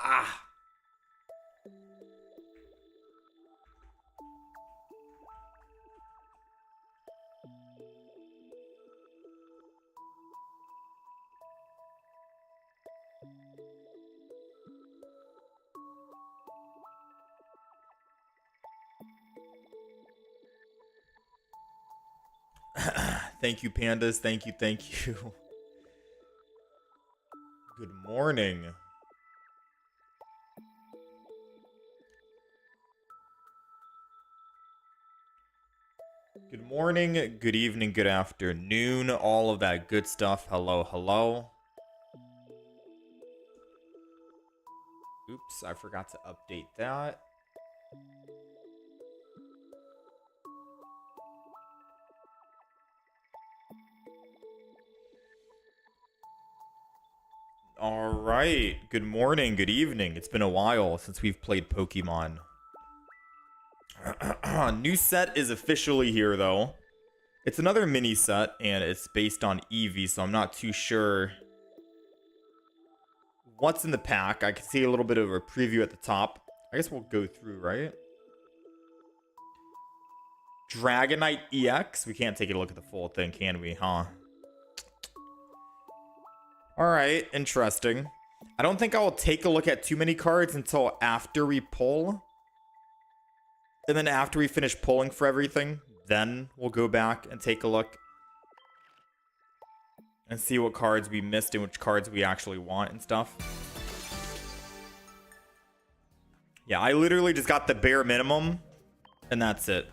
Ah. Thank you, pandas. Thank you. Thank you. Good morning. Good morning, good evening, good afternoon, all of that good stuff. Hello, hello. Oops, I forgot to update that. All right. Good morning, good evening. It's been a while since we've played Pokemon. New set is officially here, though. It's another mini set, and it's based on Eevee, so I'm not too sure what's in the pack. I can see a little bit of a preview at the top. I guess we'll go through, right? Dragonite EX. We can't take a look at the full thing, can we, huh? Alright, interesting. I don't think I will take a look at too many cards until after we pull. And then after we finish pulling for everything, then we'll go back and take a look. And see what cards we missed and which cards we actually want and stuff. Yeah, I literally just got the bare minimum. And that's it.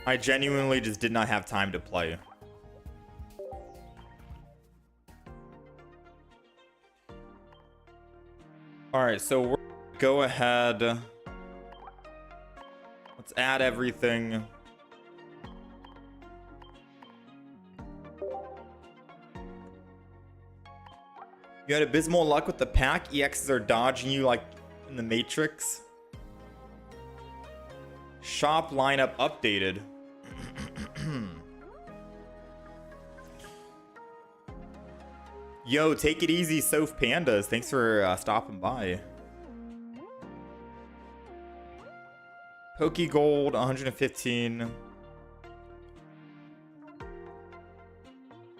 I genuinely just did not have time to play. Alright, so we're gonna go ahead. Let's add everything. You had abysmal luck with the pack. EXs are dodging you like in the Matrix. Shop lineup updated. Yo, take it easy, Soph Pandas. Thanks for stopping by. Pokegold, 115.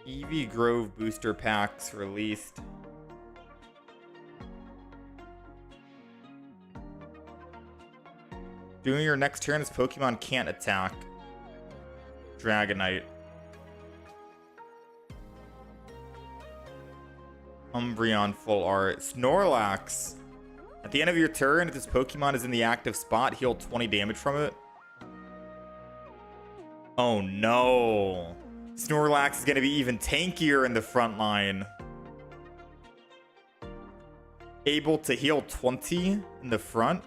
Eevee Grove booster packs released. During your next turn, this Pokemon can't attack. Dragonite. Umbreon full art. Snorlax. At the end of your turn, if this Pokemon is in the active spot, heal 20 damage from it. Oh no. Snorlax is going to be even tankier in the front line. Able to heal 20 in the front.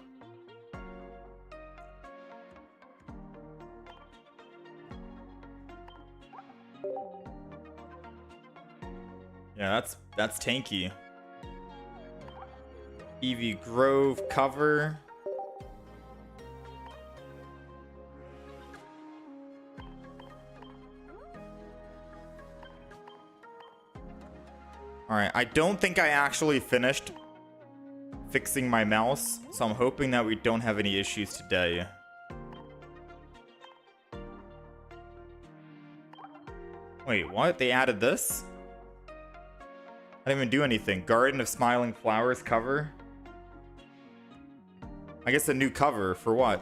Yeah, that's tanky. Eevee Grove cover. Alright, I don't think I actually finished fixing my mouse, so I'm hoping that we don't have any issues today. Wait, what? They added this? I didn't even do anything. Garden of Smiling Flowers cover? I guess a new cover for what?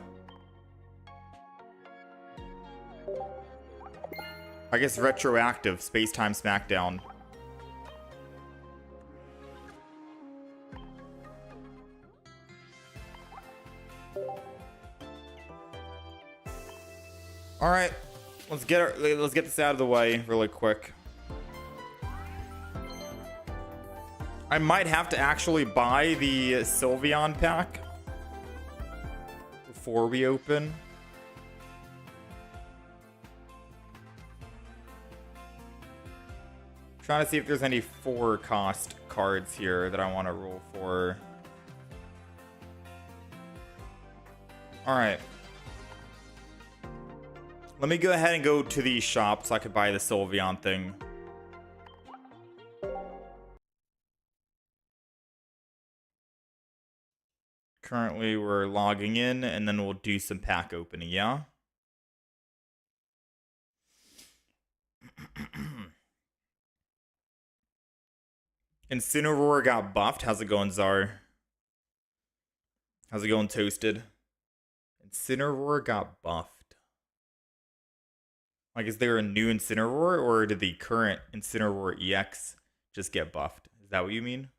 I guess retroactive. Space-Time Smackdown. Alright. let's get this out of the way really quick. I might have to actually buy the Sylveon pack before we open. Trying to see if there's any 4-cost cards here that I want to roll for. Alright. Let me go ahead and go to the shop so I could buy the Sylveon thing. Currently, we're logging in, and then we'll do some pack opening, yeah? Incineroar got buffed. How's it going, Czar? How's it going, Toasted? Incineroar got buffed. Like, is there a new Incineroar, or did the current Incineroar EX just get buffed? Is that what you mean?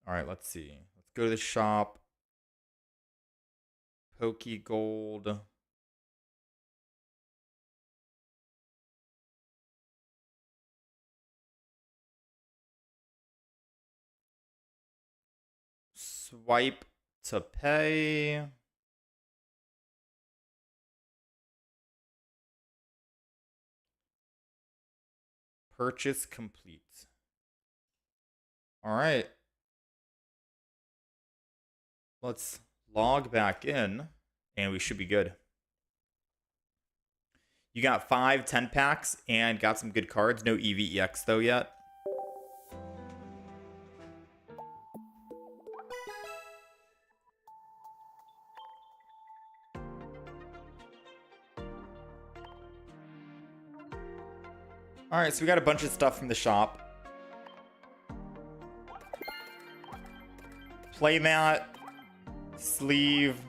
All right, let's see. Let's go to the shop. Pokegold. Swipe to pay. Purchase complete. All right. Let's log back in, and we should be good. You got 5 10 packs and got some good cards. No Eevee EX though yet. All right, so we got a bunch of stuff from the shop. Playmat, sleeve,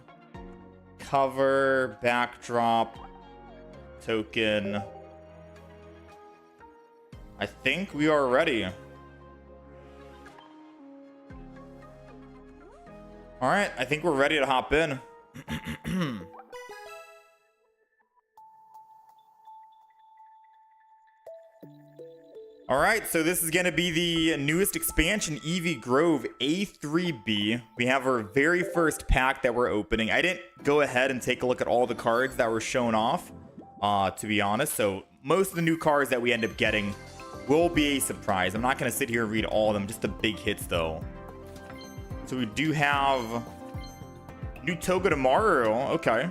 cover, backdrop, token. I think we are ready. All right, I think we're ready to hop in. All right, so this is going to be the newest expansion, Eevee Grove A3B. We have our very first pack that we're opening. I didn't go ahead and take a look at all the cards that were shown off, to be honest. So most of the new cards that we end up getting will be a surprise. I'm not going to sit here and read all of them, just the big hits, though. So we do have new Togedemaru. Okay.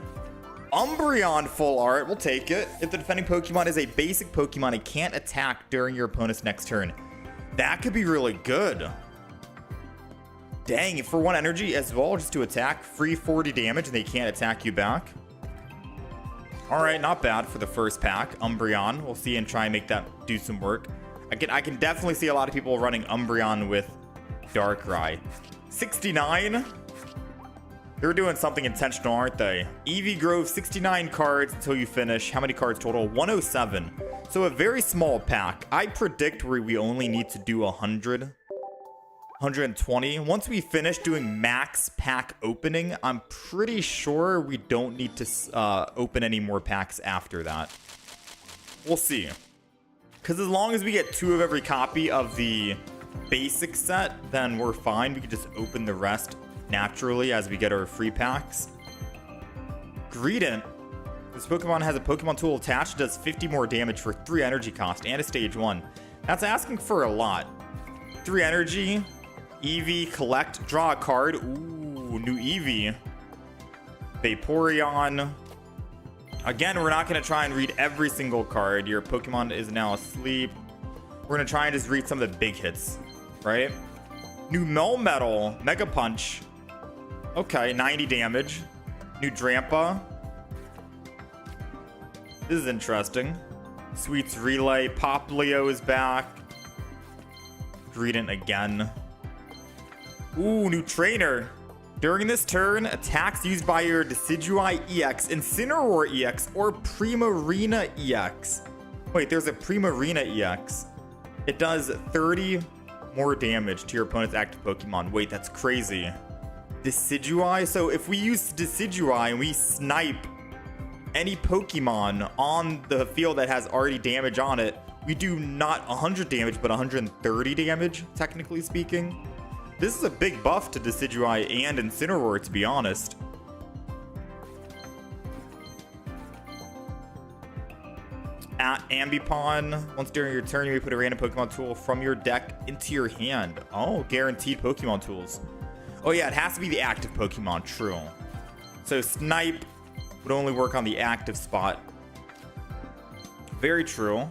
Umbreon full art, we'll take it. If the defending Pokemon is a basic Pokemon, it can't attack during your opponent's next turn. That could be really good. Dang, for 1 energy as well, just to attack, free 40 damage, and they can't attack you back. All right, not bad for the first pack. Umbreon, we'll see and try and make that do some work. I can definitely see a lot of people running Umbreon with Darkrai. 69. They're doing something intentional, aren't they? Eevee Grove, 69 cards until you finish. How many cards total? 107. So a very small pack. I predict we only need to do 100. 120. Once we finish doing max pack opening, I'm pretty sure we don't need to open any more packs after that. We'll see. Because as long as we get 2 of every copy of the basic set, then we're fine. We can just open the rest naturally as we get our free packs. Greedent. This Pokemon has a Pokemon tool attached. It does 50 more damage for 3 energy cost and a stage 1. That's asking for a lot. 3 energy. Eevee, collect, draw a card. Ooh, new Eevee. Vaporeon. Again, we're not going to try and read every single card. Your Pokemon is now asleep. We're going to try and just read some of the big hits, right? New Melmetal, Mega Punch. Okay, 90 damage. New Drampa. This is interesting. Sweets Relay. Poplio is back. Greedent again. Ooh, new Trainer. During this turn, attacks used by your Decidueye EX, Incineroar EX, or Primarina EX. Wait, there's a Primarina EX. It does 30 more damage to your opponent's active Pokemon. Wait, that's crazy. Decidueye. So if we use Decidueye and we snipe any Pokemon on the field that has already damage on it, we do not 100 damage, but 130 damage, technically speaking. This is a big buff to Decidueye and Incineroar, to be honest. At Ambipom, once during your turn, you may put a random Pokemon tool from your deck into your hand. Oh, guaranteed Pokemon tools. Oh yeah, it has to be the active Pokemon, true. So Snipe would only work on the active spot. Very true.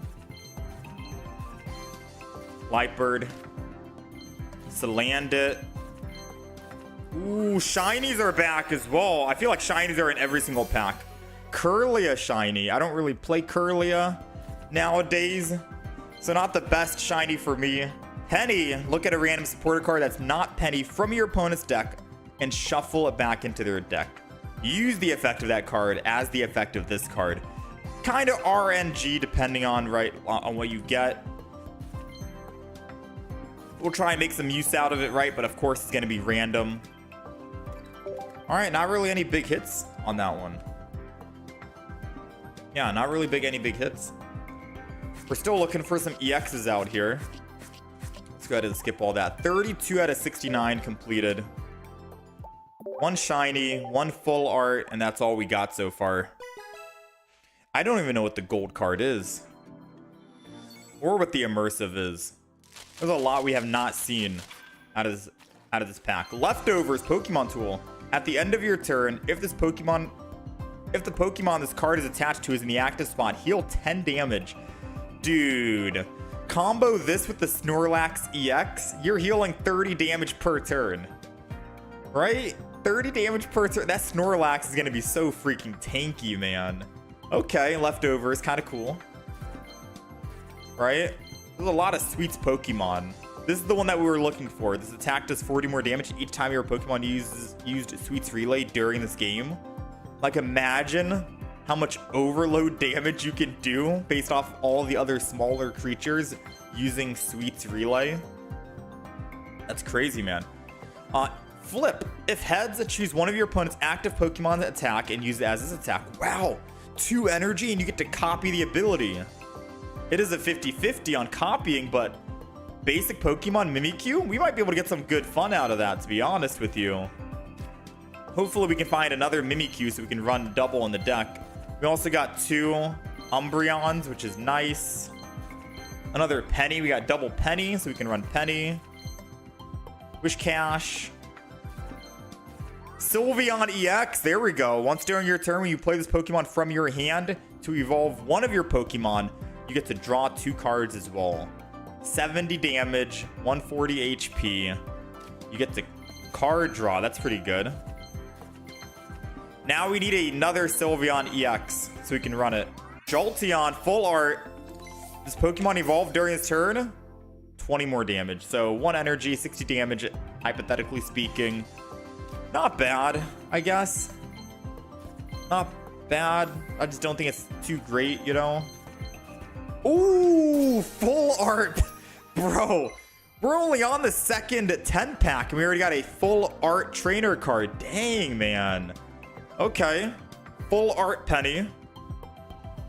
Lightbird. Salandit. Ooh, shinies are back as well. I feel like shinies are in every single pack. Kirlia shiny. I don't really play Kirlia nowadays, so not the best shiny for me. Penny. Look at a random supporter card that's not Penny from your opponent's deck and shuffle it back into their deck. Use the effect of that card as the effect of this card. Kind of RNG depending on on what you get. We'll try and make some use out of it, right? But of course it's going to be random. All right, not really any big hits on that one. Yeah, not really any big hits. We're still looking for some EXs out here. Let's go ahead and skip all that. 32 out of 69 completed. One shiny, one full art, and that's all we got so far. I don't even know what the gold card is. Or what the immersive is. There's a lot we have not seen out of this pack. Leftovers Pokemon tool. At the end of your turn, if the Pokemon this card is attached to is in the active spot, heal 10 damage. Dude, combo this with the Snorlax EX, you're healing 30 damage per turn. Right? 30 damage per turn. That Snorlax is going to be so freaking tanky, man. Okay, leftovers, kind of cool. Right? There's a lot of Sweets Pokemon. This is the one that we were looking for. This attack does 40 more damage each time your Pokemon used Sweets Relay during this game. Like, imagine how much overload damage you can do based off all the other smaller creatures using Sweets Relay. That's crazy, man. Flip. If heads, choose one of your opponent's active Pokemon to attack and use it as his attack. Wow. 2 energy and you get to copy the ability. It is a 50-50 on copying, but basic Pokemon Mimikyu, we might be able to get some good fun out of that, to be honest with you. Hopefully we can find another Mimikyu so we can run double in the deck. We also got 2 Umbreons, which is nice. Another Penny. We got double Penny, so we can run Penny. Wishcash. Sylveon EX. There we go. Once during your turn, when you play this Pokemon from your hand to evolve one of your Pokemon, you get to draw 2 cards as well. 70 damage, 140 HP. You get to card draw. That's pretty good. Now we need another Sylveon EX so we can run it. Jolteon, full art. This Pokemon evolved during his turn. 20 more damage. So 1 energy, 60 damage, hypothetically speaking. Not bad, I guess. Not bad. I just don't think it's too great, you know? Ooh, full art. Bro, we're only on the second 10 pack and we already got a full art trainer card. Dang, man. Okay, full art Penny.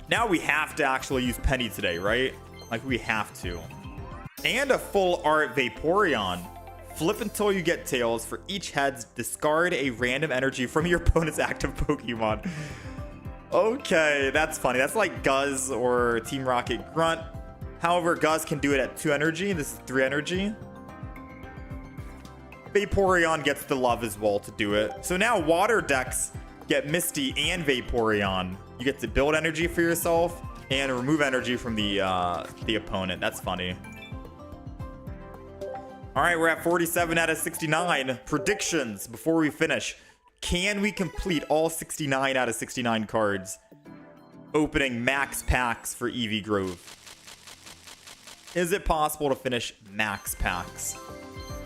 Now we have to actually use Penny today, right? Like, we have to. And a full art Vaporeon. Flip until you get tails. For each heads, discard a random energy from your opponent's active Pokemon. Okay, that's funny. That's like Guzz or Team Rocket Grunt. However, Guzz can do it at 2 energy. This is 3 energy. Vaporeon gets the love as well to do it. So now water decks get Misty and Vaporeon. You get to build energy for yourself and remove energy from the opponent. That's funny. All right, we're at 47 out of 69. Predictions before we finish. Can we complete all 69 out of 69 cards? Opening max packs for Eevee Grove. Is it possible to finish max packs?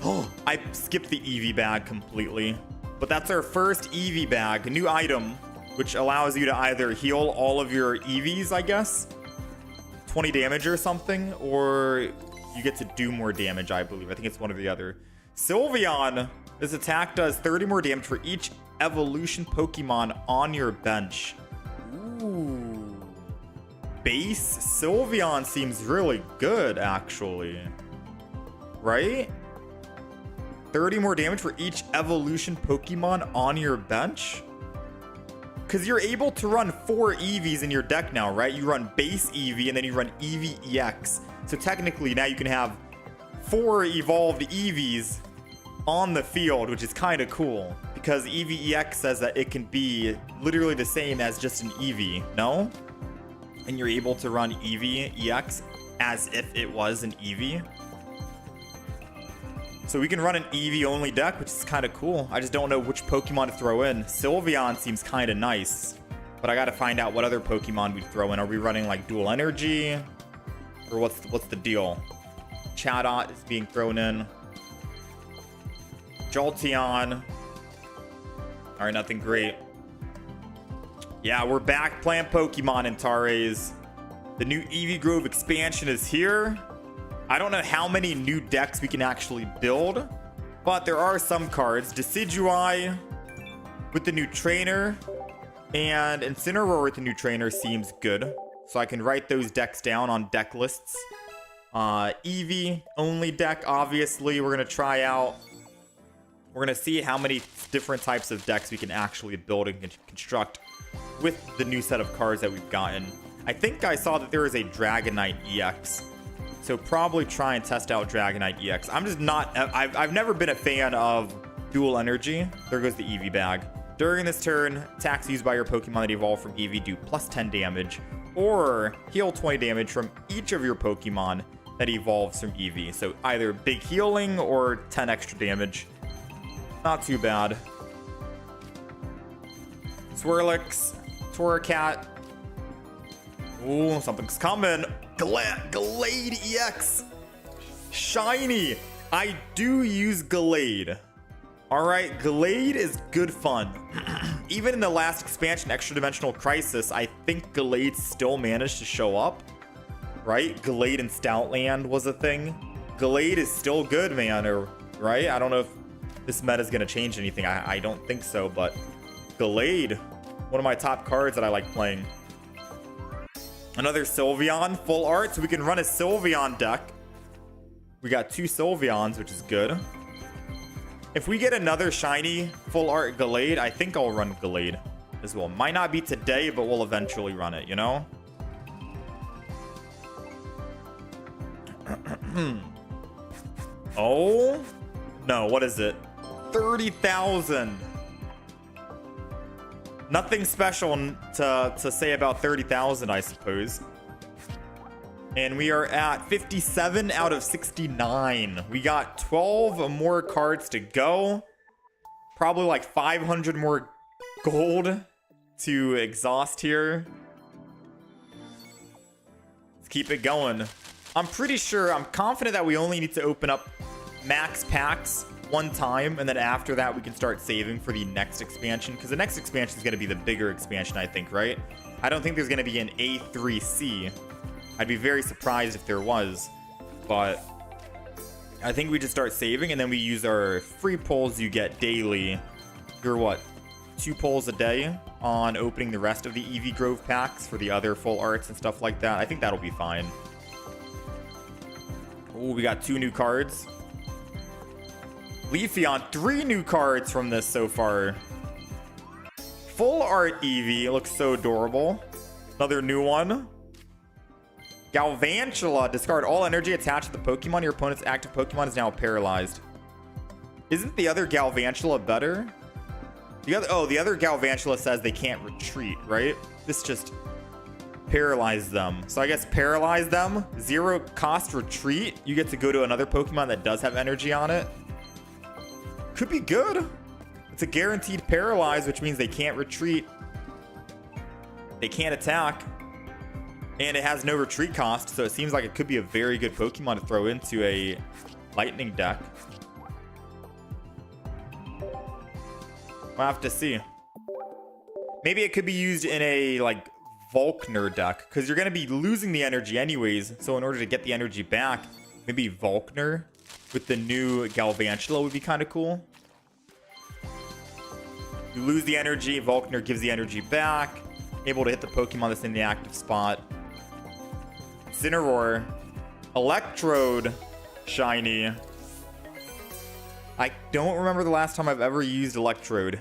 Oh, I skipped the Eevee bag completely. But that's our first Eevee bag, a new item, which allows you to either heal all of your Eevees, I guess. 20 damage or something, or you get to do more damage, I believe. I think it's one or the other. Sylveon. This attack does 30 more damage for each evolution Pokemon on your bench. Ooh. Base Sylveon seems really good, actually. Right? 30 more damage for each evolution Pokemon on your bench? Because you're able to run 4 Eevees in your deck now, right? You run base Eevee and then you run Eevee EX. So technically now you can have 4 evolved Eevees on the field, which is kind of cool. Because Eevee EX says that it can be literally the same as just an Eevee, no? And you're able to run Eevee EX as if it was an Eevee. So we can run an Eevee only deck, which is kind of cool. I just don't know which Pokemon to throw in. Sylveon seems kind of nice, but I got to find out what other Pokemon we'd throw in. Are we running like dual energy, or what's the deal? Chatot is being thrown in. Jolteon. All right, nothing great. Yeah, we're back playing Pokemon in Tares. The new Eevee Grove expansion is here. I don't know how many new decks we can actually build, but there are some cards. Decidueye with the new trainer and Incineroar with the new trainer seems good. So I can write those decks down on deck lists. Eevee only deck, obviously, we're going to try out. We're going to see how many different types of decks we can actually build and construct with the new set of cards that we've gotten. I think I saw that there is a Dragonite EX. So probably try and test out Dragonite EX. I'm just not... I've never been a fan of dual energy. There goes the Eevee bag. During this turn, attacks used by your Pokemon that evolve from Eevee do plus 10 damage. Or heal 20 damage from each of your Pokemon that evolves from Eevee. So either big healing or 10 extra damage. Not too bad. Swirlix. Torracat. Ooh, something's coming. Glade EX. Shiny. I do use Glade. Alright, Glade is good fun. Even in the last expansion, Extra Dimensional Crisis, I think Glade still managed to show up. Right? Glade in Stoutland was a thing. Glade is still good, man. Right? I don't know if this meta is going to change anything. I don't think so, but Glade, one of my top cards that I like playing. Another Sylveon, full art, so we can run a Sylveon deck. We got 2 Sylveons, which is good. If we get another shiny full art Glade, I think I'll run Glade as well. Might not be today, but we'll eventually run it, you know? Oh? No, what is it? 30,000. Nothing special to say about 30,000, I suppose. And we are at 57 out of 69. We got 12 more cards to go. Probably like 500 more gold to exhaust here. Let's keep it going. I'm pretty sure, I'm confident that we only need to open up max packs one time, and then after that we can start saving for the next expansion, because the next expansion is going to be the bigger expansion, I think, right? I don't think there's going to be an A3C. I'd be very surprised if there was, but I think we just start saving, and then we use our free pulls you get daily. You're what, 2 pulls a day on opening the rest of the Eevee Grove packs for the other full arts and stuff like that. I think that'll be fine. Oh, we got 2 new cards. Leafeon, 3 new cards from this so far. Full art Eevee looks so adorable. Another new one. Galvantula, discard all energy attached to the Pokemon. Your opponent's active Pokemon is now paralyzed. Isn't the other Galvantula better? The other Galvantula says they can't retreat, right? This just paralyzes them. So I guess paralyze them. 0 cost retreat. You get to go to another Pokemon that does have energy on it. Could be good. It's a guaranteed paralyze, which means they can't retreat. They can't attack. And it has no retreat cost, so it seems like it could be a very good Pokemon to throw into a lightning deck. We'll have to see. Maybe it could be used in a, like, Volkner deck, because you're going to be losing the energy anyways. So in order to get the energy back, maybe Volkner with the new Galvantula would be kind of cool. You lose the energy, Volkner gives the energy back. Able to hit the Pokemon that's in the active spot. Incineroar. Electrode. Shiny. I don't remember the last time I've ever used Electrode.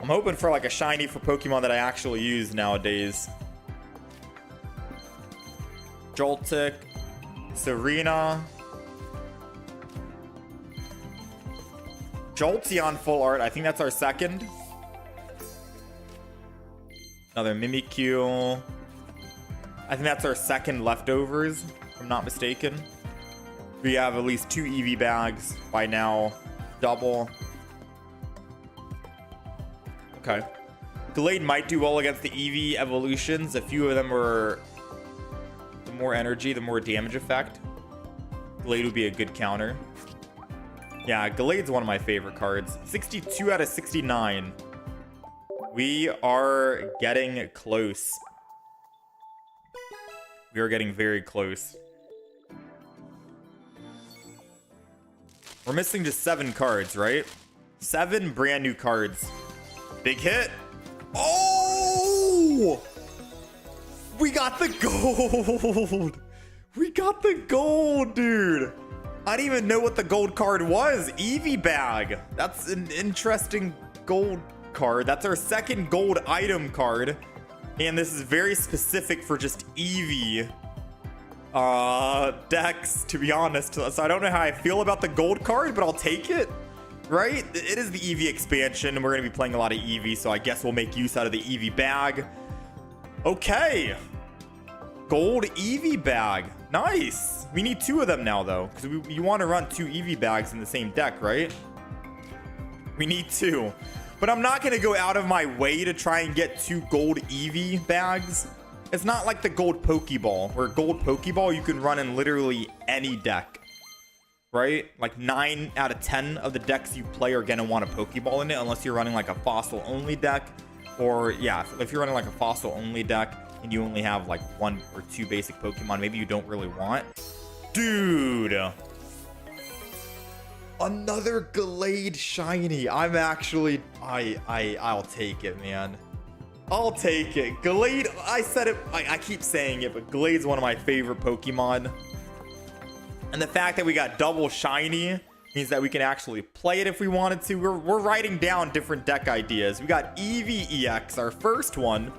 I'm hoping for like a shiny for Pokemon that I actually use nowadays. Joltik. Serena. Jolteon full art. I think that's our second. Another Mimikyu. I think that's our second leftovers, if I'm not mistaken. We have at least 2 Eevee bags by now. Double. Okay. Gallade might do well against the Eevee evolutions. A few of them are... The more energy, the more damage effect. Gallade would be a good counter. Yeah, Gallade's one of my favorite cards. 62 out of 69. We are getting close. We are getting very close. We're missing just 7 cards, right? 7 brand new cards. Big hit. Oh! We got the gold. We got the gold, dude. I didn't even know what the gold card was. Eevee bag. That's an interesting gold card. That's our second gold item card. And this is very specific for just Eevee decks, to be honest. So I don't know how I feel about the gold card, but I'll take it. Right? It is the Eevee expansion, and we're going to be playing a lot of Eevee, so I guess we'll make use out of the Eevee bag. Okay. Gold Eevee bag. Nice. We need 2 of them now, though, because you want to run 2 Eevee bags in the same deck, right? We need 2. But I'm not going to go out of my way to try and get 2 gold Eevee bags. It's not like the gold Pokeball, where gold Pokeball you can run in literally any deck. Right? Like 9 out of 10 of the decks you play are going to want a Pokeball in it, unless you're running like a fossil only deck. Or yeah, if you're running like a fossil only deck and you only have like 1 or 2 basic Pokemon, maybe you don't really want. Dude. Another Gallade shiny. I'm actually, I'll take it, man. I'll take it. Gallade, I said it, I keep saying it, but Gallade's one of my favorite Pokemon. And the fact that we got double shiny means that we can actually play it if we wanted to. We're writing down different deck ideas. We got Eevee EX, our first one.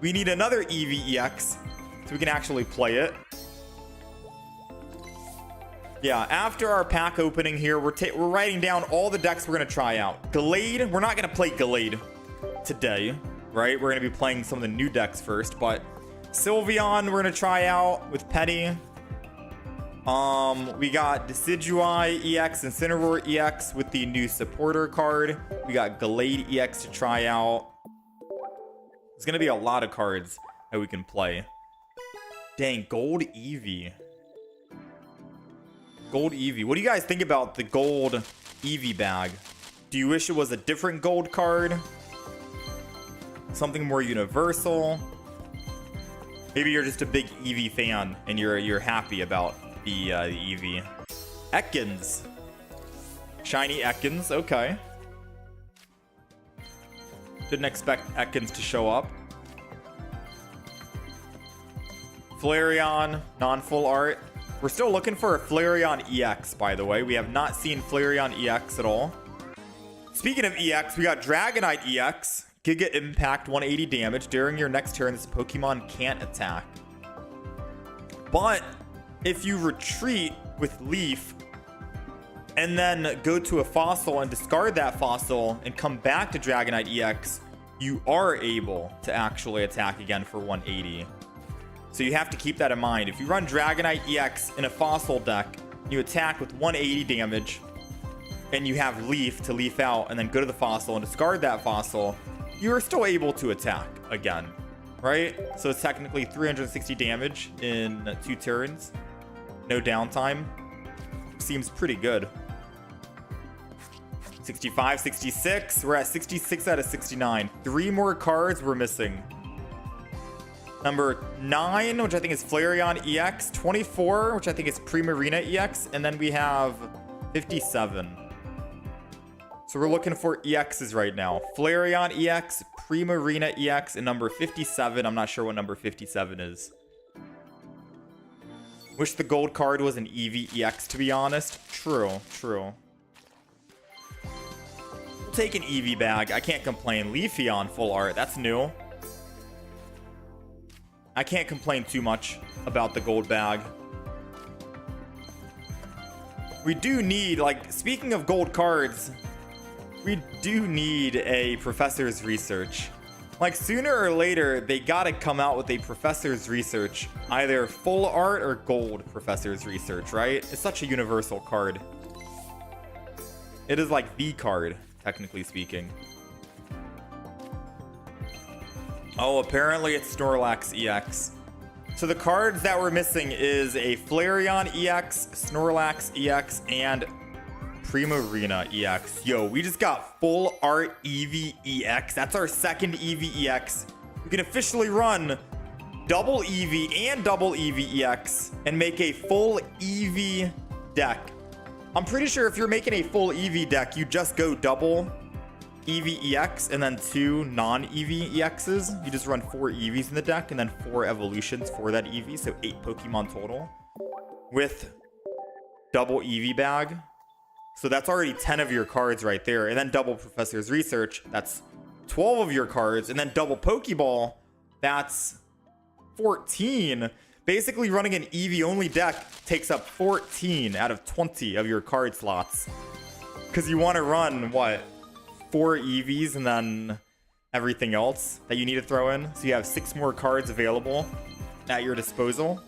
We need another Eevee EX so we can actually play it. Yeah, after our pack opening here, we're writing down all the decks we're going to try out. Gallade, we're not going to play Gallade today, right? We're going to be playing some of the new decks first, but Sylveon we're going to try out with Penny. We got Decidueye EX and Incineroar EX with the new supporter card. We got Gallade EX to try out. There's going to be a lot of cards that we can play. Dang, gold Eevee. Gold Eevee. What do you guys think about the gold Eevee bag? Do you wish it was a different gold card? Something more universal? Maybe you're just a big Eevee fan and you're happy about the Eevee. Ekans. Shiny Ekans. Okay. Didn't expect Ekans to show up. Flareon. Non-full art. We're still looking for a Flareon EX, by the way. We have not seen Flareon EX at all. Speaking of EX, we got Dragonite EX. Giga Impact, 180 damage. During your next turn, this Pokemon can't attack. But if you retreat with Leaf and then go to a fossil and discard that fossil and come back to Dragonite EX, you are able to actually attack again for 180. So you have to keep that in mind. If you run Dragonite EX in a fossil deck, you attack with 180 damage, and you have Leaf to leaf out and then go to the fossil and discard that fossil, you are still able to attack again, right? So it's technically 360 damage in 2 turns. No downtime. Seems pretty good. 65, 66. We're at 66 out of 69. 3 more cards we're missing. Number 9, which I think is Flareon EX. 24, which I think is Primarina EX. And then we have 57. So we're looking for EXs right now. Flareon EX, Primarina EX, and number 57. I'm not sure what number 57 is. Wish the gold card was an Eevee EX, to be honest. True, true. We'll take an Eevee bag. I can't complain. Leafeon full art. That's new. I can't complain too much about the gold bag. We do need, like, speaking of gold cards, we do need a Professor's Research. Like, sooner or later, they gotta come out with a Professor's Research. Either full art or gold Professor's Research, right? It's such a universal card. It is like the card, technically speaking. Oh, apparently it's Snorlax EX. So the cards that we're missing is a Flareon EX, Snorlax EX, and Primarina EX. Yo, we just got full art Eevee EX. That's our second Eevee EX. We can officially run double Eevee and double Eevee EX and make a full Eevee deck. I'm pretty sure if you're making a full Eevee deck, you just go double Eevee EX and then 2 non-Eevee EXs. You just run 4 Eevees in the deck and then 4 evolutions for that Eevee, so 8 Pokemon total with double Eevee bag. So that's already 10 of your cards right there. And then double Professor's Research, that's 12 of your cards. And then double Pokeball, that's 14. Basically running an Eevee only deck takes up 14 out of 20 of your card slots. Because you want to run, what, 4 Eevees and then everything else that you need to throw in. So you have 6 more cards available at your disposal.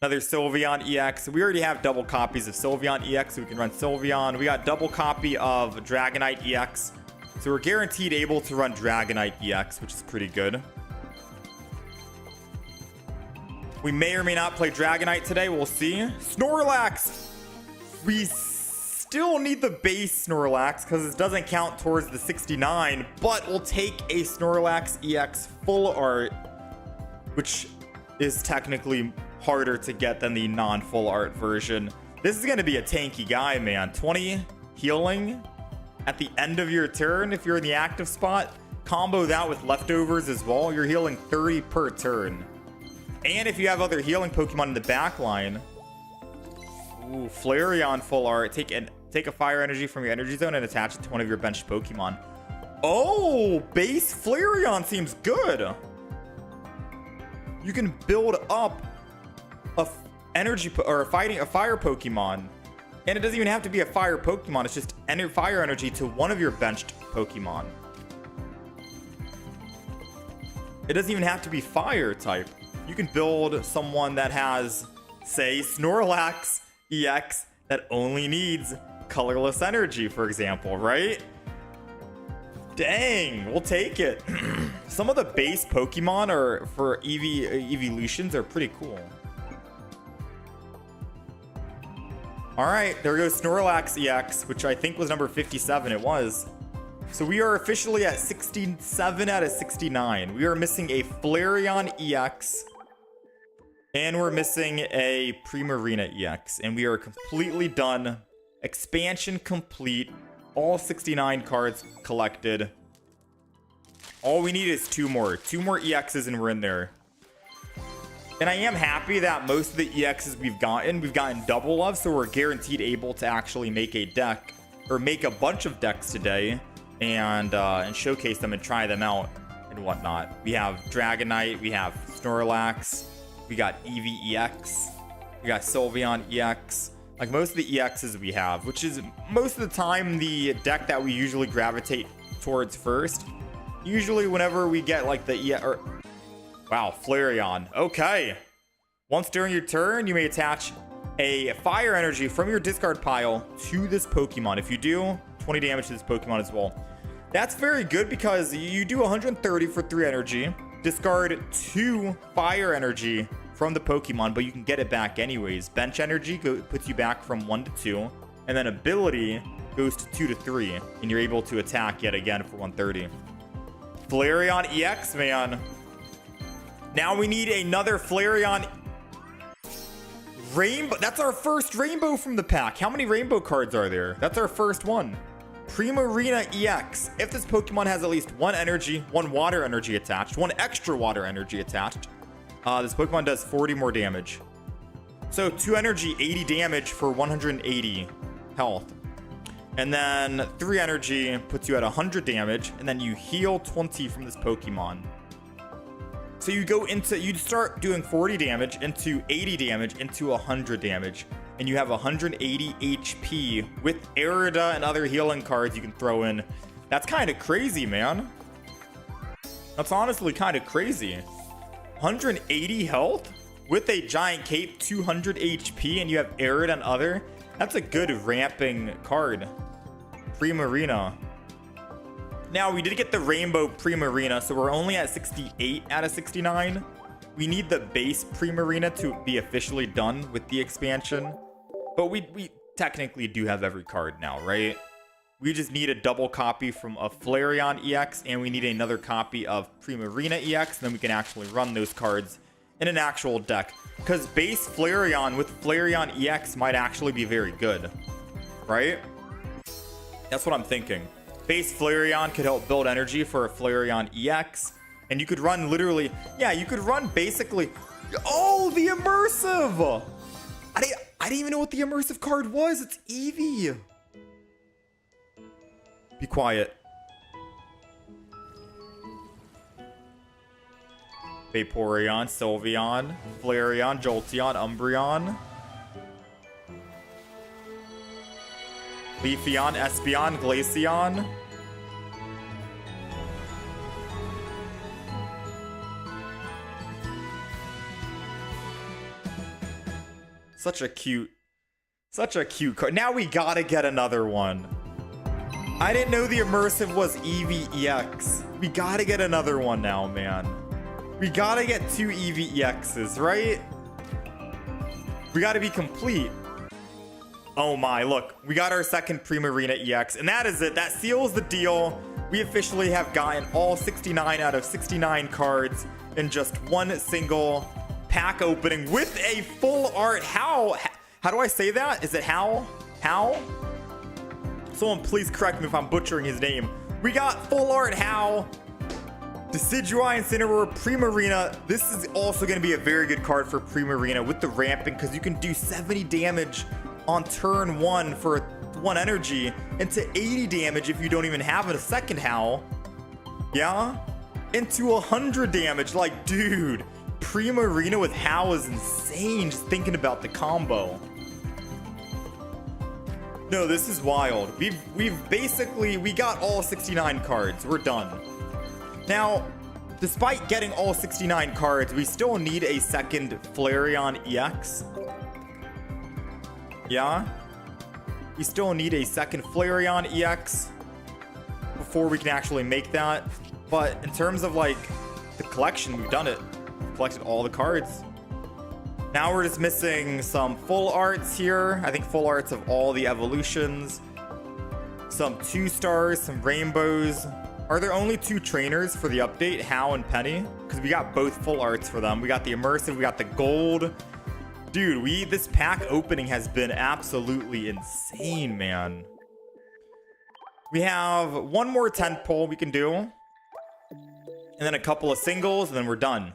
Another Sylveon EX. We already have double copies of Sylveon EX, so we can run Sylveon. We got double copy of Dragonite EX. So we're guaranteed able to run Dragonite EX, which is pretty good. We may or may not play Dragonite today. We'll see. Snorlax! We still need the base Snorlax because it doesn't count towards the 69, but we'll take a Snorlax EX full art, which is technically harder to get than the non-full art version. This is going to be a tanky guy, man. 20 healing at the end of your turn if you're in the active spot. Combo that with leftovers as well. You're healing 30 per turn. And if you have other healing Pokemon in the back line. Ooh, Flareon full art. Take a fire energy from your energy zone and attach it to one of your benched Pokemon. Oh, base Flareon seems good. You can build up a fire Pokemon, and it doesn't even have to be a fire Pokemon. It's just fire energy to one of your benched Pokemon. It doesn't even have to be fire type. You can build someone that has, say, Snorlax EX that only needs colorless energy, for example, right? Dang, we'll take it. Some of the base Pokemon for evolutions are pretty cool. All right, there goes Snorlax EX, which I think was number 57. It was. So we are officially at 67 out of 69. We are missing a Flareon EX, and we're missing a Primarina EX, and we are completely done. Expansion complete. All 69 cards collected. All we need is 2 more. 2 more EXs and we're in there. And I am happy that most of the EXs we've gotten double of, so we're guaranteed able to actually make a deck, or make a bunch of decks today, and showcase them and try them out and whatnot. We have Dragonite, we have Snorlax, we got Eevee EX, we got Sylveon EX. Like most of the EXs we have, which is most of the time the deck that we usually gravitate towards first. Usually whenever we get like the wow, Flareon. Okay. Once during your turn, you may attach a fire energy from your discard pile to this Pokemon. If you do, 20 damage to this Pokemon as well. That's very good because you do 130 for 3 energy. Discard 2 fire energy from the Pokemon, but you can get it back anyways. Bench energy puts you back from 1 to 2, and then ability goes to 2 to 3, and you're able to attack yet again for 130. Flareon EX, man. Now we need another Flareon. Rainbow. That's our first rainbow from the pack. How many rainbow cards are there? That's our first one. Primarina EX. If this Pokemon has at least one energy, one water energy attached, one extra water energy attached, this Pokemon does 40 more damage. So 2 energy, 80 damage for 180 health. And then 3 energy puts you at 100 damage, and then you heal 20 from this Pokemon. So you'd start doing 40 damage into 80 damage into 100 damage. And you have 180 HP with Erida and other healing cards you can throw in. That's kind of crazy, man. That's honestly kind of crazy. 180 health with a giant cape, 200 HP, and you have Erida and other. That's a good ramping card. Primarina. Now, we did get the Rainbow Primarina, so we're only at 68 out of 69. We need the base Primarina to be officially done with the expansion. But we technically do have every card now, right? We just need a double copy from a Flareon EX, and we need another copy of Primarina EX, and then we can actually run those cards in an actual deck. Because base Flareon with Flareon EX might actually be very good, right? That's what I'm thinking. Base Flareon could help build energy for a Flareon EX. And you could run literally... Yeah, you could run basically... Oh, the immersive! I didn't even know what the immersive card was. It's Eevee. Be quiet. Vaporeon, Sylveon, Flareon, Jolteon, Umbreon. Leafeon, Espeon, Glaceon. Such a cute card. Now we gotta get another one. I didn't know the immersive was Eevee EX. We gotta get another one now, man. We gotta get 2 Eevee EXs, right? We gotta be complete. Oh my, look. We got our second Primarina EX, and that is it. That seals the deal. We officially have gotten all 69 out of 69 cards in just one single pack opening with a full art. How do I say that? Is it How? Someone please correct me if I'm butchering his name. We got full art How. Decidueye, Incineroar, Primarina. This is also going to be a very good card for Primarina with the ramping, because you can do 70 damage on turn 1 for 1 energy into 80 damage if you don't even have a second How. Yeah? Into 100 damage. Like, dude, Primarina with How is insane just thinking about the combo. No, this is wild. We've basically, we got all 69 cards. We're done. Now, despite getting all 69 cards, we still need a second Flareon EX. Yeah? We still need a second Flareon EX before we can actually make that. But in terms of, like, the collection, we've done it. We've collected all the cards. Now we're just missing some full arts here. I think full arts of all the evolutions. Some 2 stars, some rainbows. Are there only 2 trainers for the update, How and Penny? Because we got both full arts for them. We got the immersive, we got the gold. Dude, this pack opening has been absolutely insane, man. We have one more tent pole we can do. And then a couple of singles, and then we're done.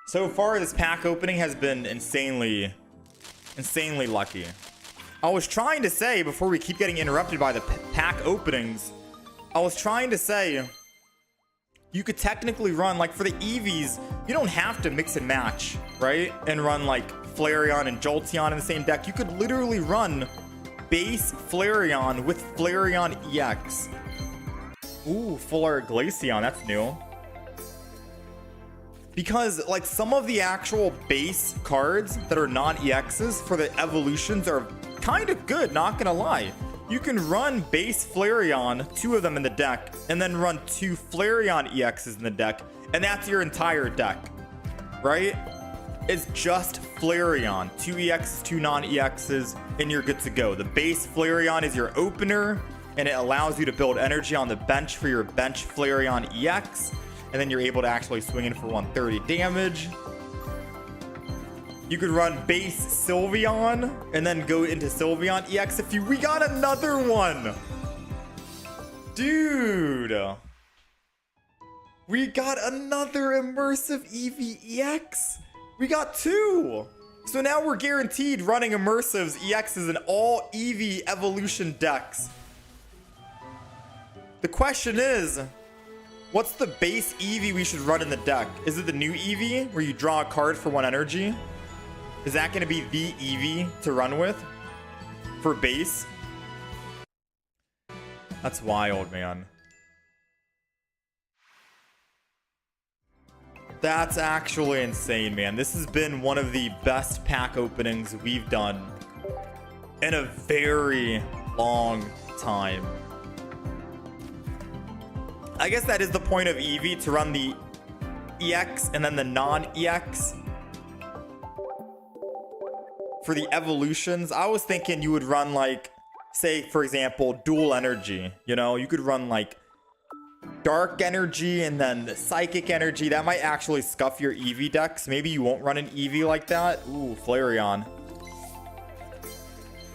So far, this pack opening has been insanely lucky. I was trying to say, before we keep getting interrupted by the pack openings, I was trying to say, you could technically run, like for the Eevees, you don't have to mix and match, right? And run like Flareon and Jolteon in the same deck. You could literally run base Flareon with Flareon EX. Ooh, full art Glaceon, that's new. Because like some of the actual base cards that are non-EXs for the evolutions are kind of good, not gonna lie. You can run base Flareon, 2 of them in the deck, and then run 2 Flareon EXs in the deck, and that's your entire deck, right? It's just Flareon, 2 EXs, 2 non-EXs, and you're good to go. The base Flareon is your opener, and it allows you to build energy on the bench for your bench Flareon EX, and then you're able to actually swing in for 130 damage. You could run base Sylveon and then go into Sylveon EX if you... We got another one! Dude! We got another immersive Eevee EX! We got two! So now we're guaranteed running immersives EXs in all Eevee evolution decks. The question is, what's the base Eevee we should run in the deck? Is it the new Eevee where you draw a card for 1 energy? Is that going to be the Eevee to run with for base? That's wild, man. That's actually insane, man. This has been one of the best pack openings we've done in a very long time. I guess that is the point of Eevee, to run the EX and then the non-EX. For the evolutions, I was thinking you would run like, say, for example, dual energy. You know, you could run like dark energy and then the psychic energy. That might actually scuff your Eevee decks. Maybe you won't run an Eevee like that. Ooh, Flareon.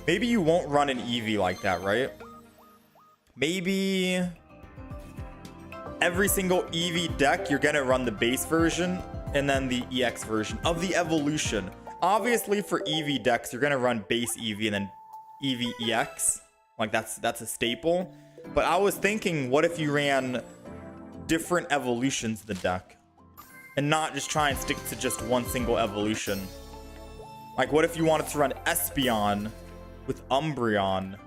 Maybe you won't run an Eevee like that, right? Maybe every single Eevee deck, you're gonna run the base version and then the EX version of the evolution. Obviously, for Eevee decks, you're gonna run base Eevee and then Eevee EX. Like that's a staple. But I was thinking, what if you ran different evolutions in the deck and not just try and stick to just one single evolution? Like, what if you wanted to run Espeon with Umbreon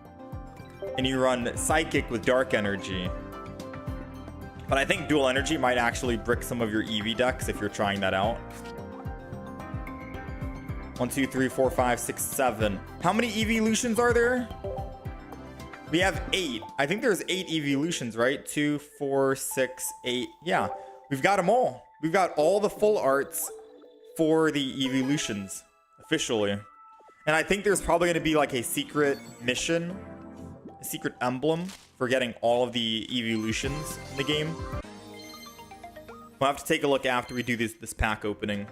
and you run Psychic with Dark Energy? But I think dual energy might actually brick some of your Eevee decks if you're trying that out. 1, 2, 3, 4, 5, 6, 7. How many evolutions are there? We have 8. I think there's 8 evolutions, right? 2, 4, 6, 8. Yeah, we've got them all. We've got all the full arts for the evolutions officially. And I think there's probably going to be like a secret mission, a secret emblem for getting all of the evolutions in the game. We'll have to take a look after we do this pack opening.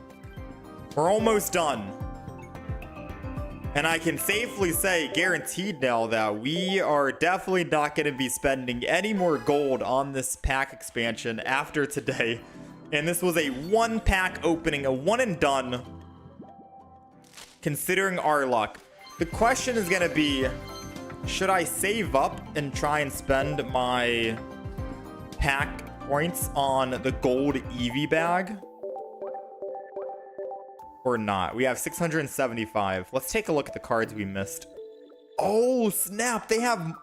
We're almost done. And I can safely say, guaranteed now, that we are definitely not going to be spending any more gold on this pack expansion after today. And this was a 1-pack opening, a one and done, considering our luck. The question is going to be, should I save up and try and spend my pack points on the gold Eevee bag? Or not? We have 675. Let's take a look at the cards we missed. Oh snap! They have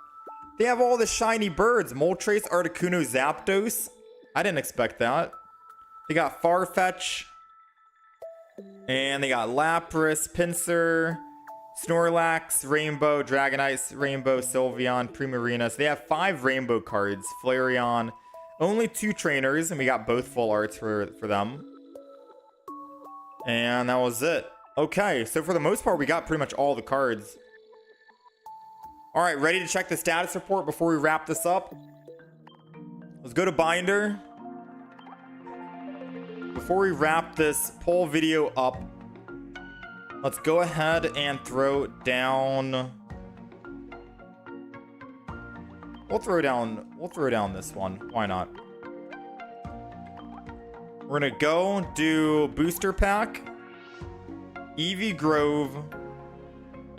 all the shiny birds. Moltres, Articuno, Zapdos. I didn't expect that. They got Farfetch, and they got Lapras, Pinsir, Snorlax, Rainbow, Dragonite, Rainbow, Sylveon, Primarina. So they have 5 rainbow cards. Flareon. Only 2 trainers, and we got both full arts for them. And that was it. Okay, so for the most part, we got pretty much all the cards. All right, ready to check the status report before we wrap this up? Let's go to Binder. Before we wrap this poll video up, let's go ahead and throw down... We'll throw down this one. Why not? We're gonna go do booster pack, Eevee Grove,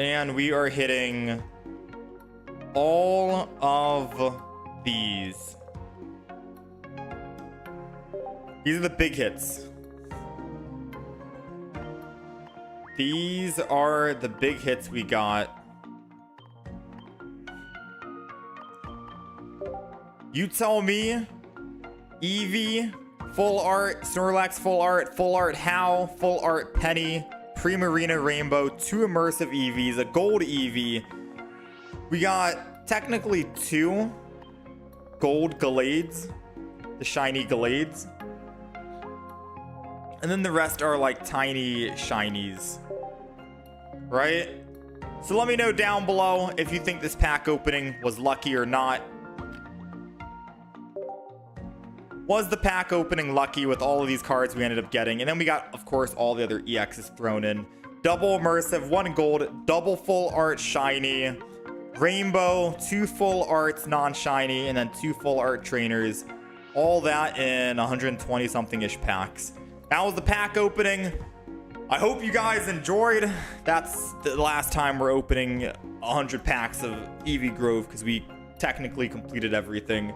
and we are hitting all of these. These are the big hits. These are the big hits we got. You tell me. Eevee full art, Snorlax full art Hau, full art Penny, Primarina Rainbow, 2 immersive Eevees, a gold Eevee. We got technically 2 gold Galades, the shiny Galades. And then the rest are like tiny shinies, right? So let me know down below if you think this pack opening was lucky or not. was the pack opening lucky with all of these cards we ended up getting. And then we got, of course, all the other EXs thrown in. Double immersive, 1 gold, double full art shiny, rainbow, 2 full arts non-shiny, and then 2 full art trainers. All that in 120 something ish packs. That was the pack opening. I hope you guys enjoyed. That's the last time we're opening 100 packs of Eevee Grove because we technically completed everything.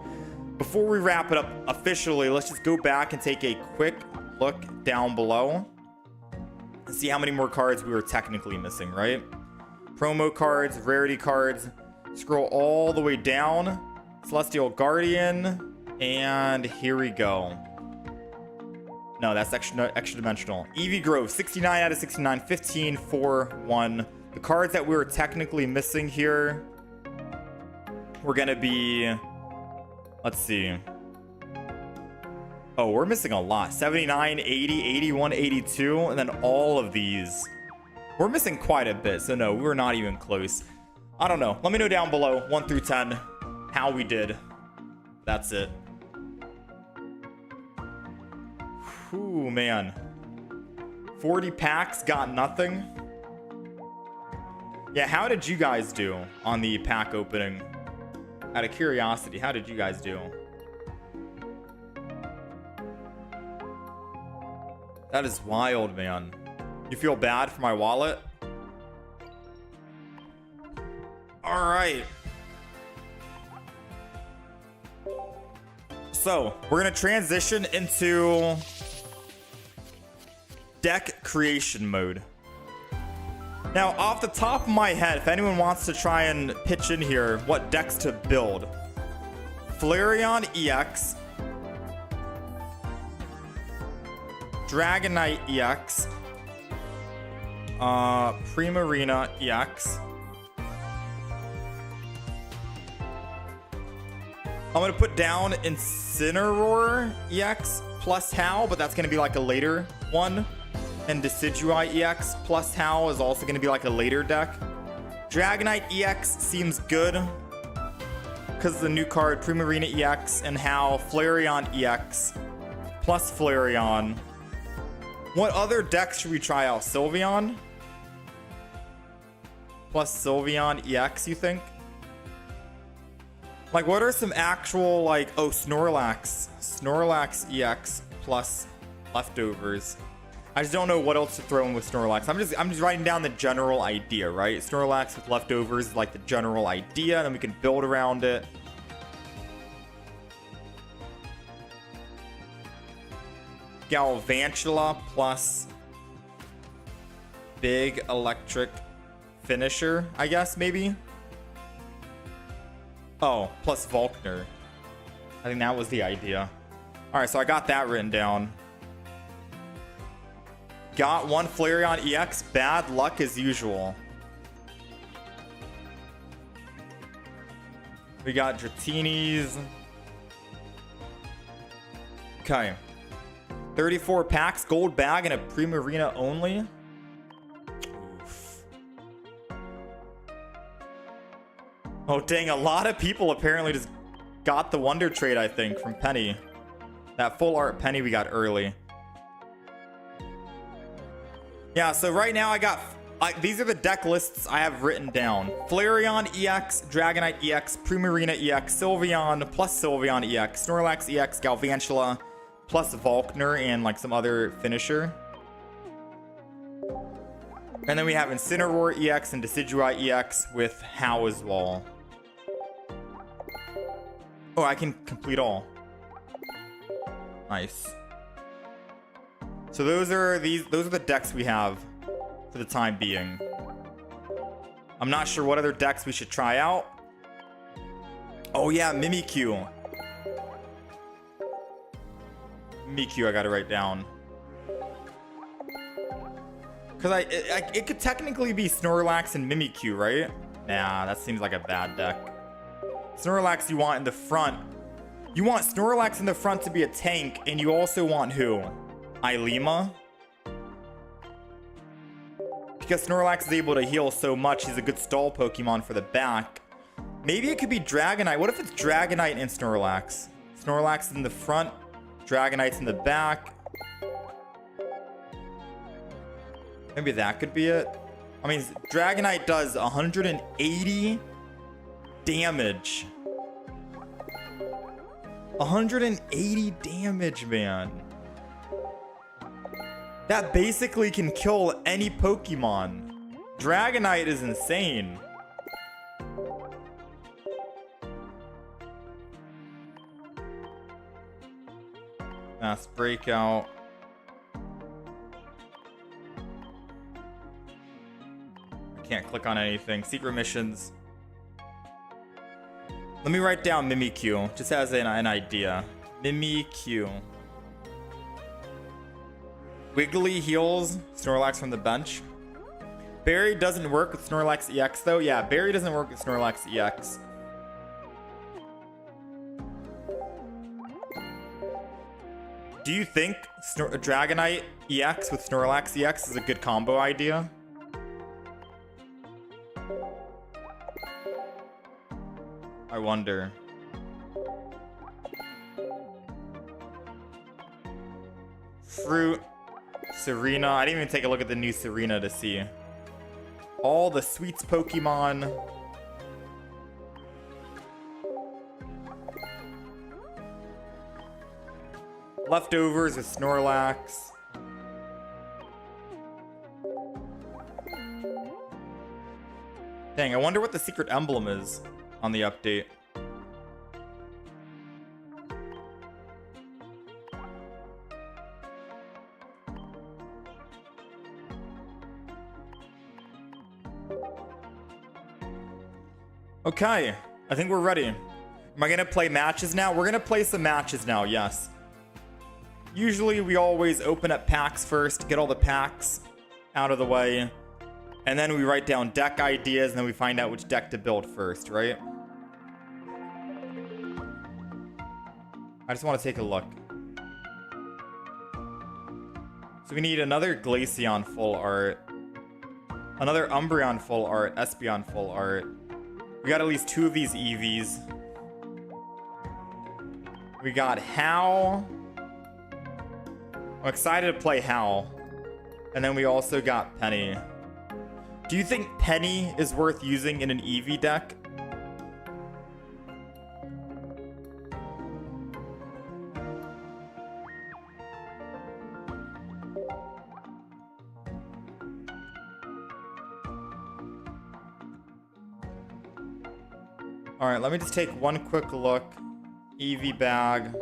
Before we wrap it up officially, let's just go back and take a quick look down below and see how many more cards we were technically missing, right? Promo cards, rarity cards. Scroll all the way down. Celestial Guardian. And here we go. No, that's extra dimensional. Eevee Grove, 69 out of 69, 15, 4, 1. The cards that we were technically missing here were going to be, let's see. Oh, we're missing a lot. 79, 80, 81, 82, and then all of these. We're missing quite a bit, so no, we're not even close. I don't know. Let me know down below, 1 through 10, how we did. That's it. Ooh, man. 40 packs, got nothing. Yeah, how did you guys do on the pack opening? Out of curiosity, how did you guys do? That is wild, man. You feel bad for my wallet? All right. So, we're going to transition into deck creation mode. Now, off the top of my head, if anyone wants to try and pitch in here what decks to build, Flareon EX, Dragonite EX, Primarina EX. I'm going to put down Incineroar EX plus Howl, but that's going to be like a later one. And Decidueye EX plus Howl is also going to be like a later deck. Dragonite EX seems good because of the new card Primarina EX and Howl. Flareon EX plus Flareon. What other decks should we try out? Sylveon plus Sylveon EX, you think? Like, what are some actual, like, oh, Snorlax. Snorlax EX plus leftovers. I just don't know what else to throw in with Snorlax. I'm just writing down the general idea, right? Snorlax with leftovers is like the general idea, and then we can build around it. Galvantula plus big electric finisher, I guess, maybe. Oh, plus Volkner. I think that was the idea. All right, so I got that written down. Got one Flareon EX. Bad luck as usual. We got Dratini's. Okay. 34 packs, gold bag, and a Primarina only. Oof. Oh, dang. A lot of people apparently just got the Wonder Trade, I think, from Penny. That full art Penny we got early. Yeah, so right now I got... these are the deck lists I have written down. Flareon EX, Dragonite EX, Primarina EX, Sylveon plus Sylveon EX, Snorlax EX, Galvantula plus Volkner, and like some other finisher. And then we have Incineroar EX and Decidueye EX with Howl as well. Oh, I can complete all. Nice. So those are the decks we have for the time being. I'm not sure what other decks we should try out. Oh yeah, Mimikyu. Mimikyu I gotta write down. Because it could technically be Snorlax and Mimikyu, right? Nah, that seems like a bad deck. Snorlax you want in the front. You want Snorlax in the front to be a tank, and you also want who? Ilima? Because Snorlax is able to heal so much, he's a good stall Pokemon for the back. Maybe it could be Dragonite. What if it's Dragonite and Snorlax? Snorlax in the front, Dragonite's in the back. Maybe that could be it. I mean, Dragonite does 180 damage. 180 damage, man. That basically can kill any Pokemon. Dragonite is insane. Mass Breakout. I can't click on anything. Secret missions. Let me write down Mimikyu, just as an idea. Mimikyu. Wiggly heals Snorlax from the bench. Berry doesn't work with Snorlax EX though. Yeah, Berry doesn't work with Snorlax EX. Do you think Dragonite EX with Snorlax EX is a good combo idea? I wonder. Fruit. Serena. I didn't even take a look at the new Serena to see. All the sweets Pokemon. Leftovers with Snorlax. Dang, I wonder what the secret emblem is on the update. Okay, I think we're ready. Am I gonna play matches now? We're gonna play some matches now, yes. Usually we always open up packs first, get all the packs out of the way, and then we write down deck ideas, and then we find out which deck to build first, right? I just want to take a look. So we need another Glaceon full art, another Umbreon full art, Espeon full art. We got at least 2 of these Eevees. We got Hal. I'm excited to play Hal. And then we also got Penny. Do you think Penny is worth using in an Eevee deck? Alright, let me just take one quick look. Eevee bag.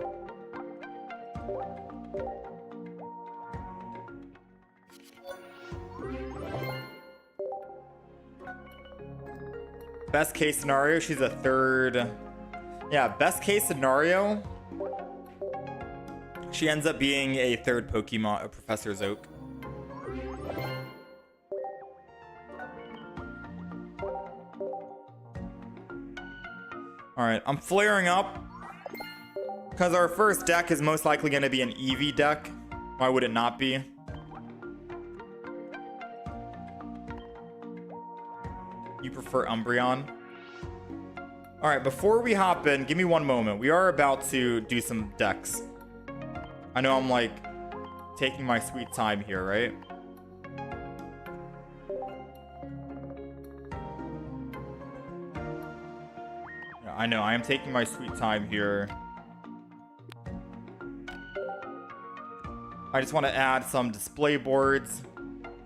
Best case scenario, she's a third. Yeah, best case scenario, she ends up being a third Pokemon, a Professor's Oak. Alright, I'm flaring up because our first deck is most likely going to be an Eevee deck. Why would it not be? You prefer Umbreon? Alright, before we hop in, give me one moment. We are about to do some decks. I know I'm like taking my sweet time here, right? Yeah, I know, I am taking my sweet time here. I just want to add some display boards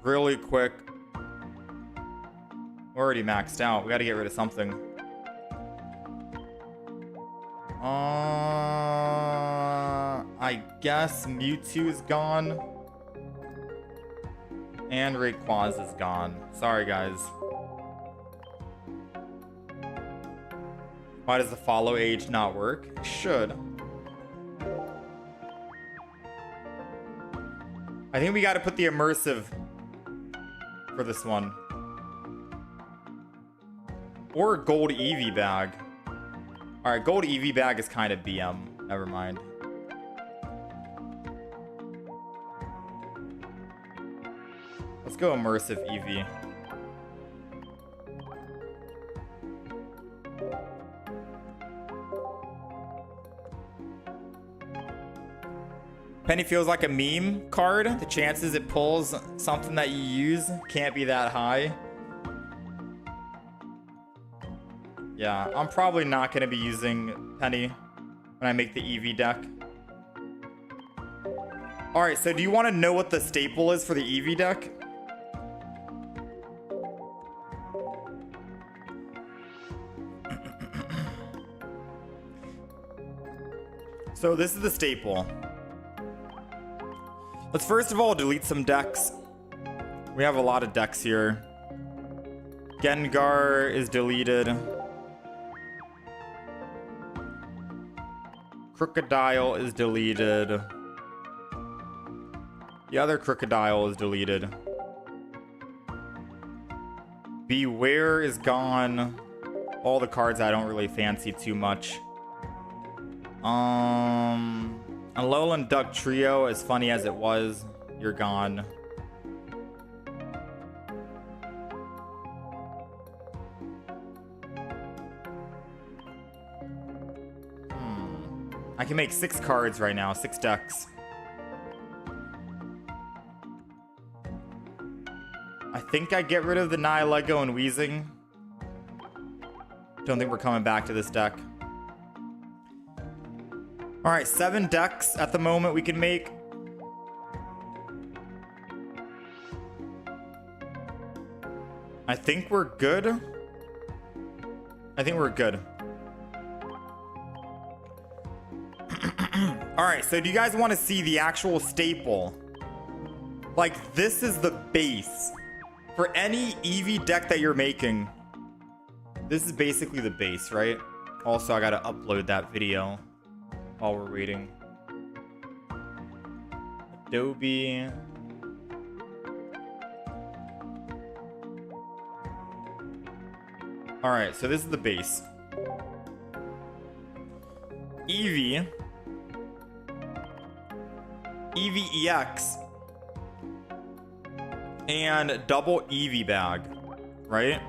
really quick. We're already maxed out. We got to get rid of something. I guess Mewtwo is gone. And Rayquaza is gone. Sorry, guys. Why does the follow age not work? It should. I think we got to put the immersive for this one. Or gold Eevee bag. Alright, gold Eevee bag is kind of BM. Never mind. Let's go immersive Eevee. Penny feels like a meme card. The chances it pulls something that you use can't be that high. Yeah, I'm probably not going to be using Penny when I make the Eevee deck. Alright, so do you want to know what the staple is for the Eevee deck? So this is the staple. Let's first of all delete some decks. We have a lot of decks here. Gengar is deleted. Crocodile is deleted. The other Crocodile is deleted. Beware is gone. All the cards I don't really fancy too much. Alolan Duck Trio, as funny as it was, you're gone. I can make 6 cards right now, 6 decks. I think I get rid of the Nihilego and Weezing. Don't think we're coming back to this deck. Alright, 7 decks at the moment we can make. I think we're good. I think we're good. Alright, so do you guys want to see the actual staple? Like, this is the base. For any Eevee deck that you're making, this is basically the base, right? Also, I gotta upload that video while we're waiting. Adobe. Alright, so this is the base. Eevee. Eevee EX. And double Eevee bag, right?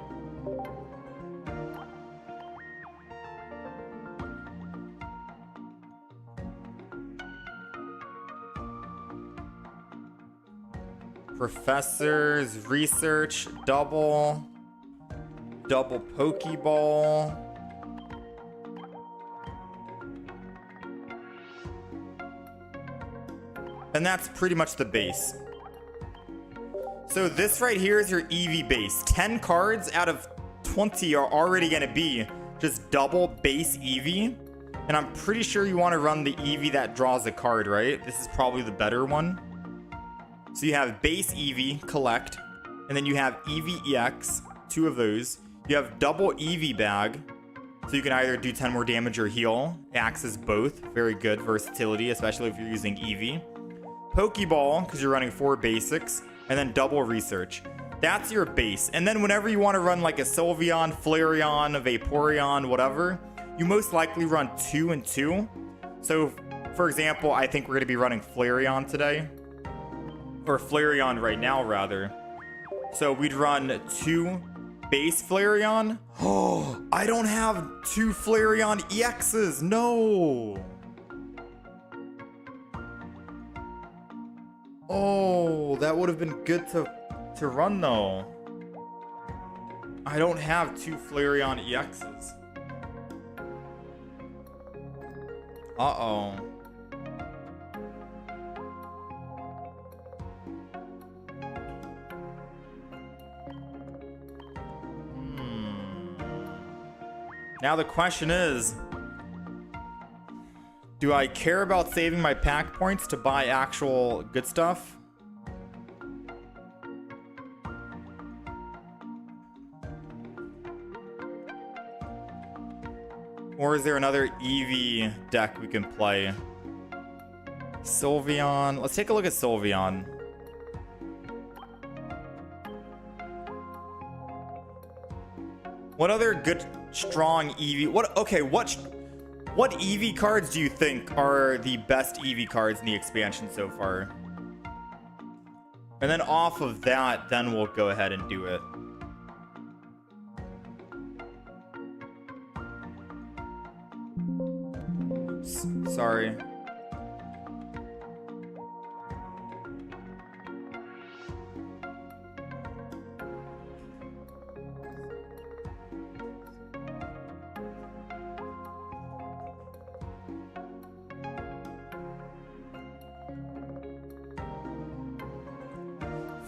Professors, research, double Pokeball. And that's pretty much the base. So this right here is your Eevee base. 10 cards out of 20 are already going to be just double base Eevee. And I'm pretty sure you want to run the Eevee that draws a card, right? This is probably the better one. So you have base Eevee, collect. And then you have Eevee EX, 2 of those. You have double Eevee bag. So you can either do 10 more damage or heal. It acts as both. Very good versatility, especially if you're using Eevee. Pokeball, because you're running 4 basics. And then double research. That's your base. And then whenever you want to run like a Sylveon, Flareon, a Vaporeon, whatever, you most likely run 2 and 2. So, for example, I think we're going to be running Flareon today. Or Flareon right now, rather. So we'd run 2 base Flareon. Oh, I don't have 2 Flareon EXs. No. Oh, that would have been good to run, though. I don't have 2 Flareon EXs. Uh-oh. Now the question is, do I care about saving my pack points to buy actual good stuff? Or is there another Eevee deck we can play? Sylveon. Let's take a look at Sylveon. What other good, strong Eevee? What Eevee cards do you think are the best Eevee cards in the expansion so far? And then off of that, then we'll go ahead and do it. Oops, sorry.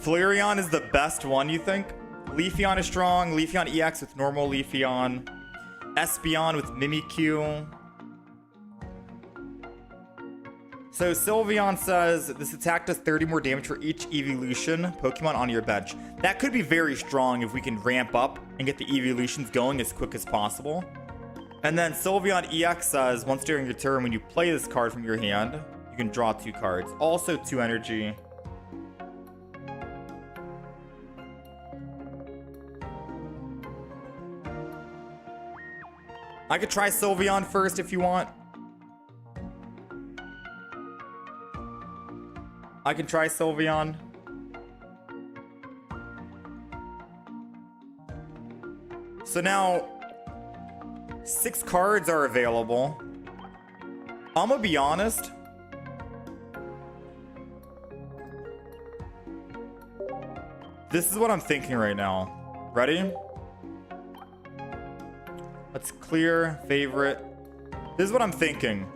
Flareon is the best one, you think? Leafeon is strong. Leafeon EX with normal Leafeon. Espeon with Mimikyu. So Sylveon says, this attack does 30 more damage for each evolution Pokemon on your bench. That could be very strong if we can ramp up and get the evolutions going as quick as possible. And then Sylveon EX says, once during your turn, when you play this card from your hand, you can draw 2 cards. Also 2 energy. I could try Sylveon first if you want. I can try Sylveon. So now 6 cards are available. I'm gonna be honest. This is what I'm thinking right now. Ready? Let's clear favorite. This is what I'm thinking.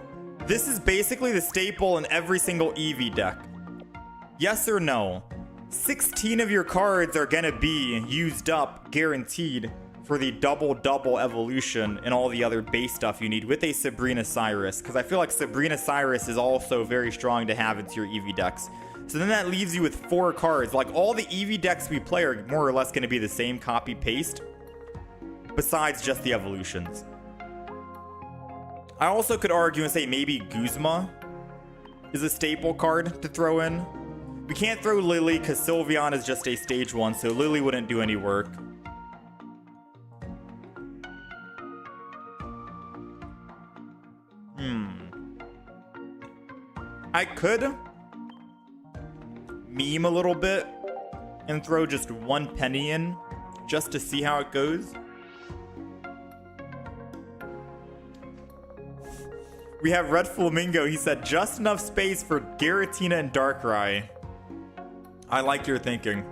This is basically the staple in every single Eevee deck. Yes or no? 16 of your cards are gonna be used up, guaranteed, for the double evolution and all the other base stuff you need with a Sabrina Cyrus. Because I feel like Sabrina Cyrus is also very strong to have into your Eevee decks. So then that leaves you with 4 cards. Like all the Eevee decks we play are more or less gonna be the same copy-paste, besides just the evolutions. I also could argue and say maybe Guzma is a staple card to throw in. We can't throw Lily because Sylveon is just a stage 1, so Lily wouldn't do any work. I could meme a little bit and throw just 1 penny in just to see how it goes. We have Red Flamingo. He said just enough space for Giratina and Darkrai. I like your thinking.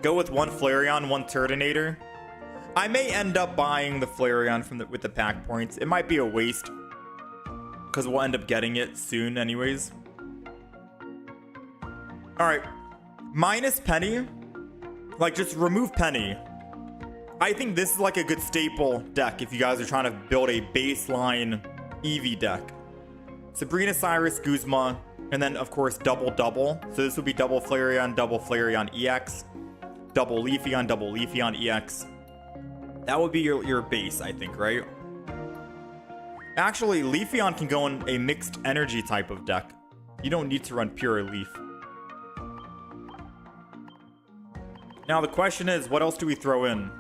Go with 1 Flareon, 1 Turtonator. I may end up buying the Flareon with the pack points. It might be a waste because we'll end up getting it soon anyways. Alright. Minus Penny. Like, just remove Penny. I think this is like a good staple deck if you guys are trying to build a baseline Eevee deck. Sabrina Cyrus, Guzma, and then of course double. So this would be double Flareon EX, double Leafeon EX. That would be your base, I think, right? Actually, Leafeon can go in a mixed energy type of deck. You don't need to run pure Leaf. Now the question is, what else do we throw in?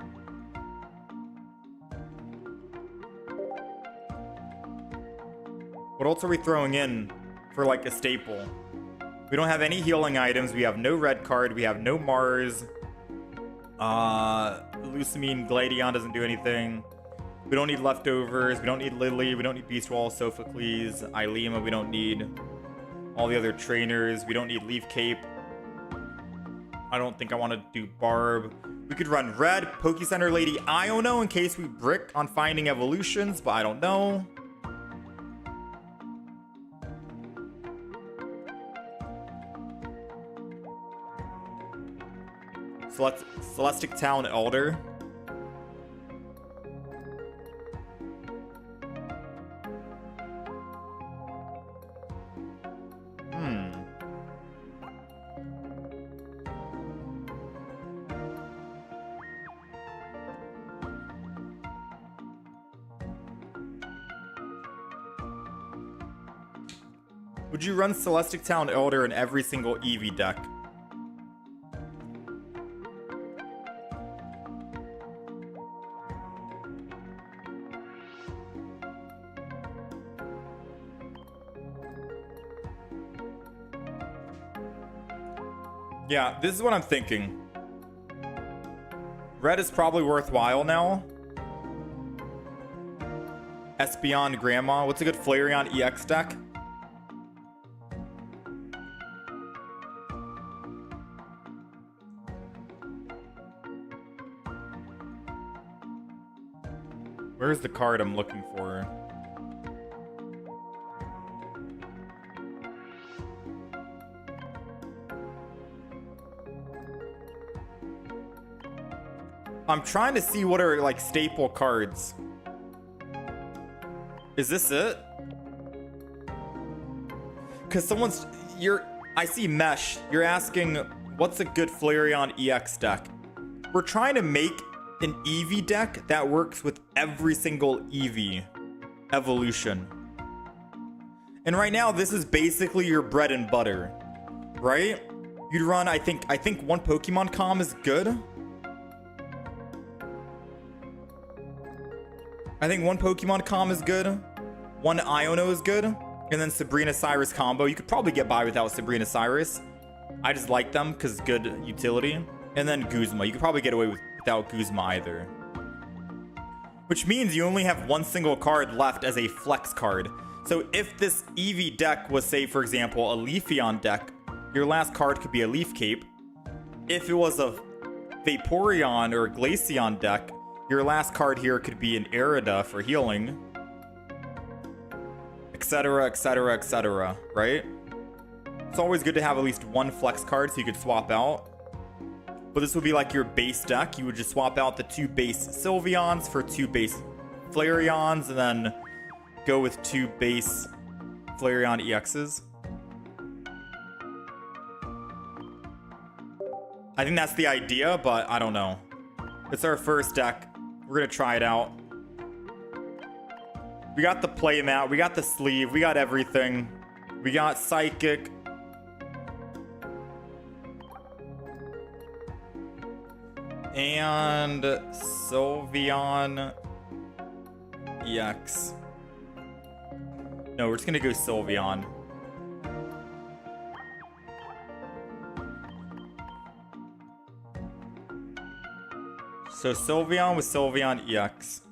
What else are we throwing in for like a staple? We don't have any healing items. We have no red card. We have no Mars. Lucamine Gladion doesn't do anything. We don't need leftovers. We don't need Lily. We don't need Beast Wall, Sophocles, Ilema. We don't need all the other trainers. We don't need Leaf Cape. I don't think I want to do Barb. We could run red, Pokecenter Lady Iono in case we brick on finding evolutions, but I don't know. Celestic Town Elder. Would you run Celestic Town Elder in every single Eevee deck? Yeah, this is what I'm thinking. Red is probably worthwhile now. Espeon Grandma. What's a good Flareon EX deck? Where's the card I'm looking for? I'm trying to see what are like staple cards. Is this it? Because I see Mesh. You're asking, what's a good Flareon EX deck? We're trying to make an Eevee deck that works with every single Eevee evolution. And right now, this is basically your bread and butter, right? You'd run, I think one Pokemon Com is good. I think one Pokemon Com is good. One Iono is good. And then Sabrina Cyrus combo. You could probably get by without Sabrina Cyrus. I just like them because good utility. And then Guzma. You could probably get away without Guzma either. Which means you only have one single card left as a flex card. So if this Eevee deck was, say, for example, a Leafeon deck, your last card could be a Leaf Cape. If it was a Vaporeon or Glaceon deck, your last card here could be an Arida for healing. Etc, etc, etc, right? It's always good to have at least one flex card so you could swap out. But this would be like your base deck. You would just swap out the 2 base Sylveons for 2 base Flareons, and then go with 2 base Flareon EXs. I think that's the idea, but I don't know. It's our first deck. We're gonna try it out. We got the playmat, we got the sleeve, we got everything. We got Psychic. And Sylveon EX. No, we're just gonna go Sylveon. So Sylveon with Sylveon EX.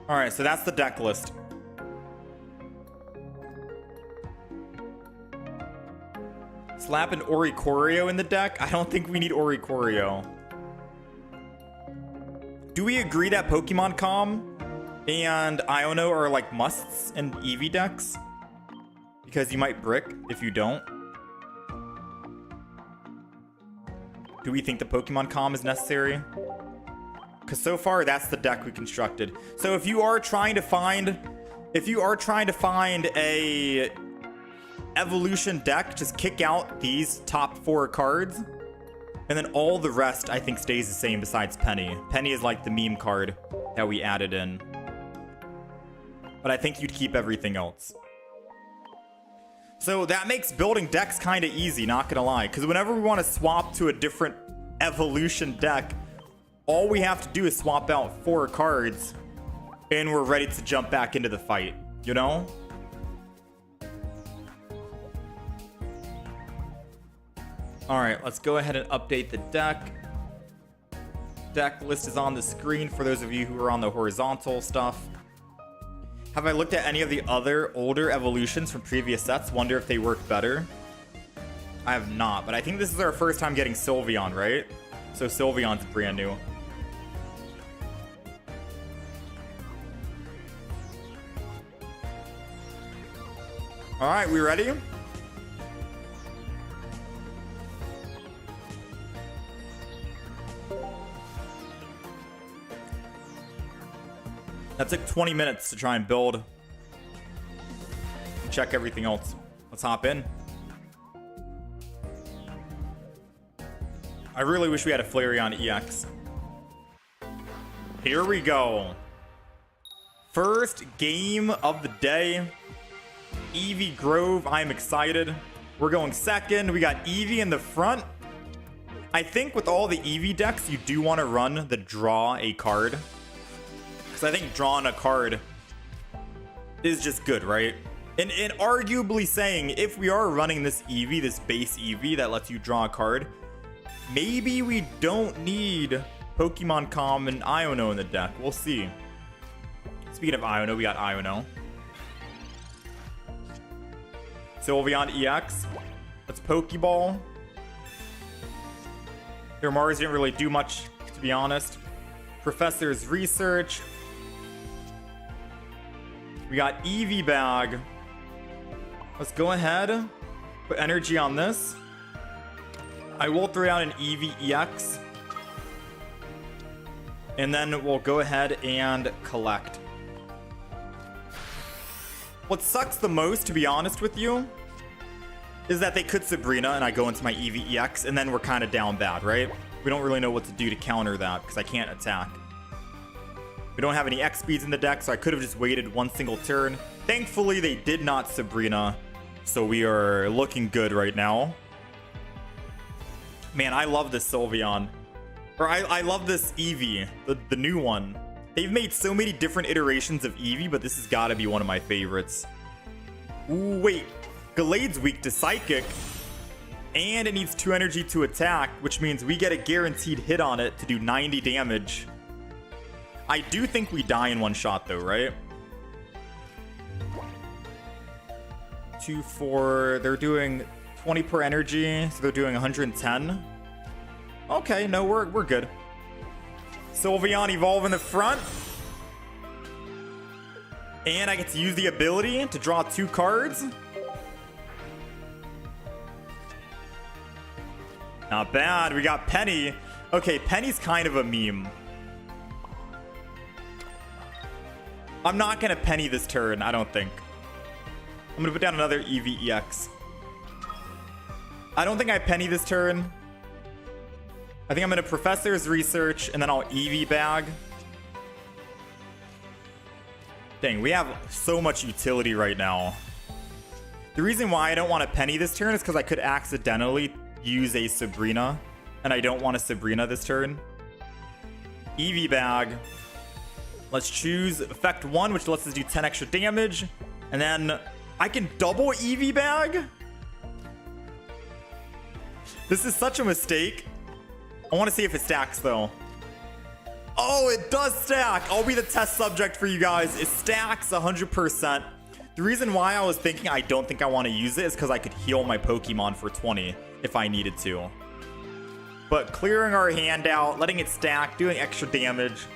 Alright, so that's the deck list. Slap an Oricorio in the deck? I don't think we need Oricorio. Do we agree that Pokemon Com and Iono are like musts in Eevee decks? Because you might brick if you don't. Do we think the Pokemon Com is necessary? Because so far, that's the deck we constructed. So if you are trying to find a evolution deck, just kick out these top 4 cards. And then all the rest, I think, stays the same besides Penny. Penny is like the meme card that we added in. But I think you'd keep everything else. So that makes building decks kind of easy, not gonna lie. Because whenever we want to swap to a different evolution deck, all we have to do is swap out 4 cards, and we're ready to jump back into the fight, you know? Alright, let's go ahead and update the deck. Deck list is on the screen for those of you who are on the horizontal stuff. Have I looked at any of the other older evolutions from previous sets? Wonder if they work better. I have not, but I think this is our first time getting Sylveon, right? So Sylveon's brand new. Alright, we ready? That took 20 minutes to try and build. Check everything else. Let's hop in. I really wish we had a Flareon EX. Here we go. First game of the day. Eevee Grove, I'm excited. We're going second. We got Eevee in the front. I think with all the Eevee decks, you do want to run the draw a card. Because I think drawing a card is just good, right? And arguably saying, if we are running this Eevee, this base Eevee that lets you draw a card, maybe we don't need Pokemon Com and Iono in the deck. We'll see. Speaking of Iono, we got Iono. Sylveon EX. Let's Pokeball. Their Mars didn't really do much, to be honest. Professor's Research. We got Eevee bag. Let's go ahead. Put energy on this. I will throw out an Eevee EX. And then we'll go ahead and collect. What sucks the most, to be honest with you, is that they could Sabrina and I go into my Eevee EX and then we're kind of down bad, right? We don't really know what to do to counter that because I can't attack. We don't have any X speeds in the deck, so I could have just waited one single turn. Thankfully, they did not Sabrina, so we are looking good right now. Man, I love this Sylveon. Or I love this Eevee, the new one. They've made so many different iterations of Eevee, but this has got to be one of my favorites. Ooh, wait. Gallade's weak to Psychic, and it needs 2 energy to attack, which means we get a guaranteed hit on it to do 90 damage. I do think we die in one shot, though, right? 2, 4. They're doing 20 per energy, so they're doing 110. Okay, no, we're good. Sylveon evolve in the front. And I get to use the ability to draw 2 cards. Not bad. We got Penny. Okay, Penny's kind of a meme. I'm not going to Penny this turn, I don't think. I'm going to put down another Eevee EX. I don't think I Penny this turn. I think I'm going to Professor's Research, and then I'll Eevee bag. Dang, we have so much utility right now. The reason why I don't want to Penny this turn is because I could accidentally use a Sabrina, and I don't want a Sabrina this turn. Eevee bag. Let's choose effect 1, which lets us do 10 extra damage. And then I can double Eevee bag? This is such a mistake. I want to see if it stacks, though. Oh, it does stack. I'll be the test subject for you guys. It stacks 100%. The reason why I was thinking I don't think I want to use it is because I could heal my Pokemon for 20 if I needed to. But clearing our hand out, letting it stack, doing extra damage.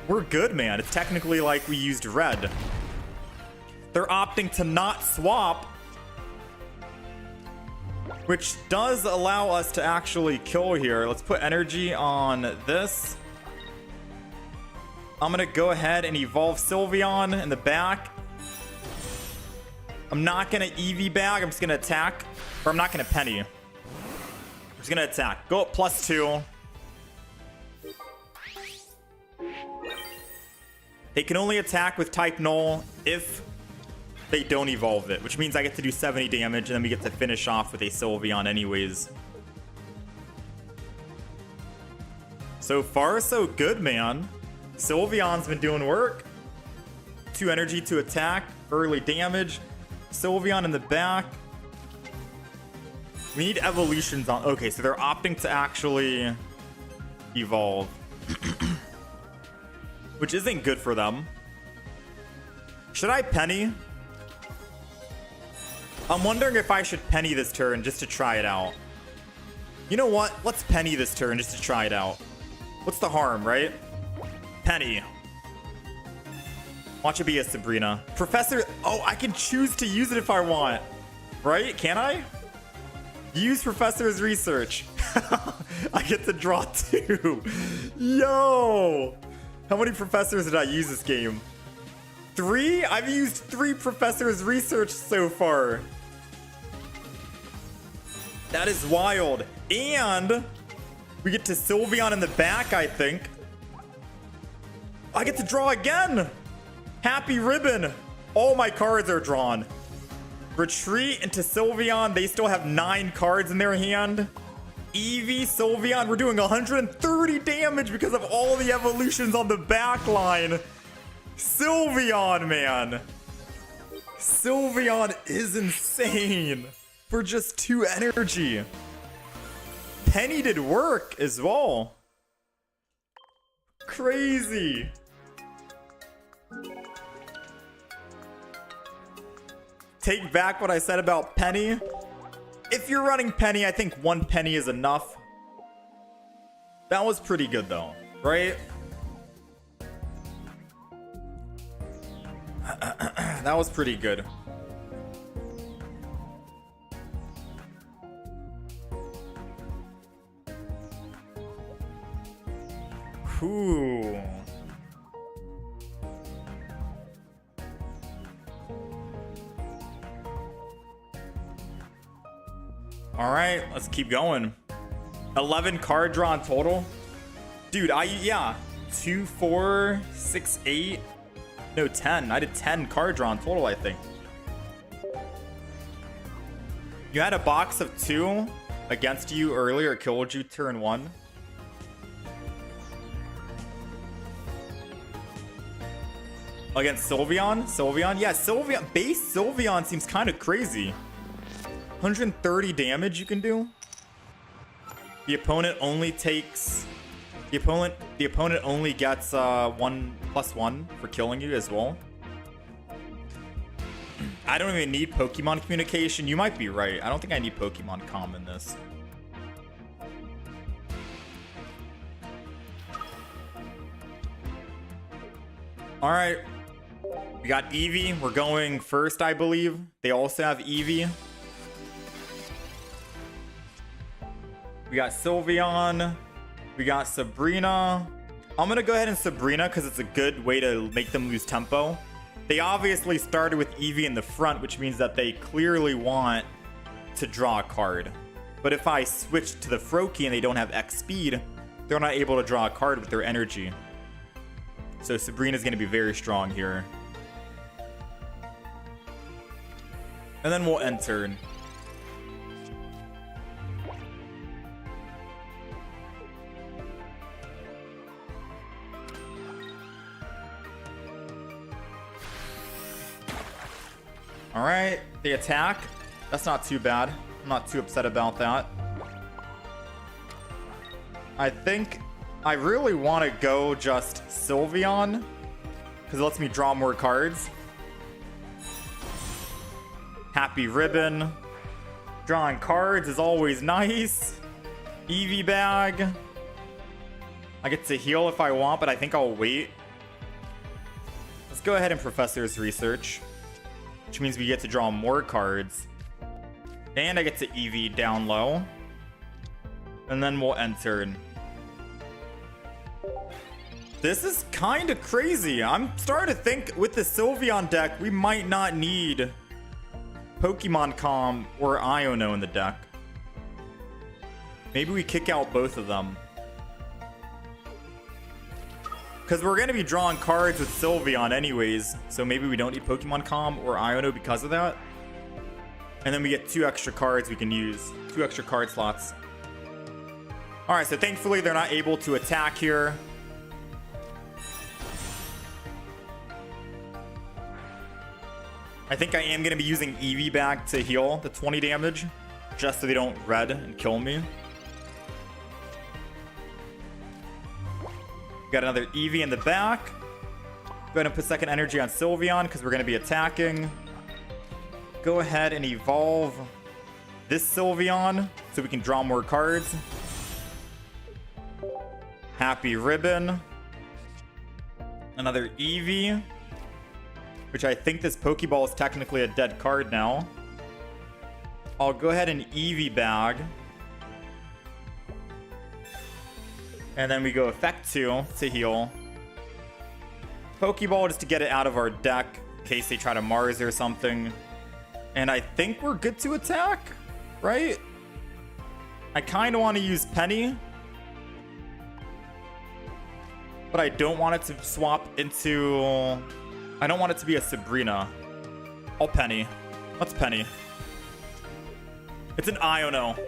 We're good, man. It's technically like we used red. They're opting to not swap, which does allow us to actually kill here. Let's put energy on this. I'm going to go ahead and evolve Sylveon in the back. I'm not going to Eevee bag. I'm just going to attack. Or I'm not going to Penny. I'm just going to attack. Go up +2. They can only attack with type null if they don't evolve it, which means I get to do 70 damage, and then we get to finish off with a Sylveon anyways. So far, so good, man. Sylveon's been doing work. 2 energy to attack, early damage. Sylveon in the back. We need evolutions on... Okay, so they're opting to actually evolve. Which isn't good for them. Should I Penny? I'm wondering if I should Penny this turn just to try it out. You know what? Let's Penny this turn just to try it out. What's the harm, right? Penny. Watch it be a Sabrina. Professor... Oh, I can choose to use it if I want. Right? Can I? Use Professor's Research. I get to draw 2. Yo! How many professors did I use this game? 3? I've used 3 Professor's Research so far. That is wild. And we get to Sylveon in the back, I think. I get to draw again. Happy ribbon. All my cards are drawn. Retreat into Sylveon. They still have 9 cards in their hand. Eevee, Sylveon. We're doing 130 damage because of all the evolutions on the back line. Sylveon, man. Sylveon is insane for just 2 energy. Penny did work as well. Crazy. Take back what I said about Penny. If you're running Penny, I think 1 penny is enough. That was pretty good though, right? That was pretty good. Ooh. All right, let's keep going. 11 card draw in total. Dude, yeah. 2, 4, 6, 8. No, 10. I did 10 card draw in total, I think. You had a box of 2 against you earlier. It killed you turn 1. Against Sylveon? Sylveon? Yeah, Sylveon. Base Sylveon seems kind of crazy. 130 damage you can do. The opponent only takes... The opponent only gets 1+1 for killing you as well. I don't even need Pokemon communication. You might be right. I don't think I need Pokemon comm in this. All right. We got Eevee. We're going first, I believe. They also have Eevee. We got Sylveon. We got Sabrina. I'm going to go ahead and Sabrina because it's a good way to make them lose tempo. They obviously started with Eevee in the front, which means that they clearly want to draw a card. But if I switch to the Froakie and they don't have X speed, they're not able to draw a card with their energy. So Sabrina's going to be very strong here. And then we'll end turn. All right, they attack. That's not too bad. I'm not too upset about that. I think I really want to go just Sylveon because it lets me draw more cards. Happy Ribbon. Drawing cards is always nice. Eevee Bag. I get to heal if I want, but I think I'll wait. Let's go ahead and Professor's Research, which means we get to draw more cards. And I get to Eevee down low. And then we'll end turn. This is kind of crazy. I'm starting to think with the Sylveon deck, we might not need Pokemon Comm or Iono in the deck. Maybe we kick out both of them. Because we're going to be drawing cards with Sylveon anyways, so maybe we don't need Pokemon Comm or Iono because of that. And then we get 2 extra cards we can use. 2 extra card slots. Alright, so thankfully they're not able to attack here. I think I am going to be using Eevee back to heal the 20 damage, just so they don't red and kill me. Got another Eevee in the back. Go ahead and put second energy on Sylveon because we're going to be attacking. Go ahead and evolve this Sylveon so we can draw more cards. Happy Ribbon. Another Eevee, which I think this Pokeball is technically a dead card now. I'll go ahead and Eevee Bag. And then we go Effect 2 to heal. Pokeball just to get it out of our deck in case they try to Mars or something. And I think we're good to attack, right? I kind of want to use Penny, but I don't want it to swap into... I don't want it to be a Sabrina. I'll Penny. Let's Penny. It's an Iono.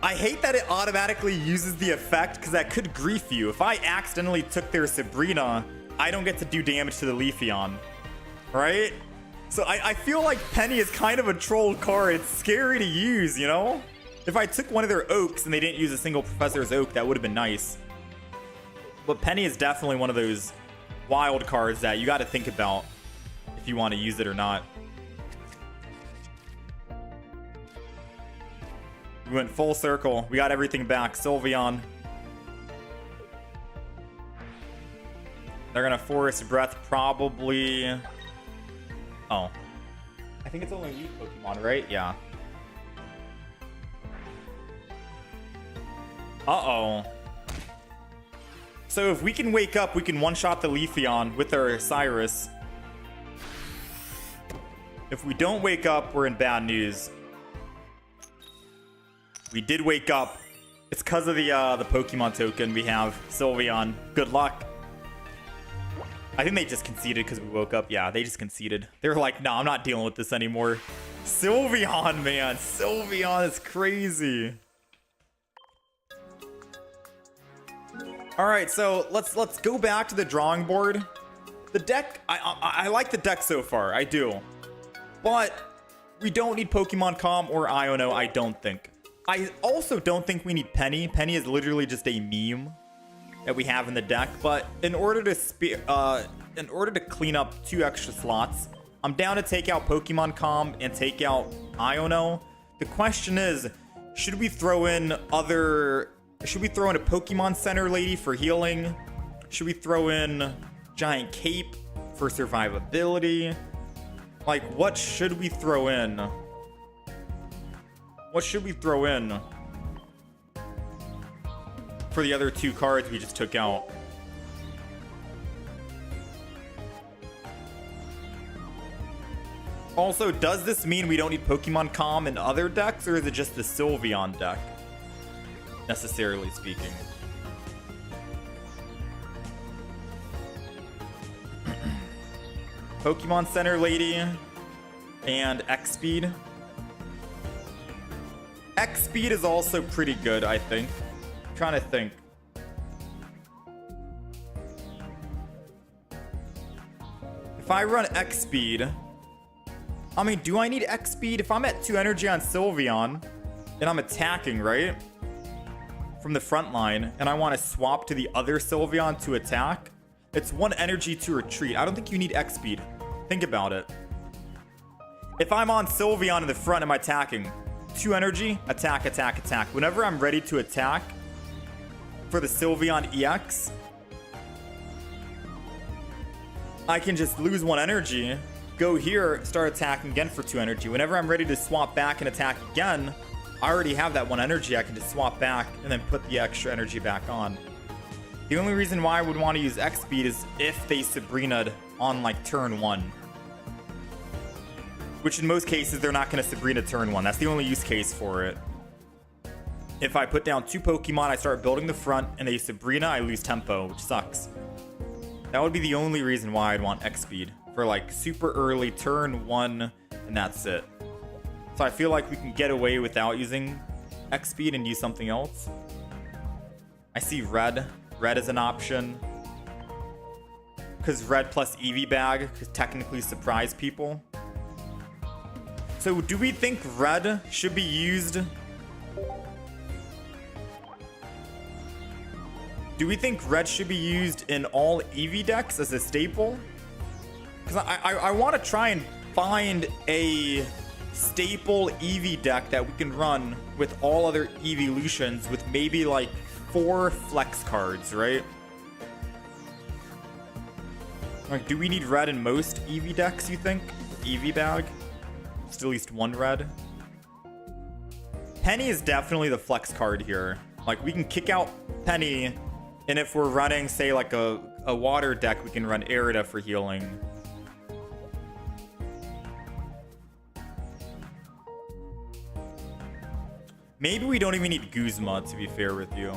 I hate that it automatically uses the effect because that could grief you. If I accidentally took their Sabrina, I don't get to do damage to the Leafeon. Right? So I feel like Penny is kind of a troll card. It's scary to use, you know? If I took one of their Oaks and they didn't use a single Professor's Oak, that would have been nice. But Penny is definitely one of those wild cards that you got to think about if you want to use it or not. We went full circle. We got everything back. Sylveon. They're gonna Forest Breath probably. Oh. I think it's only Leaf Pokemon, right? Yeah. Uh-oh. So if we can wake up, we can one-shot the Leafeon with our Cyrus. If we don't wake up, we're in bad news. We did wake up. It's because of the Pokemon token we have. Sylveon. Good luck. I think they just conceded because we woke up. Yeah, they just conceded. They were like, no, I'm not dealing with this anymore. Sylveon, man. Sylveon is crazy. All right, so let's go back to the drawing board. The deck, I like the deck so far. I do. But we don't need Pokemon Com or Iono, I don't think. I also don't think we need Penny. Penny is literally just a meme that we have in the deck. But in order to clean up 2 extra slots, I'm down to take out Pokemon Com and take out Iono. The question is, should we throw in a Pokemon Center lady for healing? Should we throw in Giant Cape for survivability? Like, what should we throw in? What should we throw in for the other 2 cards we just took out? Also, does this mean we don't need Pokemon Com in other decks, or is it just the Sylveon deck? Necessarily speaking. Pokemon Center lady and X-Speed. X-Speed is also pretty good, I think. I'm trying to think. If I run X-Speed, I mean, do I need X-Speed? If I'm at 2 energy on Sylveon and I'm attacking, right? From the front line, and I want to swap to the other Sylveon to attack, it's 1 energy to retreat. I don't think you need X-Speed. Think about it. If I'm on Sylveon in the front, I'm attacking. 2 energy, attack, attack, attack. Whenever I'm ready to attack for the Sylveon EX, I can just lose 1 energy, go here, start attacking again for 2 energy. Whenever I'm ready to swap back and attack again, I already have that 1 energy. I can just swap back and then put the extra energy back on. The only reason why I would want to use X-Speed is if they Sabrina'd on like turn 1. Which in most cases, they're not going to Sabrina turn 1. That's the only use case for it. If I put down 2 Pokemon, I start building the front, and they Sabrina, I lose tempo, which sucks. That would be the only reason why I'd want X-Speed. For like super early turn 1, and that's it. So I feel like we can get away without using X-Speed and use something else. I see Red. Red is an option. Because Red plus Eevee Bag could technically surprise people. So do we think Red should be used? Do we think Red should be used in all Eevee decks as a staple? Because I want to try and find a staple Eevee deck that we can run with all other evolutions with maybe like 4 flex cards, right? Like, do we need Red in most Eevee decks, you think? Eevee Bag? Just at least 1 Red? Penny is definitely the flex card here. Like, we can kick out Penny, and if we're running, say, like a water deck, we can run Arida for healing. Maybe we don't even need Guzma, to be fair with you.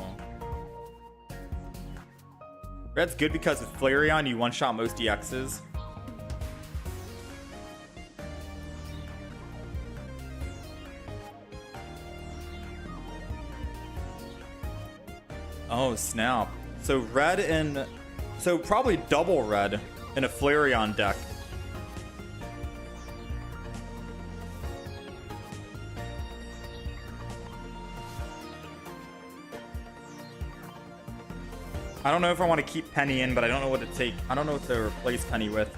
Red's good because with Flareon, you one-shot most EXs. Oh, snap. So Red and... So probably double Red in a Flareon deck. I don't know if I want to keep Penny in, but I don't know what to take. I don't know what to replace Penny with.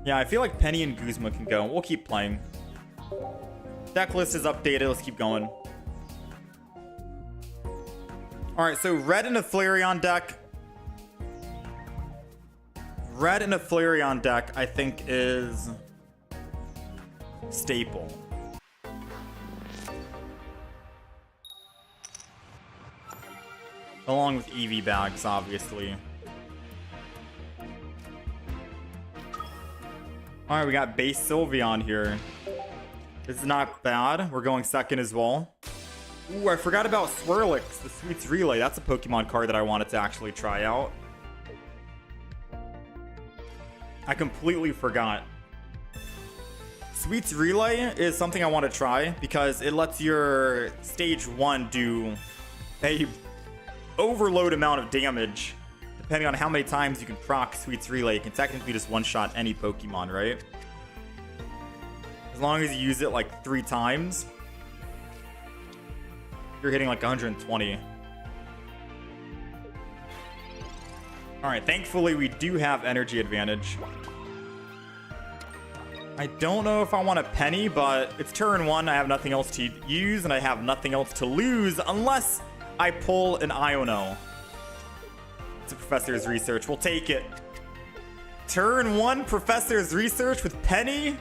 Yeah, I feel like Penny and Guzma can go. We'll keep playing. Deck list is updated. Let's keep going. Alright, so Red in a Flareon deck. Red in a Flareon deck, I think, is staple. Along with Eevee bags, obviously. Alright, we got base Sylveon here. This is not bad. We're going second as well. Ooh, I forgot about Swirlix, the Sweets Relay. That's a Pokemon card that I wanted to actually try out. I completely forgot. Sweets Relay is something I want to try because it lets your stage 1 do a overload amount of damage. Depending on how many times you can proc Sweets Relay, you can technically just one-shot any Pokemon, right? As long as you use it like 3 times, you're hitting like 120. Alright, thankfully we do have energy advantage. I don't know if I want a Penny, but it's turn 1, I have nothing else to use, and I have nothing else to lose unless I pull an Iono. It's a Professor's Research. We'll take it. Turn 1 Professor's Research with Penny.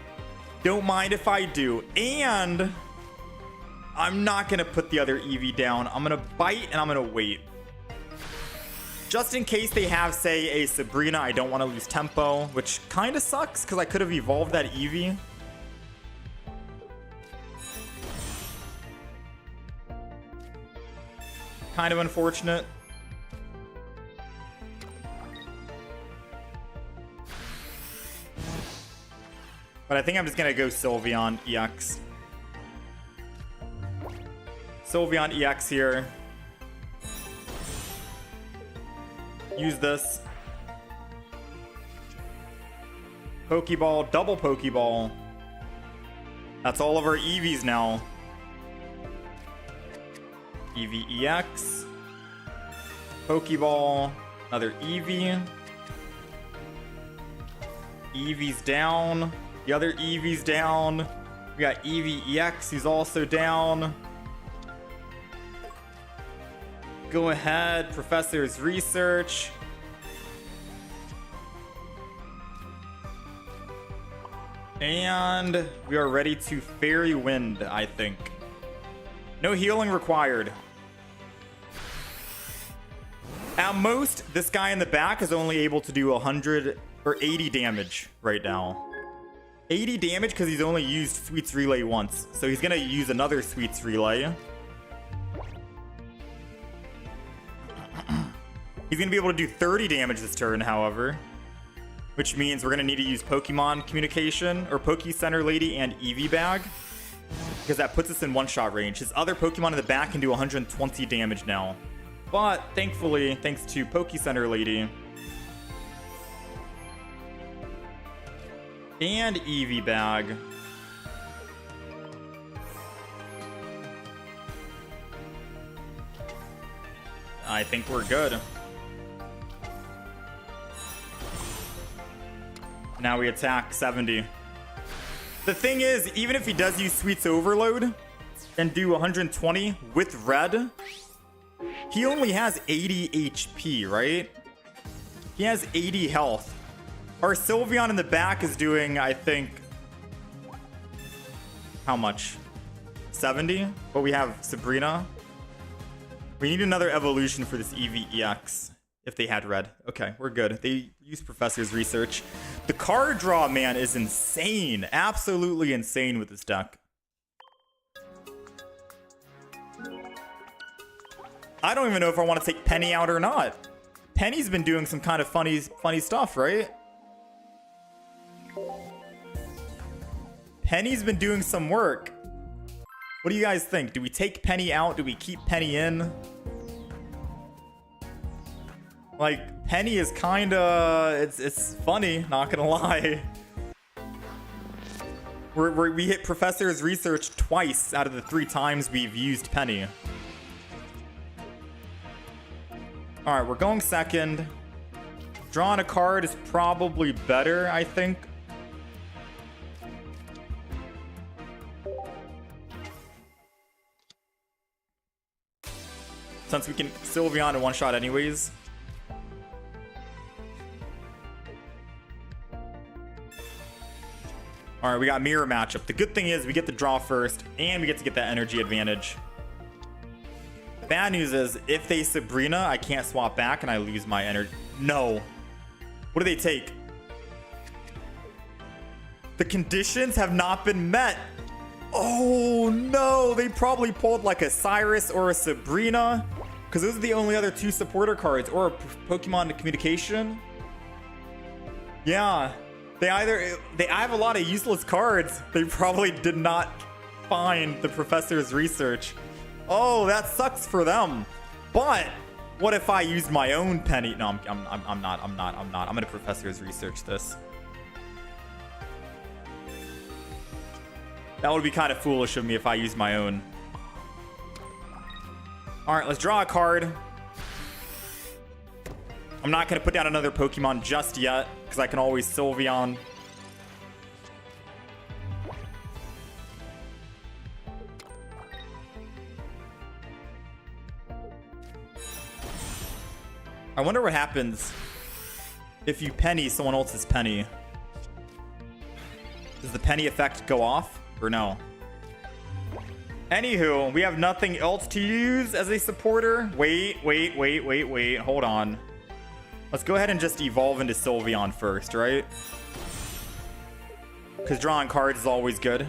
Don't mind if I do. And I'm not going to put the other Eevee down. I'm going to bite and I'm going to wait. Just in case they have, say, a Sabrina, I don't want to lose tempo, which kind of sucks because I could have evolved that Eevee. Kind of unfortunate. But I think I'm just going to go Sylveon EX. Sylveon EX here. Use this. Pokeball, double Pokeball. That's all of our Eevees now. Eevee EX. Pokeball. Another Eevee. Eevee's down. The other Eevee's down. We got Eevee EX, who's also down. Go ahead, Professor's Research. And we are ready to Fairy Wind, I think. No healing required. At most, this guy in the back is only able to do 100 or 80 damage right now. 80 damage because he's only used Sweets Relay once. So he's going to use another Sweets Relay. He's going to be able to do 30 damage this turn, however. Which means we're going to need to use Pokemon Communication, or Poke Center Lady and Eevee Bag. Because that puts us in one-shot range. His other Pokemon in the back can do 120 damage now. But, thankfully, thanks to Poke Center Lady and Eevee Bag, I think we're good. Now we attack 70. The thing is, even if he does use Sweets Overload and do 120 with red, he only has 80 HP, right? He has 80 health. Our Sylveon in the back is doing, I think, how much? 70? But we have Sabrina. We need another evolution for this Eevee EX. If they had red. Okay, we're good. They use Professor's Research. The card draw, man, is insane. Absolutely insane with this deck. I don't even know if I want to take Penny out or not. Penny's been doing some kind of funny stuff, right? Penny's been doing some work. What do you guys think? Do we take Penny out? Do we keep Penny in? Like, Penny is kinda... It's funny, not gonna lie. We hit Professor's Research twice out of the 3 times we've used Penny. Alright, we're going second. Drawing a card is probably better, I think. Since we can Sylveon in one shot anyways. All right, we got mirror matchup. The good thing is we get to draw first, and we get to get that energy advantage. Bad news is, if they Sabrina, I can't swap back, and I lose my energy. No. What do they take? The conditions have not been met. Oh, no. They probably pulled like a Cyrus or a Sabrina, because those are the only other 2 supporter cards, or a Pokemon communication. Yeah. I have a lot of useless cards. They probably did not find the professor's research. Oh, that sucks for them. But what if I used my own penny? No, I'm not. I'm gonna professor's research this. That would be kind of foolish of me if I used my own. All right, let's draw a card. I'm not gonna put down another Pokemon just yet, because I can always Sylveon. I wonder what happens if you penny someone else's penny. Does the penny effect go off or no? Anywho, we have nothing else to use as a supporter. Wait. Hold on. Let's go ahead and just evolve into Sylveon first, right? Because drawing cards is always good.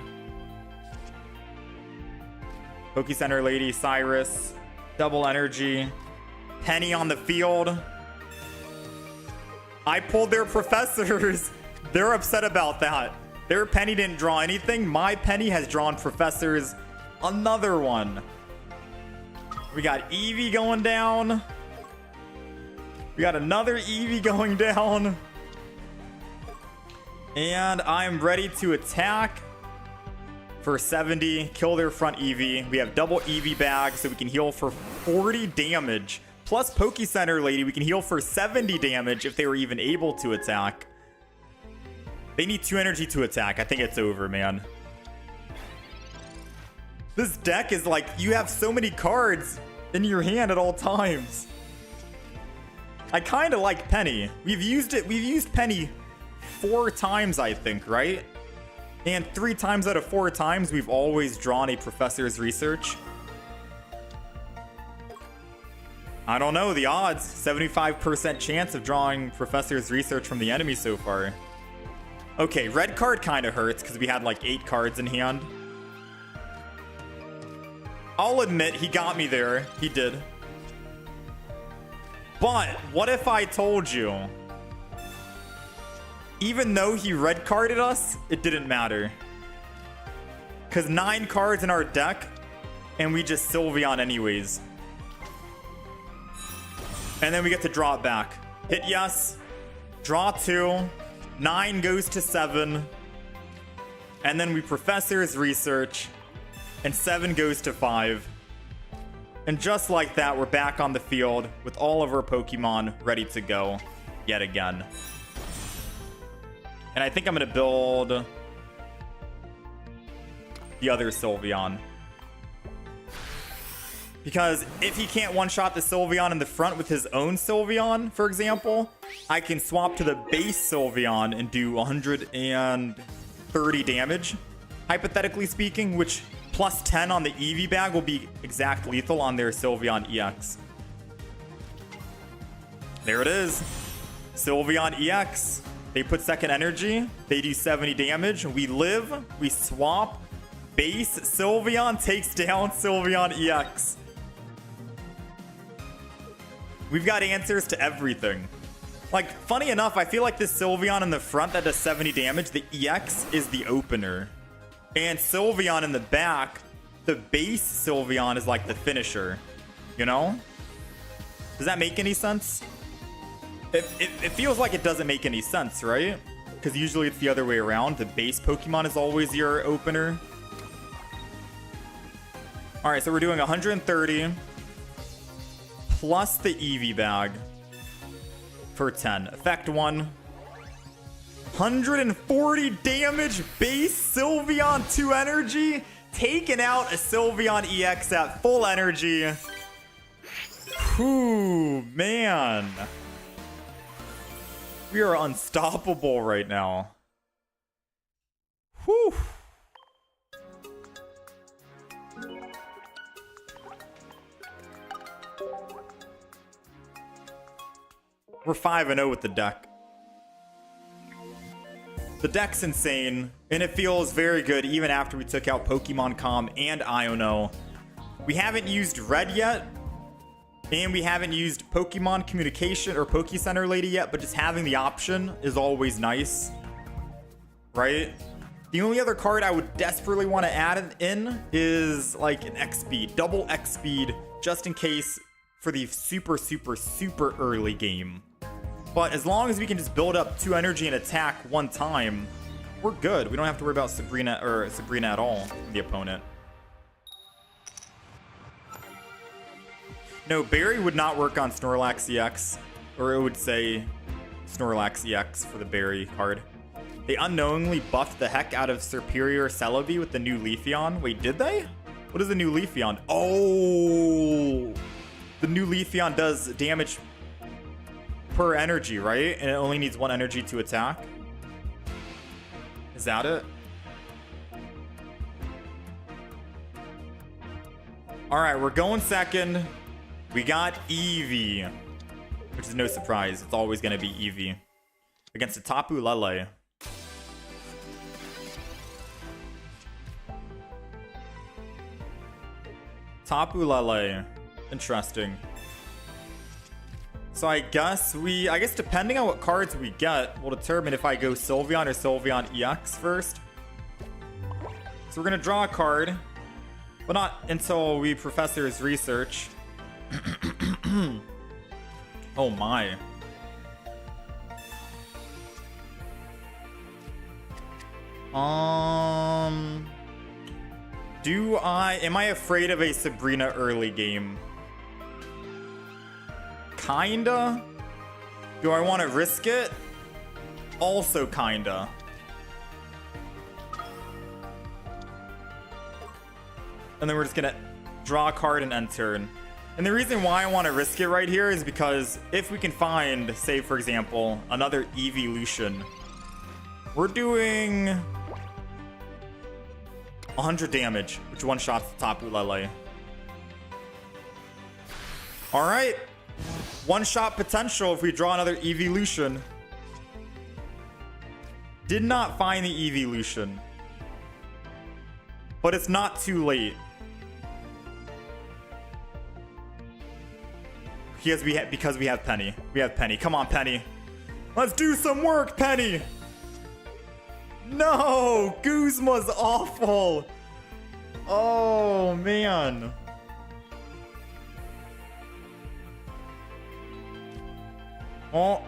Poke Center Lady, Cyrus, double energy, penny on the field. I pulled their professors. They're upset about that. Their penny didn't draw anything. My penny has drawn professors. Another one. We got Eevee going down. We got another Eevee going down. And I'm ready to attack for 70. Kill their front Eevee. We have double Eevee bag, so we can heal for 40 damage. Plus Poke Center Lady, we can heal for 70 damage if they were even able to attack. They need 2 energy to attack. I think it's over, man. This deck is like, you have so many cards in your hand at all times. I kind of like Penny. We've used Penny 4 times, I think, right? And 3 times out of 4 times, we've always drawn a professor's research. I don't know, the odds. 75% chance of drawing professor's research from the enemy so far. Okay, red card kind of hurts because we had like 8 cards in hand. I'll admit he got me there. He did. But what if I told you, even though he red carded us, it didn't matter? Because 9 cards in our deck, and we just Sylveon anyways. And then we get to draw it back. Hit yes. Draw 2. 9 goes to 7. And then we Professor's Research. And 7 goes to 5. And just like that, we're back on the field with all of our Pokemon ready to go yet again. And I think I'm going to build the other Sylveon. Because if he can't one-shot the Sylveon in the front with his own Sylveon, for example, I can swap to the base Sylveon and do 130 damage, hypothetically speaking, which plus 10 on the Eevee bag will be exact lethal on their Sylveon EX. There it is. Sylveon EX. They put second energy. They do 70 damage. We live. We swap. Base Sylveon takes down Sylveon EX. We've got answers to everything. Like, funny enough, I feel like this Sylveon in the front that does 70 damage, the EX is the opener. And Sylveon in the back, the base Sylveon is like the finisher. You know? Does that make any sense? It feels like it doesn't make any sense, right? Because usually it's the other way around. The base Pokemon is always your opener. Alright, so we're doing 130 plus the Eevee bag for 10. Effect 1. 140 damage base Sylveon 2 energy. Taking out a Sylveon EX at full energy. Whew, man. We are unstoppable right now. Whew. We're 5-0 with the deck. The deck's insane, and it feels very good even after we took out Pokemon Com and Iono. We haven't used Red yet, and we haven't used Pokemon Communication or Poke Center Lady yet, but just having the option is always nice, right? The only other card I would desperately want to add in is like an X speed, double X speed, just in case for the super, super, super early game. But as long as we can just build up 2 energy and attack one time, we're good. We don't have to worry about Sabrina at all, the opponent. No, Berry would not work on Snorlax EX, or it would say Snorlax EX for the Berry card. They unknowingly buffed the heck out of Superior Celebi with the new Leafeon. Wait, did they? What is the new Leafeon? Oh! The new Leafeon does damage per energy, right? And it only needs 1 energy to attack. Is that it? Alright, we're going second. We got Eevee, which is no surprise. It's always going to be Eevee against a Tapu Lele. Tapu Lele. Interesting. So I guess depending on what cards we get will determine if I go Sylveon or Sylveon EX first. So we're going to draw a card, but not until we Professor's Research. Oh my. Am I afraid of a Sabrina early game? Kinda. Do I want to risk it? Also kinda. And then we're just gonna draw a card and end turn. And the reason why I want to risk it right here is because if we can find, say for example, another Eeveelution, we're doing 100 damage, which one-shots the Tapu Lele. Alright. One-shot potential if we draw another Eeveelution. Did not find the Eeveelution. But it's not too late. Because we have Penny. We have Penny. Come on, Penny. Let's do some work, Penny! No! Guzma's awful! Oh, man. Oh.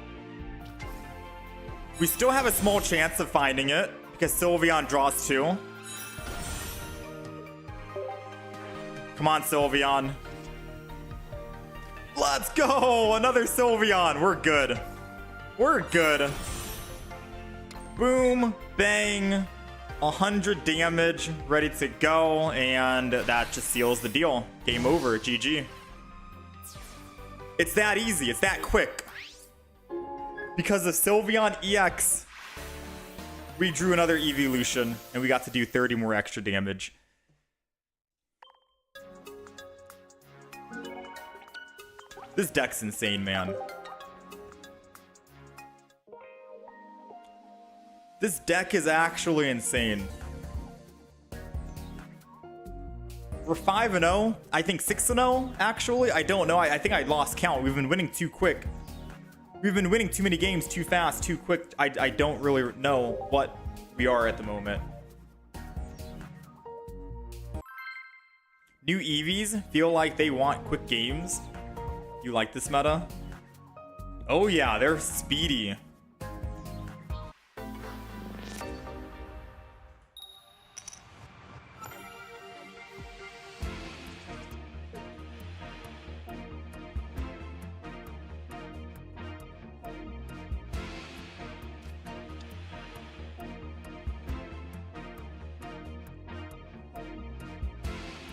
We still have a small chance of finding it, because Sylveon draws 2. Come on, Sylveon. Let's go! Another Sylveon. We're good. We're good. Boom. Bang. 100 damage. Ready to go. And that just seals the deal. Game over. GG. It's that easy. It's that quick. Because of Sylveon EX, we drew another Eeveelution, and we got to do 30 more extra damage. This deck's insane, man. This deck is actually insane. We're 5-0. I think 6-0, actually. I don't know. I think I lost count. We've been winning too quick. We've been winning too many games too fast, too quick. I don't really know what we are at the moment. New Eevees feel like they want quick games. You like this meta? Oh yeah, they're speedy.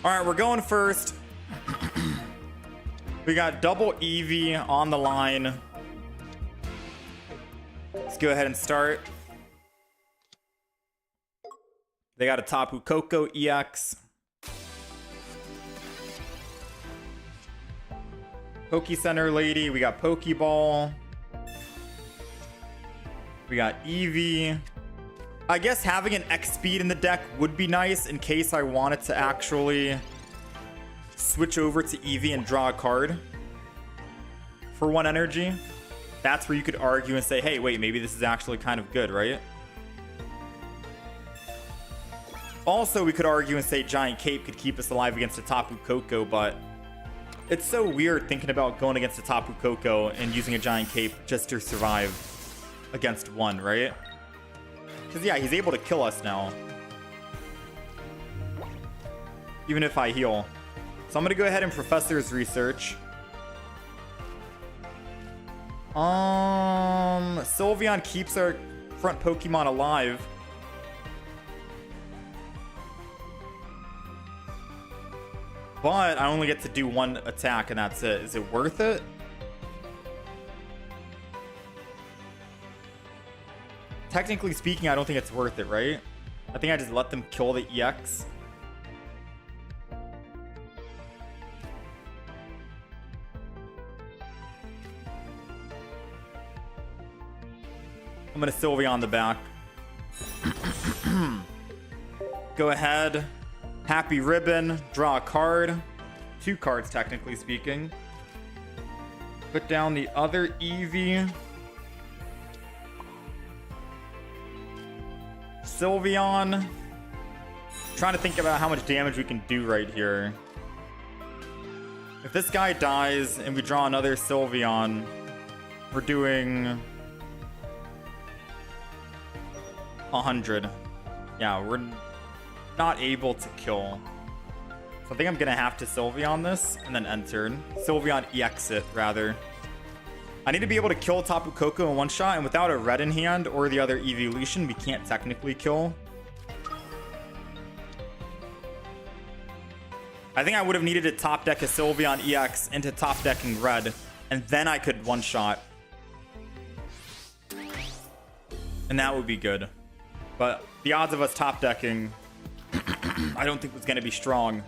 All right, we're going first. We got double Eevee on the line. Let's go ahead and start. They got a Tapu Koko EX. Poke Center Lady. We got Pokeball. We got Eevee. I guess having an X speed in the deck would be nice in case I wanted to actually switch over to Eevee and draw a card for 1 energy. That's where you could argue and say, hey, wait, maybe this is actually kind of good, right? Also, we could argue and say Giant Cape could keep us alive against a Tapu Koko, but it's so weird thinking about going against a Tapu Koko and using a Giant Cape just to survive against one, right? Because, yeah, he's able to kill us now. Even if I heal. So I'm going to go ahead and Professor's Research. Sylveon keeps our front Pokemon alive. But I only get to do 1 attack and that's it. Is it worth it? Technically speaking, I don't think it's worth it, right? I think I just let them kill the EX. I'm gonna Sylveon the back. Go ahead. Happy Ribbon. Draw a card. 2 cards, technically speaking. Put down the other Eevee. Sylveon. Trying to think about how much damage we can do right here. If this guy dies and we draw another Sylveon, we're doing 100. Yeah, we're not able to kill. So I think I'm gonna have to Sylveon this and then end turn. Sylveon EX it, rather. I need to be able to kill Tapu Koko in 1 shot, and without a red in hand or the other evolution, we can't technically kill. I think I would have needed to top deck a Sylveon EX into top decking red, and then I could 1-shot. And that would be good. But the odds of us top decking, I don't think was going to be strong.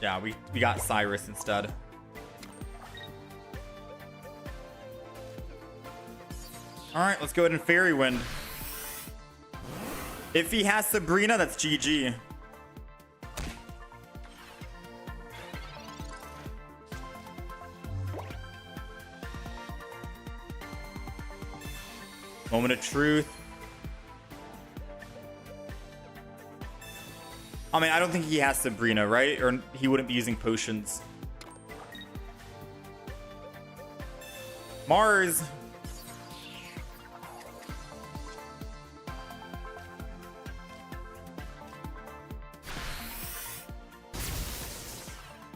Yeah, we got Cyrus instead. Alright, let's go ahead and Fairy Wind. If he has Sabrina, that's GG. Moment of Truth. I mean, I don't think he has Sabrina, right? Or he wouldn't be using potions. Mars.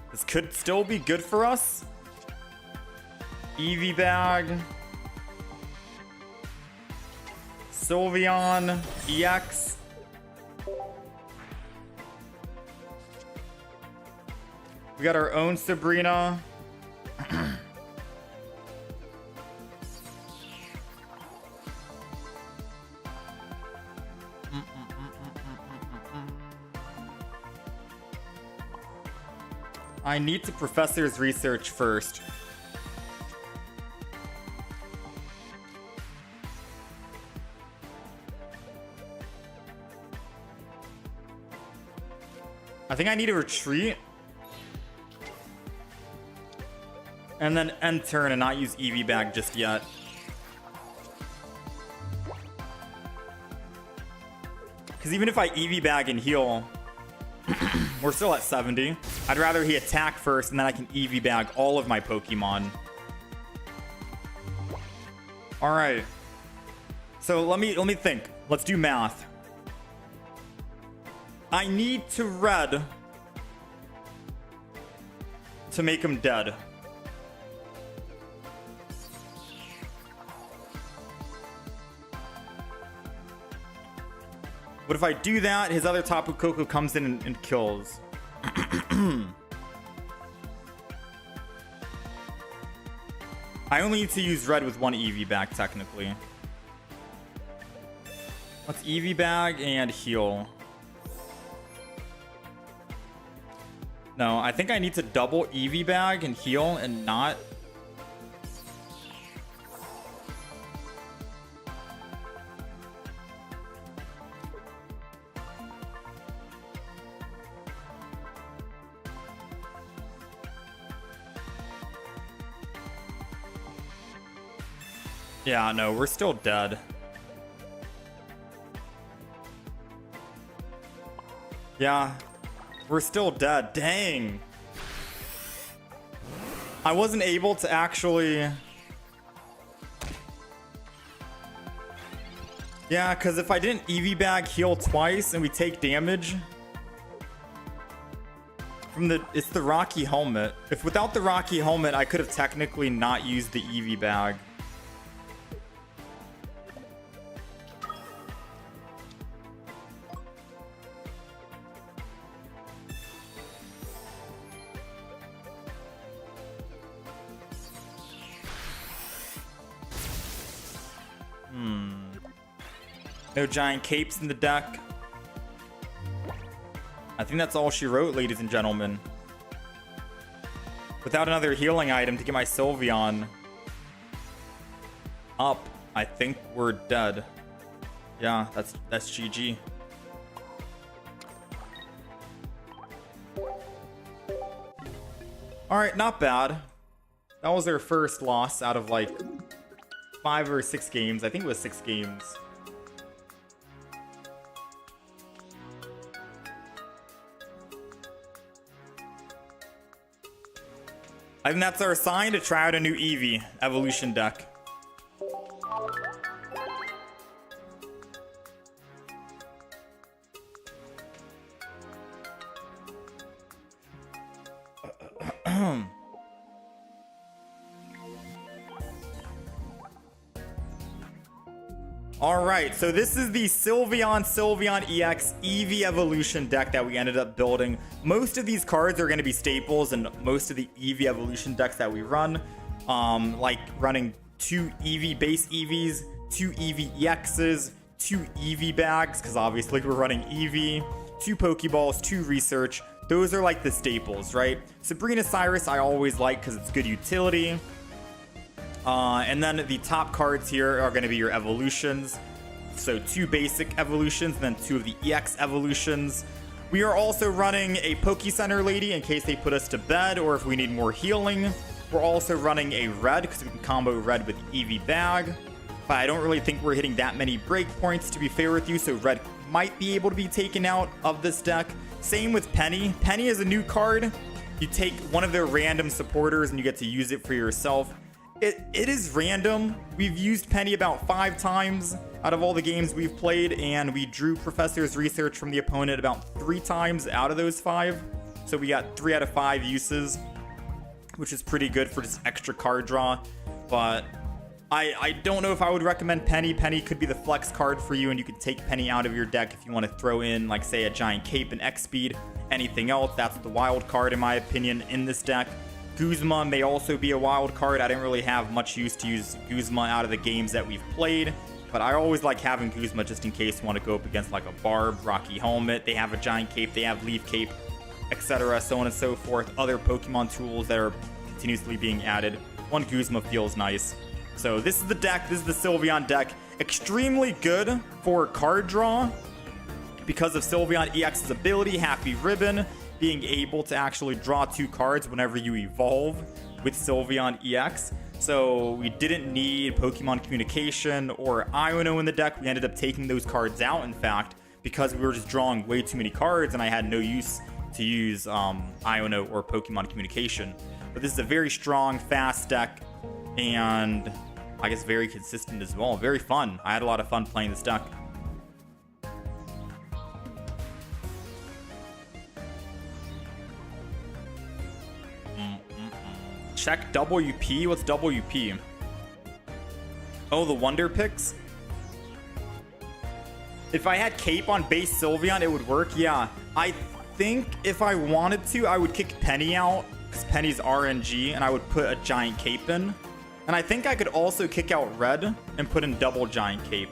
This could still be good for us. Eevee bag. Sylveon EX. We got our own Sabrina. I need to Professor's Research first. I think I need to retreat. And then end turn and not use Eevee bag just yet. Because even if I Eevee bag and heal, we're still at 70. I'd rather he attack first and then I can Eevee bag all of my Pokemon. Alright. So let me think. Let's do math. I need to red to make him dead. But if I do that, his other Tapu Koko comes in and kills. I only need to use red with 1 Eevee back, technically. Let's Eevee bag and heal. No, I think I need to double Eevee bag and heal and not. Yeah, no, we're still dead. Yeah, we're still dead. Dang. I wasn't able to actually... Yeah, because if I didn't Eevee bag heal twice and we take damage from the... It's the Rocky Helmet. If without the Rocky Helmet, I could have technically not used the Eevee bag. No giant capes in the deck. I think that's all she wrote, ladies and gentlemen. Without another healing item to get my Sylveon up, I think we're dead. Yeah, that's GG. Alright, not bad. That was their first loss out of like 5 or 6 games. I think it was 6 games. I think that's our sign to try out a new Eevee evolution deck. Alright, so this is the Sylveon EX Eevee Evolution deck that we ended up building. Most of these cards are going to be staples in most of the Eevee Evolution decks that we run. Like running 2 Eevee base Eevees, 2 Eevee EXs, 2 Eevee bags, because obviously we're running Eevee, 2 Pokeballs, 2 Research. Those are like the staples, right? Sabrina Cyrus I always like because it's good utility. And then the top cards here are going to be your evolutions. So 2 basic evolutions, and then 2 of the EX evolutions. We are also running a Poke Center Lady in case they put us to bed or if we need more healing. We're also running a red because we can combo red with Eevee bag. But I don't really think we're hitting that many breakpoints to be fair with you, so red might be able to be taken out of this deck. Same with Penny. Penny is a new card. You take one of their random supporters and you get to use it for yourself. It is random. We've used Penny about 5 times out of all the games we've played, and we drew Professor's Research from the opponent about 3 times out of those 5. So we got 3 out of 5 uses, which is pretty good for just extra card draw. But I don't know if I would recommend Penny. Penny could be the flex card for you, and you could take Penny out of your deck if you want to throw in, like, say, a Giant Cape and X Speed. Anything else, that's the wild card, in my opinion, in this deck. Guzma may also be a wild card. I didn't really have much use to use Guzma out of the games that we've played, but I always like having Guzma just in case you want to go up against like a Barb, Rocky Helmet. They have a Giant Cape, they have Leaf Cape, etc., so on and so forth. Other Pokemon tools that are continuously being added. One Guzma feels nice. So this is the deck. This is the Sylveon deck. Extremely good for card draw because of Sylveon EX's ability, Happy Ribbon, being able to actually draw 2 cards whenever you evolve with Sylveon EX. So we didn't need Pokemon Communication or Iono in the deck. We ended up taking those cards out, in fact, because we were just drawing way too many cards and I had no use to use Iono or Pokemon Communication. But this is a very strong, fast deck, and I guess very consistent as well. Very fun. I had a lot of fun playing this deck. Check WP. What's WP? Oh, the Wonder Picks? If I had Cape on base Sylveon, it would work. Yeah, I think if I wanted to, I would kick Penny out because Penny's RNG, and I would put a Giant Cape in. And I think I could also kick out Red and put in double Giant Cape.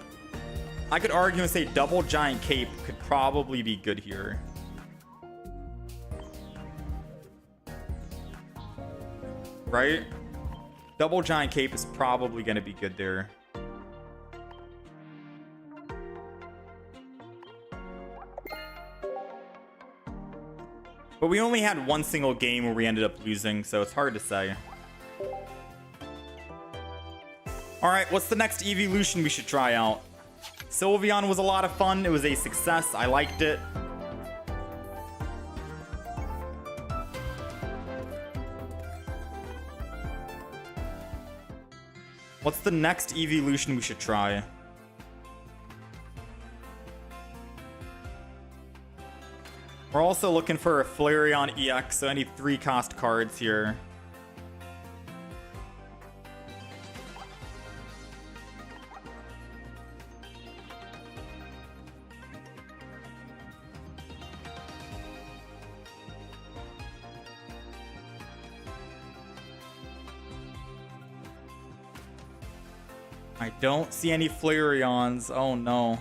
I could argue and say double giant cape could probably be good here. Right? Double giant cape is probably going to be good there. But we only had one single game where we ended up losing, so it's hard to say. Alright, what's the next evolution we should try out? Sylveon was a lot of fun. It was a success. I liked it. What's the next evolution we should try? We're also looking for a Flareon EX, so I need 3 cost cards here. I don't see any Flareons. Oh no.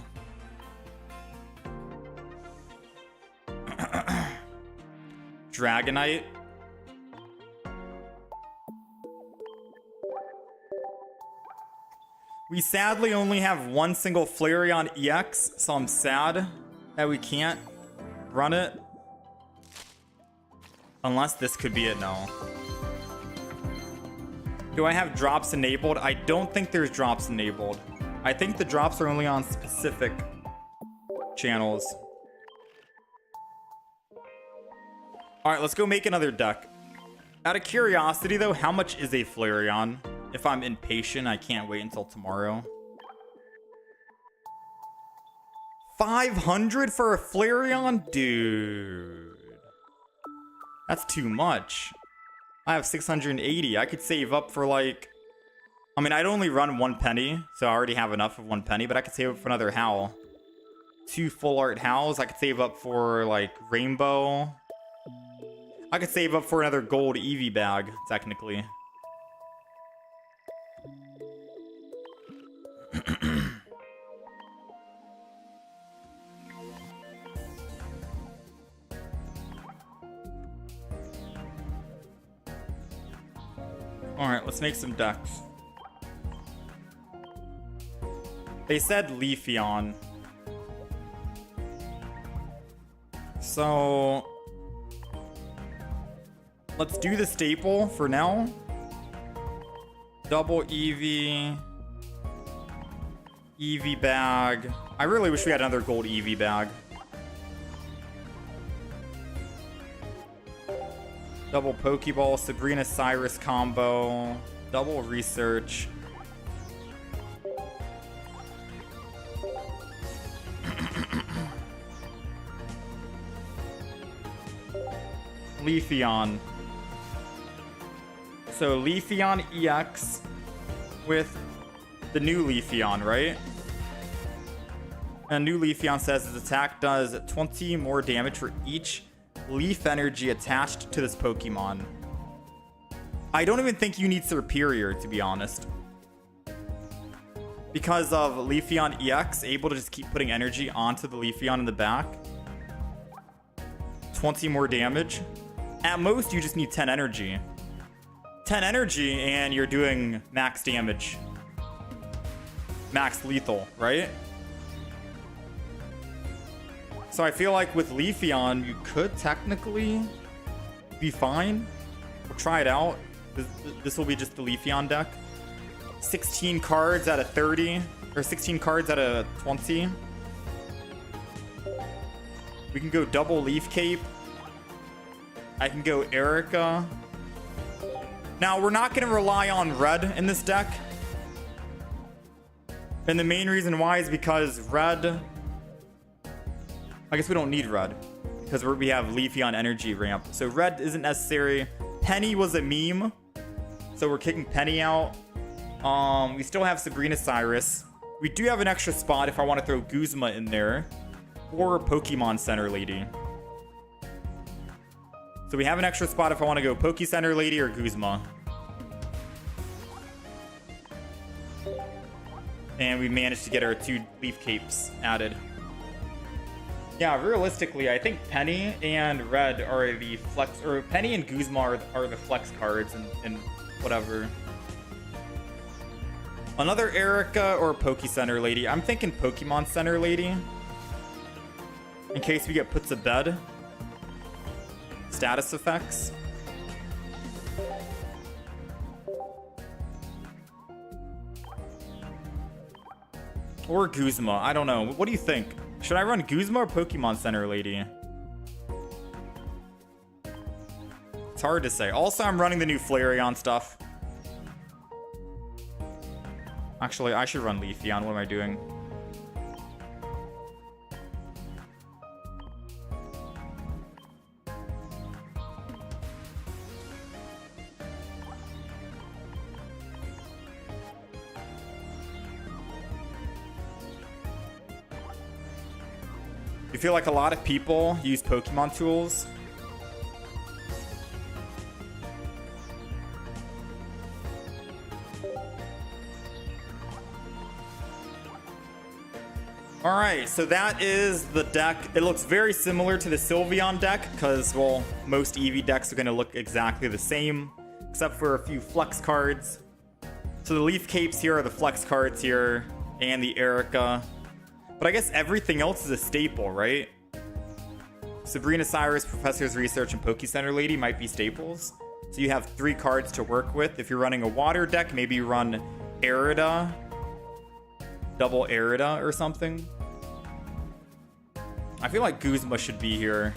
Dragonite. We sadly only have one single Flareon EX, so I'm sad that we can't run it. Unless this could be it, no. Do I have drops enabled? I don't think there's drops enabled. I think the drops are only on specific channels. Alright, let's go make another deck. Out of curiosity, though, how much is a Flareon? If I'm impatient, I can't wait until tomorrow. 500 for a Flareon? Dude. That's too much. I have 680. I could save up for like... I mean, I'd only run 1 penny, so I already have enough of 1 penny, but I could save up for another Howl. 2 full art Howls. I could save up for like Rainbow. I could save up for another gold Eevee bag, technically. Alright, let's make some decks. They said Leafeon. So... let's do the staple for now. Double Eevee. Eevee bag. I really wish we had another gold Eevee bag. Double Pokeball, Sabrina Cyrus combo. Double Research. Leafeon. So Leafeon EX with the new Leafeon, right? And new Leafeon says its attack does 20 more damage for each Leaf Energy attached to this Pokemon. I don't even think you need Superior, to be honest. Because of Leafeon EX, able to just keep putting energy onto the Leafeon in the back. 20 more damage. At most, you just need 10 energy. 10 energy and you're doing max damage. Max lethal, right? So I feel like with Leafeon, you could technically be fine. We'll try it out. This will be just the Leafeon deck. 16 cards out of 30. Or 16 cards out of 20. We can go double Leaf Cape. I can go Erica. Now, we're not going to rely on red in this deck. And the main reason why is because red... I guess we don't need red. Because we have Leafeon energy ramp. So red isn't necessary. Penny was a meme. So we're kicking Penny out. We still have Sabrina Cyrus. We do have an extra spot if I want to throw Guzma in there. Or Pokemon Center Lady. So we have an extra spot if I want to go Poke Center Lady or Guzma. And we managed to get our 2 leaf capes added. Yeah, realistically, I think Penny and Red are the flex, or Penny and Guzma are the flex cards and whatever. Another Erica or Poke Center Lady. I'm thinking Pokemon Center Lady. In case we get put to bed. Status effects. Or Guzma. I don't know. What do you think? Should I run Guzma or Pokemon Center Lady? It's hard to say. Also, I'm running the new Flareon stuff. Actually, I should run Leafeon. What am I doing? You feel like a lot of people use Pokemon tools? Alright, so that is the deck. It looks very similar to the Sylveon deck because, well, most Eevee decks are going to look exactly the same, except for a few flex cards. So the Leaf Capes here are the flex cards here, and the Erica. But I guess everything else is a staple, right? Sabrina Cyrus, Professor's Research, and Poke Center Lady might be staples. So you have 3 cards to work with. If you're running a water deck, maybe you run Arida. Double Arida or something. I feel like Guzma should be here.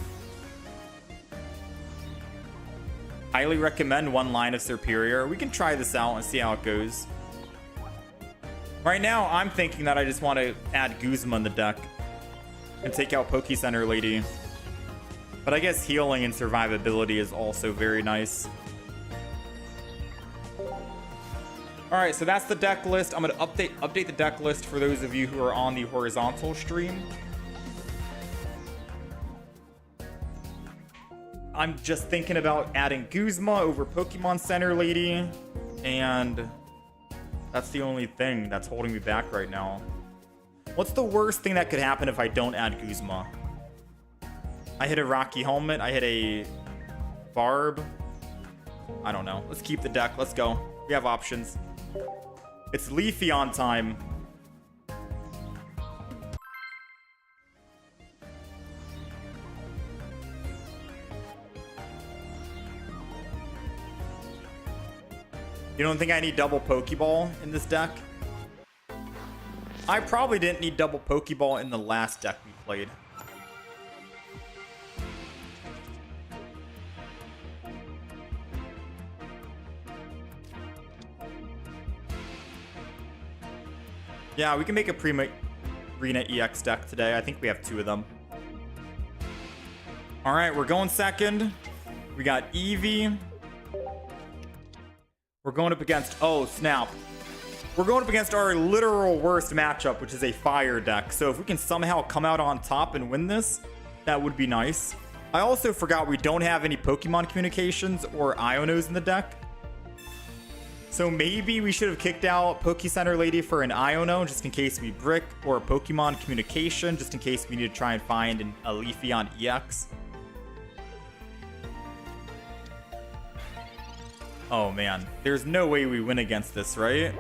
Highly recommend 1 line of Superior. We can try this out and see how it goes. Right now, I'm thinking that I just want to add Guzma in the deck and take out Poke Center Lady. But I guess healing and survivability is also very nice. Alright, so that's the deck list. I'm going to update the deck list for those of you who are on the horizontal stream. I'm just thinking about adding Guzma over Pokemon Center Lady, and that's the only thing that's holding me back right now. What's the worst thing that could happen if I don't add Guzma? I hit a Rocky Helmet. I hit a Barb. I don't know. Let's keep the deck. Let's go. We have options. It's Leafeon time. You don't think I need double Pokeball in this deck? I probably didn't need double Pokeball in the last deck we played. Yeah, we can make a Arena EX deck today. I think we have 2 of them. All right, we're going second. We got Eevee. We're going up against, oh snap. We're going up against our literal worst matchup, which is a fire deck. So if we can somehow come out on top and win this, that would be nice. I also forgot we don't have any Pokemon communications or Ionos in the deck. So maybe we should have kicked out Poke Center Lady for an Iono, just in case we brick, or a Pokemon communication, just in case we need to try and find a Leafeon EX. Oh man, there's no way we win against this, right?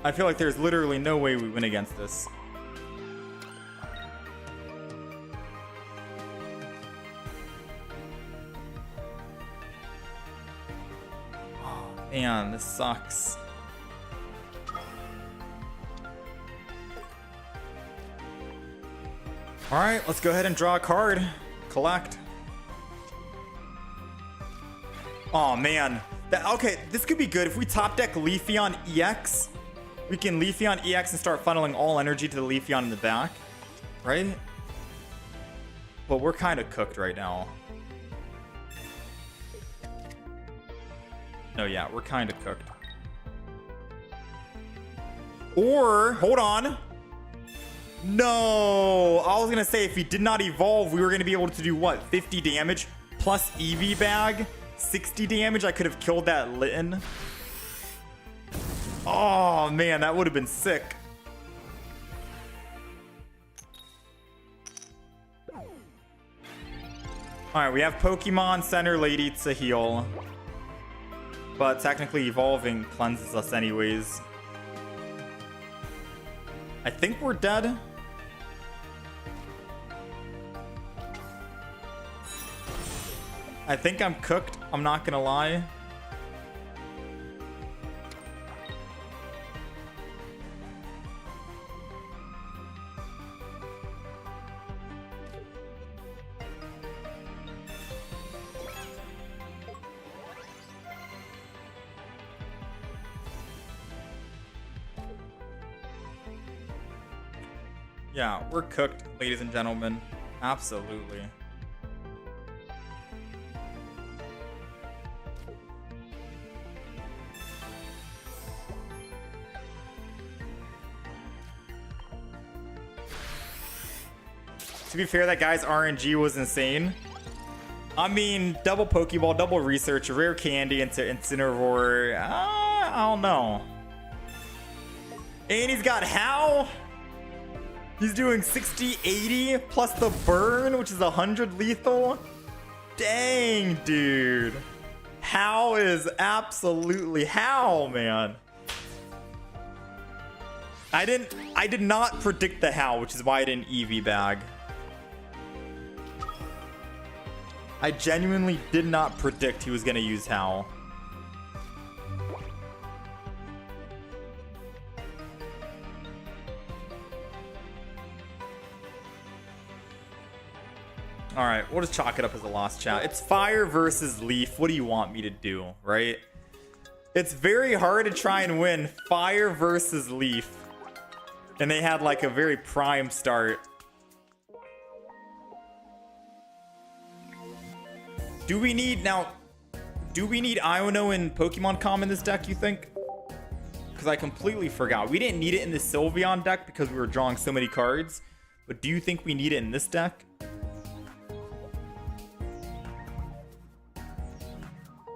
I feel like there's literally no way we win against this. Oh man, this sucks. Alright, let's go ahead and draw a card. Collect. Oh man, okay, this could be good. If we top deck Leafeon EX, we can Leafeon EX and start funneling all energy to the Leafeon in the back, right? But we're kind of cooked right now. No, yeah, we're kind of cooked. Or, hold on. No, I was gonna say if he did not evolve, we were gonna be able to do what? 50 damage plus Eevee bag? 60 damage. I could have killed that Litten. Oh, man, that would have been sick. Alright, we have Pokemon Center Lady to heal. But technically evolving cleanses us anyways. I think we're dead. I think I'm cooked. I'm not gonna lie. Yeah, we're cooked, ladies and gentlemen. Absolutely. To be fair, that guy's RNG was insane. I mean, double Pokeball, double Research, rare candy into Incineroar. I don't know. And he's got How? He's doing 60, 80 plus the burn, which is 100 lethal. Dang, dude. How is absolutely how, man. I did not predict the How, which is why I didn't Eevee bag. I genuinely did not predict he was going to use How. Alright, we'll just chalk it up as a lost chat. It's fire versus leaf. What do you want me to do, right? It's very hard to try and win fire versus leaf. And they had like a very prime start. Do we need Iono and Pokemon Com in this deck, you think? Because I completely forgot. We didn't need it in the Sylveon deck because we were drawing so many cards. But do you think we need it in this deck?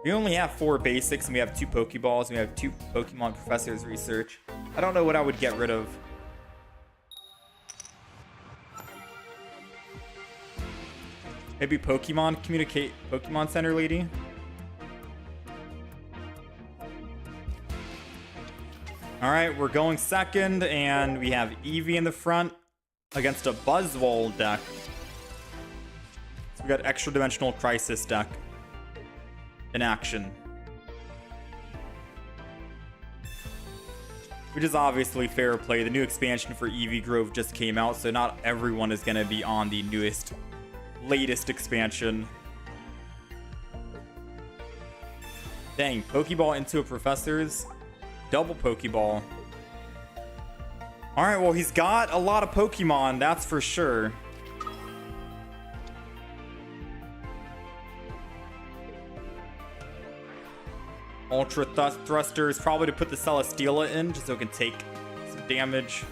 We only have 4 basics and we have 2 Pokeballs and we have 2 Pokemon Professor's Research. I don't know what I would get rid of. Maybe Pokemon Communicate, Pokemon Center Lady. All right, we're going second and we have Eevee in the front against a Buzzwole deck. So we got Extra Dimensional Crisis deck in action. Which is obviously fair play. The new expansion for Eevee Grove just came out, so not everyone is going to be on the latest expansion. Dang, Pokeball into a Professor's. Double Pokeball. Alright, well, he's got a lot of Pokemon, that's for sure. Ultra Thrusters, probably to put the Celesteela in, just so it can take some damage.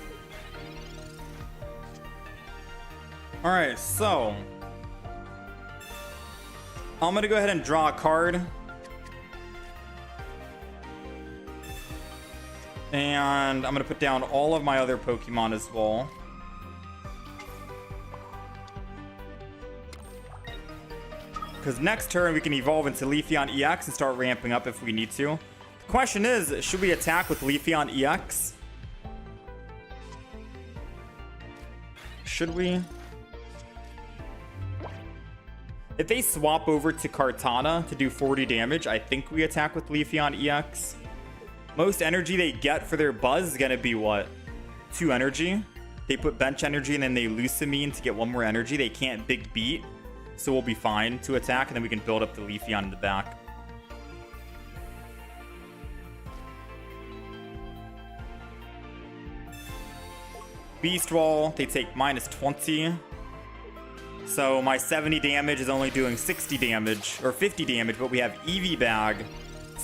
Alright, so I'm gonna go ahead and draw a card. And I'm gonna put down all of my other Pokemon as well. Because next turn we can evolve into Leafeon EX and start ramping up if we need to. The question is, should we attack with Leafeon EX? Should we? If they swap over to Kartana to do 40 damage, I think we attack with Leafeon EX. Most energy they get for their Buzz is going to be what? 2 energy. They put bench energy and then they Lusamine to get 1 more energy. They can't Big Beat. So we'll be fine to attack, and then we can build up the Leafeon in the back. Beast Wall, they take minus 20. So my 70 damage is only doing 60 damage, or 50 damage, but we have Eevee Bag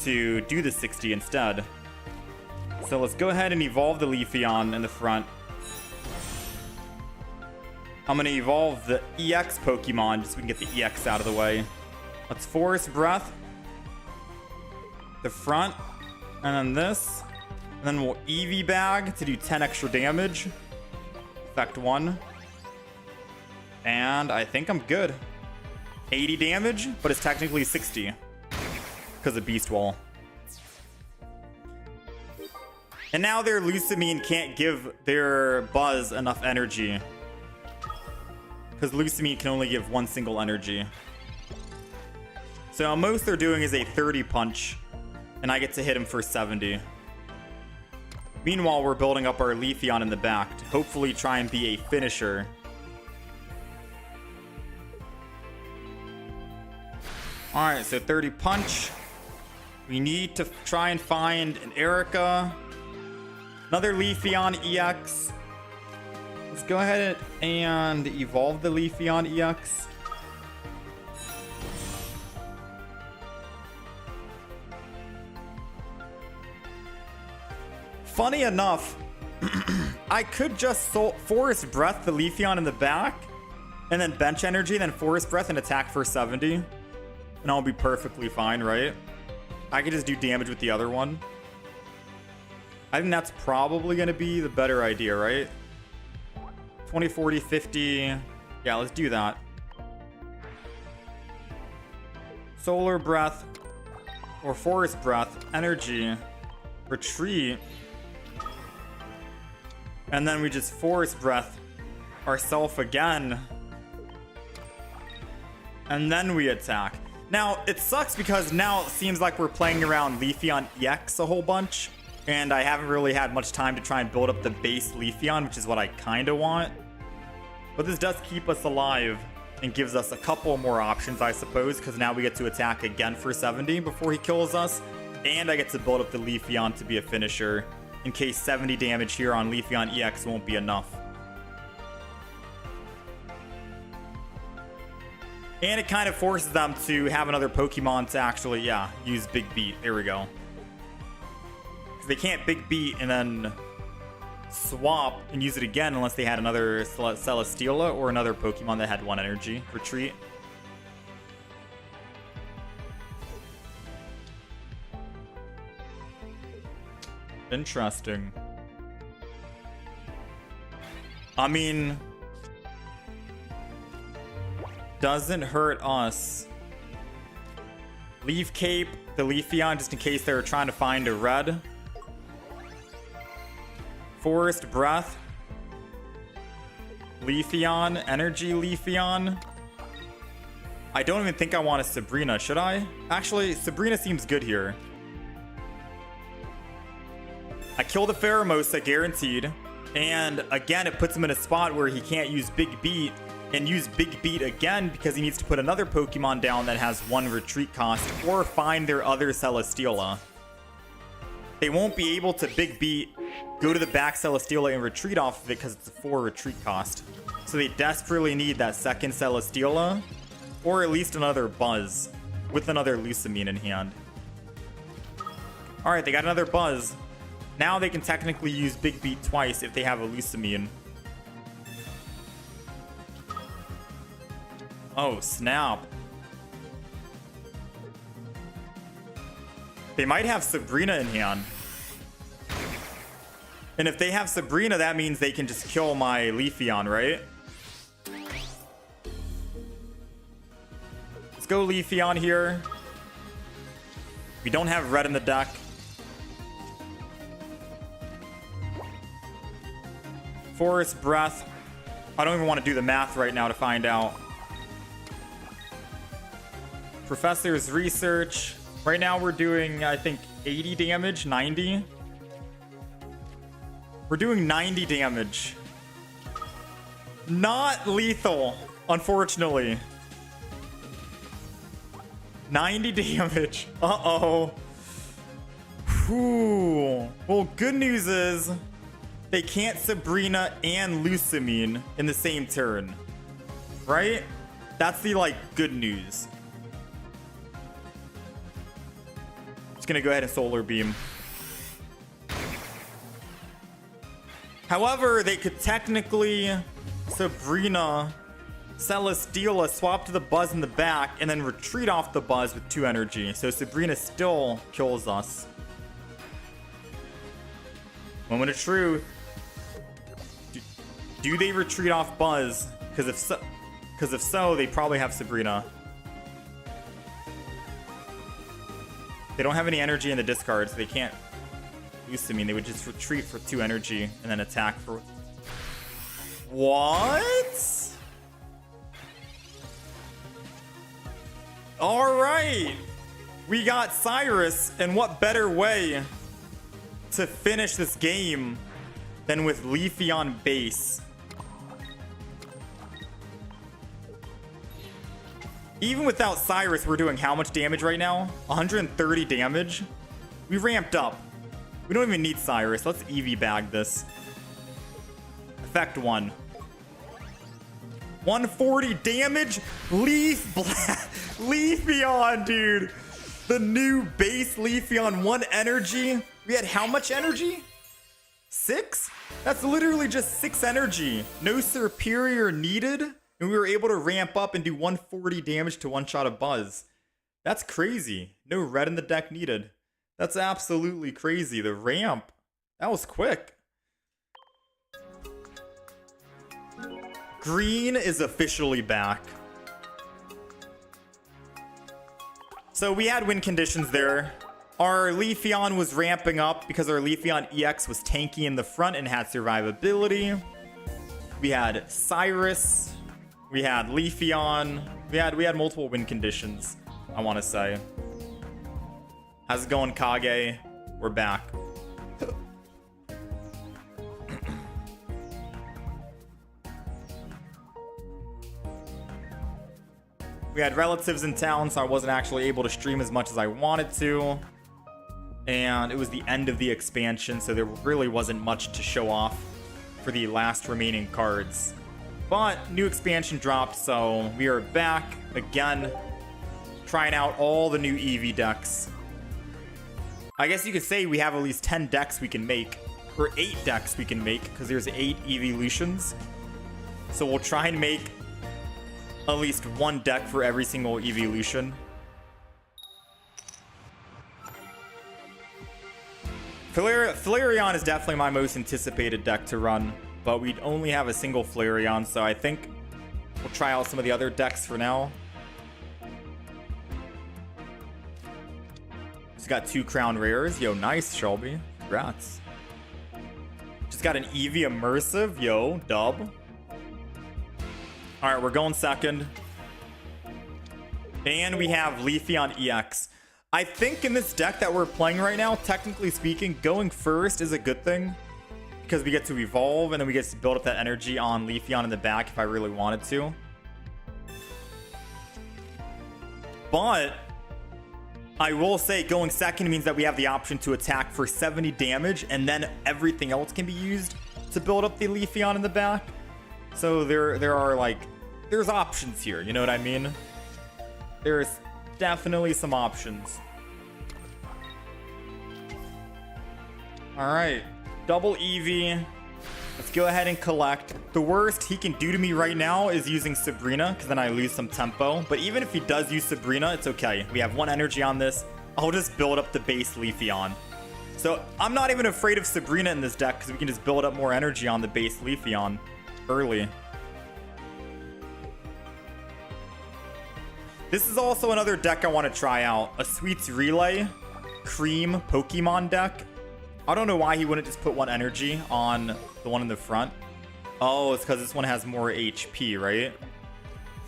to do the 60 instead. So let's go ahead and evolve the Leafeon in the front. I'm going to evolve the EX Pokemon just so we can get the EX out of the way. Let's Forest Breath. The front. And then this. And then we'll Eevee bag to do 10 extra damage. Effect 1. And I think I'm good. 80 damage, but it's technically 60 because of Beast Wall. And now their Lusamine can't give their Buzz enough energy, because Lusamine can only give one single energy. So most they're doing is a 30 punch, and I get to hit him for 70. Meanwhile, we're building up our Leafeon in the back to hopefully try and be a finisher. Alright, so 30 punch. We need to try and find an Erica. Another Leafeon EX. Let's go ahead and evolve the Leafeon EX. Funny enough, I could just Forest Breath the Leafeon in the back, and then bench energy, then Forest Breath and attack for 70. And I'll be perfectly fine, right? I could just do damage with the other one. I think that's probably going to be the better idea, right? 20, 40, 50. Yeah, let's do that. Solar Breath or Forest Breath, energy, retreat. And then we just Forest Breath ourselves again. And then we attack. Now, it sucks because now it seems like we're playing around Leafeon EX a whole bunch. And I haven't really had much time to try and build up the base Leafeon, which is what I kind of want. But this does keep us alive and gives us a couple more options, I suppose, because now we get to attack again for 70 before he kills us. And I get to build up the Leafeon to be a finisher, in case 70 damage here on Leafeon EX won't be enough. And it kind of forces them to have another Pokemon to actually, yeah, use Big Beat. There we go. They can't Big Beat and then swap and use it again unless they had another Celesteela or another Pokemon that had one energy. Retreat. Interesting. I mean, doesn't hurt us. Leaf Cape the Leafeon just in case they were trying to find a red. Forest Breath. Leafeon. Energy Leafeon. I don't even think I want a Sabrina, should I? Actually, Sabrina seems good here. I kill the Pheromosa, guaranteed. And again, it puts him in a spot where he can't use Big Beat and use Big Beat again because he needs to put another Pokemon down that has one retreat cost or find their other Celesteela. They won't be able to Big Beat, go to the back Celesteela and retreat off of it because it's a 4 retreat cost. So they desperately need that second Celesteela or at least another Buzz with another Lusamine in hand. Alright, they got another Buzz. Now they can technically use Big Beat twice if they have a Lusamine. Oh, snap. They might have Sabrina in hand. And if they have Sabrina, that means they can just kill my Leafeon, right? Let's go Leafeon here. We don't have red in the deck. Forest Breath. I don't even want to do the math right now to find out. Professor's Research. Right now we're doing, I think, 80 damage, 90. We're doing 90 damage. Not lethal, unfortunately. 90 damage. Uh-oh. Whew. Well, good news is they can't Sabrina and Lusamine in the same turn. Right? That's the, like, good news. Just gonna go ahead and Solar Beam. However, they could technically Sabrina, Celesteela, swap to the Buzz in the back, and then retreat off the Buzz with 2 energy. So Sabrina still kills us. Moment of truth. Do they retreat off Buzz? Because if so, they probably have Sabrina. They don't have any energy in the discard, so they can't use to mean. They would just retreat for 2 energy and then attack for... What? All right. We got Cyrus, and what better way to finish this game than with Leafeon base? Even without Cyrus, we're doing how much damage right now? 130 damage? We ramped up. We don't even need Cyrus. Let's Eevee bag this. Effect 1. 140 damage? Leafeon, dude. The new base Leafeon, 1 energy. We had how much energy? 6? That's literally just 6 energy. No superior needed. And we were able to ramp up and do 140 damage to one-shot a Buzz. That's crazy. No red in the deck needed. That's absolutely crazy. The ramp. That was quick. Green is officially back. So we had win conditions there. Our Leafeon was ramping up because our Leafeon EX was tanky in the front and had survivability. We had Cyrus. We had Leafeon. We had multiple win conditions, I want to say. How's it going, Kage? We're back. We had relatives in town, so I wasn't actually able to stream as much as I wanted to. And it was the end of the expansion, so there really wasn't much to show off for the last remaining cards. But new expansion dropped, so we are back again, trying out all the new Eevee decks. I guess you could say we have at least 10 decks we can make, or 8 decks we can make, because there's 8 evolutions. So we'll try and make at least 1 deck for every single evolution. Flareon is definitely my most anticipated deck to run, but we only have a single Flareon, so I think we'll try out some of the other decks for now. Just got 2 Crown Rares. Yo, nice, Shelby. Congrats. Just got an Eevee Immersive. Yo, dub. Alright, we're going second. And we have Leafeon EX. I think in this deck that we're playing right now, technically speaking, going first is a good thing. Because we get to evolve, and then we get to build up that energy on Leafeon in the back if I really wanted to. But I will say going second means that we have the option to attack for 70 damage, and then everything else can be used to build up the Leafeon in the back. So there are like, there's options here, you know what I mean? There's definitely some options. Alright, double Eevee. Let's go ahead and collect. The worst he can do to me right now is using Sabrina, because then I lose some tempo. But even if he does use Sabrina, it's okay. We have 1 energy on this. I'll just build up the base Leafeon. So I'm not even afraid of Sabrina in this deck, because we can just build up more energy on the base Leafeon early. This is also another deck I want to try out. A Sweets Relay Cream Pokemon deck. I don't know why he wouldn't just put 1 energy on the one in the front. Oh, it's because this one has more HP, right?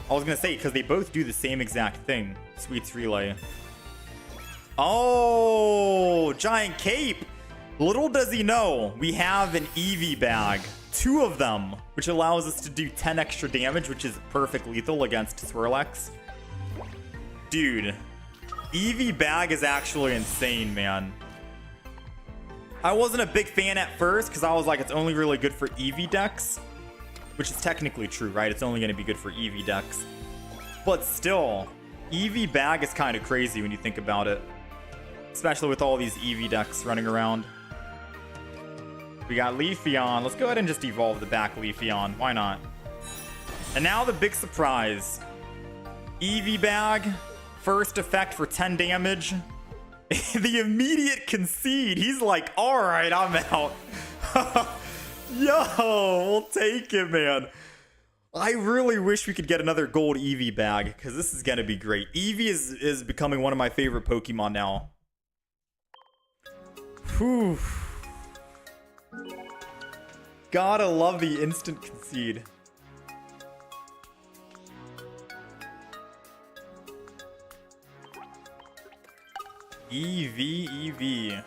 I was going to say, because they both do the same exact thing. Sweets Relay. Oh, Giant Cape. Little does he know, we have an Eevee bag. 2 of them, which allows us to do 10 extra damage, which is perfect lethal against Swirlex. Dude, Eevee bag is actually insane, man. I wasn't a big fan at first because I was like, it's only really good for Eevee decks, which is technically true, right? It's only going to be good for Eevee decks. But still, Eevee bag is kind of crazy when you think about it, especially with all these Eevee decks running around. We got Leafeon. Let's go ahead and just evolve the back Leafeon. Why not? And now the big surprise. Eevee bag. First effect for 10 damage. The immediate concede. He's like, all right, I'm out. Yo, we'll take it, man. I really wish we could get another gold Eevee bag, because this is going to be great. Eevee is becoming one of my favorite Pokemon now. Whew. Gotta love the instant concede. Eevee.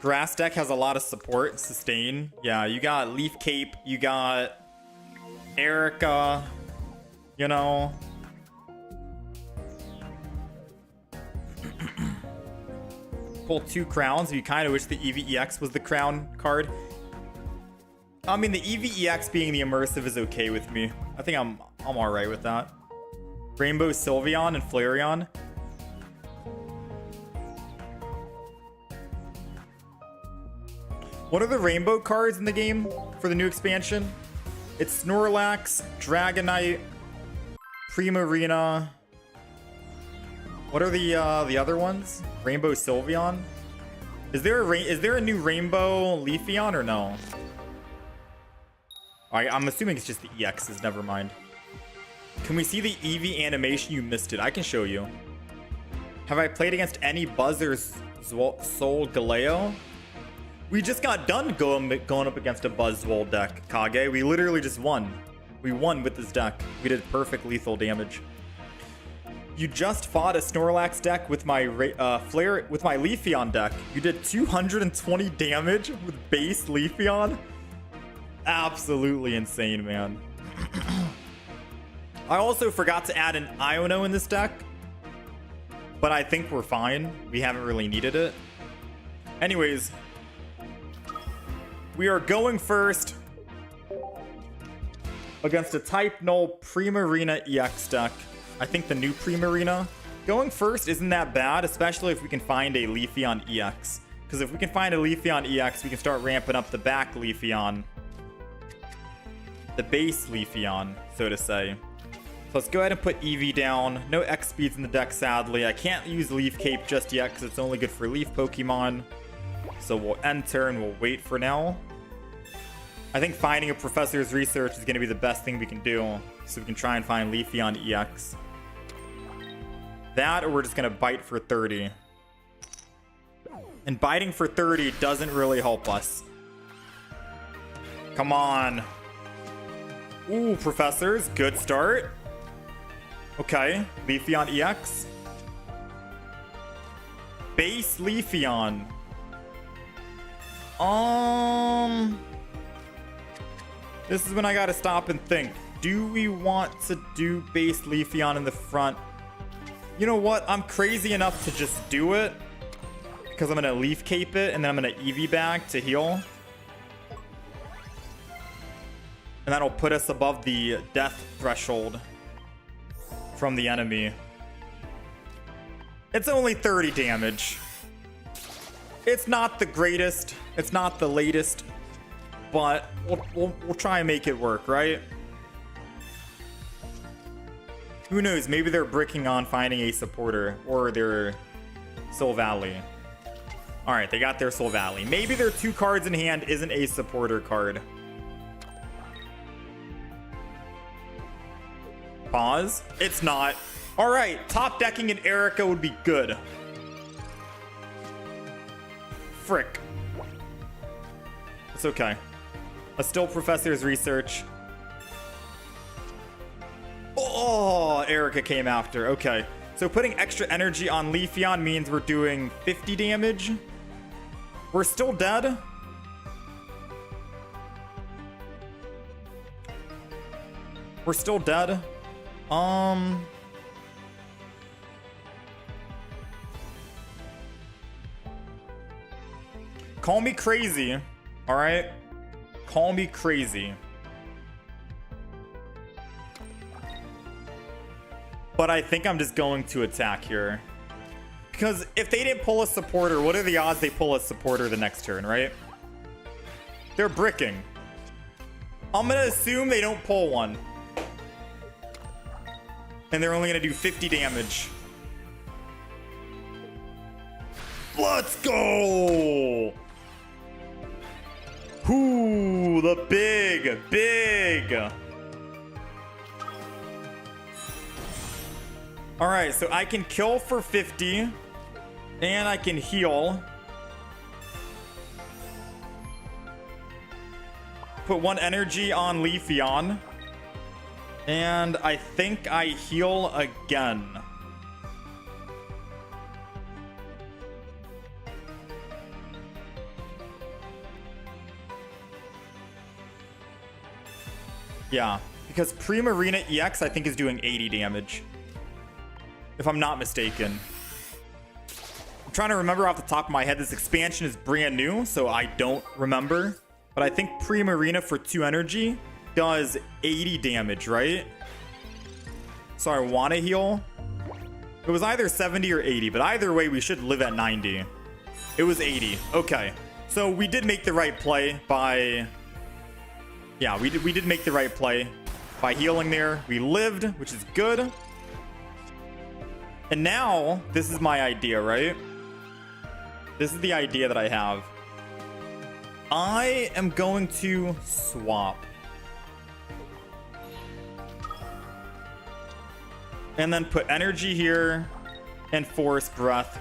Grass deck has a lot of support, sustain. Yeah, you got Leaf Cape, you got Erica, you know. Pull 2 crowns. You kind of wish the Eevee EX was the crown card. I mean, the Eevee EX being the immersive is okay with me. I think I'm alright with that. Rainbow Sylveon and Flareon. What are the rainbow cards in the game for the new expansion? It's Snorlax, Dragonite, Primarina. What are the other ones? Rainbow Sylveon? Is there a new Rainbow Leafeon or no? I'm assuming it's just the EXs, never mind. Can we see the Eevee animation? You missed it. I can show you. Have I played against any Buzzers Soul Galeo? We just got done going up agained a Buzzwole deck, Kage. We literally just won. We won with this deck. We did perfect lethal damage. You just fought a Snorlax deck with my Leafeon deck. You did 220 damage with base Leafeon. Absolutely insane, man. I also forgot to add an Iono in this deck, but I think we're fine. We haven't really needed it. Anyways, we are going first against a Type Null Primarina EX deck. I think the new Primarina. Going first isn't that bad, especially if we can find a Leafeon EX. Because if we can find a Leafeon EX, we can start ramping up the back Leafeon. The base Leafeon, so to say. So let's go ahead and put Eevee down. No X speeds in the deck, sadly. I can't use Leaf Cape just yet because it's only good for Leaf Pokemon. So we'll end turn, we'll wait for now. I think finding a Professor's Research is going to be the best thing we can do. So we can try and find Leafeon EX. That, or we're just going to bite for 30. And biting for 30 doesn't really help us. Come on. Ooh, Professors. Good start. Okay. Leafeon EX. Base Leafeon. This is when I gotta stop and think. Do we want to do base Leafeon in the front? You know what? I'm crazy enough to just do it. Because I'm gonna Leaf Cape it, and then I'm gonna Eevee bag to heal. And that'll put us above the death threshold from the enemy. It's only 30 damage. It's not the greatest. It's not the latest. But we'll try and make it work, right? Who knows? Maybe they're bricking on finding a supporter. Or their Soul Valley. Alright, they got their Soul Valley. Maybe their 2 cards in hand isn't a supporter card. Pause. It's not. Alright, top decking an Erica would be good. Frick. It's okay. Let's still Professor's Research. Oh, Erica came after. Okay. So putting extra energy on Leafeon means we're doing 50 damage. We're still dead. We're still dead. Call me crazy. All right. Call me crazy. But I think I'm just going to attack here. Because if they didn't pull a supporter, what are the odds they pull a supporter the next turn, right? They're bricking. I'm going to assume they don't pull one. And they're only going to do 50 damage. Let's go! Ooh, the big. All right, so I can kill for 50 and I can heal. Put 1 energy on Leafeon. And I think I heal again. Yeah, because Primarina EX I think is doing 80 damage. If I'm not mistaken. I'm trying to remember off the top of my head. This expansion is brand new, so I don't remember. But I think Primarina for 2 energy does 80 damage, right? So I want to heal. It was either 70 or 80, but either way, we should live at 90. It was 80. Okay. So we did make the right play by... Yeah, we did make the right play by healing there. We lived, which is good. And now, this is my idea, right? This is the idea that I have. I am going to swap. And then put energy here and force breath.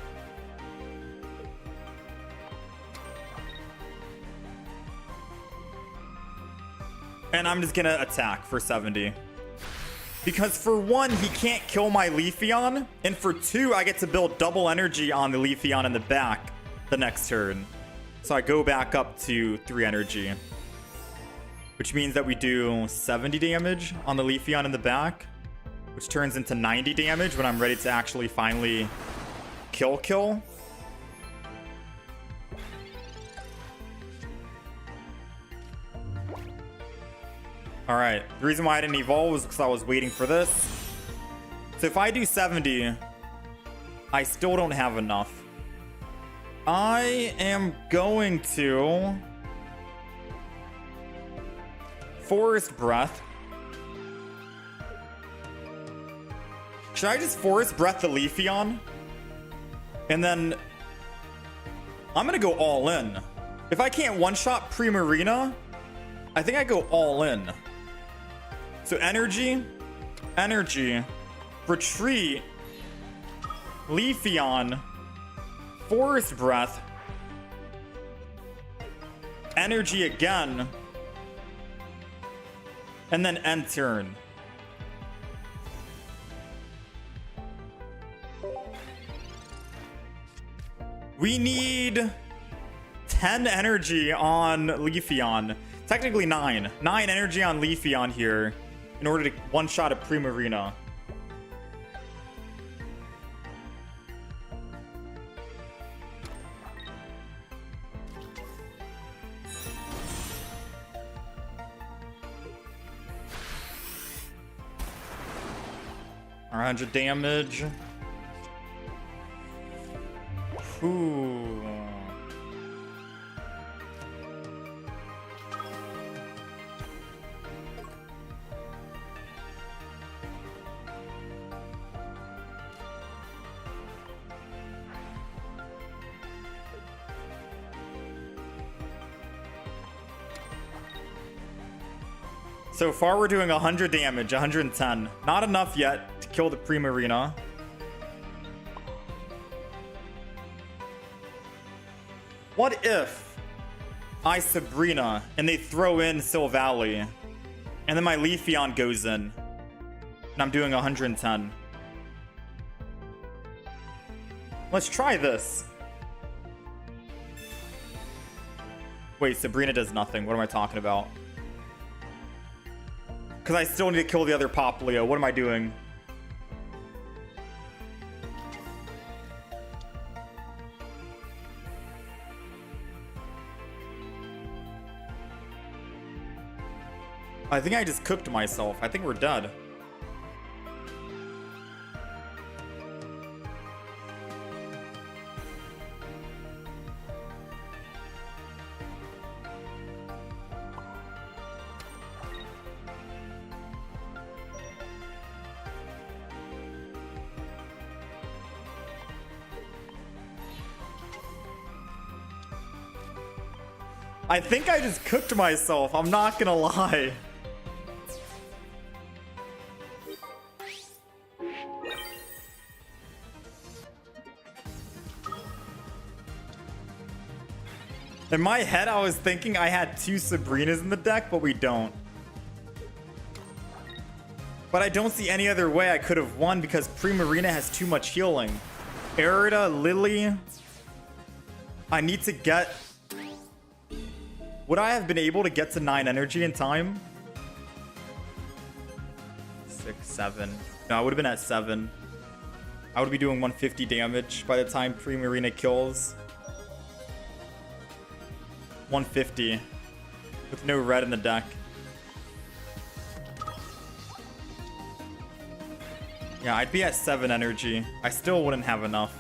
And I'm just gonna attack for 70. Because for 1, he can't kill my Leafeon. And for 2, I get to build double energy on the Leafeon in the back the next turn. So I go back up to 3 energy. Which means that we do 70 damage on the Leafeon in the back. Which turns into 90 damage when I'm ready to actually finally kill. Alright, the reason why I didn't evolve was because I was waiting for this. So if I do 70, I still don't have enough. I am going to Forest Breath. Should I just Forest Breath the Leafeon? And then I'm gonna go all in. If I can't one-shot Primarina, I think I go all in. So energy, retreat, Leafeon, Forest Breath, energy again, and then end turn. We need 10 energy on Leafeon. Technically 9. 9 energy on Leafeon here in order to one-shot a Primarina. Or 100 damage. Ooh. So far, we're doing 100 damage, 110. Not enough yet to kill the Primarina. What if I Sabrina and they throw in Silvally and then my Leafeon goes in and I'm doing 110? Let's try this. Wait, Sabrina does nothing. What am I talking about? Because I still need to kill the other Poplio. What am I doing? I think I just cooked myself. I think we're dead. I think I just cooked myself. I'm not gonna lie. In my head, I was thinking I had 2 Sabrinas in the deck, but we don't. But I don't see any other way I could have won because Primarina has too much healing. Erida, Lily. I need to get... Would I have been able to get to 9 energy in time? 6, 7. No, I would have been at 7. I would be doing 150 damage by the time Primarina kills. 150. With no red in the deck. Yeah, I'd be at 7 energy. I still wouldn't have enough.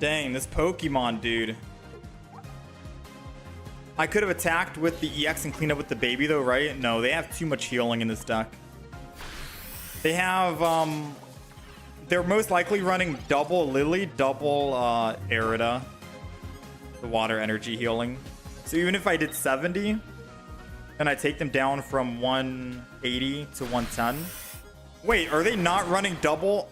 Dang, this Pokemon, dude. I could have attacked with the EX and cleaned up with the baby, though, right? No, they have too much healing in this deck. They have, they're most likely running double Lily, double, Erida. The water energy healing. So even if I did 70, and I take them down from 180 to 110. Wait, are they not running double?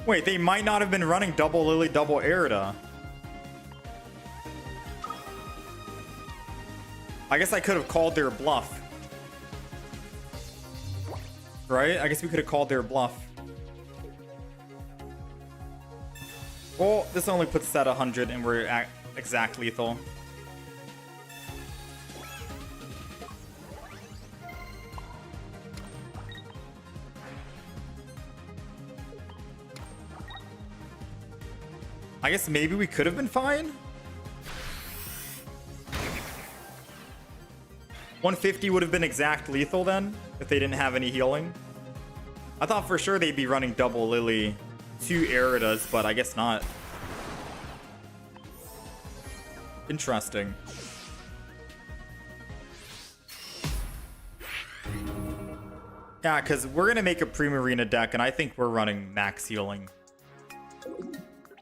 Wait, they might not have been running double Lily, double Erida. I guess I could have called their bluff. Right? I guess we could have called their bluff. Well, this only puts us at 100 and we're at exact lethal. I guess maybe we could have been fine. 150 would have been exact lethal then, if they didn't have any healing. I thought for sure they'd be running double Lily, 2 Eridas, but I guess not. Interesting. Yeah, because we're going to make a Primarina deck, and I think we're running max healing.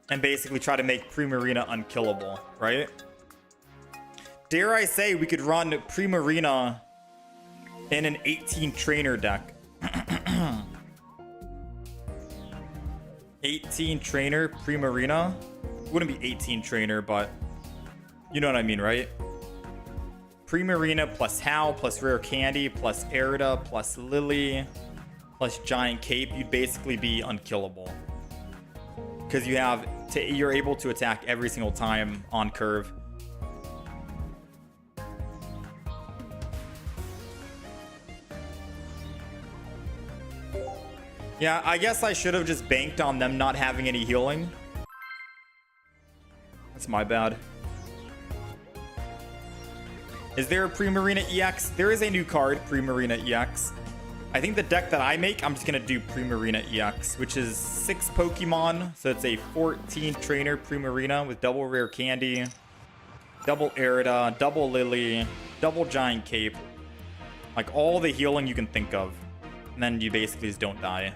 And basically try to make Primarina unkillable, right? Dare I say we could run Primarina in an 18 trainer deck. 18 trainer Primarina. Wouldn't be 18 trainer, but you know what I mean, right? Primarina plus Hal plus Rare Candy plus Erida plus Lily plus Giant Cape. You'd basically be unkillable. Because you're able to attack every single time on curve. Yeah, I guess I should have just banked on them not having any healing. That's my bad. Is there a Primarina EX? There is a new card, Primarina EX. I think the deck that I make, I'm just going to do Primarina EX, which is 6 Pokemon. So it's a 14 trainer Primarina with double Rare Candy, double Erida, double Lily, double Giant Cape. Like all the healing you can think of. And then you basically just don't die.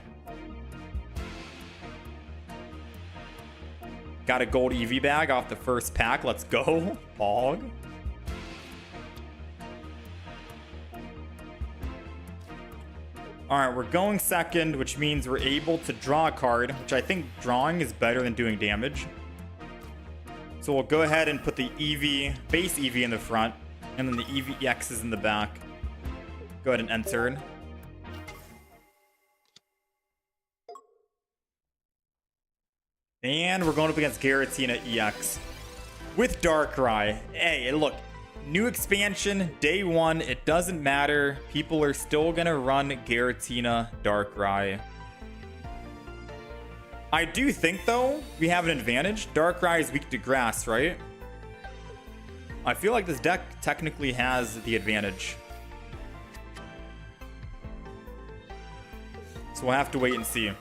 Got a gold Eevee bag off the first pack. Let's go. Pog. All right, we're going second, which means we're able to draw a card, which I think drawing is better than doing damage. So we'll go ahead and put the Eevee, base Eevee in the front, and then the Eevee EX is in the back. Go ahead and enter. And we're going up against Giratina EX with Darkrai. Hey, look. New expansion, day 1, it doesn't matter. People are still gonna run Giratina Darkrai. I do think, though, we have an advantage. Darkrai is weak to grass, right? I feel like this deck technically has the advantage. So we'll have to wait and see.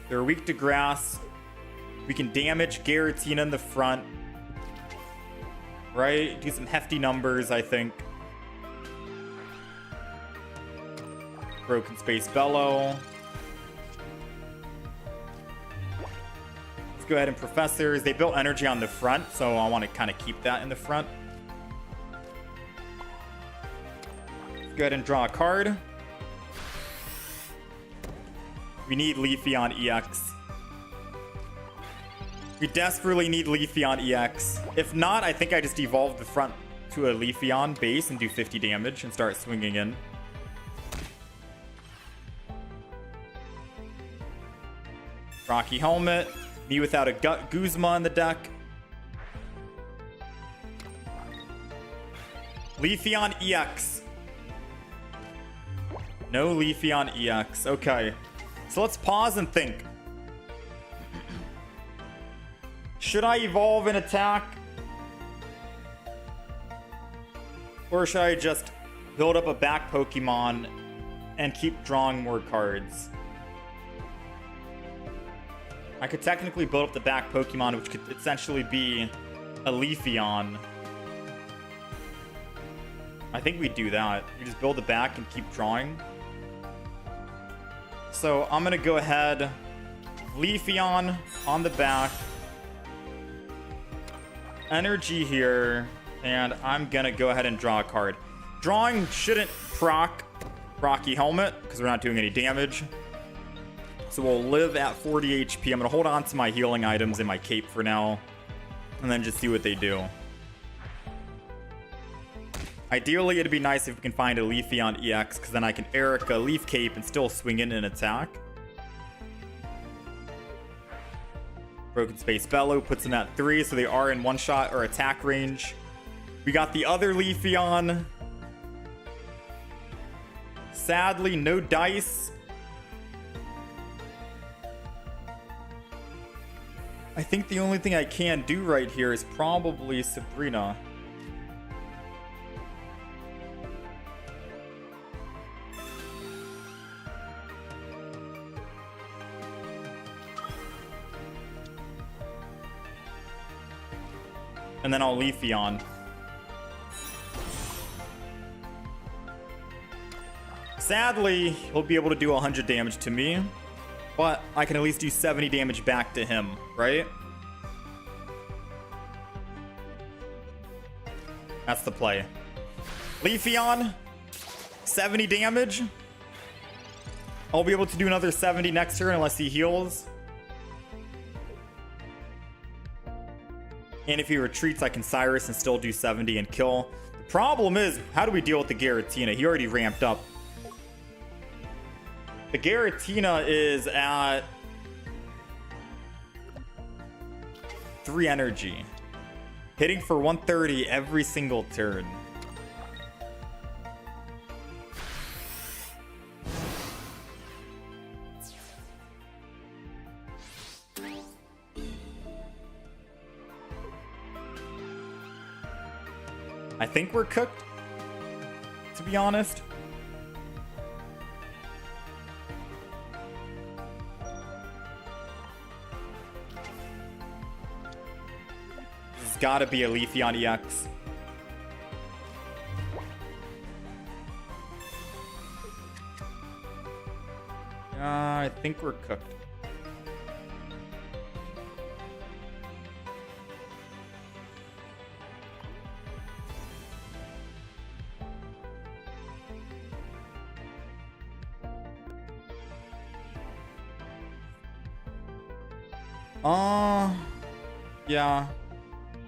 They're weak to grass. We can damage Giratina in the front. Right? Do some hefty numbers, I think. Broken Space Bellow. Let's go ahead and Professors. They built energy on the front, so I want to kind of keep that in the front. Let's go ahead and draw a card. We need Leafeon EX. We desperately need Leafeon EX. If not, I think I just evolve the front to a Leafeon base and do 50 damage and start swinging in. Rocky Helmet. Me without a Guzma in the deck. Leafeon EX. No Leafeon EX. Okay. So let's pause and think. Should I evolve and attack? Or should I just build up a back Pokemon and keep drawing more cards? I could technically build up the back Pokemon, which could essentially be a Leafeon. I think we do that. We just build the back and keep drawing. So I'm going to go ahead, Leafeon on the back. Energy here, and I'm going to go ahead and draw a card. Drawing shouldn't proc Rocky Helmet, because we're not doing any damage. So we'll live at 40 HP. I'm going to hold on to my healing items in my cape for now, and then just see what they do. Ideally, it'd be nice if we can find a Leafeon EX, because then I can Erica Leaf Cape and still swing in and attack. Broken Space Bellow puts them at 3, so they are in one-shot or attack range. We got the other Leafeon. Sadly, no dice. I think the only thing I can do right here is probably Sabrina. And then I'll Leafeon. Sadly, he'll be able to do 100 damage to me, but I can at least do 70 damage back to him, right? That's the play. Leafeon, 70 damage. I'll be able to do another 70 next turn unless he heals. And if he retreats, I can Cyrus and still do 70 and kill. The problem is, how do we deal with the Giratina? He already ramped up. The Giratina is at 3 energy. Hitting for 130 every single turn. I think we're cooked, to be honest. This has got to be a Leafeon EX. I think we're cooked. Yeah.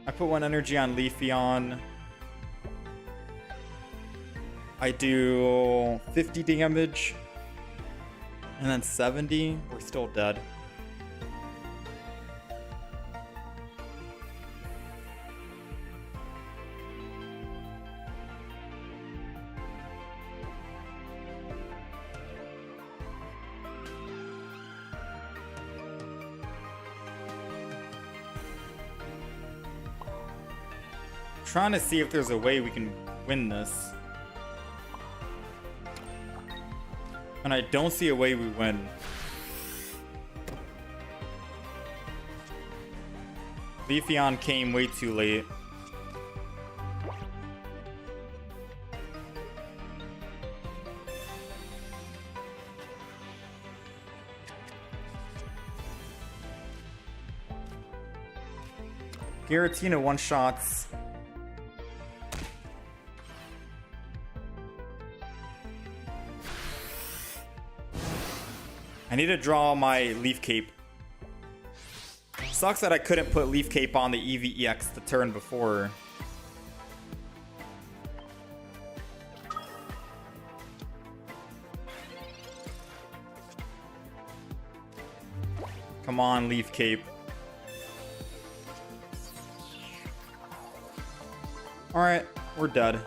I put 1 energy on Leafeon. I do 50 damage. And then 70. We're still dead. trying to see if there's a way we can win this. And I don't see a way we win. Leafeon came way too late. Giratina one-shots. I need to draw my Leaf Cape. Sucks that I couldn't put Leaf Cape on the Eevee EX the turn before. Come on, Leaf Cape. Alright, we're dead.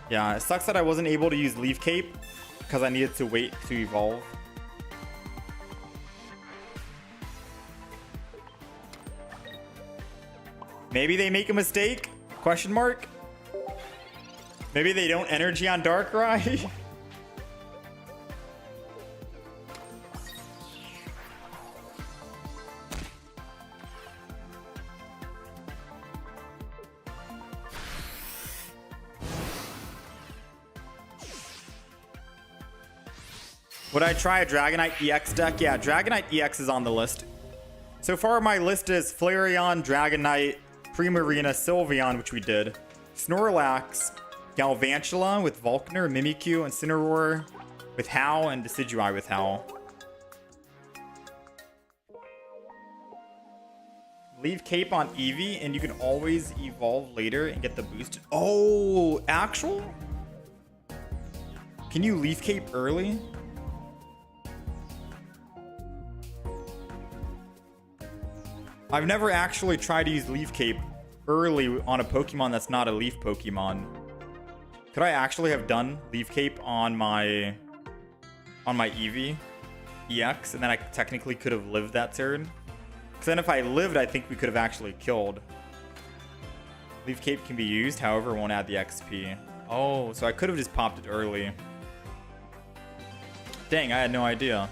Yeah, it sucks that I wasn't able to use Leaf Cape because I needed to wait to evolve. Maybe they make a mistake? Question mark? Maybe they don't energy on Darkrai? Would I try a Dragonite EX deck? Yeah, Dragonite EX is on the list. So far, my list is Flareon, Dragonite, Primarina, Sylveon, which we did, Snorlax, Galvantula with Volkner, Mimikyu, Incineroar with Howl, and Decidueye with Howl. Leave Cape on Eevee, and you can always evolve later and get the boost. Oh, actual? Can you Leaf Cape early? I've never actually tried to use Leaf Cape early on a Pokemon that's not a Leaf Pokemon. Could I actually have done Leaf Cape on my Eevee EX, and then I technically could have lived that turn? Because then if I lived, I think we could have actually killed. Leaf Cape can be used, however, it won't add the XP. Oh, so I could have just popped it early. Dang, I had no idea.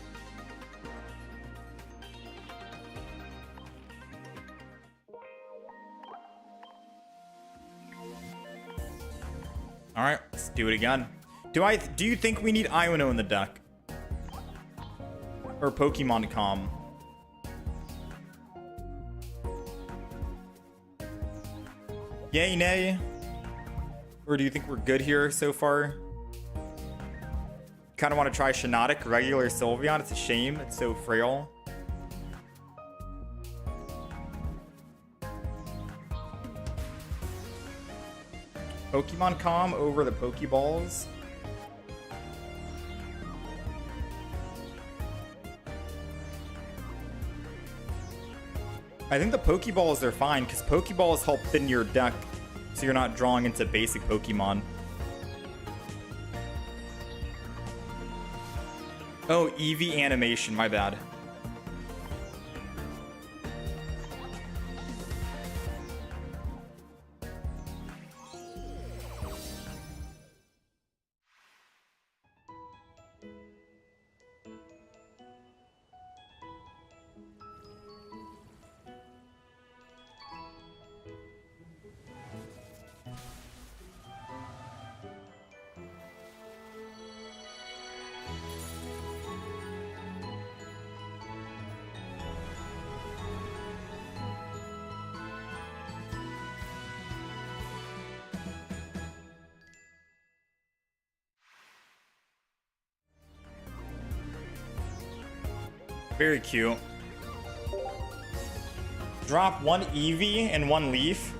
All right, let's do it again. Do you think we need Iono in the deck? Or Pokemon Com? Yay, nay? Or do you think we're good here so far? Kind of want to try Shiinotic, regular Sylveon. It's a shame, it's so frail. Pokemon Com over the Pokeballs. I think the Pokeballs are fine because Pokeballs help thin your deck so you're not drawing into basic Pokemon. Oh, Eevee animation, my bad. Very cute. Drop one Eevee and one Leaf.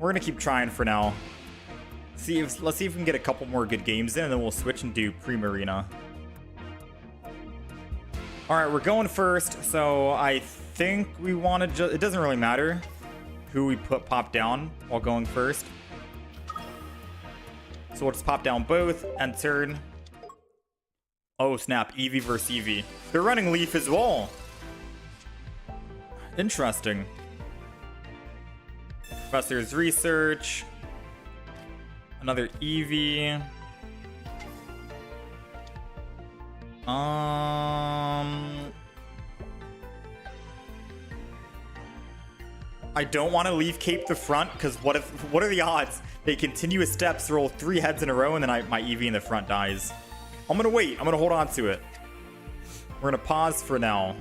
We're gonna keep trying for now. Let's see if we can get a couple more good games in, and then we'll switch and do pre-marina. All right, we're going first, so I think we want to just... It doesn't really matter who we pop down while going first. So we'll just pop down both, end turn. Oh, snap. Eevee versus Eevee. They're running Leaf as well. Interesting. Professor's Research. Another Eevee. I don't want to Leaf Cape the front, because what are the odds? They continuous steps, roll 3 heads in a row, and then my Eevee in the front dies. I'm gonna wait. I'm gonna hold on to it. We're gonna pause for now.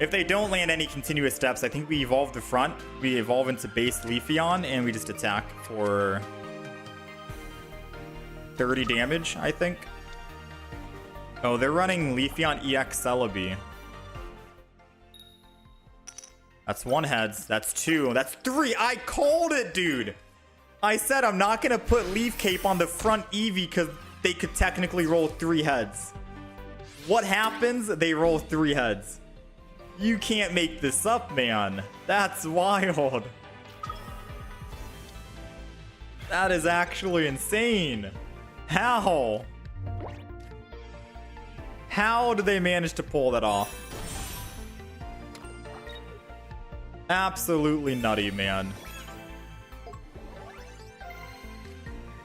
If they don't land any continuous steps, I think we evolve the front. We evolve into base Leafeon, and we just attack for 30 damage, I think. Oh, they're running Leafeon EX Celebi. That's 1 heads. That's 2. That's 3. I called it, dude. I said I'm not going to put Leaf Cape on the front Eevee because they could technically roll 3 heads. What happens? They roll 3 heads. You can't make this up, man. That's wild. That is actually insane. How? How did they manage to pull that off? Absolutely nutty, man.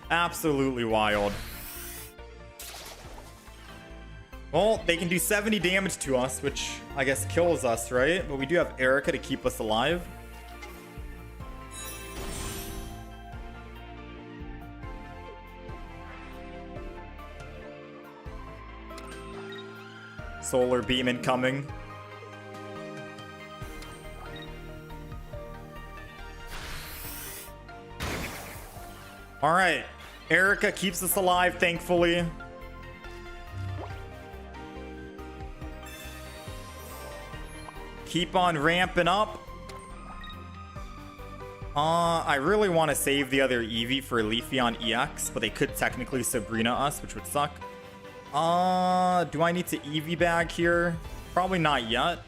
Absolutely wild. Well, they can do 70 damage to us, which I guess kills us, right? But we do have Erica to keep us alive. Solar Beam incoming. All right. Erica keeps us alive, thankfully. Keep on ramping up. I really want to save the other Eevee for Leafeon EX, but they could technically Sabrina us, which would suck. Do I need to Eevee bag here? Probably not yet.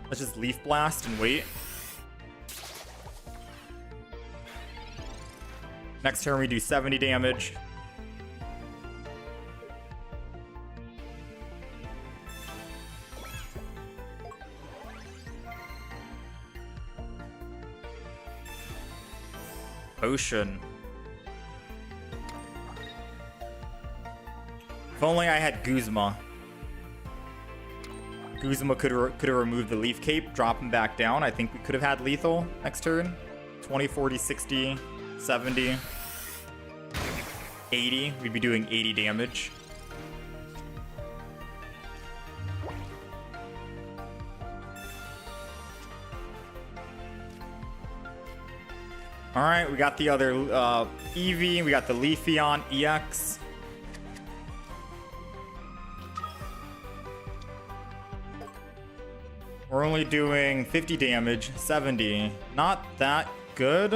Let's just Leaf Blast and wait. Next turn we do 70 damage. Potion. If only I had Guzma. Guzma could have removed the Leaf Cape, drop him back down. I think we could have had lethal next turn. 20, 40, 60, 70, 80. We'd be doing 80 damage. All right, we got the other Eevee. We got the Leafeon EX. We're only doing 50 damage, 70. Not that good.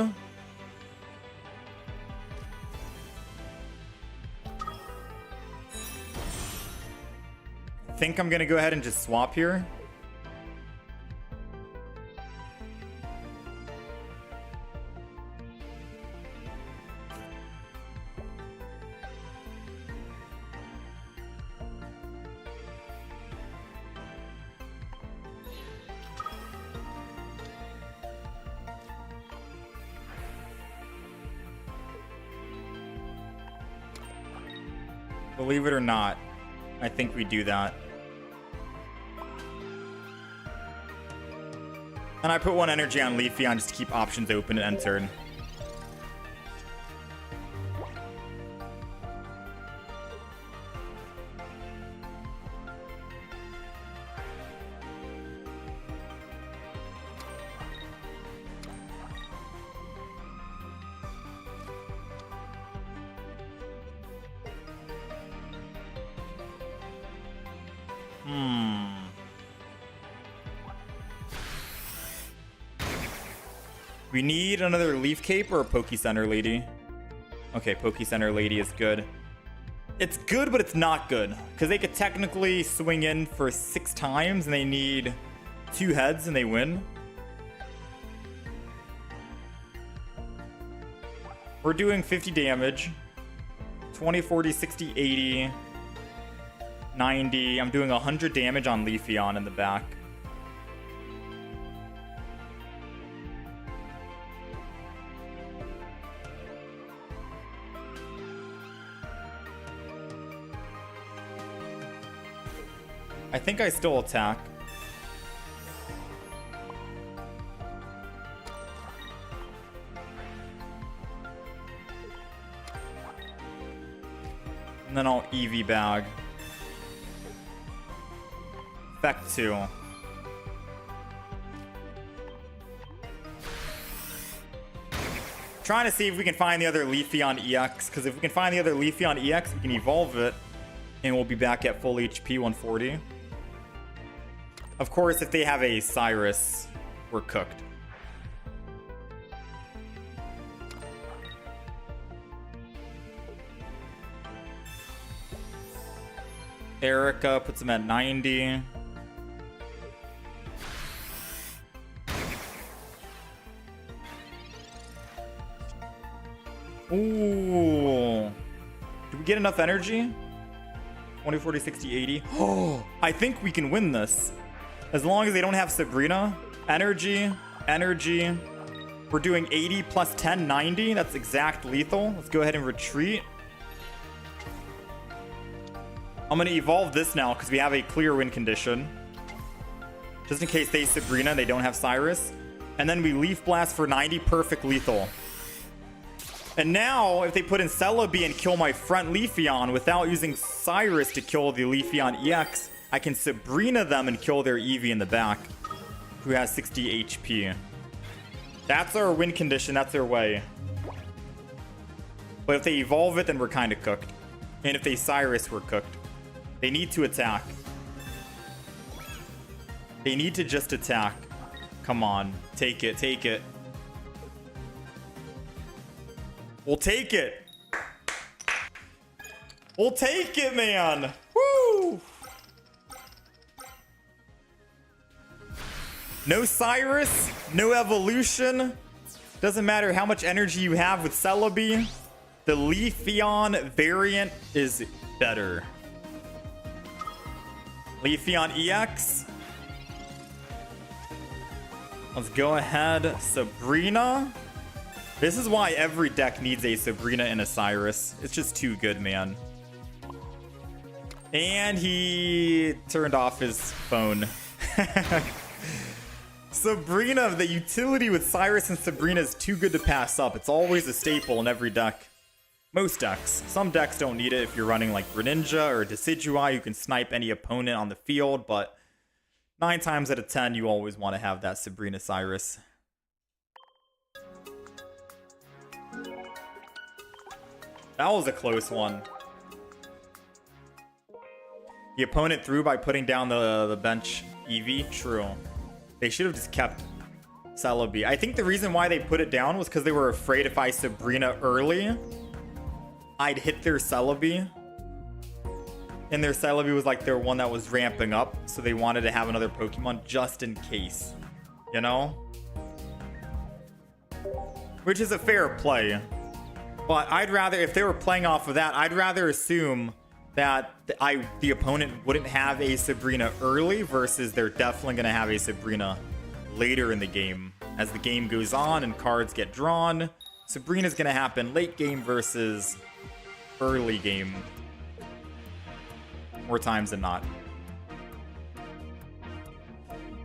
I think I'm gonna go ahead and just swap here. Believe it or not, I think we do that. And I put 1 energy on Leafeon just to keep options open and end turn. We need another Leaf Cape or a Poke Center Lady. Okay, Poke Center Lady is good. It's good, but it's not good. Because they could technically swing in for 6 times and they need 2 heads and they win. We're doing 50 damage. 20, 40, 60, 80, 90. I'm doing 100 damage on Leafeon in the back. I think I still attack. And then I'll Eevee bag. Effect 2. Trying to see if we can find the other Leafeon EX, because if we can find the other Leafeon EX, we can evolve it, and we'll be back at full HP 140. Of course, if they have a Cyrus, we're cooked. Erica puts him at 90. Ooh. Do we get enough energy? 20, 40, 60, 80. Oh, I think we can win this. As long as they don't have Sabrina. Energy. Energy. We're doing 80 plus 10, 90. That's exact lethal. Let's go ahead and retreat. I'm going to evolve this now because we have a clear win condition. Just in case they Sabrina and they don't have Cyrus. And then we Leaf Blast for 90. Perfect lethal. And now, if they put in Celebi and kill my front Leafeon without using Cyrus to kill the Leafeon EX, I can Sabrina them and kill their Eevee in the back, who has 60 HP. That's our win condition. That's their way. But if they evolve it, then we're kind of cooked. And if they Cyrus, we're cooked. They need to attack. They need to just attack. Come on. Take it. Take it. We'll take it. We'll take it, man. Woo! No Cyrus, no evolution. Doesn't matter how much energy you have with Celebi. The Leafeon variant is better. Leafeon EX. Let's go ahead. Sabrina. This is why every deck needs a Sabrina and a Cyrus. It's just too good, man. And he turned off his phone. Sabrina, the utility with Cyrus and Sabrina is too good to pass up. It's always a staple in every deck. Most decks. Some decks don't need it if you're running like Greninja or Decidueye. You can snipe any opponent on the field, but 9 times out of 10, you always want to have that Sabrina Cyrus. That was a close one. The opponent threw by putting down the bench Eevee. True. They should have just kept Celebi. I think the reason why they put it down was because they were afraid if I Sabrina early, I'd hit their Celebi. And their Celebi was like their one that was ramping up. So they wanted to have another Pokemon just in case. You know? Which is a fair play. But I'd rather, if they were playing off of that, I'd rather assume that the opponent wouldn't have a Sabrina early versus they're definitely going to have a Sabrina later in the game. As the game goes on and cards get drawn, Sabrina's going to happen late game versus early game. More times than not.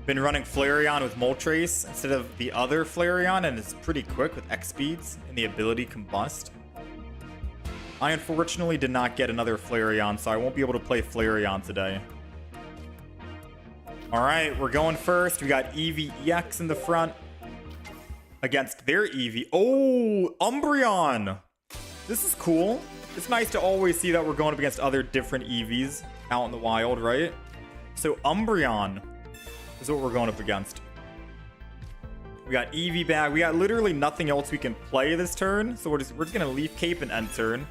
Been running Flareon with Moltres instead of the other Flareon, and it's pretty quick with X speeds and the ability Combust. I unfortunately did not get another Flareon, so I won't be able to play Flareon today. Alright, we're going first. We got Eevee EX in the front against their Eevee. Oh, Umbreon! This is cool. It's nice to always see that we're going up against other different Eevees out in the wild, right? So Umbreon is what we're going up against. We got Eevee bag. We got literally nothing else we can play this turn. So we're just gonna Leaf Cape and end turn.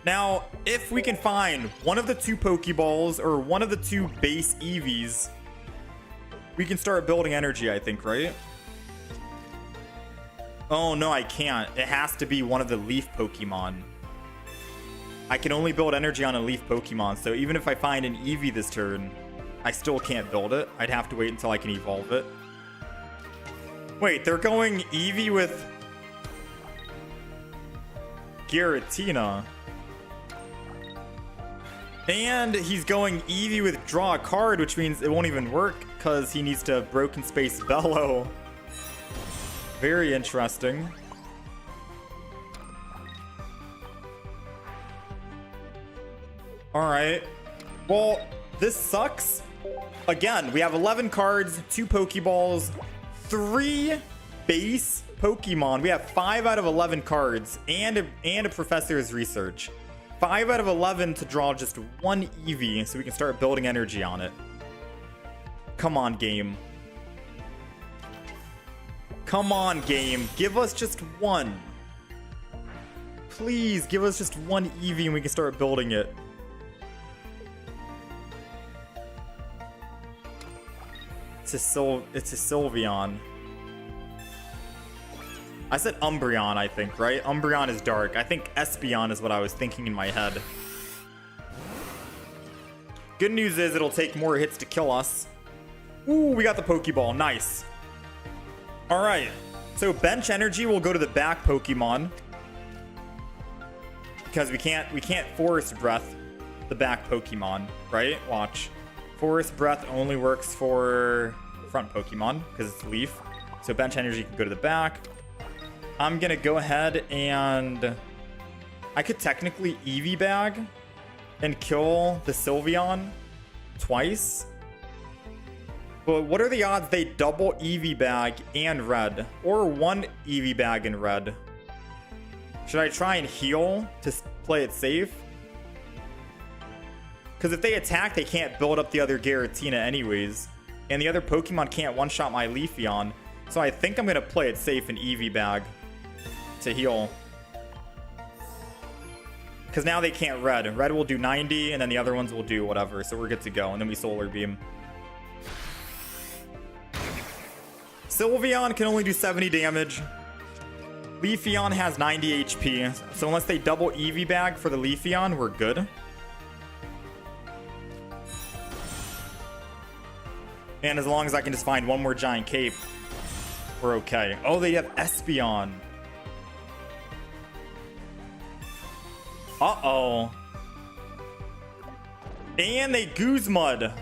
Now, if we can find one of the 2 Pokeballs or one of the 2 base Eevees, we can start building energy, I think, right? Oh, no, I can't. It has to be one of the Leaf Pokemon. I can only build energy on a Leaf Pokemon, so even if I find an Eevee this turn, I still can't build it. I'd have to wait until I can evolve it. Wait, they're going Eevee with Giratina. And he's going Eevee with draw a card, which means it won't even work because he needs to Broken Space Bellow. Very interesting. Alright. Well, this sucks. Again, we have 11 cards, 2 Pokeballs, 3 base Pokemon. We have 5 out of 11 cards and a Professor's Research. 5 out of 11 to draw just 1 Eevee so we can start building energy on it. Come on, game. Come on, game. Give us just 1. Please, give us just 1 Eevee and we can start building it. It's a Sylveon. I said Umbreon, I think, right? Umbreon is dark. I think Espeon is what I was thinking in my head. Good news is it'll take more hits to kill us. Ooh, we got the Pokeball. Nice. All right. So bench energy will go to the back Pokemon. Because we can't Forest Breath the back Pokemon, right? Watch. Forest Breath only works for front Pokemon because it's Leaf. So bench energy can go to the back. I'm going to go ahead and I could technically Eevee bag and kill the Sylveon twice. But what are the odds they double Eevee bag and red? Or 1 Eevee bag and red? Should I try and heal to play it safe? Because if they attack, they can't build up the other Giratina anyways. And the other Pokemon can't one-shot my Leafeon. So I think I'm going to play it safe in Eevee bag to heal. Because now they can't red. Red will do 90, and then the other ones will do whatever. So we're good to go. And then we Solar Beam. Sylveon can only do 70 damage. Leafeon has 90 HP. So unless they double Eevee bag for the Leafeon, we're good. And as long as I can just find 1 more Giant Cape, we're okay. Oh, they have Espeon. Uh-oh. And they Guzmud.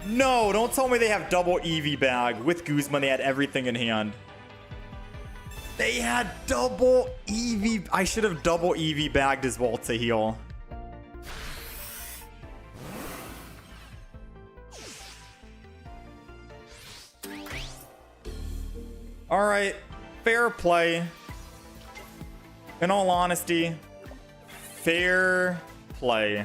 No, don't tell me they have double Eevee bag. With Guzma, they had everything in hand. They had double Eevee. I should have double Eevee bagged as well to heal. All right, fair play. In all honesty, fair play.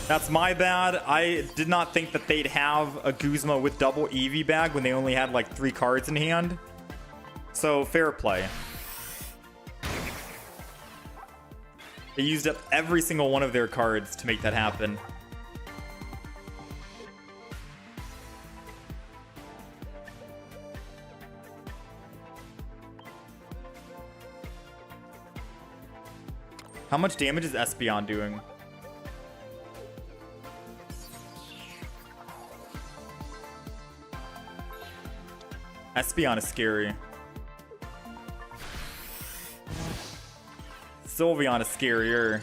That's my bad. I did not think that they'd have a Guzma with double Eevee bag when they only had like 3 cards in hand. So, fair play. They used up every single one of their cards to make that happen. How much damage is Espeon doing? Espeon is scary. Sylveon is scarier.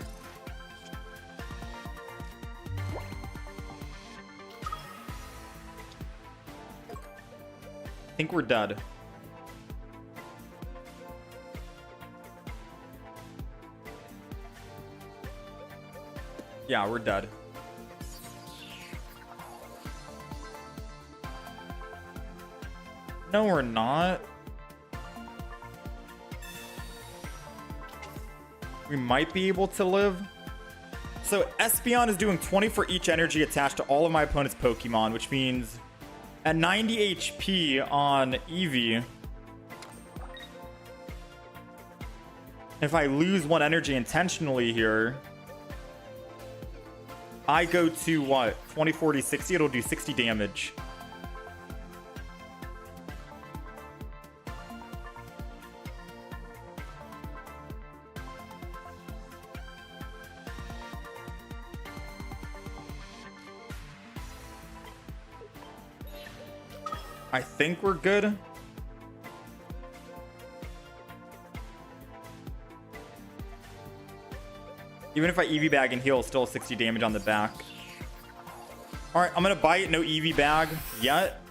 I think we're dead. Yeah, we're dead. No, we're not. We might be able to live So Espeon is doing 20 for each energy attached to all of my opponent's Pokemon, which means at 90 HP on Eevee, if I lose one energy intentionally here, I go to what? 20, 40, 60. It'll do 60 damage. I think we're good. Even if I Eevee bag and heal, still 60 damage on the back. Alright, I'm gonna bite. No Eevee bag yet.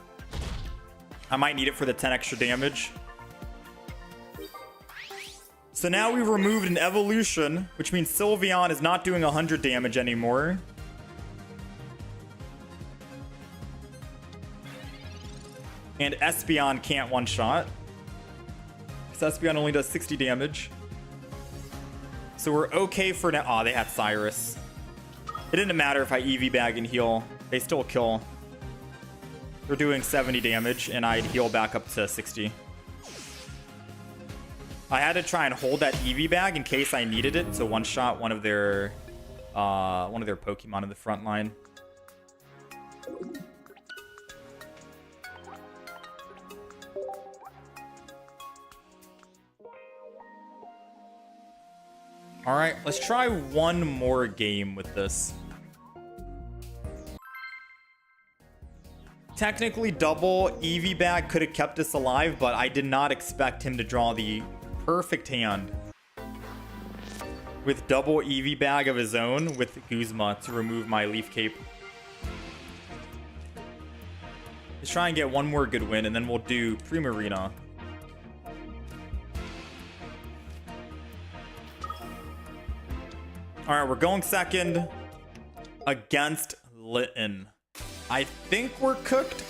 I might need it for the 10 extra damage. So now we've removed an evolution, which means Sylveon is not doing 100 damage anymore. And Espeon can't one-shot. Because Espeon only does 60 damage. So we're okay for now. Aw, they had Cyrus. It didn't matter if I Eevee bag and heal. They still kill. They're doing 70 damage, and I'd heal back up to 60. I had to try and hold that Eevee bag in case I needed it to one-shot one of their Pokemon in the front line. Alright, let's try one more game with this. Technically, double Eevee bag could have kept us alive, but I did not expect him to draw the perfect hand with double Eevee bag of his own with Guzma to remove my Leaf Cape. Let's try and get one more good win, and then we'll do Primarina. Alright, we're going second against Litten. I think we're cooked.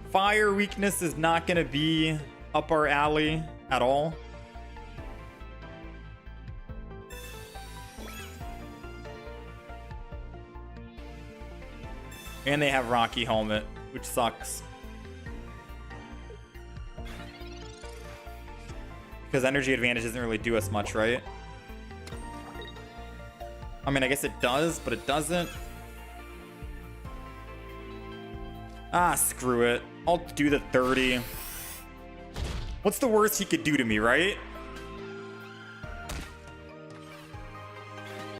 Fire weakness is not going to be up our alley at all. And they have Rocky Helmet, which sucks. Because energy advantage doesn't really do us much, right? I mean, I guess it does, but it doesn't. Ah, screw it. I'll do the 30. What's the worst he could do to me, right?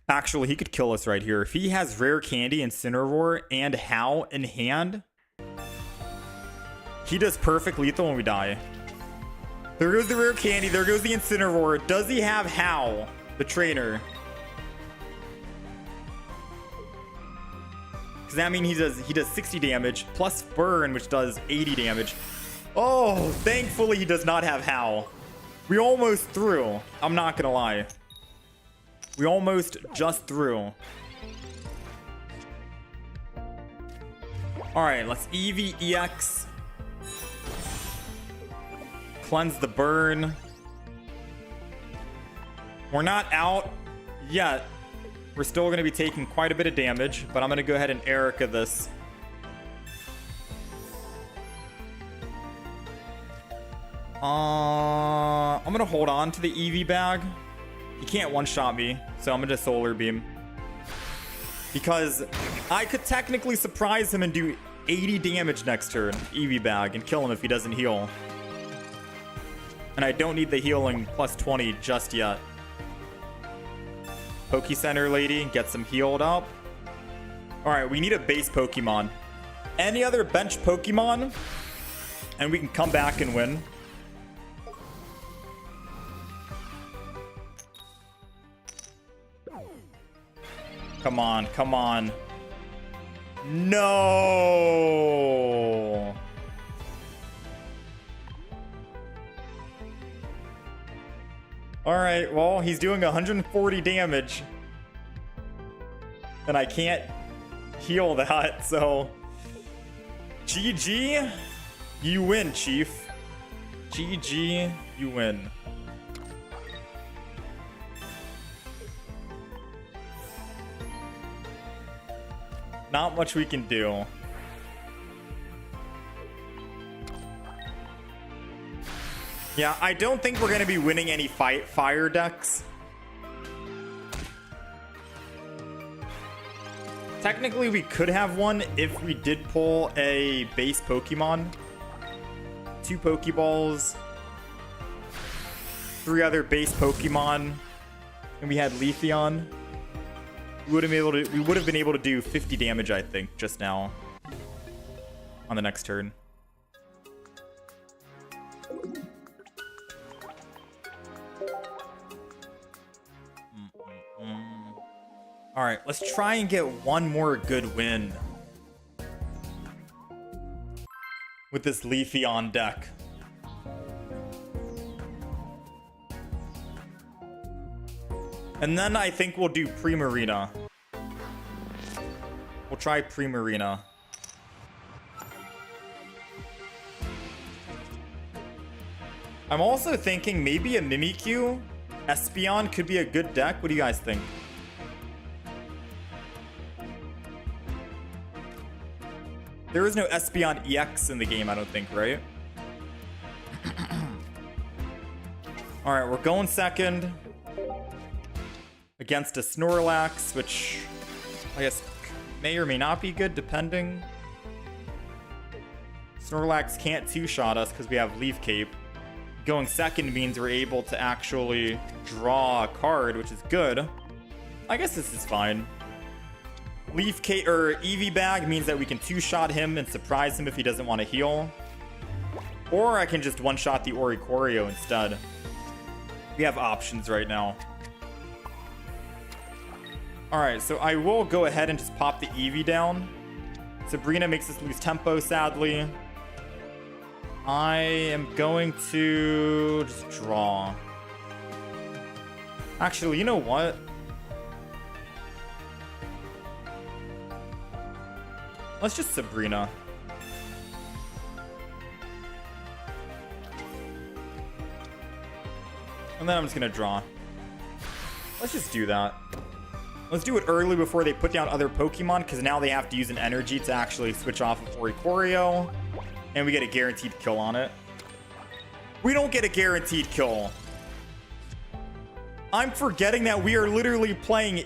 Actually, he could kill us right here. If he has Rare Candy, Incineroar, and Howl in hand, he does perfect lethal when we die. There goes the Rare Candy. There goes the Incineroar. Does he have Howl, the trainer? Because that means he does 60 damage plus Burn, which does 80 damage. Oh, thankfully he does not have Howl. We almost threw. I'm not gonna lie. We almost just threw. Alright, let's Eevee EX. Cleanse the burn. We're not out yet. We're still going to be taking quite a bit of damage, but I'm going to go ahead and Erica this. I'm going to hold on to the Eevee bag. He can't one-shot me, so I'm going to Solar Beam. Because I could technically surprise him and do 80 damage next turn, Eevee bag, and kill him if he doesn't heal. And I don't need the healing plus 20 just yet. Poke Center lady gets him healed up. Alright, we need a base Pokemon. Any other bench Pokemon, and we can come back and win. Come on, come on. No! Alright, well, he's doing 140 damage. And I can't heal that, so... GG, you win, Chief. GG, you win. Not much we can do. Yeah, I don't think we're going to be winning any fire decks. Technically, we could have one if we did pull a base Pokemon. 2 Pokeballs. 3 other base Pokemon. And we had Leafeon. We would have been able to do 50 damage, I think, just now. On the next turn. All right, let's try and get one more good win with this Leafeon deck. And then I think we'll do Primarina. We'll try Primarina. I'm also thinking maybe a Mimikyu Espeon could be a good deck. What do you guys think? There is no Espeon EX in the game, I don't think, right? Alright, we're going second. Against a Snorlax, which I guess may or may not be good, depending. Snorlax can't two-shot us because we have Leaf Cape. Going second means we're able to actually draw a card, which is good. I guess this is fine. Leaf Cape or Eevee Bag means that we can two-shot him and surprise him if he doesn't want to heal. Or I can just one-shot the Oricorio instead. We have options right now. Alright, so I will go ahead and just pop the Eevee down. Sabrina makes us lose tempo, sadly. I am going to just draw. Actually, you know what? Let's just Sabrina. And then I'm just gonna draw. Let's just do that. Let's do it early before they put down other Pokemon, because now they have to use an energy to actually switch off of Oricorio. And we get a guaranteed kill on it. We don't get a guaranteed kill. I'm forgetting that we are literally playing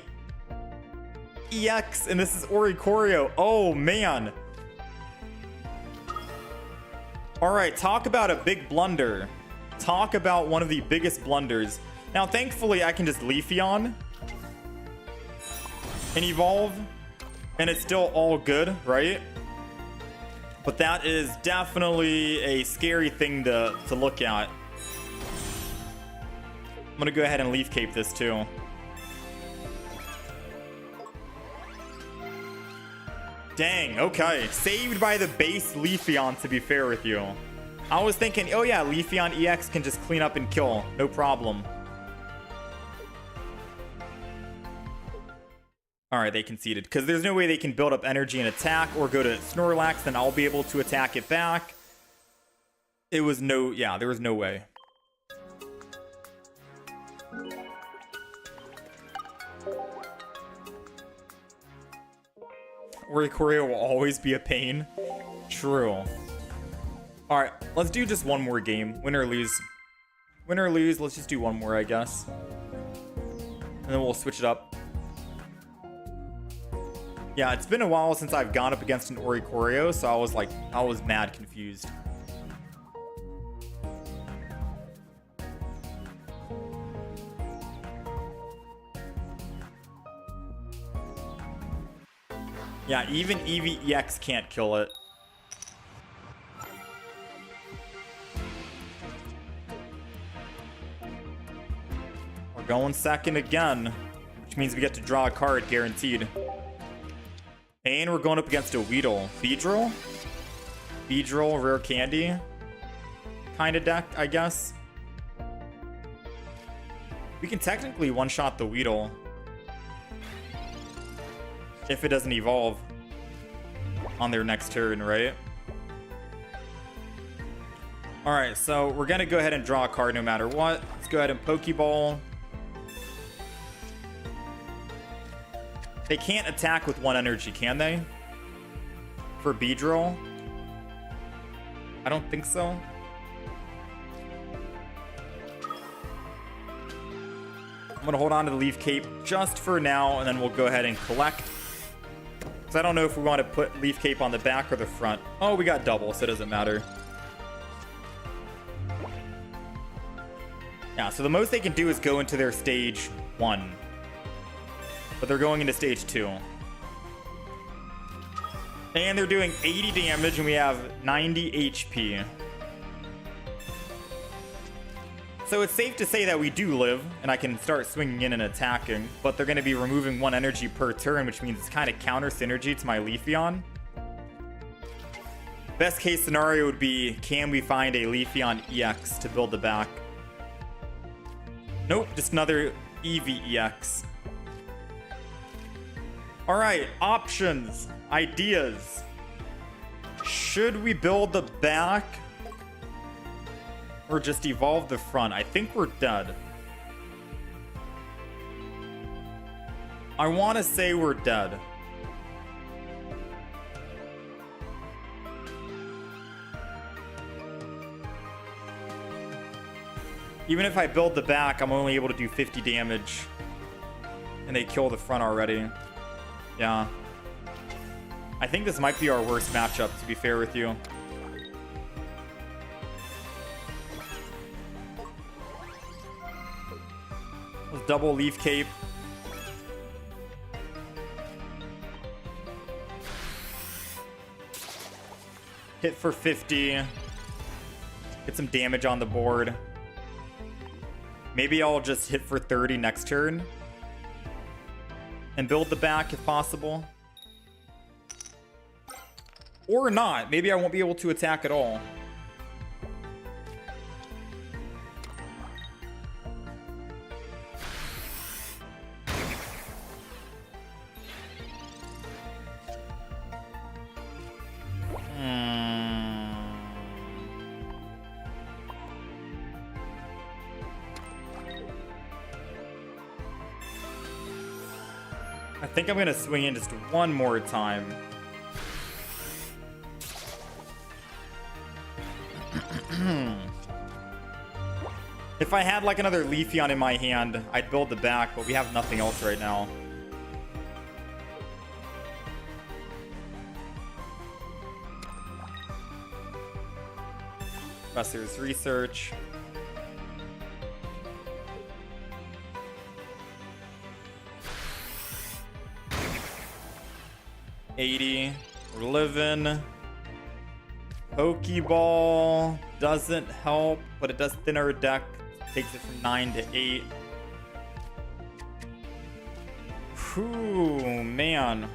EX, and this is Oricorio. Oh, man. Alright, talk about a big blunder. Talk about one of the biggest blunders. Now, thankfully, I can just Leafeon and evolve, and it's still all good, right? But that is definitely a scary thing to look at. I'm gonna go ahead and Leaf Cape this too. Dang, okay. Saved by the base Leafeon, to be fair with you. I was thinking, oh yeah, Leafeon EX can just clean up and kill. No problem. Alright, they conceded. Because there's no way they can build up energy and attack or go to Snorlax, then I'll be able to attack it back. It was no... Yeah, there was no way. Oricorio will always be a pain. True. Alright, let's do just one more game. Win or lose. Win or lose, let's just do one more, I guess. And then we'll switch it up. Yeah, it's been a while since I've gone up against an Oricorio, so I was mad confused. Yeah, even Eevee EX can't kill it. We're going second again, which means we get to draw a card guaranteed. And we're going up against a Weedle. Beedrill? Beedrill, Rare Candy kind of deck, I guess. We can technically one-shot the Weedle if it doesn't evolve on their next turn, right? Alright, so we're going to go ahead and draw a card no matter what. Let's go ahead and Pokeball. They can't attack with one energy, can they? for Beedrill? I don't think so. I'm gonna hold on to the Leaf Cape just for now, and then we'll go ahead and collect. Because I don't know if we want to put Leaf Cape on the back or the front. Oh, we got double, so it doesn't matter. Yeah, so the most they can do is go into their stage 1. But they're going into stage 2. And they're doing 80 damage, and we have 90 HP. So it's safe to say that we do live, and I can start swinging in and attacking, but they're going to be removing 1 energy per turn, which means it's kind of counter synergy to my Leafeon. Best case scenario would be, can we find a Leafeon EX to build the back? Nope, just another Eevee EX. Alright, options, ideas. Should we build the back? Or just evolve the front? I think we're dead. I want to say we're dead. Even if I build the back, I'm only able to do 50 damage. And they kill the front already. Yeah. I think this might be our worst matchup, to be fair with you. Let's double Leaf Cape. Hit for 50. Get some damage on the board. Maybe I'll just hit for 30 next turn. And build the back if possible. Or not. Maybe I won't be able to attack at all. I think I'm gonna swing in just one more time. If I had like another Leafeon in my hand, I'd build the back, but we have nothing else right now. Professor's Research. $80. We're living. Pokeball doesn't help, but it does thin our deck. Takes it from 9 to 8. Whew, man.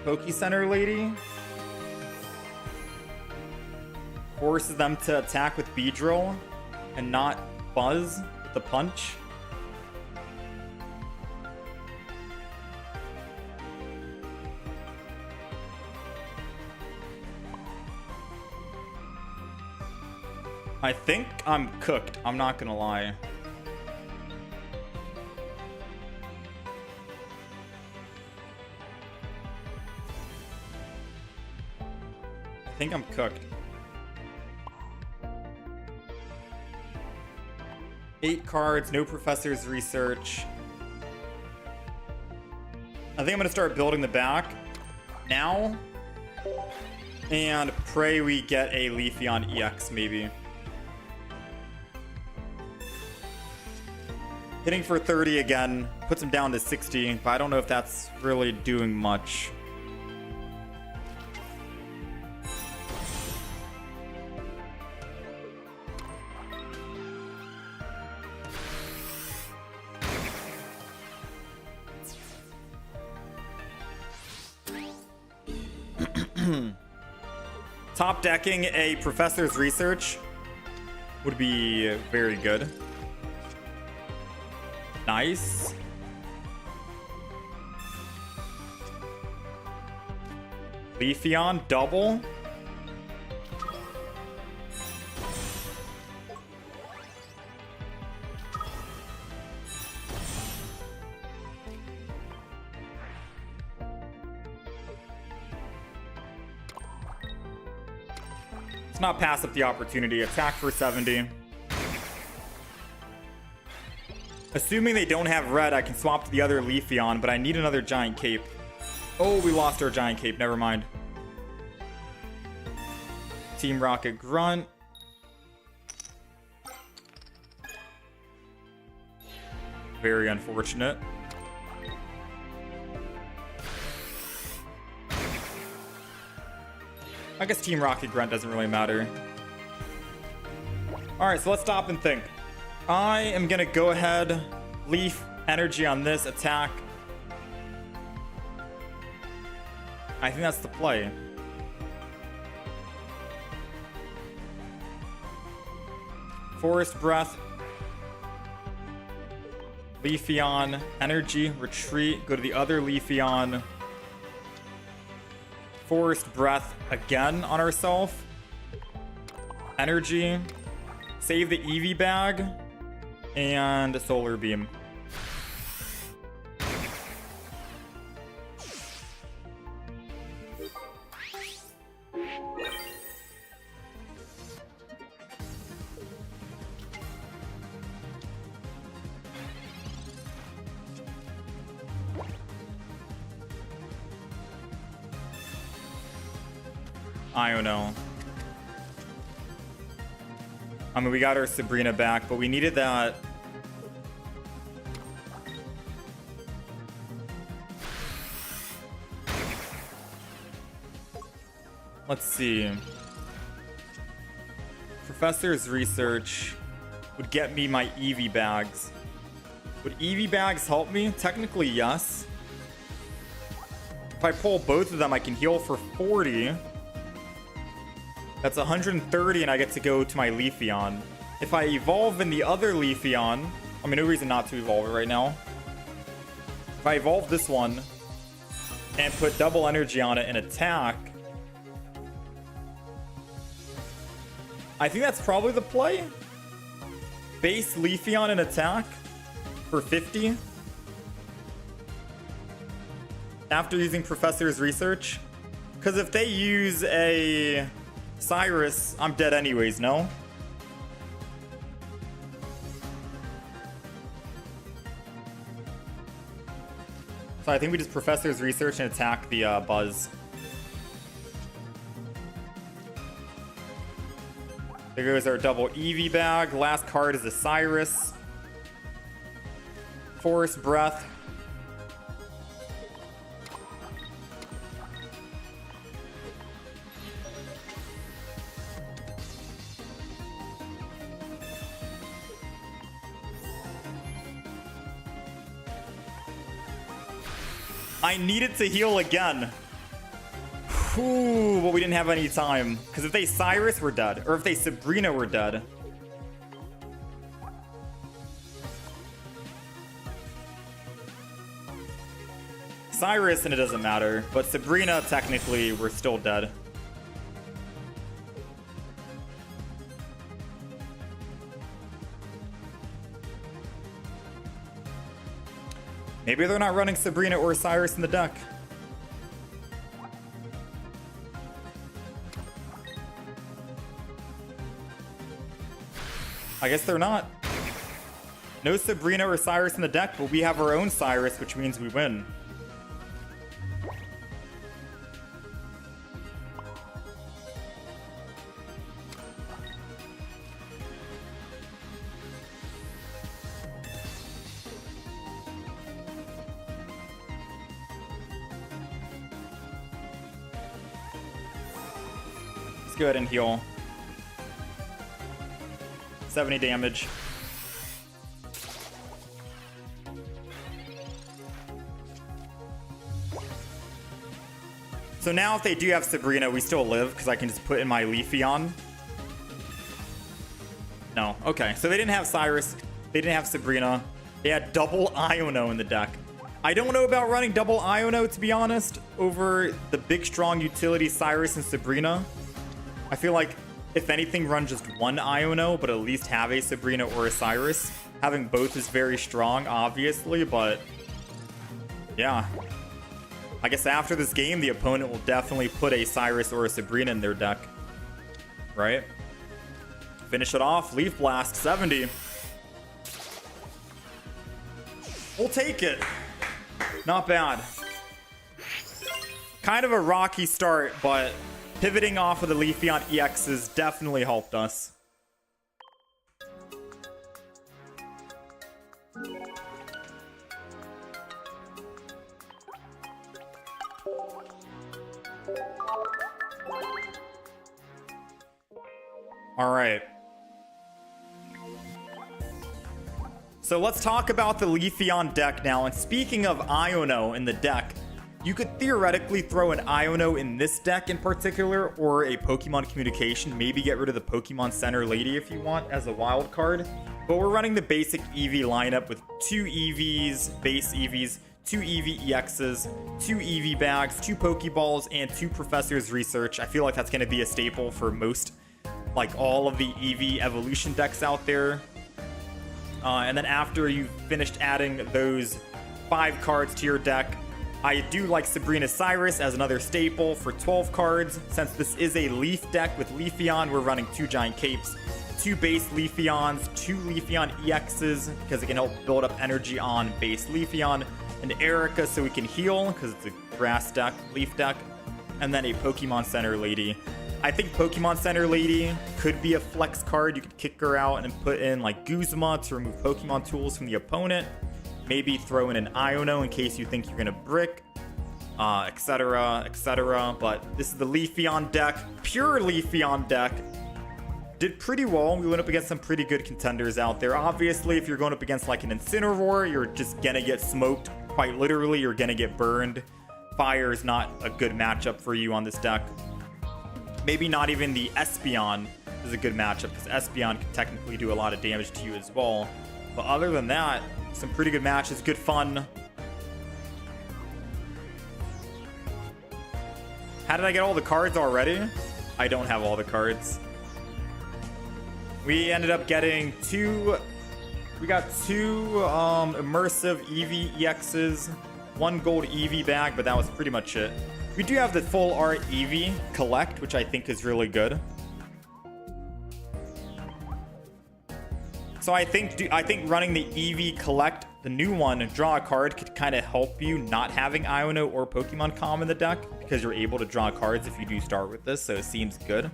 Poke Center lady forces them to attack with Beedrill and not Buzz with the punch. I think I'm cooked. I'm not gonna lie. I think I'm cooked. 8 cards, no Professor's Research. I think I'm gonna start building the back now and pray we get a Leafeon EX maybe. Hitting for 30 again, puts him down to 60, but I don't know if that's really doing much. Top decking a Professor's Research would be very good. Nice. Leafeon, double. Let's not pass up the opportunity. Attack for 70. Assuming they don't have red, I can swap to the other Leafeon, but I need another giant cape. Oh, we lost our giant cape. Never mind. Team Rocket Grunt. Very unfortunate. I guess Team Rocket Grunt doesn't really matter. Alright, so let's stop and think. I am gonna go ahead, Leaf Energy on this attack. I think that's the play. Forest Breath. Leafeon, Energy, Retreat, go to the other Leafeon. Forest Breath again on ourselves. Energy. Save the Eevee bag. And Solar Beam. I don't know. I mean, we got our Sabrina back, but we needed that. Let's see. Professor's research would get me my Eevee bags. Would Eevee bags help me? Technically, yes. If I pull both of them, I can heal for 40. That's 130, and I get to go to my Leafeon. If I evolve in the other Leafeon, I mean, no reason not to evolve it right now. If I evolve this one and put double energy on it and attack, I think that's probably the play. Base Leafeon and attack for 50 after using Professor's research. Because if they use a Cyrus, I'm dead anyways, no? So I think we just Professor's research and attack the Buzz. There goes our double Eevee bag. Last card is a Cyrus. Forest Breath. I needed to heal again. Ooh, but we didn't have any time. Because if they Cyrus, we're dead. Or if they Sabrina, we're dead. Cyrus, and it doesn't matter. But Sabrina, technically, we're still dead. Maybe they're not running Sabrina or Cyrus in the deck. I guess they're not. No Sabrina or Cyrus in the deck, but we have our own Cyrus, which means we win. Let's go ahead and heal. 70 damage. So now if they do have Sabrina, we still live because I can just put in my Leafeon. No, okay. So they didn't have Cyrus. They didn't have Sabrina. Yeah, double Iono in the deck. I don't know about running double Iono, to be honest, over the big, strong utility Cyrus and Sabrina. I feel like, if anything, run just one Iono, but at least have a Sabrina or a Cyrus. Having both is very strong, obviously, but yeah. I guess after this game, the opponent will definitely put a Cyrus or a Sabrina in their deck. Right? Finish it off. Leaf Blast, 70. We'll take it. Not bad. Kind of a rocky start, but pivoting off of the Leafeon EXs definitely helped us. All right. So let's talk about the Leafeon deck now. And speaking of Iono in the deck, you could theoretically throw an Iono in this deck in particular, or a Pokemon Communication. Maybe get rid of the Pokemon Center Lady if you want as a wild card. But we're running the basic Eevee lineup with 2 Eevees, base Eevees, 2 Eevee EXs, 2 Eevee bags, 2 Pokeballs, and 2 Professor's Research. I feel like that's going to be a staple for most, like all of the Eevee evolution decks out there. And then after you've finished adding those 5 cards to your deck, I do like Sabrina Cyrus as another staple for 12 cards. Since this is a Leaf deck with Leafeon, we're running 2 Giant Capes, 2 base Leafeons, 2 Leafeon EXs, because it can help build up energy on base Leafeon, and Erica so we can heal, because it's a grass deck, Leaf deck, and then a Pokemon Center Lady. I think Pokemon Center Lady could be a flex card. You could kick her out and put in like Guzma to remove Pokemon tools from the opponent. Maybe throw in an Iono in case you think you're going to brick, etc., etc. But this is the Leafeon deck, pure Leafeon deck. Did pretty well. We went up against some pretty good contenders out there. Obviously, if you're going up against like an Incineroar, you're just going to get smoked. Quite literally, you're going to get burned. Fire is not a good matchup for you on this deck. Maybe not even the Espeon is a good matchup, because Espeon can technically do a lot of damage to you as well. But other than that, some pretty good matches, good fun. How did I get all the cards already? I don't have all the cards. We ended up getting we got 2 immersive Eevee EXs, 1 gold Eevee bag, but that was pretty much it. We do have the full art Eevee collect, which I think is really good. So I think running the Eevee collect, the new one, and draw a card could kind of help you not having Iono or Pokemon Com in the deck, because you're able to draw cards if you do start with this, so it seems good.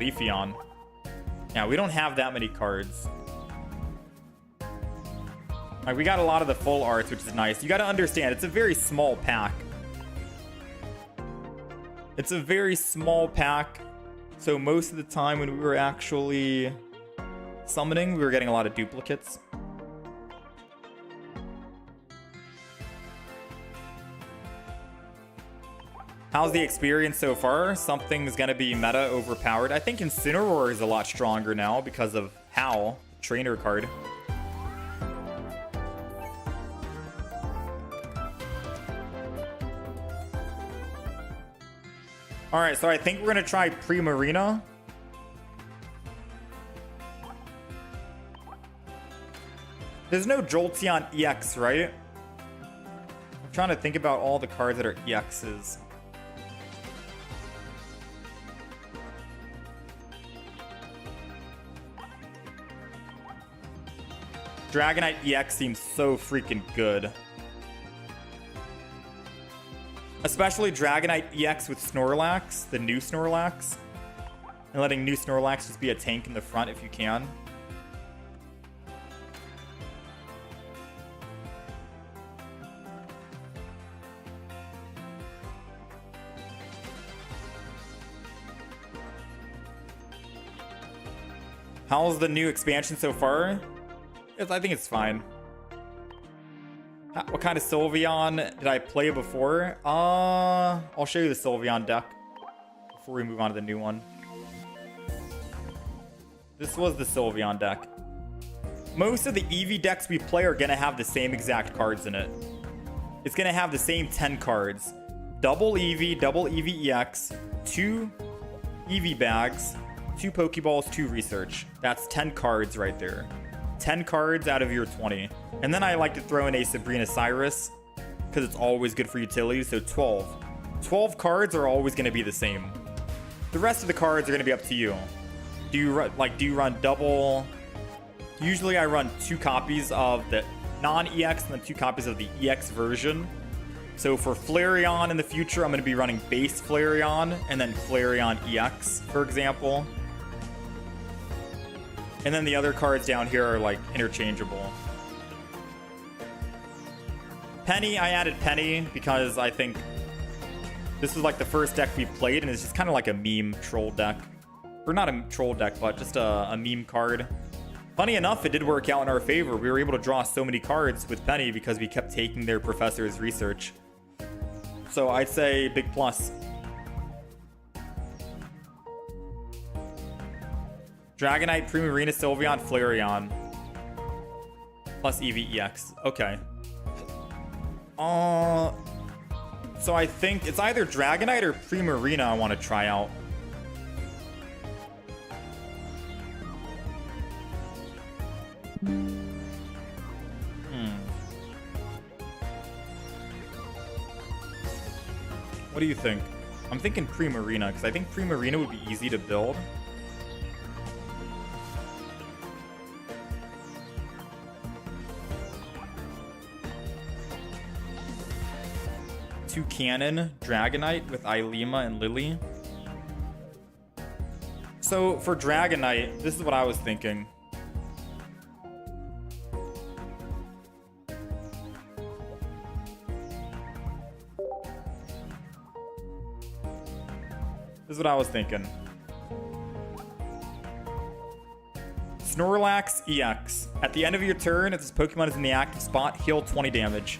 Leafeon. Yeah, we don't have that many cards. Like, we got a lot of the full arts, which is nice. You got to understand, it's a very small pack. It's a very small pack. So most of the time when we were actually summoning, we were getting a lot of duplicates. How's the experience so far? Something's going to be meta overpowered. I think Incineroar is a lot stronger now because of Howl, trainer card. Alright, so I think we're going to try Primarina. There's no Jolteon EX, right? I'm trying to think about all the cards that are EXs. Dragonite EX seems so freaking good. Especially Dragonite EX with Snorlax, the new Snorlax. And letting new Snorlax just be a tank in the front if you can. How's the new expansion so far? I think it's fine. What kind of Sylveon did I play before? I'll show you the Sylveon deck before we move on to the new one. This was the Sylveon deck. Most of the Eevee decks we play are going to have the same exact cards in it. It's going to have the same 10 cards. Double Eevee EX, 2 Eevee bags, 2 Pokeballs, 2 research. That's 10 cards right there. 10 cards out of your 20. And then I like to throw in a Sabrina Cyrus because it's always good for utility, so 12. 12 cards are always going to be the same. The rest of the cards are going to be up to you. Do you run double? Usually I run 2 copies of the non-EX and then 2 copies of the EX version. So for Flareon in the future, I'm going to be running base Flareon and then Flareon EX, for example. And then the other cards down here are like interchangeable. Penny, I added Penny because I think this was like the first deck we played and it's just kind of like a meme troll deck. Or not a troll deck, but just a meme card. Funny enough, it did work out in our favor. We were able to draw so many cards with Penny because we kept taking their professor's research. So I'd say big plus. Dragonite, Primarina, Sylveon, Flareon. Plus Eevee EX. Okay. So I think it's either Dragonite or Primarina I want to try out. What do you think? I'm thinking Primarina because I think Primarina would be easy to build. Cannon, Dragonite with Ilima and Lily. So for Dragonite, this is what I was thinking. This is what I was thinking. Snorlax EX. At the end of your turn, if this Pokemon is in the active spot, heal 20 damage.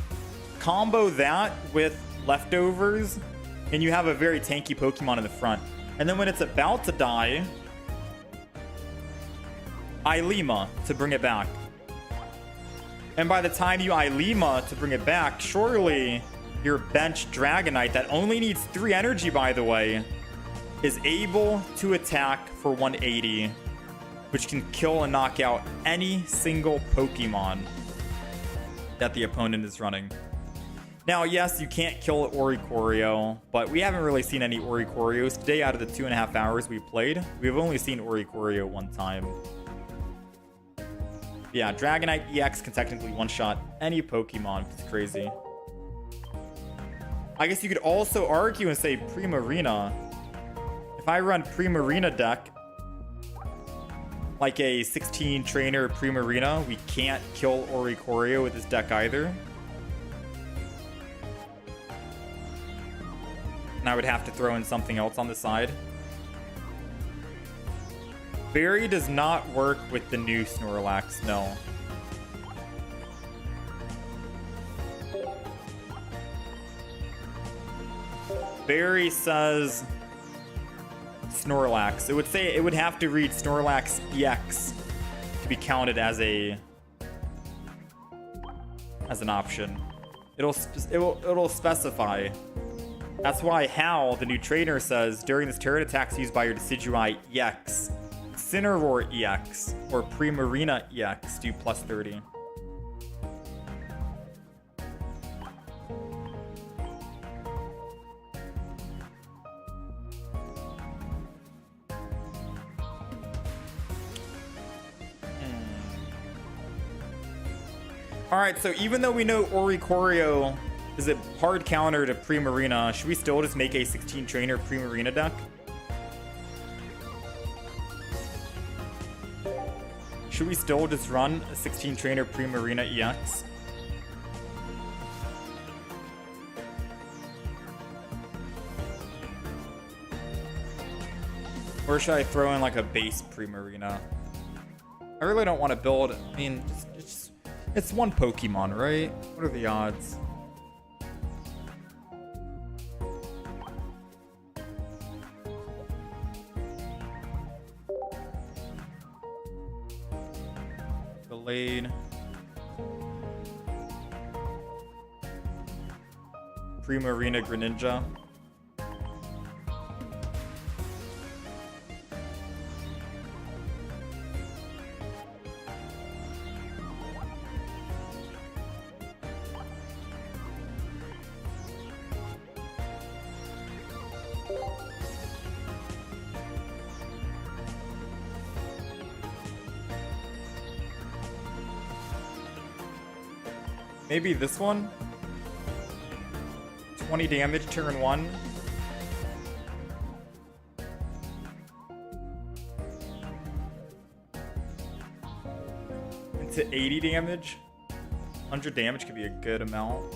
Combo that with leftovers, and you have a very tanky Pokemon in the front. And then when it's about to die, Ilima to bring it back. And by the time you Ilima to bring it back, surely your bench Dragonite, that only needs 3 energy, by the way, is able to attack for 180, which can kill and knock out any single Pokemon that the opponent is running. Now, yes, you can't kill Oricorio, but we haven't really seen any Oricorios today. Out of the 2.5 hours we played, we've only seen Oricorio one time. Yeah, Dragonite EX can technically one-shot any Pokemon. It's crazy. I guess you could also argue and say Primarina. If I run Primarina deck, like a 16 trainer Primarina, we can't kill Oricorio with this deck either. And I would have to throw in something else on the side. Berry does not work with the new Snorlax, no. Berry says Snorlax. It would say it would have to read Snorlax EX to be counted as an option. It'll specify. That's why Hal, the new trainer, says during this turn, attacks used by your Decidueye EX, Cineroar EX, or Primarina EX do plus 30. Alright, so even though we know Oricorio is a hard counter to Primarina, should we still just make a 16 trainer Primarina deck? Should we still just run a 16 trainer Primarina EX? Or should I throw in like a base Primarina? I really don't want to build, I mean, it's one Pokemon, right? What are the odds? delayed. Primarina Greninja. Maybe this one? 20 damage, turn 1. Into 80 damage. 100 damage could be a good amount.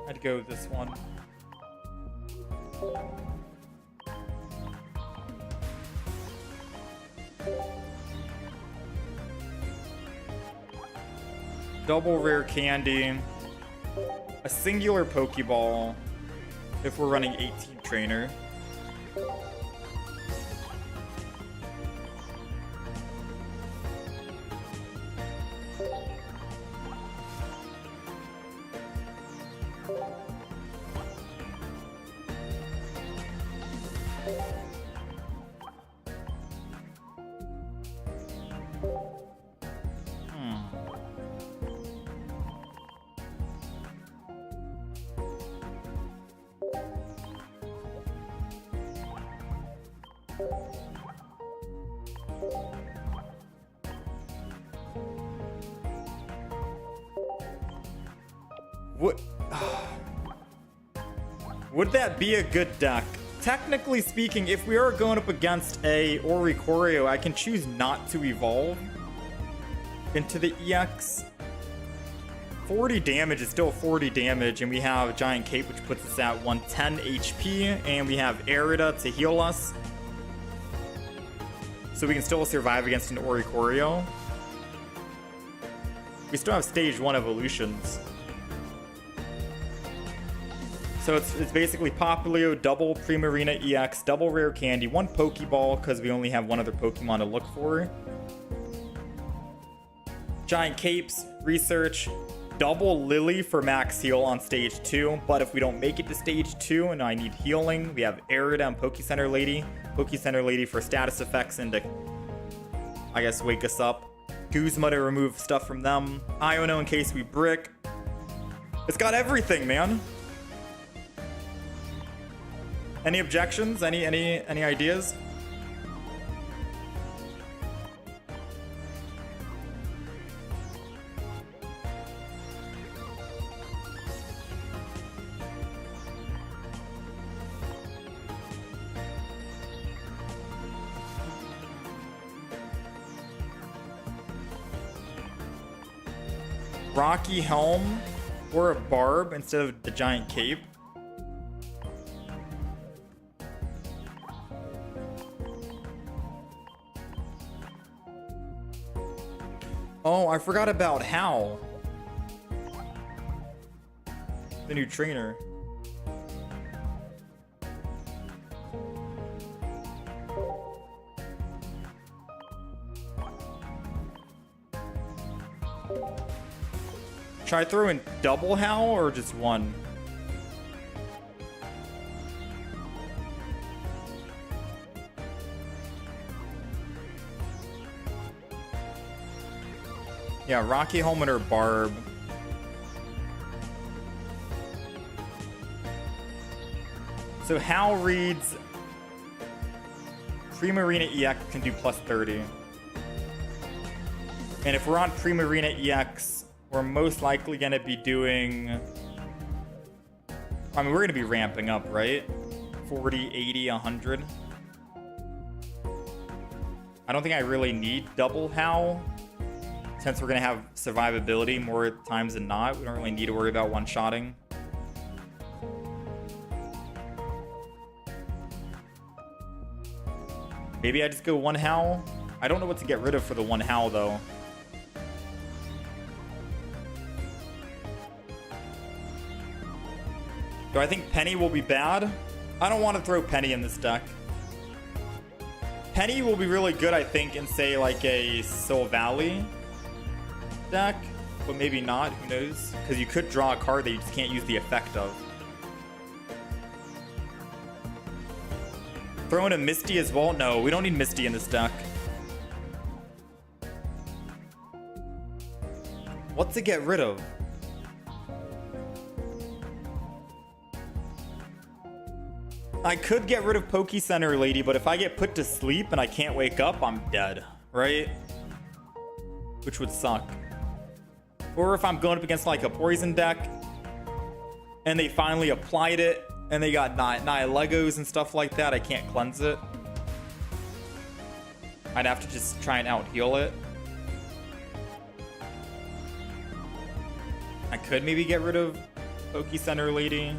I'd go with this one. Double rare candy, a singular Pokeball if we're running 18 trainer. Would that be a good deck? Technically speaking, if we are going up against a Oricorio, I can choose not to evolve into the EX. 40 damage is still 40 damage, and we have Giant Cape, which puts us at 110 HP, and we have Arida to heal us. So we can still survive against an Oricorio. We still have stage 1 evolutions. So it's basically Popplio, double Primarina EX, double rare candy, one Pokeball because we only have one other Pokemon to look for. Giant Capes, Research, double Lily for max heal on stage 2, but if we don't make it to stage 2 and I need healing, we have Arida and Pokecenter Lady. Pokecenter Lady for status effects and to, I guess, wake us up. Guzma to remove stuff from them. Iono in case we brick. It's got everything, man. Any objections? Any ideas? Rocky Helm or a Barb instead of the Giant Cape. Oh, I forgot about Hal, the new trainer. Should I throw in double Hal or just one? Yeah, Rocky Helmet or Barb. So Hal reads Primarina EX can do plus 30. And if we're on Primarina EX, we're most likely going to be doing... I mean, we're going to be ramping up, right? 40, 80, 100. I don't think I really need double Hal. Since we're going to have survivability more times than not, we don't really need to worry about one-shotting. Maybe I just go one Hal? I don't know what to get rid of for the one Hal, though. Do I think Penny will be bad? I don't want to throw Penny in this deck. Penny will be really good, I think, in, say, like a Sylvally deck. But maybe not. Who knows? Because you could draw a card that you just can't use the effect of. Throw in a Misty as well? No, we don't need Misty in this deck. What to get rid of? I could get rid of Poke Center Lady, but if I get put to sleep and I can't wake up, I'm dead, right? Which would suck. Or if I'm going up against like a poison deck and they finally applied it and they got nine Legos and stuff like that, I can't cleanse it. I'd have to just try and out heal it. I could maybe get rid of Poke Center Lady.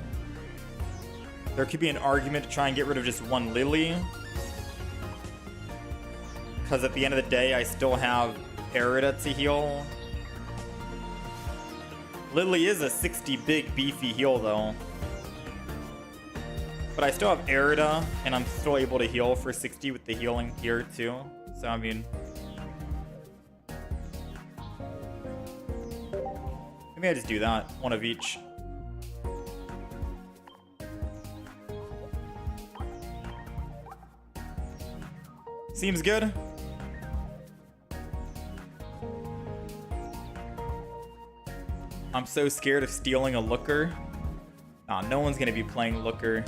There could be an argument to try and get rid of just one Lily. Because at the end of the day, I still have Erida to heal. Lily is a 60 big beefy heal though. But I still have Erida, and I'm still able to heal for 60 with the healing here too. So I mean, maybe I just do that. One of each. Seems good. I'm so scared of stealing a Looker. Nah, no one's gonna be playing Looker.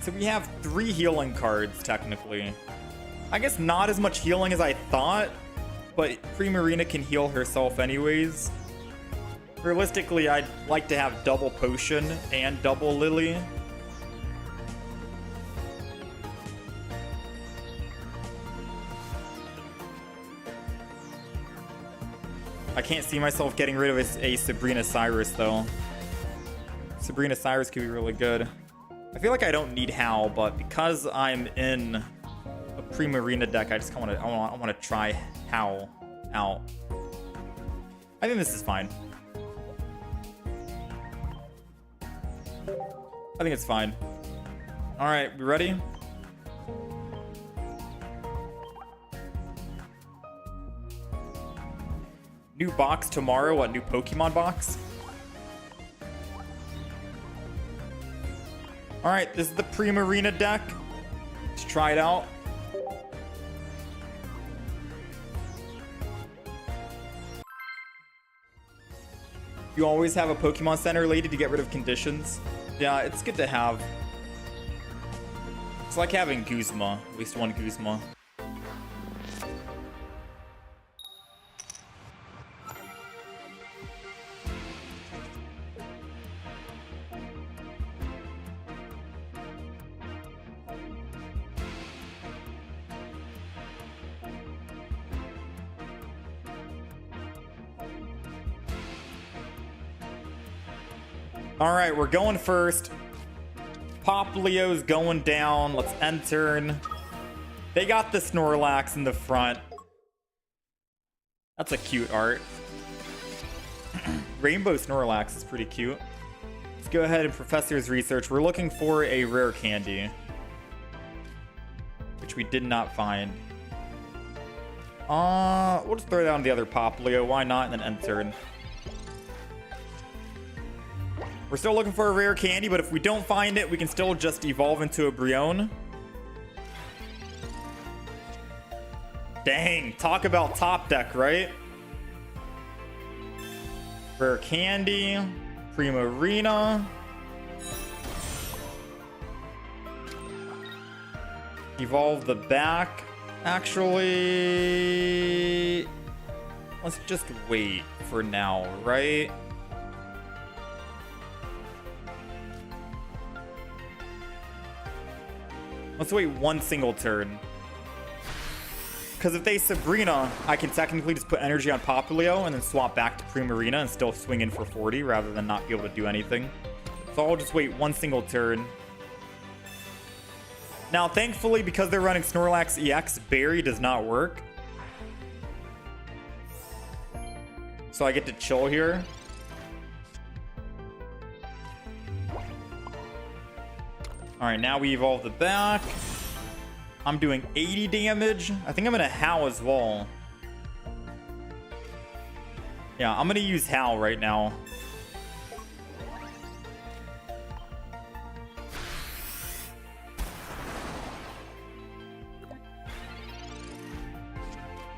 So we have 3 healing cards, technically. I guess not as much healing as I thought, but Primarina can heal herself anyways. Realistically, I'd like to have double Potion and double Lily. I can't see myself getting rid of a Sabrina Cyrus, though. Sabrina Cyrus could be really good. I feel like I don't need Hal, but because I'm in a Primarina deck, I just want to try Hal out. I think this is fine. I think it's fine. All right, we ready? New box tomorrow. What, new Pokemon box? All right, this is the Primarina deck. Let's try it out. You always have a Pokemon Center Lady to get rid of conditions. Yeah, it's good to have. It's like having Guzma, at least one Guzma. All right, we're going first. Poplio's going down. Let's enter. They got the Snorlax in the front. That's a cute art. Rainbow Snorlax is pretty cute. Let's go ahead and Professor's Research. We're looking for a rare candy, which we did not find. We'll just throw down the other Poplio. Why not? And then enter. We're still looking for a rare candy, but if we don't find it, we can still just evolve into a Brion. Dang, talk about top deck, right? Rare candy, Primarina. Evolve the back. Actually, let's just wait for now, right? Let's wait one single turn. Because if they Sabrina, I can technically just put energy on Poplio and then swap back to Primarina and still swing in for 40 rather than not be able to do anything. So I'll just wait one single turn. Now, thankfully, because they're running Snorlax EX, Berry does not work. So I get to chill here. Alright, now we evolve the back. I'm doing 80 damage. I think I'm gonna Howl as well. Yeah, I'm gonna use Howl right now.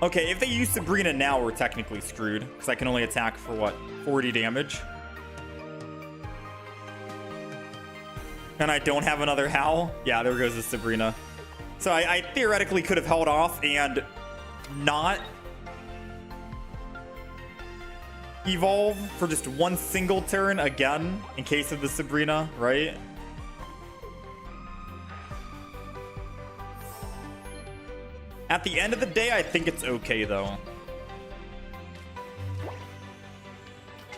Okay, if they use Sabrina now, we're technically screwed. Because I can only attack for, what, 40 damage? And I don't have another Howl? Yeah, there goes the Sabrina. So I theoretically could have held off and not evolve for just one single turn again in case of the Sabrina, right? At the end of the day, I think it's okay, though.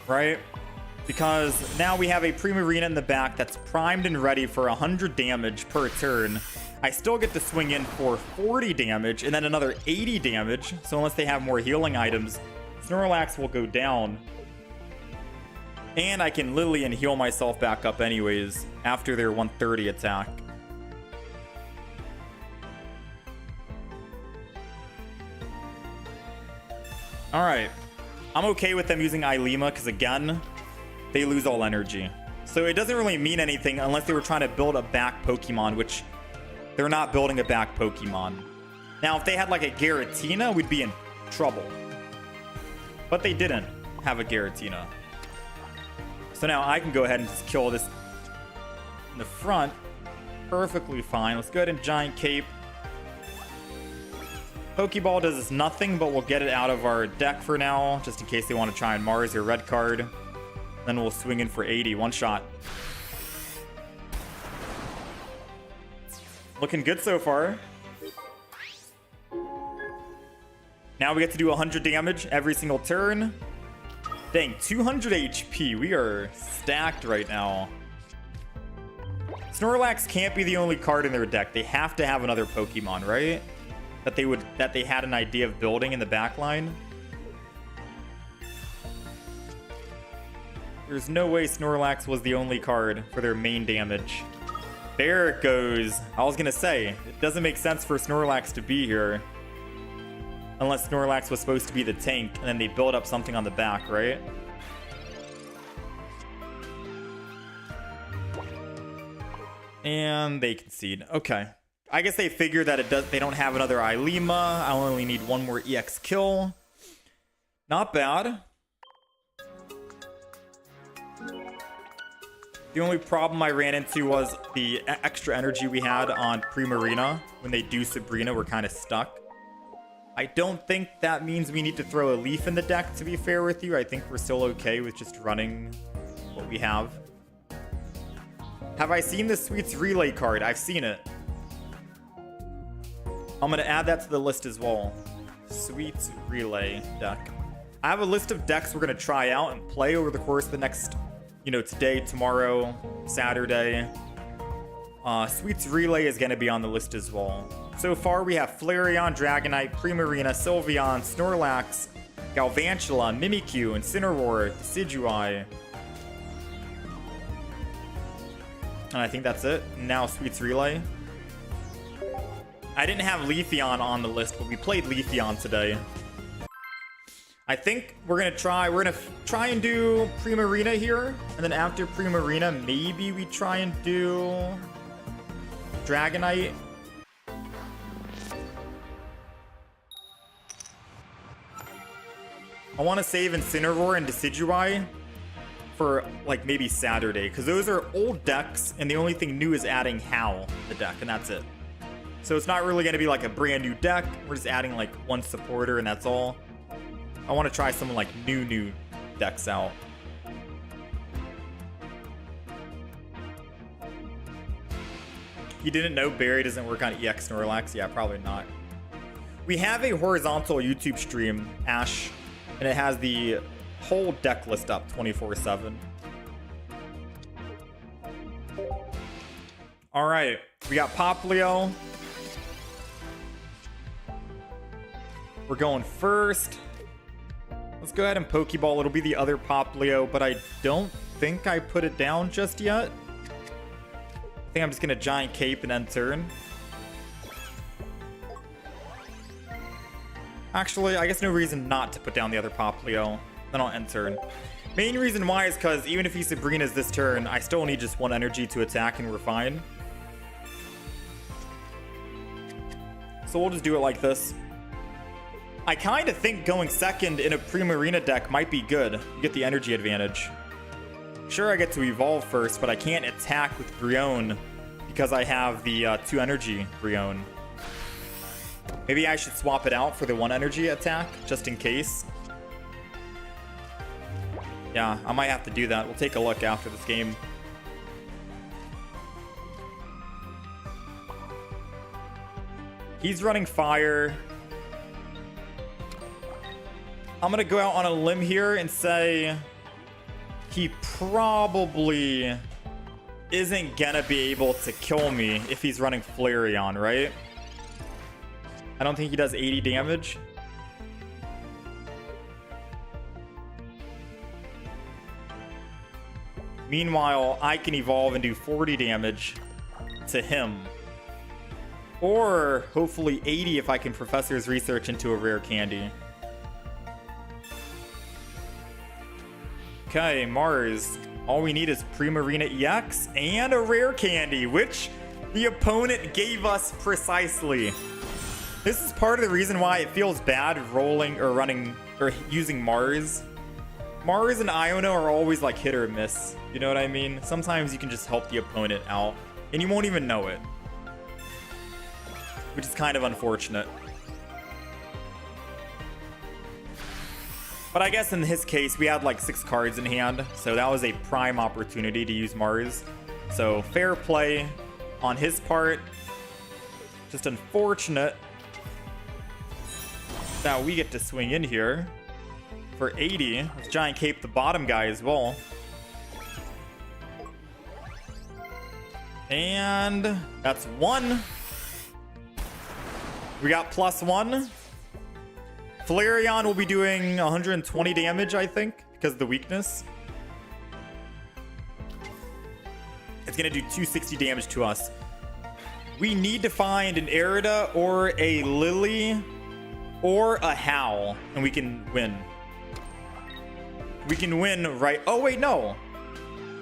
Right? Because now we have a Primarina in the back that's primed and ready for 100 damage per turn. I still get to swing in for 40 damage and then another 80 damage. So unless they have more healing items, Snorlax will go down. And I can Lillian heal myself back up anyways after their 130 attack. Alright, I'm okay with them using Ilima because, again, they lose all energy. So it doesn't really mean anything unless they were trying to build a back Pokemon, which they're not building a back Pokemon. Now, if they had like a Giratina, we'd be in trouble. But they didn't have a Giratina. So now I can go ahead and just kill this in the front. Perfectly fine. Let's go ahead and Giant Cape. Pokeball does nothing, but we'll get it out of our deck for now, just in case they want to try and Mars your red card. Then we'll swing in for 80, one shot. Looking good so far. Now we get to do 100 damage every single turn. Dang, 200 HP. We are stacked right now. Snorlax can't be the only card in their deck. They have to have another Pokemon, right? That they had an idea of building in the back line. There's no way Snorlax was the only card for their main damage. There it goes. I was gonna say, it doesn't make sense for Snorlax to be here. Unless Snorlax was supposed to be the tank, and then they build up something on the back, right? And they concede. Okay. I guess they figured that they don't have another Ilima. I only need one more EX kill. Not bad. The only problem I ran into was the extra energy we had on Primarina. When they do Sabrina, we're kind of stuck. I don't think that means we need to throw a leaf in the deck, to be fair with you. I think we're still okay with just running what we have. Have I seen the Sweets Relay card? I've seen it. I'm going to add that to the list as well. Sweets Relay deck. I have a list of decks we're going to try out and play over the course of the next, today, tomorrow, Saturday. Sweets Relay is going to be on the list as well. So far, we have Flareon, Dragonite, Primarina, Sylveon, Snorlax, Galvantula, Mimikyu, Incineroar, Decidueye. And I think that's it. Now Sweets Relay. I didn't have Leafeon on the list, but we played Leafeon today. I think we're gonna try and do Primarina here, and then after Primarina, maybe we try and do Dragonite. I want to save Incineroar and Decidueye for like maybe Saturday, because those are old decks, and the only thing new is adding Howl to the deck, and that's it. So it's not really going to be like a brand new deck. We're just adding like one supporter and that's all. I want to try some like new decks out. You didn't know Barry doesn't work on EX Snorlax? Yeah, probably not. We have a horizontal YouTube stream, Ash, and it has the whole deck list up 24/7. All right, we got Poplio. We're going first. Let's go ahead and Pokeball. It'll be the other Poplio, but I don't think I put it down just yet. I think I'm just gonna Giant Cape and end turn. Actually, I guess no reason not to put down the other Poplio. Then I'll end turn. Main reason why is because even if he Sabrina's this turn, I still need just one energy to attack and refine. So we'll just do it like this. I kind of think going second in a Primarina deck might be good. You get the energy advantage. Sure, I get to evolve first, but I can't attack with Brion because I have the 2 energy Brion. Maybe I should swap it out for the 1 energy attack, just in case. Yeah, I might have to do that. We'll take a look after this game. He's running fire. I'm gonna go out on a limb here and say he probably isn't gonna be able to kill me if he's running Flareon, right? I don't think he does 80 damage. Meanwhile, I can evolve and do 40 damage to him. Or hopefully 80 if I can Professor's Research into a rare candy. Okay, Mars. All we need is Primarina EX and a rare candy, which the opponent gave us precisely. This is part of the reason why it feels bad rolling or running or using Mars. Mars and Iono are always like hit or miss. You know what I mean? Sometimes you can just help the opponent out and you won't even know it, which is kind of unfortunate. But I guess in his case, we had like 6 cards in hand, so that was a prime opportunity to use Mars. So fair play on his part. Just unfortunate that we get to swing in here for 80 with Giant Cape, the bottom guy as well. And that's 1. We got +1. Flareon will be doing 120 damage, I think, because of the weakness. It's going to do 260 damage to us. We need to find an Erida or a Lily or a Howl, and we can win. We can win, right? Oh, wait, no.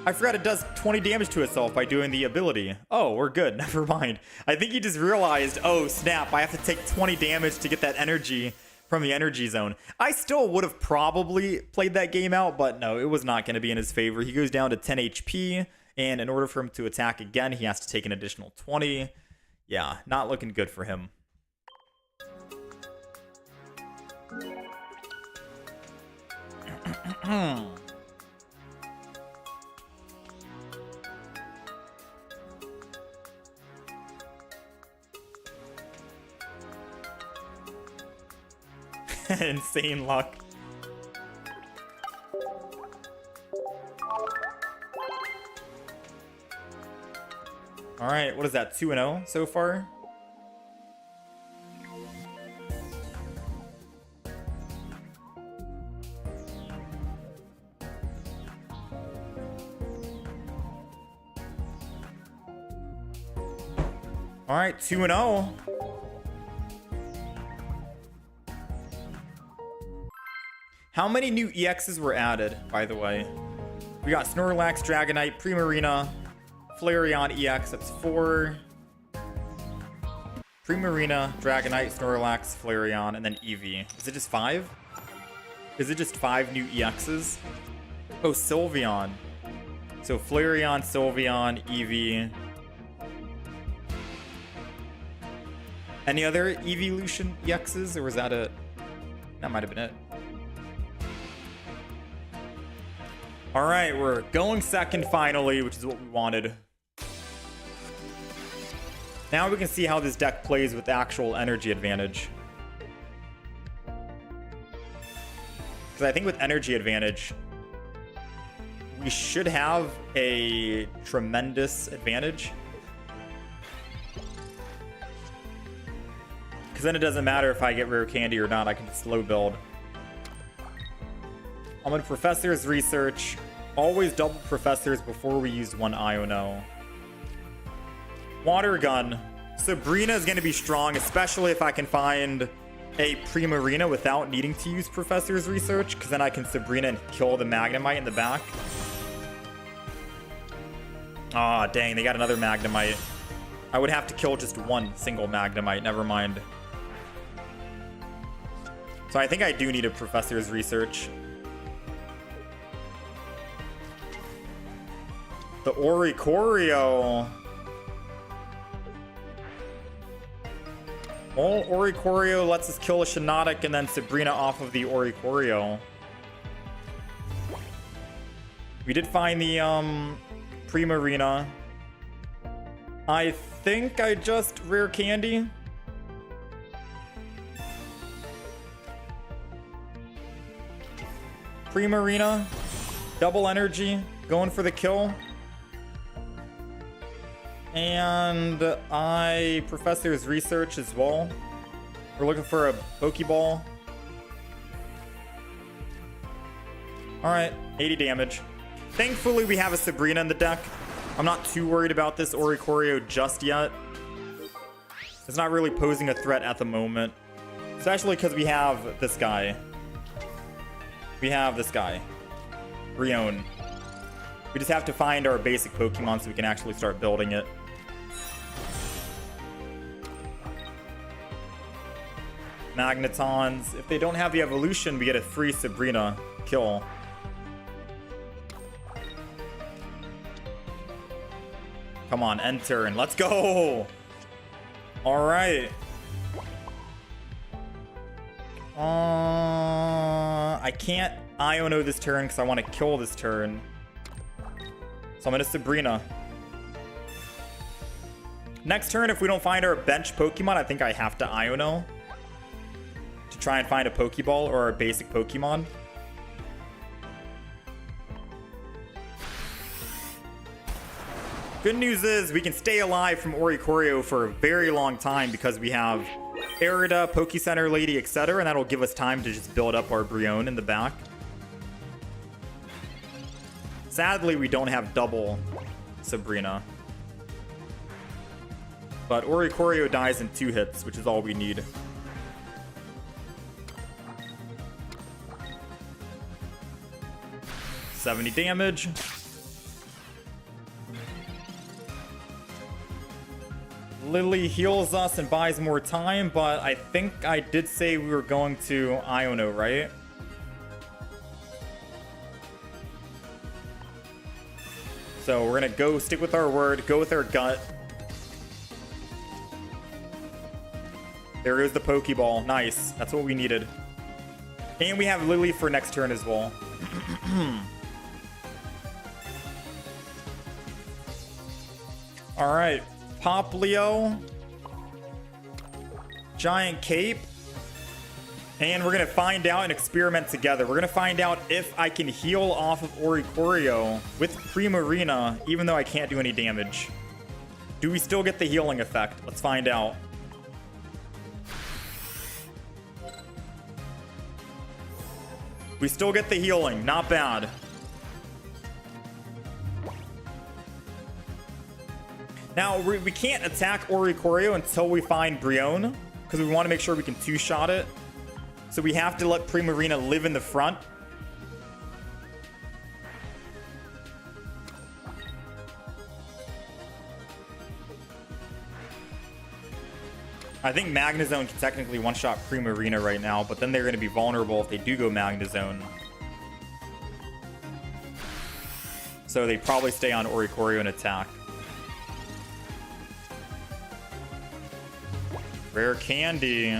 I forgot it does 20 damage to itself by doing the ability. Oh, we're good. Never mind. I think he just realized, oh, snap, I have to take 20 damage to get that energy from the energy zone. I still would have probably played that game out, but no, it was not going to be in his favor. He goes down to 10 HP, and in order for him to attack again, he has to take an additional 20. Yeah, not looking good for him. Insane luck. All right, what is that? 2-0 so far? All right, 2-0. How many new EXs were added, by the way? We got Snorlax, Dragonite, Primarina, Flareon EX, that's 4. Primarina, Dragonite, Snorlax, Flareon, and then Eevee. Is it just 5? Is it just 5 new EXs? Oh, Sylveon. So Flareon, Sylveon, Eevee. Any other evolution EXs, or was that it? That might have been it. All right, we're going second finally, which is what we wanted. Now we can see how this deck plays with actual energy advantage. Because I think with energy advantage, we should have a tremendous advantage. Because then it doesn't matter if I get rare candy or not, I can just slow build. I'm gonna Professor's Research. Always double Professors before we use one Iono. Water gun. Sabrina is going to be strong, especially if I can find a Primarina without needing to use Professor's Research, because then I can Sabrina and kill the Magnemite in the back. Aw, dang, they got another Magnemite. I would have to kill just one single Magnemite, never mind. So I think I do need a Professor's Research. The Oricorio. Well, Oricorio lets us kill a Shiinotic and then Sabrina off of the Oricorio. We did find the Primarina. I think I just rare candy. Primarina, double energy, going for the kill. And Professor's Research as well. We're looking for a Pokeball. Alright, 80 damage. Thankfully, we have a Sabrina in the deck. I'm not too worried about this Oricorio just yet. It's not really posing a threat at the moment. Especially because we have this guy. Brion. We just have to find our basic Pokemon so we can actually start building it. Magnetons. If they don't have the evolution, we get a free Sabrina kill. Come on, end turn. Let's go! Alright. I can't Iono this turn because I want to kill this turn. So I'm going to Sabrina. Next turn, if we don't find our bench Pokemon, I think I have to Iono to try and find a Pokeball or our basic Pokemon. Good news is we can stay alive from Oricorio for a very long time because we have Arida, Pokecenter Lady, etc. And that'll give us time to just build up our Brion in the back. Sadly, we don't have double Sabrina. But Oricorio dies in 2 hits, which is all we need. $70 damage. Lily heals us and buys more time, but I think I did say we were going to Iono, right? So we're going to go stick with our word, go with our gut. There goes the Pokeball. Nice. That's what we needed. And we have Lily for next turn as well. All right. Poplio. Giant Cape. And we're going to find out and experiment together. We're going to find out if I can heal off of Oricorio with Primarina, even though I can't do any damage. Do we still get the healing effect? Let's find out. We still get the healing. Not bad. Now, we can't attack Oricorio until we find Brion, because we want to make sure we can two-shot it. So we have to let Primarina live in the front. I think Magnezone can technically one-shot Primarina right now, but then they're going to be vulnerable if they do go Magnezone. So they probably stay on Oricorio and attack. Rare candy.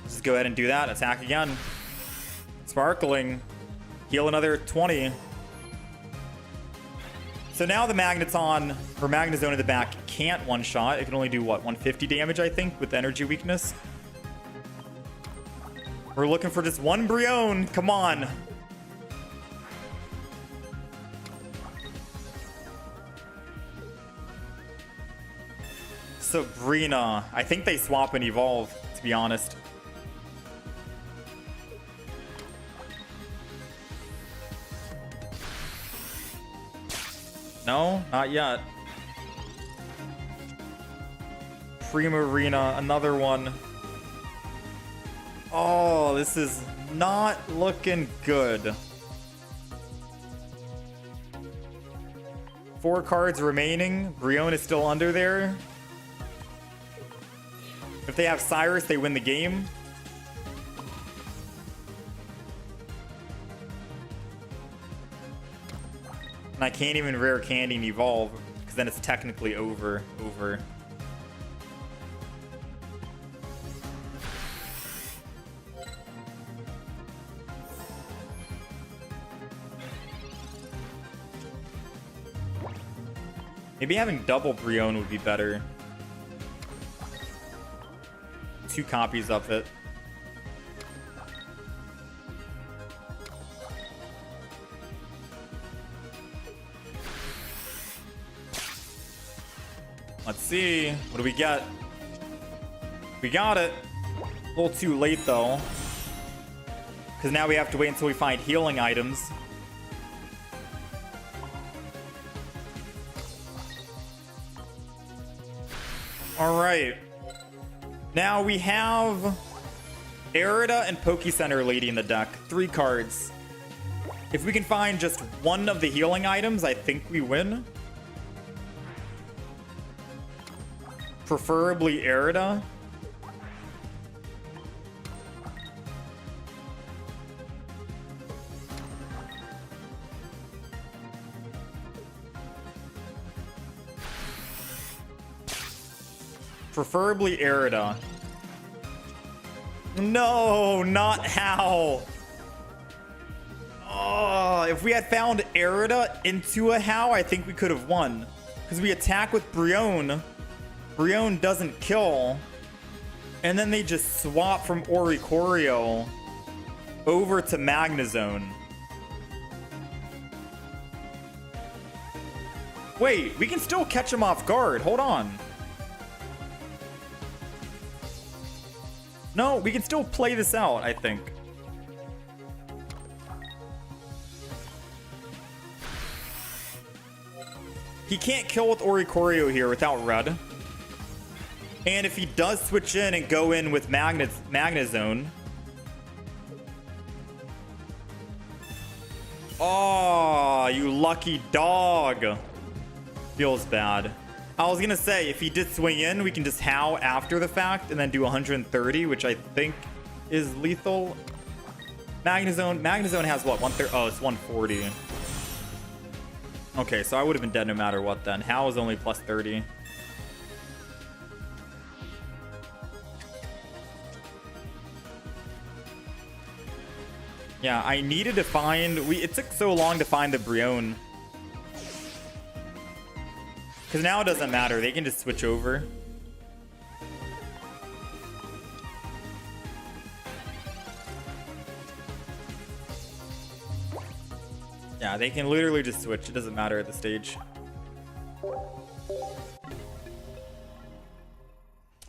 Just go ahead and do that. Attack again. Sparkling. Heal another 20. So now the Magneton, or Magnezone in the back, can't one-shot. It can only do, what, 150 damage, I think, with energy weakness? We're looking for just one Brion. Come on. Sabrina. I think they swap and evolve, to be honest. No, not yet. Primarina, another one. Oh, this is not looking good. 4 cards remaining. Brion is still under there. If they have Cyrus, they win the game. And I can't even rare candy and evolve, because then it's technically over. Maybe having double Brion would be better. 2 copies of it. Let's see. What do we get? We got it. A little too late, though. Because now we have to wait until we find healing items. Alright. Now we have Erida and Pokecenter Lady in the deck. 3 cards. If we can find just one of the healing items, I think we win. Preferably Erida. Preferably Erida. No, not how. Oh, if we had found Erida into a how, I think we could have won. Because we attack with Brion. Brion doesn't kill. And then they just swap from Oricorio over to Magnezone. Wait, we can still catch him off guard. Hold on. No, we can still play this out, I think. He can't kill with Oricorio here without red. And if he does switch in and go in with Magnezone. Oh, you lucky dog. Feels bad. I was gonna say, if he did swing in, we can just howl after the fact and then do 130, which I think is lethal. Magnezone has what? 130? Oh, it's 140. Okay, so I would have been dead no matter what then. Howl is only plus 30. Yeah, I needed to find... It took so long to find the Brion. Because now it doesn't matter. They can just switch over. Yeah, they can literally just switch. It doesn't matter at the stage.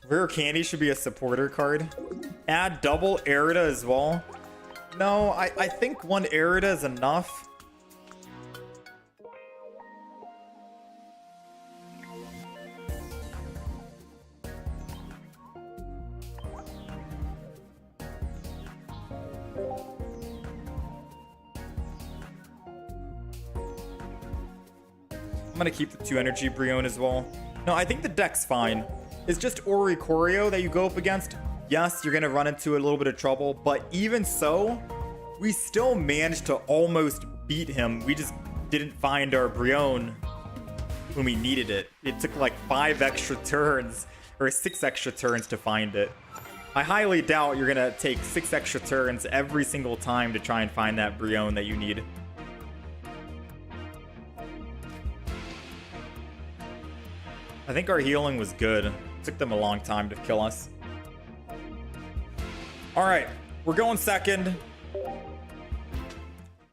Rare Candy should be a supporter card. Add double Erida as well. No, I think one Erida is enough. I'm gonna keep the 2 energy Brion as well. No, I think the deck's fine. It's just Oricorio that you go up against. Yes, you're gonna run into a little bit of trouble, but even so, we still managed to almost beat him. We just didn't find our Brion when we needed it. It took like 5 extra turns, or 6 extra turns to find it. I highly doubt you're gonna take 6 extra turns every single time to try and find that Brion that you need. I think our healing was good. It took them a long time to kill us. Alright, we're going second.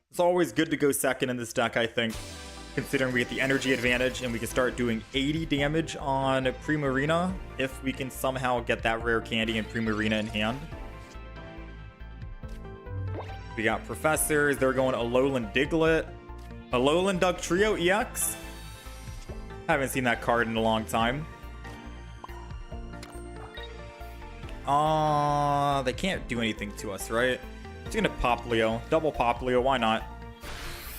It's always good to go second in this deck, I think. considering we get the energy advantage and we can start doing 80 damage on Primarina if we can somehow get that rare candy and Primarina in hand. We got Professors. They're going Alolan Diglett. Alolan Dugtrio EX. Haven't seen that card in a long time. They can't do anything to us, right? It's gonna Poplio. Double Poplio, why not?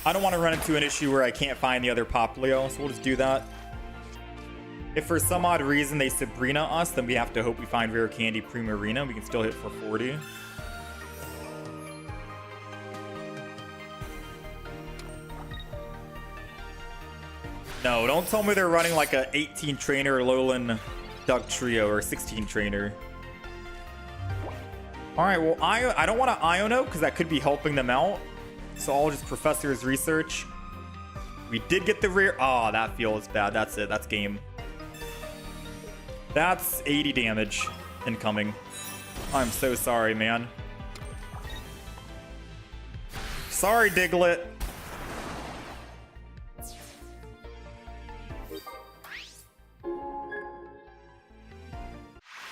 I don't want to run into an issue where I can't find the other Poplio, so we'll just do that. If for some odd reason they Sabrina us, then we have to hope we find Rare Candy Primarina. We can still hit for 40. No, don't tell me they're running like a 18 trainer Alolan Dugtrio or 16 trainer. Alright, well, I don't want to Iono because that could be helping them out. So I'll just Professor's Research. We did get the rare. Oh, that feels bad. That's it. That's game. That's 80 damage incoming. I'm so sorry, man. Sorry, Diglett.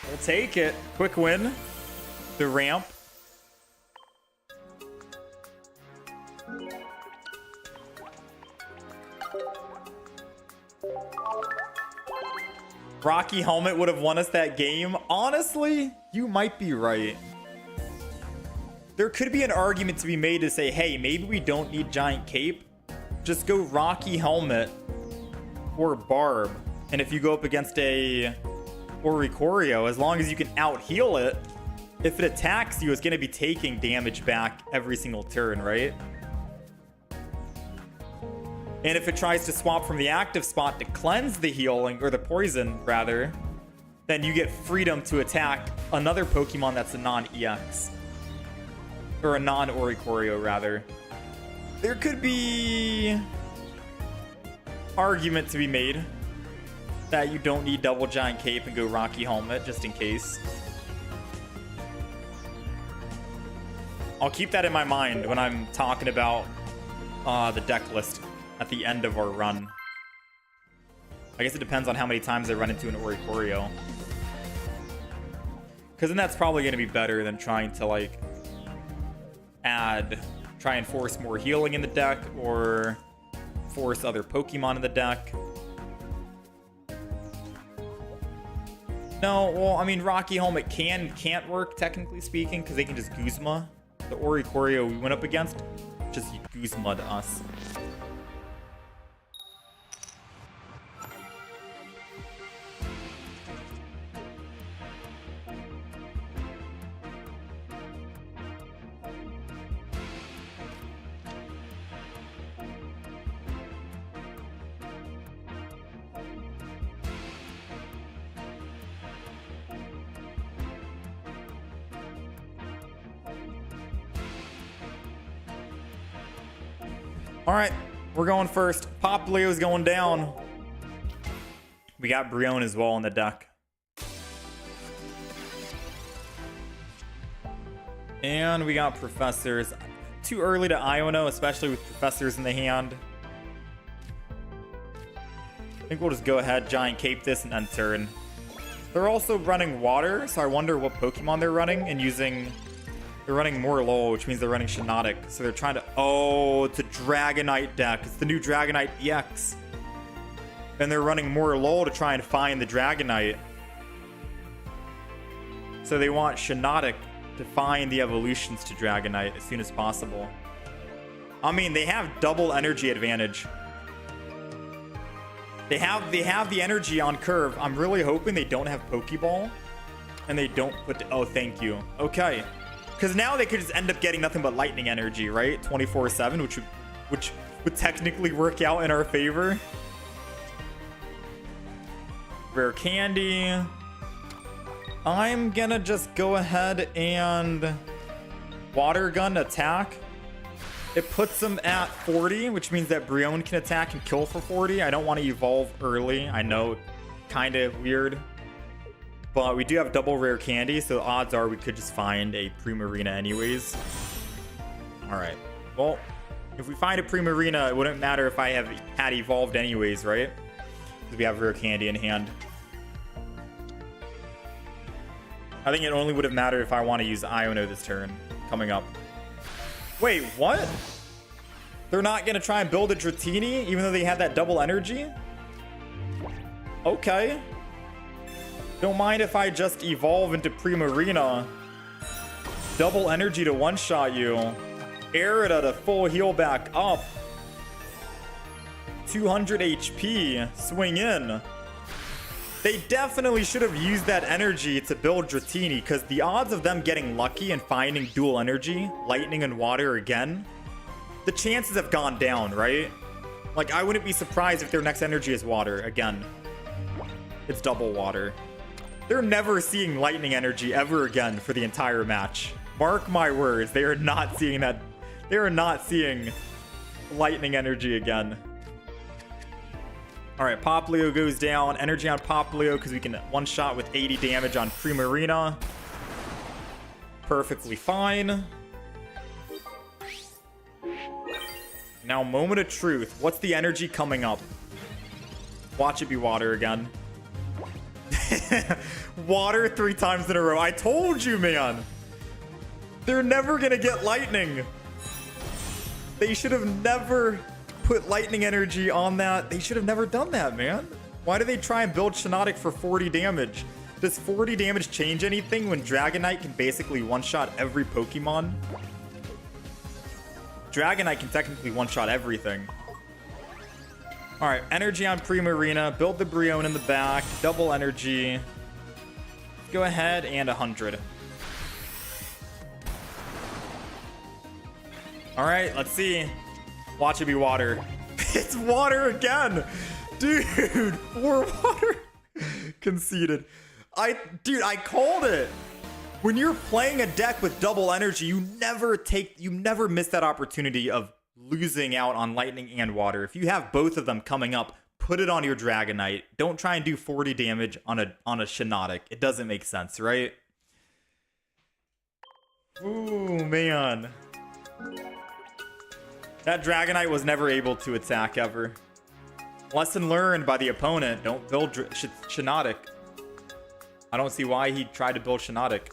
We'll take it. Quick win. The ramp. Rocky Helmet would have won us that game. Honestly, you might be right. There could be an argument to be made to say, hey, maybe we don't need Giant Cape. Just go Rocky Helmet or Barb. And if you go up against a Oricorio, as long as you can out-heal it, if it attacks you, it's going to be taking damage back every single turn, right? And if it tries to swap from the active spot to cleanse the healing, or the poison, rather, then you get freedom to attack another Pokemon that's a non-EX. Or a non-Oricorio, rather. There could be argument to be made that you don't need double Giant Cape and go Rocky Helmet, just in case. I'll keep that in my mind when I'm talking about the deck list at the end of our run. I guess it depends on how many times I run into an Oricorio. Because then that's probably going to be better than trying to, like, try and force more healing in the deck, or force other Pokemon in the deck. No, well, I mean, Rocky Helmet can't work, technically speaking, because they can just Guzma. The Oricorio we went up against just Guzma'd us. All right, we're going first. Poplio's going down. We got Brion as well in the deck. And we got Professors. Too early to Iono, especially with Professors in the hand. I think we'll just go ahead, Giant Cape this, and end turn. They're also running Water, so I wonder what Pokemon they're running and using... They're running Morlow, which means they're running Shiinotic. So they're trying to... Oh, it's a Dragonite deck. It's the new Dragonite EX. And they're running Morlow to try and find the Dragonite. So they want Shiinotic to find the evolutions to Dragonite as soon as possible. I mean, they have double energy advantage. They have the energy on curve. I'm really hoping they don't have Pokeball. And they don't put... Oh, thank you. Okay. Because now they could just end up getting nothing but lightning energy, right? 24/7, which would technically work out in our favor. Rare Candy. I'm gonna just go ahead and Water Gun attack. It puts them at 40, which means that Brion can attack and kill for 40. I don't want to evolve early. I know, kind of weird. But we do have double Rare Candy, so the odds are we could just find a Primarina anyways. Alright. Well, If we find a Primarina, it wouldn't matter if I had evolved anyways, right? Because we have Rare Candy in hand. I think it only would have mattered if I want to use Iono this turn. Coming up. Wait, what? They're not going to try and build a Dratini, even though they had that double energy? Okay. Don't mind if I just evolve into Primarina. Double energy to one-shot you. Aerida to full heal back up. 200 HP. Swing in. They definitely should have used that energy to build Dratini, because the odds of them getting lucky and finding dual energy, lightning and water again, the chances have gone down, right? Like, I wouldn't be surprised if their next energy is water again. It's double water. They're never seeing lightning energy ever again for the entire match. Mark my words, they are not seeing that. They are not seeing lightning energy again. All right, Popplio goes down. Energy on Popplio because we can one-shot with 80 damage on Primarina. Perfectly fine. Now, moment of truth. What's the energy coming up? Watch it be water again. Water 3 times in a row. I told you, man. They're never going to get lightning. They should have never put lightning energy on that. They should have never done that, man. Why do they try and build Shiinotic for 40 damage? Does 40 damage change anything when Dragonite can basically one-shot every Pokemon? Dragonite can technically one-shot everything. Alright, energy on Primarina. Build the Brionne in the back. Double energy. Go ahead and 100. Alright, let's see. Watch it be water. It's water again! Dude, 4 water. Conceded. Dude, I called it! When you're playing a deck with double energy, you never miss that opportunity of losing out on lightning and water. If you have both of them coming up, put it on your Dragonite. Don't try and do 40 damage on a Shiinotic. It doesn't make sense, right? Ooh, man. That Dragonite was never able to attack ever. Lesson learned by the opponent. Don't build Shiinotic. I don't see why he tried to build Shiinotic.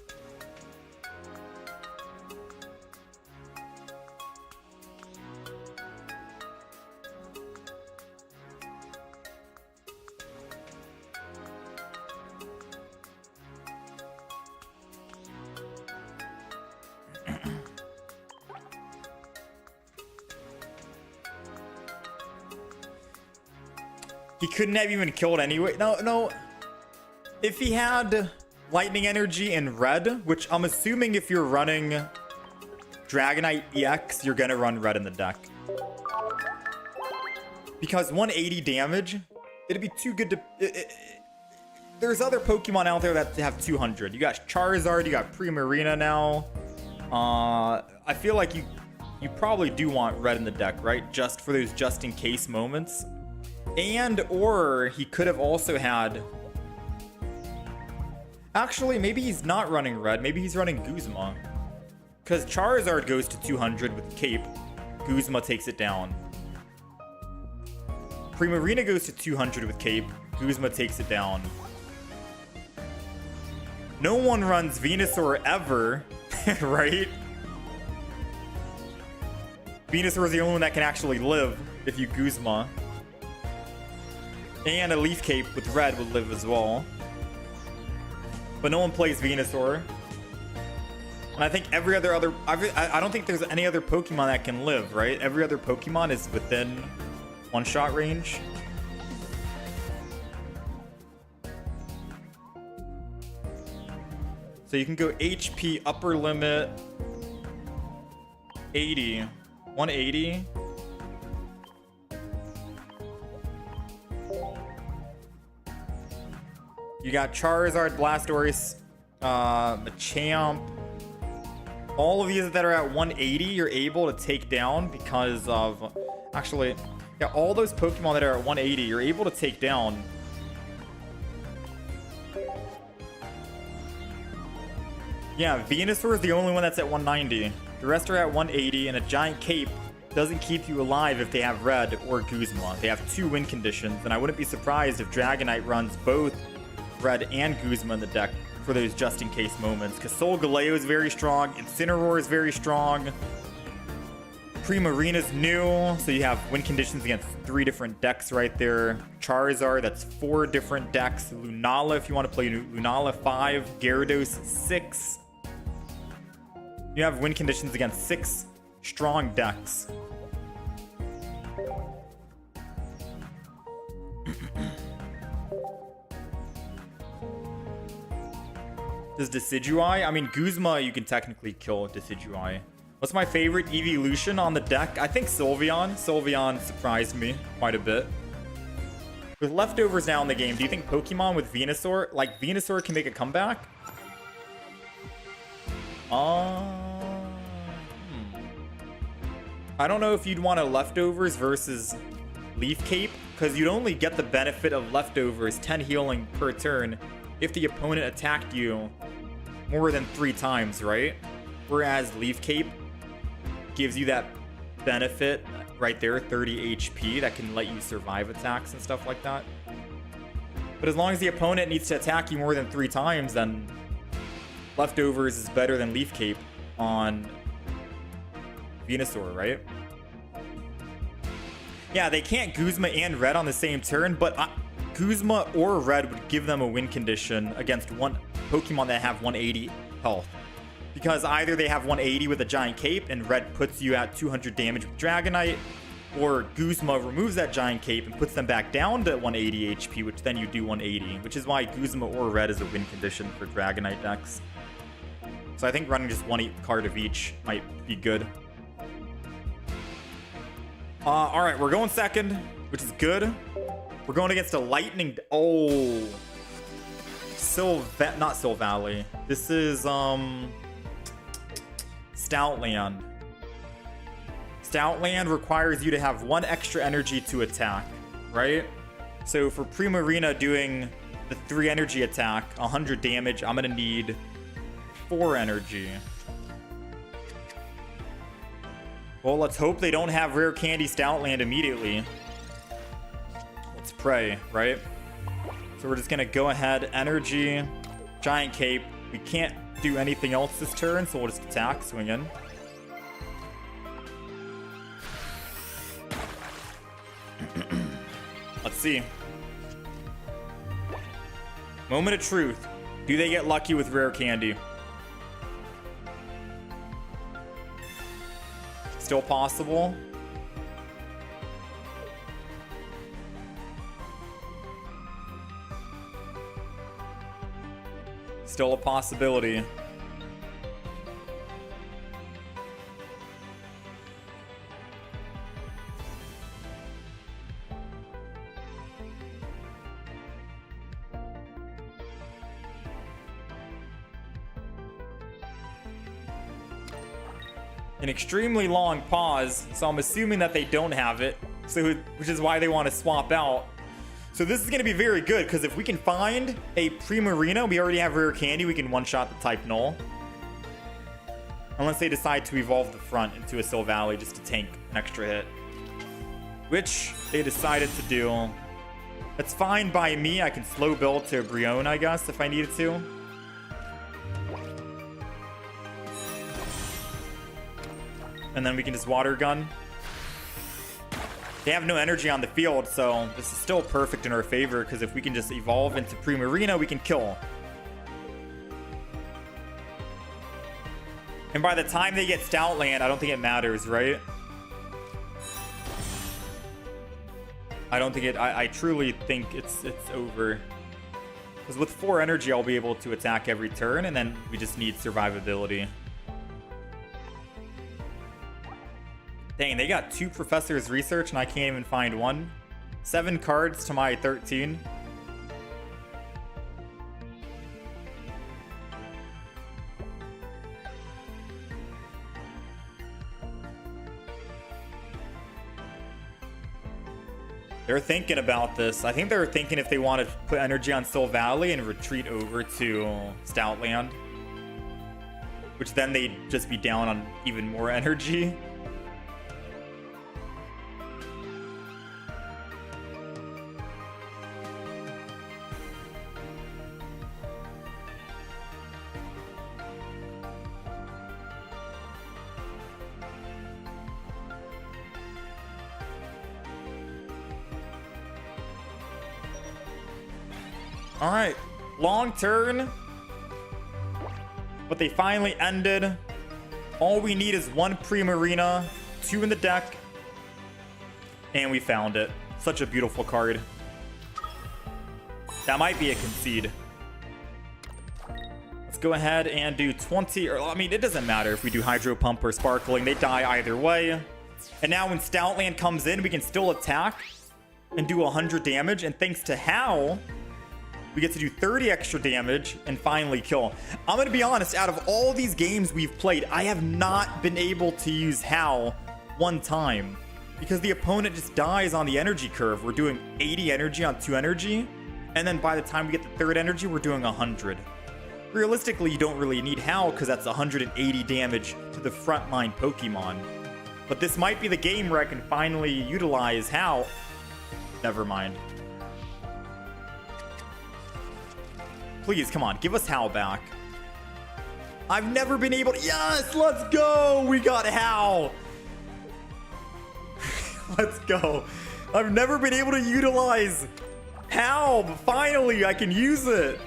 He couldn't have even killed anyway. No. If he had lightning energy in red, which I'm assuming if you're running Dragonite EX, you're gonna run red in the deck. Because 180 damage, it'd be too good to... there's other Pokemon out there that have 200. You got Charizard, you got Primarina now. I feel like you probably do want red in the deck, right? Just for those just-in-case moments. Or he could have also had... Actually, maybe he's not running red. Maybe he's running Guzma. Because Charizard goes to 200 with Cape. Guzma takes it down. Primarina goes to 200 with Cape. Guzma takes it down. No one runs Venusaur ever, right? Venusaur is the only one that can actually live if you Guzma. And a Leaf Cape with red would live as well. But no one plays Venusaur. And I think every other... I don't think there's any other Pokemon that can live, right? Every other Pokemon is within one-shot range. So you can go HP upper limit 80. 180. You got Charizard, Blastoise, Machamp. All of these that are at 180, you're able to take down because of... Actually, yeah, all those Pokemon that are at 180, you're able to take down. Yeah, Venusaur is the only one that's at 190. The rest are at 180, and a Giant Cape doesn't keep you alive if they have red or Guzma. They have 2 win conditions, and I wouldn't be surprised if Dragonite runs both red and Guzma in the deck for those just-in-case moments, because Solgaleo is very strong, Incineroar is very strong, Primarina's new, so you have win conditions against 3 different decks right there. Charizard, that's 4 different decks. Lunala, if you want to play Lunala, 5. Gyarados, 6. You have win conditions against 6 strong decks. Does Decidueye? I mean, Guzma, you can technically kill Decidueye. What's my favorite evolution on the deck? I think Sylveon. Sylveon surprised me quite a bit. With leftovers now in the game, do you think Pokemon with Venusaur, like Venusaur, can make a comeback? I don't know if you'd want a leftovers versus Leaf Cape, because you'd only get the benefit of leftovers, 10 healing per turn, if the opponent attacked you more than 3 times, right? Whereas Leaf Cape gives you that benefit right there, 30 HP, that can let you survive attacks and stuff like that. But as long as the opponent needs to attack you more than 3 times, then leftovers is better than Leaf Cape on Venusaur, right? Yeah, they can't Guzma and Red on the same turn, but Guzma or Red would give them a win condition against one Pokemon that have 180 health. Because either they have 180 with a Giant Cape and Red puts you at 200 damage with Dragonite, or Guzma removes that Giant Cape and puts them back down to 180 HP, which then you do 180, which is why Guzma or Red is a win condition for Dragonite decks. So I think running just 1 card of each might be good. Alright, we're going second, which is good. We're going against a Lightning... Oh. Not Silvally. This is, Stoutland. Stoutland requires you to have 1 extra energy to attack, right? So for Primarina doing the 3 energy attack, 100 damage, I'm going to need 4 energy. Well, let's hope they don't have Rare Candy Stoutland immediately. Let's pray, right? So we're just going to go ahead, energy, Giant Cape. We can't do anything else this turn, so we'll just attack, swing in. Let's see. Moment of truth. Do they get lucky with Rare Candy? Still possible. Still a possibility. An extremely long pause, so I'm assuming that they don't have it, so which is why they want to swap out. So this is going to be very good, because if we can find a Primarina, we already have Rare Candy, we can one-shot the type Null. Unless they decide to evolve the front into a Silvally just to tank an extra hit. Which they decided to do. That's fine by me. I can slow build to a Brion, I guess, if I needed to. And then we can just Water Gun. They have no energy on the field, so this is still perfect in our favor, because if we can just evolve into Primarina, we can kill. And by the time they get Stoutland, I don't think it matters, right? I don't think it... I truly think it's over. Because with 4 energy, I'll be able to attack every turn, and then we just need survivability. Dang, they got 2 Professor's Research and I can't even find 1. 7 cards to my 13. They're thinking about this. I think they're thinking if they want to put energy on Silvally and retreat over to Stoutland. Which then they'd just be down on even more energy. All right, long turn. But they finally ended. All we need is one Primarina, 2 in the deck. And we found it. Such a beautiful card. That might be a concede. Let's go ahead and do 20. Or I mean, it doesn't matter if we do Hydro Pump or Sparkling. They die either way. And now when Stoutland comes in, we can still attack and do 100 damage. And thanks to Hal, we get to do 30 extra damage and finally kill. I'm going to be honest, out of all these games we've played, I have not been able to use Hal one time because the opponent just dies on the energy curve. We're doing 80 energy on 2 energy, and then by the time we get the 3rd energy, we're doing 100. Realistically, you don't really need Hal because that's 180 damage to the frontline Pokemon. But this might be the game where I can finally utilize Hal. Never mind. Please, come on, give us Hal back. I've never been able to... Yes, let's go! We got Hal! Let's go. I've never been able to utilize Hal, but finally I can use it.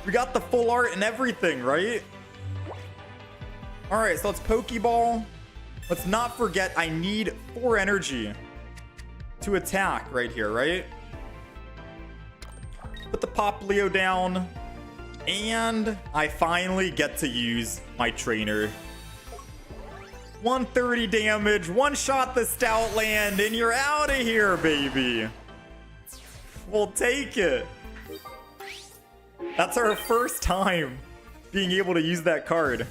We got the full art and everything, right? Alright, so let's Pokeball. Let's not forget I need 4 energy to attack right here, right? Put the Poplio down. And I finally get to use my trainer. 130 damage, one-shot the Stoutland, and you're out of here, baby. We'll take it. That's our first time being able to use that card.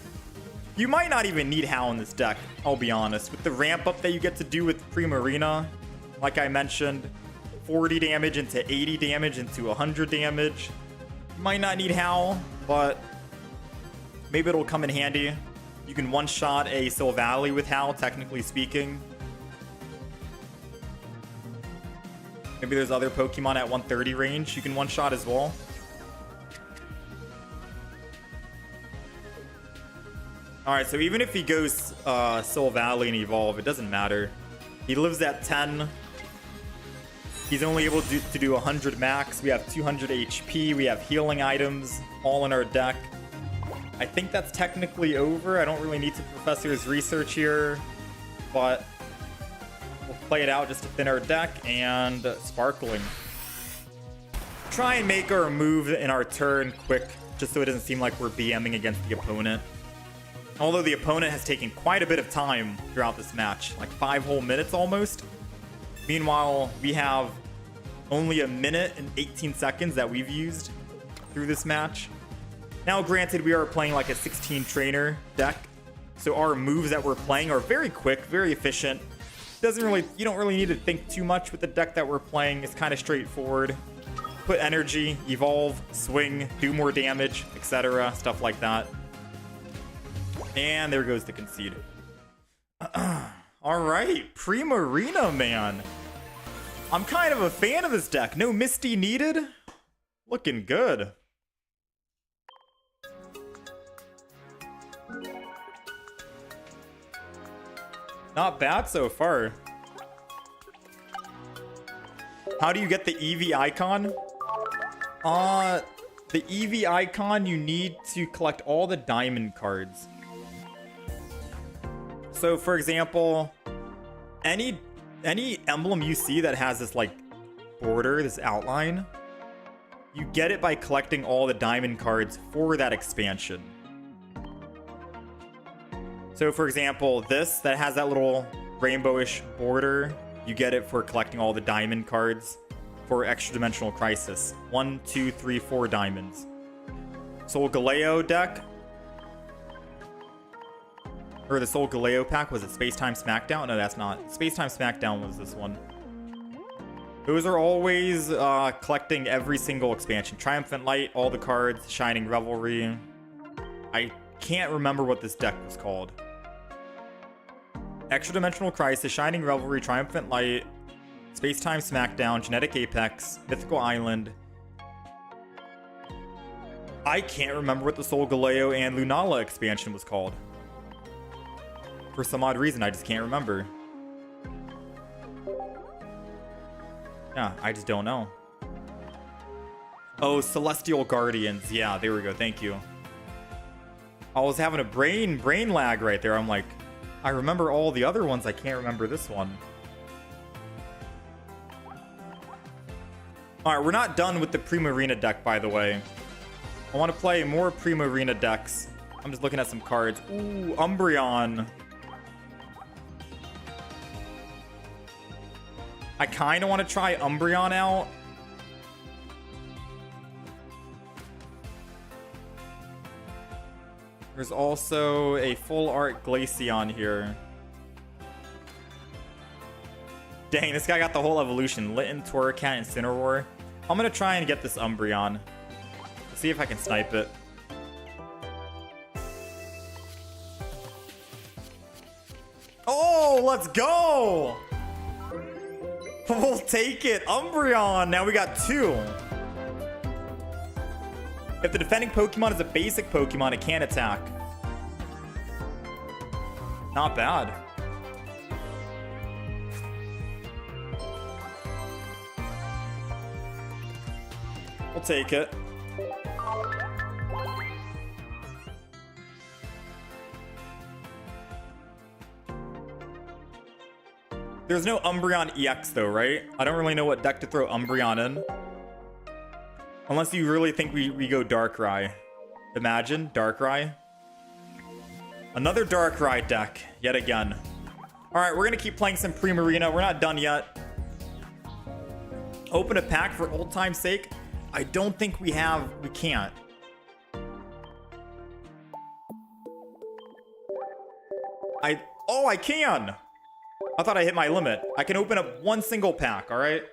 You might not even need Hal in this deck, I'll be honest. With the ramp up that you get to do with Primarina, like I mentioned, 40 damage into 80 damage into 100 damage. Might not need Hal, but maybe it'll come in handy. You can one-shot a Silvally with Hal, technically speaking. Maybe there's other Pokemon at 130 range you can one-shot as well. Alright, so even if he goes Silvally and Evolve, it doesn't matter. He lives at 10. He's only able to do 100 max. We have 200 HP. We have healing items all in our deck. I think that's technically over. I don't really need to Professor's research here, but we'll play it out just to thin our deck and Sparkling. Try and make our move in our turn quick, just so it doesn't seem like we're BMing against the opponent. Although the opponent has taken quite a bit of time throughout this match, like 5 whole minutes almost. Meanwhile, we have only 1 minute and 18 seconds that we've used through this match. Now, granted, we are playing like a 16 trainer deck, so our moves that we're playing are very quick, very efficient. You don't really need to think too much with the deck that we're playing. It's kind of straightforward. Put energy, evolve, swing, do more damage, etc. Stuff like that. And there goes the concede. All right, Primarina, man. I'm kind of a fan of this deck. No Misty needed. Looking good. Not bad so far. How do you get the Eevee icon? The Eevee icon, you need to collect all the diamond cards. So, for example, any emblem you see that has this, like, border, this outline, you get it by collecting all the diamond cards for that expansion. So, for example, this, that has that little rainbowish border, you get it for collecting all the diamond cards for Extra Dimensional Crisis. 1, 2, 3, 4 diamonds. Soul Galeo deck. Or the Soul Galeo pack, was it Space-Time Smackdown? No, that's not. Space-Time Smackdown was this one. Those are always collecting every single expansion. Triumphant Light, all the cards, Shining Revelry. I can't remember what this deck was called. Extra Dimensional Crisis, Shining Revelry, Triumphant Light, Space-Time Smackdown, Genetic Apex, Mythical Island. I can't remember what the Soul Galeo and Lunala expansion was called. For some odd reason, I just can't remember. Yeah, I just don't know. Oh, Celestial Guardians. Yeah, there we go. Thank you. I was having a brain lag right there. I'm like, I remember all the other ones. I can't remember this one. All right, we're not done with the Primarina deck, by the way. I want to play more Primarina decks. I'm just looking at some cards. Ooh, Umbreon. I kind of want to try Umbreon out. There's also a full art Glaceon here. Dang, this guy got the whole evolution. Litten, Torracat, and Incineroar. I'm going to try and get this Umbreon. See if I can snipe it. Oh, let's go! We'll take it. Umbreon. Now we got 2. If the defending Pokemon is a basic Pokemon, it can't attack. Not bad. We'll take it. There's no Umbreon EX though, right? I don't really know what deck to throw Umbreon in. Unless you really think we go Darkrai. Imagine, Darkrai. Another Darkrai deck, yet again. Alright, we're gonna keep playing some Primarina. We're not done yet. Open a pack for old time's sake. I don't think we can't. Oh, I can! I thought I hit my limit. I can open up one single pack, alright?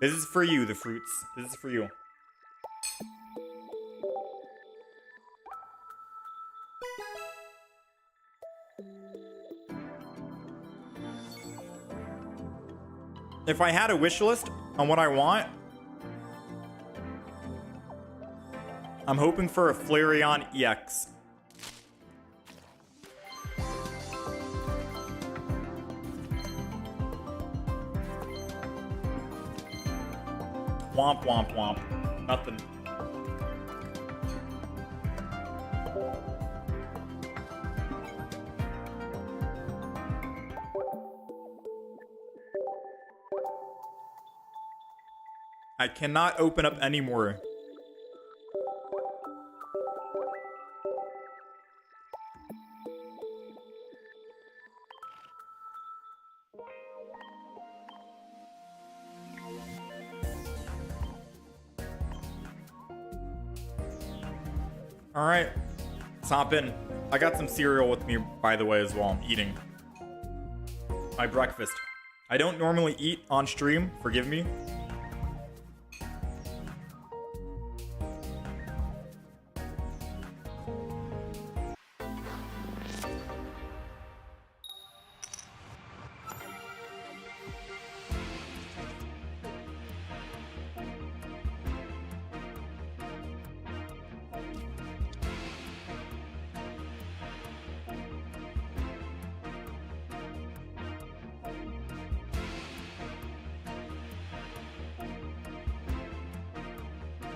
This is for you, the fruits. This is for you. If I had a wish list on what I want, I'm hoping for a Flareon EX. Womp, womp, womp. Nothing. I cannot open up anymore. All right, let's hop in. I got some cereal with me, by the way, as well. I'm eating my breakfast. I don't normally eat on stream, forgive me.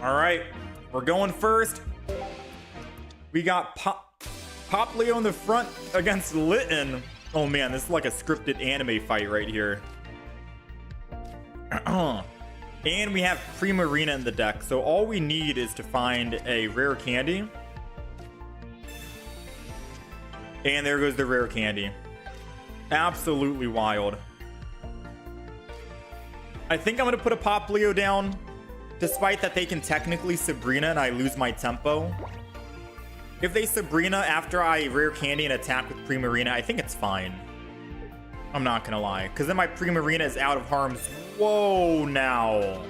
All right, we're going first. We got Poplio in the front against Litten. Oh man, this is like a scripted anime fight right here. And we have Primarina in the deck, so all we need is to find a rare candy. And there goes the rare candy. Absolutely wild. I think I'm gonna put a Poplio down. Despite that they can technically Sabrina and I lose my tempo. If they Sabrina after I rare candy and attack with Primarina, I think it's fine. I'm not gonna lie. Because then my Primarina is out of harm's. Whoa, now.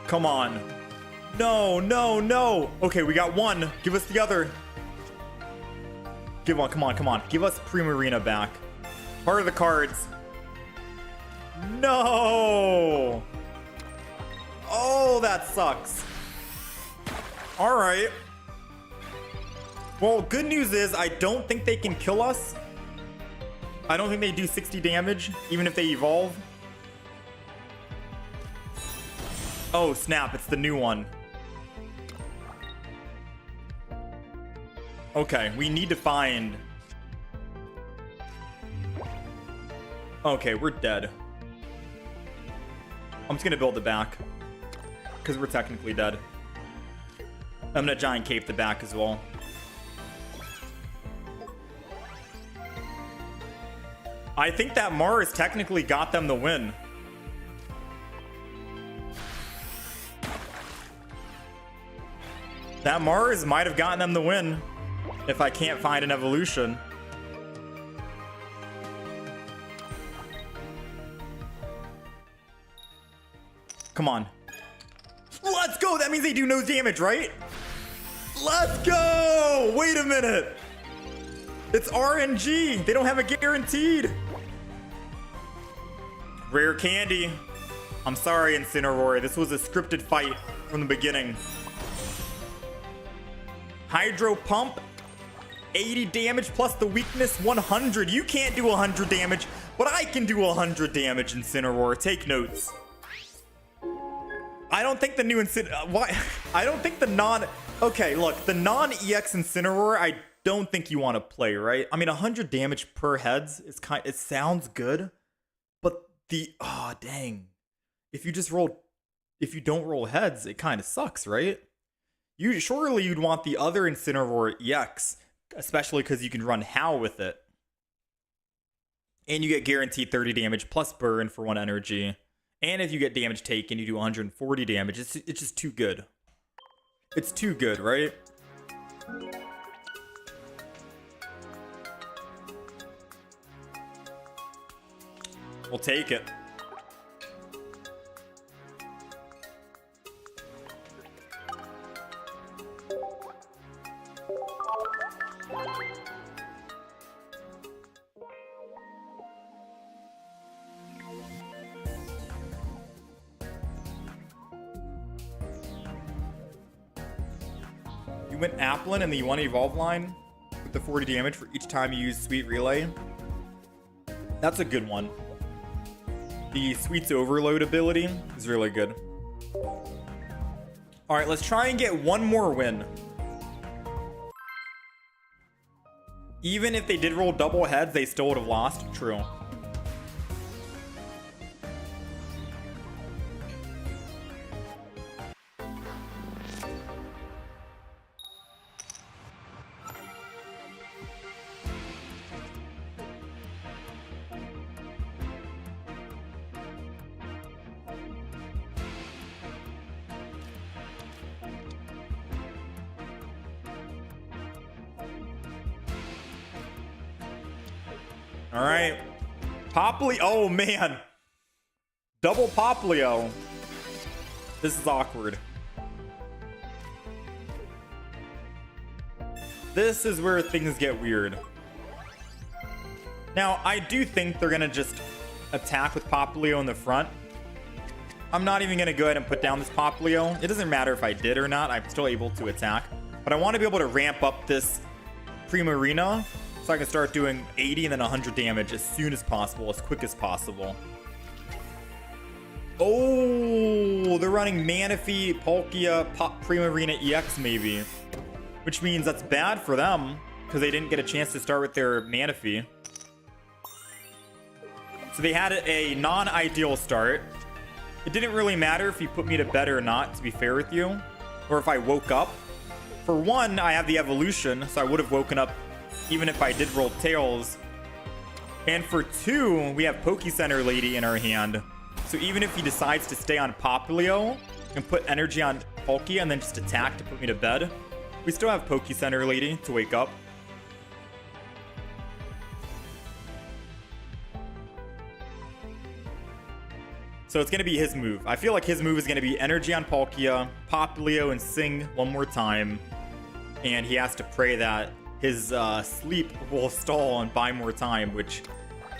Come on. No, no, no. Okay, we got one. Give us the other. Give on, come on, come on. Give us Primarina back. Part of the cards. No! Oh, that sucks. All right. Well, good news is I don't think they can kill us. I don't think they do 60 damage, even if they evolve. Oh, snap. It's the new one. Okay, we need to find... Okay, we're dead. I'm just gonna build it back. Because we're technically dead. I'm gonna giant cape the back as well. I think that Mars technically got them the win. That Mars might have gotten them the win if I can't find an evolution. Come on. Let's go! That means they do no damage, right? Let's go! Wait a minute! It's RNG! They don't have a guaranteed! Rare candy. I'm sorry, Incineroar. This was a scripted fight from the beginning. Hydro Pump. 80 damage plus the weakness 100. You can't do 100 damage, but I can do 100 damage, Incineroar. Take notes. I don't think the new why? I don't think the non... Okay, look. The non-EX Incineroar, I don't think you want to play, right? I mean, 100 damage per heads is kind... It sounds good, but the... Oh, dang. If you just roll... If you don't roll heads, it kind of sucks, right? Surely you'd want the other Incineroar EX, especially because you can run Howl with it. And you get guaranteed 30 damage plus burn for 1 energy. And if you get damage taken, you do 140 damage. It's just too good. It's too good, right? We'll take it. You went Applin in the 1 evolve line with the 40 damage for each time you use Sweet Relay. That's a good one. The Sweets Overload ability is really good. Alright, let's try and get one more win. Even if they did roll double heads, they still would have lost. True. All right. Poplio. Oh, man. Double Poplio. This is awkward. This is where things get weird. Now, I do think they're going to just attack with Poplio in the front. I'm not even going to go ahead and put down this Poplio. It doesn't matter if I did or not. I'm still able to attack. But I want to be able to ramp up this Primarina so I can start doing 80 and then 100 damage as soon as possible, as quick as possible. Oh, they're running Manaphy, Palkia, Primarina EX maybe. Which means that's bad for them because they didn't get a chance to start with their Manaphy. So they had a non-ideal start. It didn't really matter if you put me to bed or not, to be fair with you. Or if I woke up. For one, I have the evolution, so I would have woken up even if I did roll Tails. And for two, we have Poke Center Lady in our hand. So even if he decides to stay on Poplio and put energy on Palkia and then just attack to put me to bed, we still have Poke Center Lady to wake up. So it's going to be his move. I feel like his move is going to be energy on Palkia, Poplio, and Sing one more time. And he has to pray that his sleep will stall and buy more time, which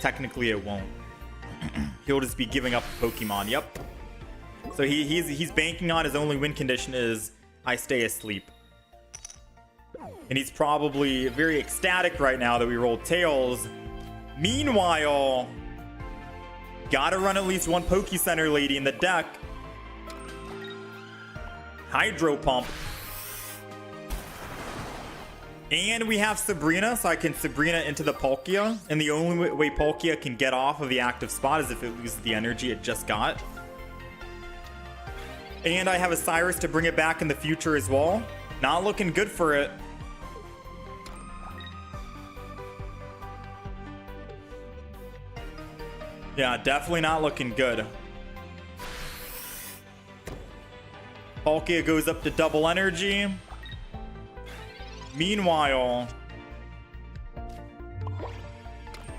technically it won't. He'll just be giving up Pokemon. Yep. So he's banking on his only win condition is I stay asleep. And he's probably very ecstatic right now that we rolled Tails. Meanwhile, gotta run at least one Poke Center Lady in the deck. Hydro Pump. And we have Sabrina, so I can Sabrina into the Palkia. And the only way Palkia can get off of the active spot is if it loses the energy it just got. And I have a Cyrus to bring it back in the future as well. Not looking good for it. Yeah, definitely not looking good. Palkia goes up to double energy. Meanwhile,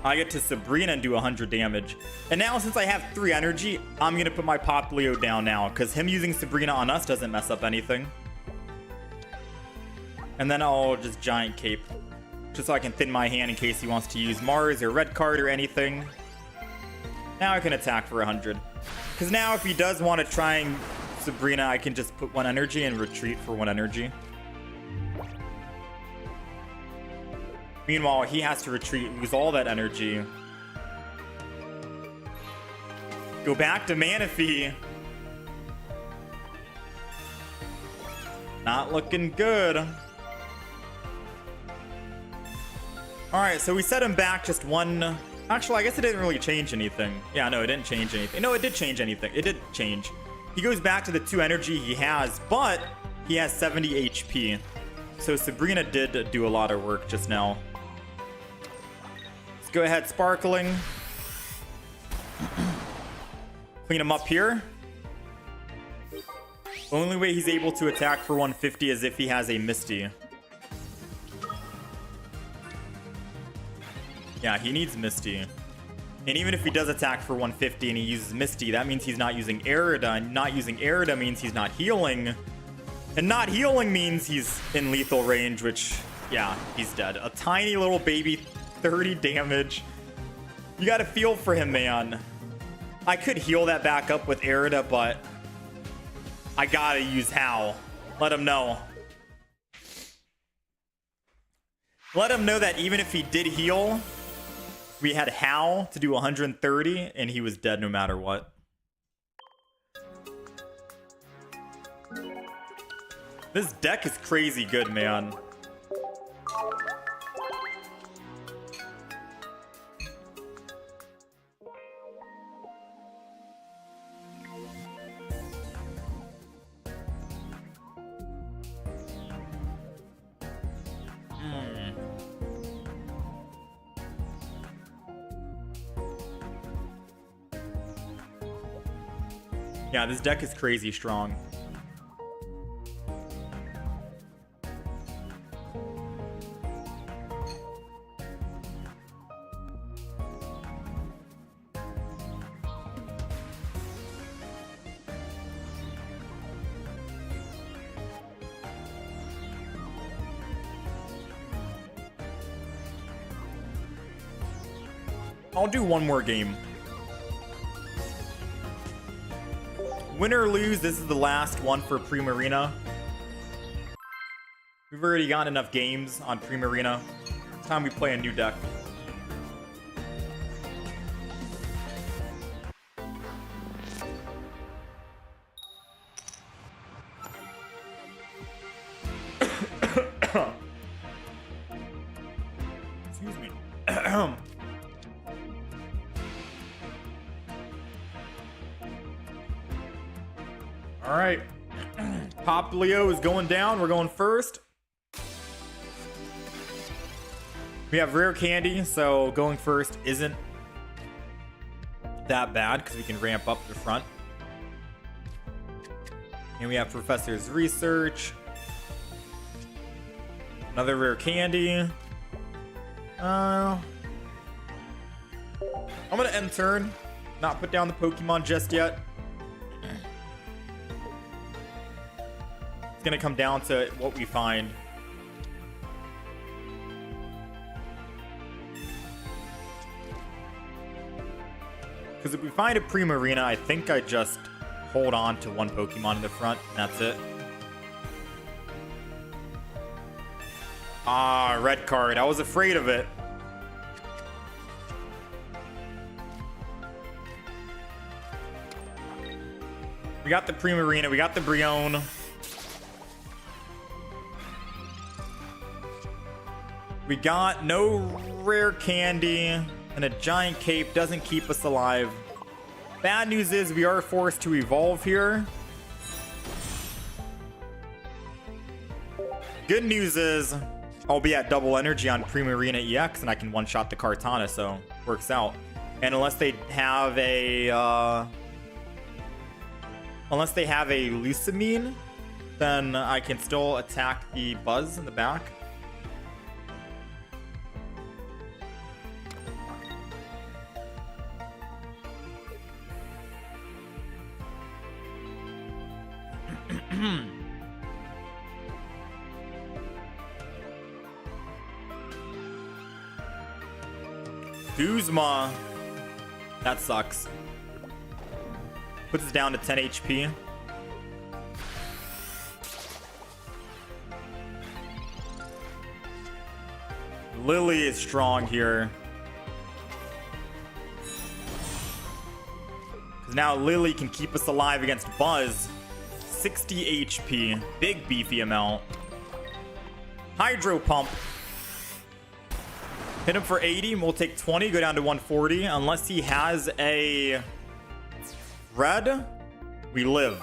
I get to Sabrina and do 100 damage. And now since I have 3 energy, I'm going to put my Poplio down now, because him using Sabrina on us doesn't mess up anything. And then I'll just Giant Cape, just so I can thin my hand in case he wants to use Mars or Red Card or anything. Now I can attack for 100. Because now if he does want to try and Sabrina, I can just put 1 energy and retreat for 1 energy. Meanwhile, he has to retreat, lose all that energy. Go back to Manaphy. Not looking good. Alright, so we set him back just 1. Actually, I guess it didn't really change anything. Yeah, no, it didn't change anything. No, it did change anything. It did change. He goes back to the 2 energy he has, but he has 70 HP. So Sabrina did do a lot of work just now. Let's go ahead, Sparkling. Clean him up here. Only way he's able to attack for 150 is if he has a Misty. Yeah, he needs Misty. And even if he does attack for 150 and he uses Misty, that means he's not using Aerida. And not using Aerida means he's not healing. And not healing means he's in lethal range, which, yeah, he's dead. A tiny little baby, 30 damage. You gotta feel for him, man. I could heal that back up with Aerida, but I gotta use Hal. Let him know. Let him know that even if he did heal, we had Hal to do 130, and he was dead no matter what. This deck is crazy good, man. Yeah, this deck is crazy strong. I'll do one more game. Win or lose, this is the last one for Primarina. We've already gotten enough games on Primarina. It's time we play a new deck. Excuse me. All right, Poplio is going down. We're going first. We have rare candy, so going first isn't that bad because we can ramp up the front. And we have Professor's Research. Another rare candy. I'm gonna end turn. Not put down the Pokemon just yet. It's gonna come down to what we find. Because if we find a Primarina, I think I just hold on to one Pokemon in the front, and that's it. Ah, red card. I was afraid of it. We got the Primarina, we got the Brion. We got no rare candy, and a giant cape doesn't keep us alive. Bad news is we are forced to evolve here. Good news is I'll be at double energy on Primarina EX, and I can one-shot the Kartana, so works out. And unless they have a Lucamine, then I can still attack the Buzz in the back. Guzma. That sucks. Puts us down to 10 HP. Lily is strong here. Because now Lily can keep us alive against Buzz. 60 HP. Big beefy amount. Hydro Pump. Hit him for 80. We'll take 20. Go down to 140. Unless he has a red, we live.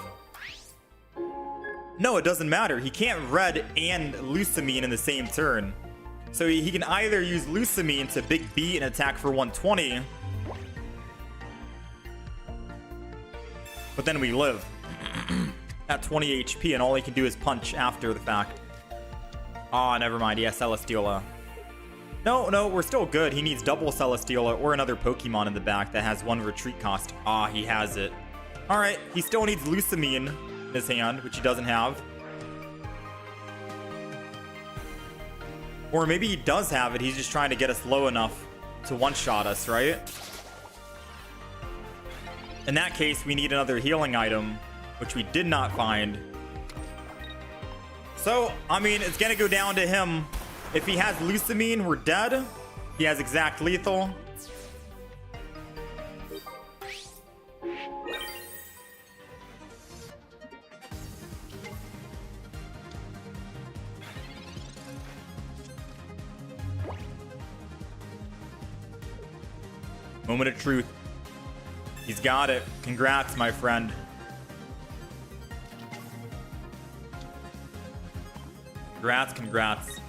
No, it doesn't matter. He can't red and Lucamine in the same turn. So he can either use Lucamine to big beat and attack for 120. But then we live. At 20 HP, and all he can do is punch after the fact. Oh, never mind. He has Celesteela. No, we're still good. He needs double Celesteela or another Pokemon in the back that has 1 retreat cost. Ah, he has it. Alright, he still needs Lucamine in his hand, which he doesn't have. Or maybe he does have it. He's just trying to get us low enough to one-shot us, right? In that case, we need another healing item, which we did not find. So, I mean, it's gonna go down to him. If he has Lucamine, we're dead. He has exact lethal. Moment of truth. He's got it. Congrats, my friend. Congrats.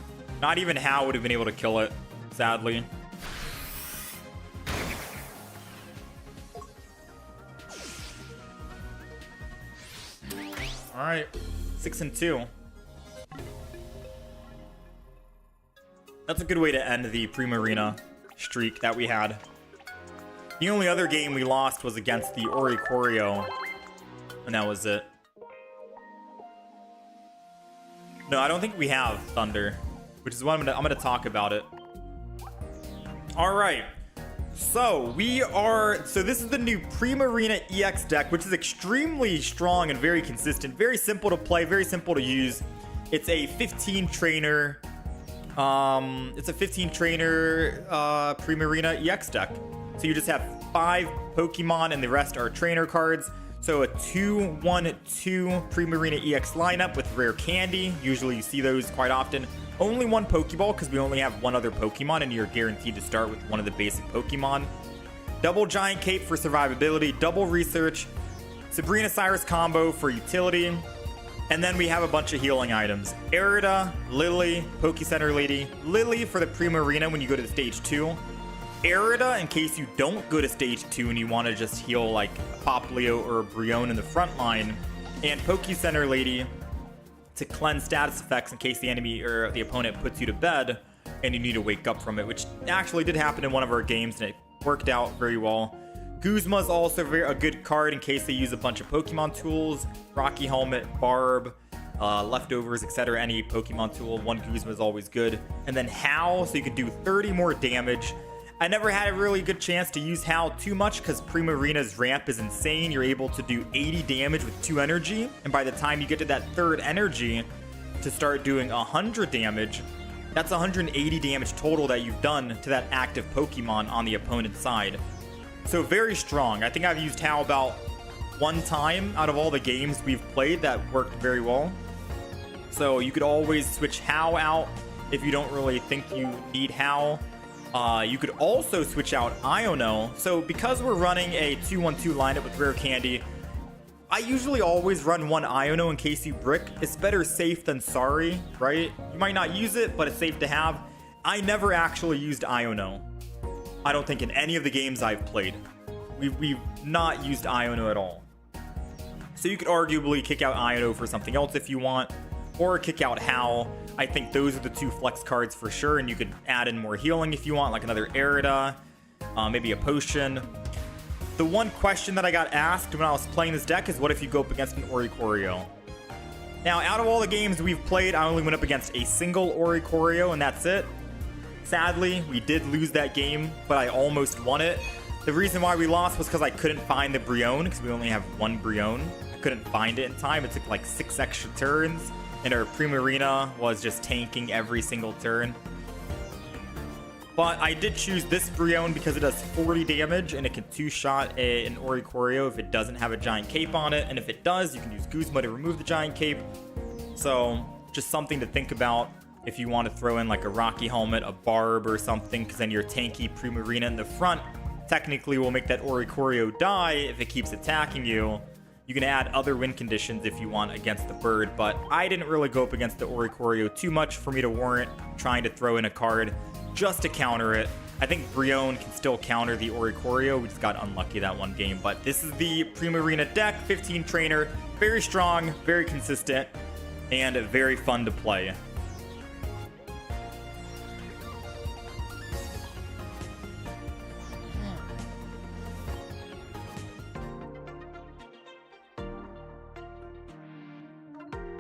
Not even Hal would have been able to kill it, sadly. All right, 6-2. That's a good way to end the Primarina streak that we had. The only other game we lost was against the Oricorio, and that was it. No, I don't think we have Thunder, which is what I'm gonna talk about it. All right, so this is the new Primarina EX deck, which is extremely strong and very consistent, very simple to play, very simple to use. It's a 15 trainer Primarina EX deck. So you just have 5 Pokemon and the rest are trainer cards. So a 2-1-2 Primarina EX lineup with rare candy. Usually you see those quite often. Only 1 Pokeball because we only have 1 other Pokemon and you're guaranteed to start with one of the basic Pokemon. Double Giant Cape for survivability, double Research, Sabrina Cyrus combo for utility, and then we have a bunch of healing items. Arida, Lily, Pokecenter Lady, Lily for the Primarina when you go to stage 2. Arida in case you don't go to stage 2 and you want to just heal like Poplio or Brion in the front line, and Pokecenter Lady to cleanse status effects in case the enemy or the opponent puts you to bed and you need to wake up from it, which actually did happen in one of our games and it worked out very well. Guzma is also a good card in case they use a bunch of Pokemon tools, Rocky Helmet, Barb, leftovers, etc. Any Pokemon tool, 1 Guzma is always good. And then Howl, so you can do 30 more damage. I never had a really good chance to use Howl too much because Primarina's ramp is insane. You're able to do 80 damage with 2 energy, and by the time you get to that 3rd energy to start doing 100 damage, that's 180 damage total that you've done to that active Pokemon on the opponent's side. So very strong. I think I've used Howl about 1 time out of all the games we've played that worked very well. So you could always switch Howl out if you don't really think you need Hal. You could also switch out Iono. So because we're running a 2-1-2 lineup with Rare Candy, I usually always run one Iono in case you brick. It's better safe than sorry, right? You might not use it, but it's safe to have. I never actually used Iono. I don't think in any of the games I've played. We've not used Iono at all. So you could arguably kick out Iono for something else if you want, or kick out Hal. I think those are the two flex cards for sure, and you could add in more healing if you want, like another Erida, maybe a potion. The one question that I got asked when I was playing this deck is, what if you go up against an Oricorio? Now, out of all the games we've played, I only went up against a single Oricorio, and that's it. Sadly, we did lose that game, but I almost won it. The reason why we lost was because I couldn't find the Brion, because we only have one Brion. I couldn't find it in time. It took like 6 extra turns, and our Primarina was just tanking every single turn. But I did choose this Brion because it does 40 damage, and it can 2-shot an Oricorio if it doesn't have a Giant Cape on it, and if it does, you can use Guzma to remove the Giant Cape. So, just something to think about if you want to throw in like a Rocky Helmet, a Barb or something, because then your tanky Primarina in the front technically will make that Oricorio die if it keeps attacking you. You can add other win conditions if you want against the bird, but I didn't really go up against the Oricorio too much for me to warrant trying to throw in a card just to counter it. I think Brion can still counter the Oricorio. We just got unlucky that one game, but this is the Primarina deck, 15 trainer, very strong, very consistent, and very fun to play.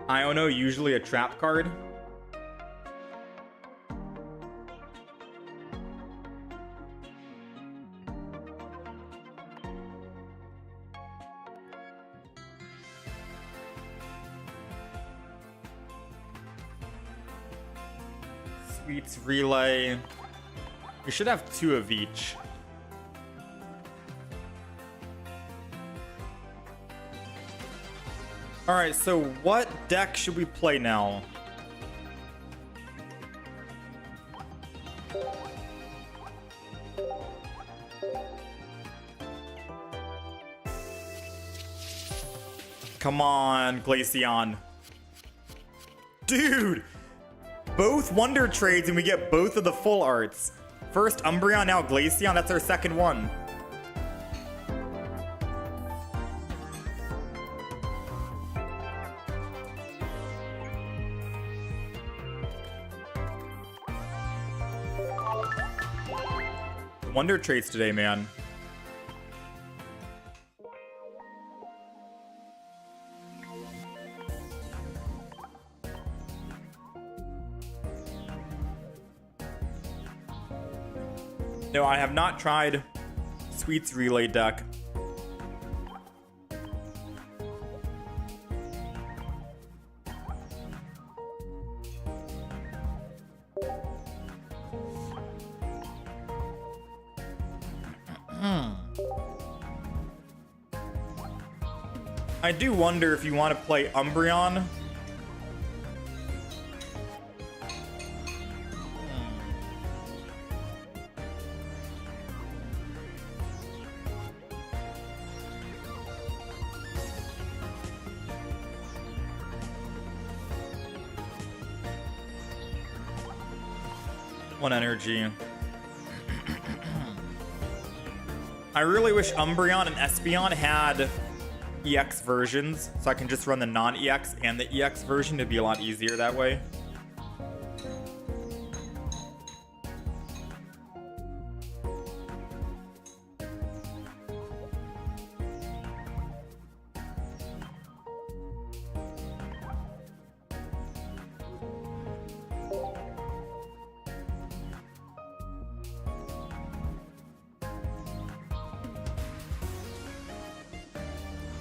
Iono, usually a trap card. Sweets Relay. We should have 2 of each. Alright, so what deck should we play now? Come on, Glaceon. Dude! Both Wonder Trades and we get both of the full arts. First Umbreon, now Glaceon, that's our second one. Wonder Trades today, man. No, I have not tried Sweets Relay deck. I do wonder if you want to play Umbreon. One energy. I really wish Umbreon and Espeon had EX versions, so I can just run the non-EX and the EX version. It'd be a lot easier that way.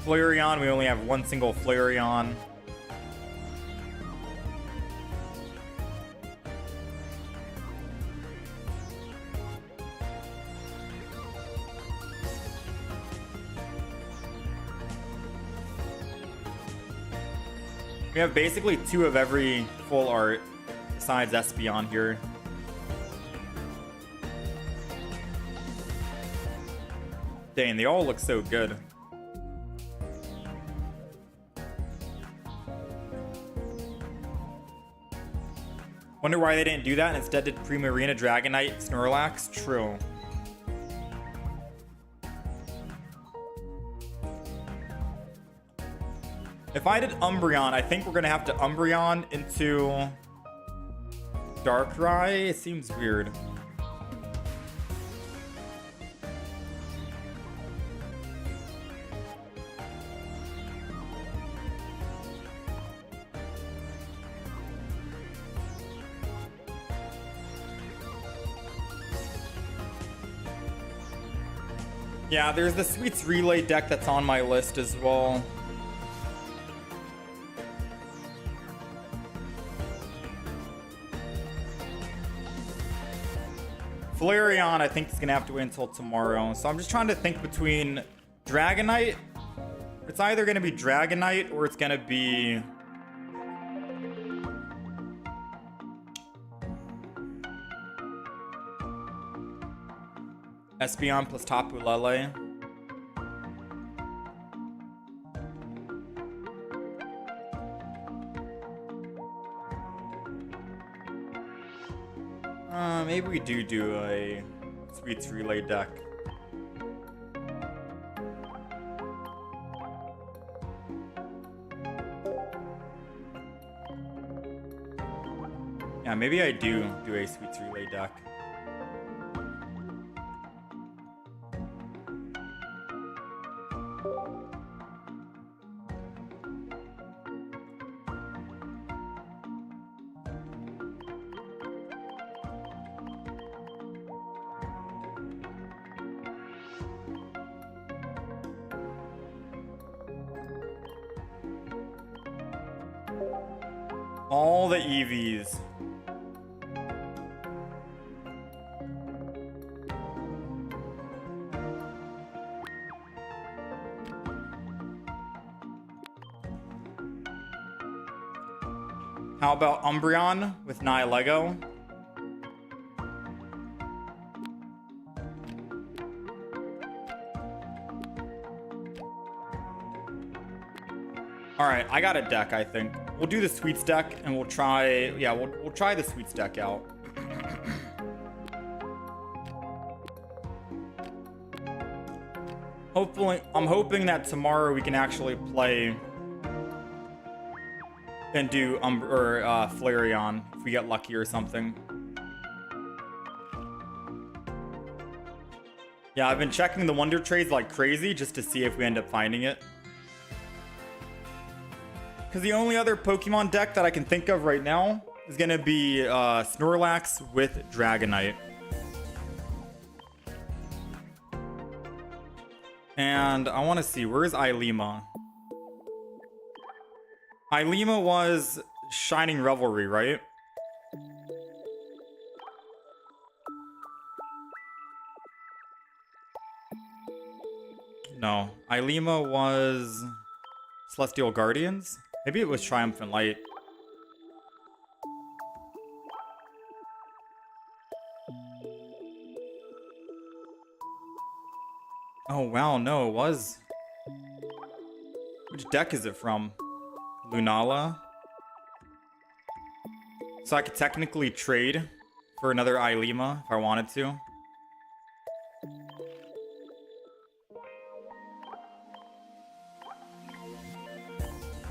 Flareon, we only have one single Flareon. We have basically 2 of every full art. besides Espeon here. Dang, they all look so good. Wonder why they didn't do that and instead did Primarina, Dragonite, Snorlax. True. If I did Umbreon, I think we're gonna have to Umbreon into Darkrai. It seems weird. Yeah, there's the Sweets Relay deck that's on my list as well. Flareon, I think, is going to have to wait until tomorrow. So I'm just trying to think between Dragonite. It's either going to be Dragonite or it's going to be... Espeon plus Tapu Lele. Maybe we do a Sweets Relay deck. Yeah, maybe I do a Sweets Relay deck. All the Eevees. How about Umbreon with Nihilego? All right, I got a deck, I think. We'll do the Sweets deck and we'll try, yeah, we'll try the Sweets deck out. Hopefully, I'm hoping that tomorrow we can actually play and do Flareon if we get lucky or something. Yeah, I've been checking the Wonder Trades like crazy just to see if we end up finding it. Because the only other Pokemon deck that I can think of right now is going to be Snorlax with Dragonite. And I want to see, where's Ilima? Ilima was Shining Revelry, right? No, Ilima was Celestial Guardians? Maybe it was Triumphant Light. Oh wow, no, it was. Which deck is it from? Lunala? So I could technically trade for another Ilima if I wanted to.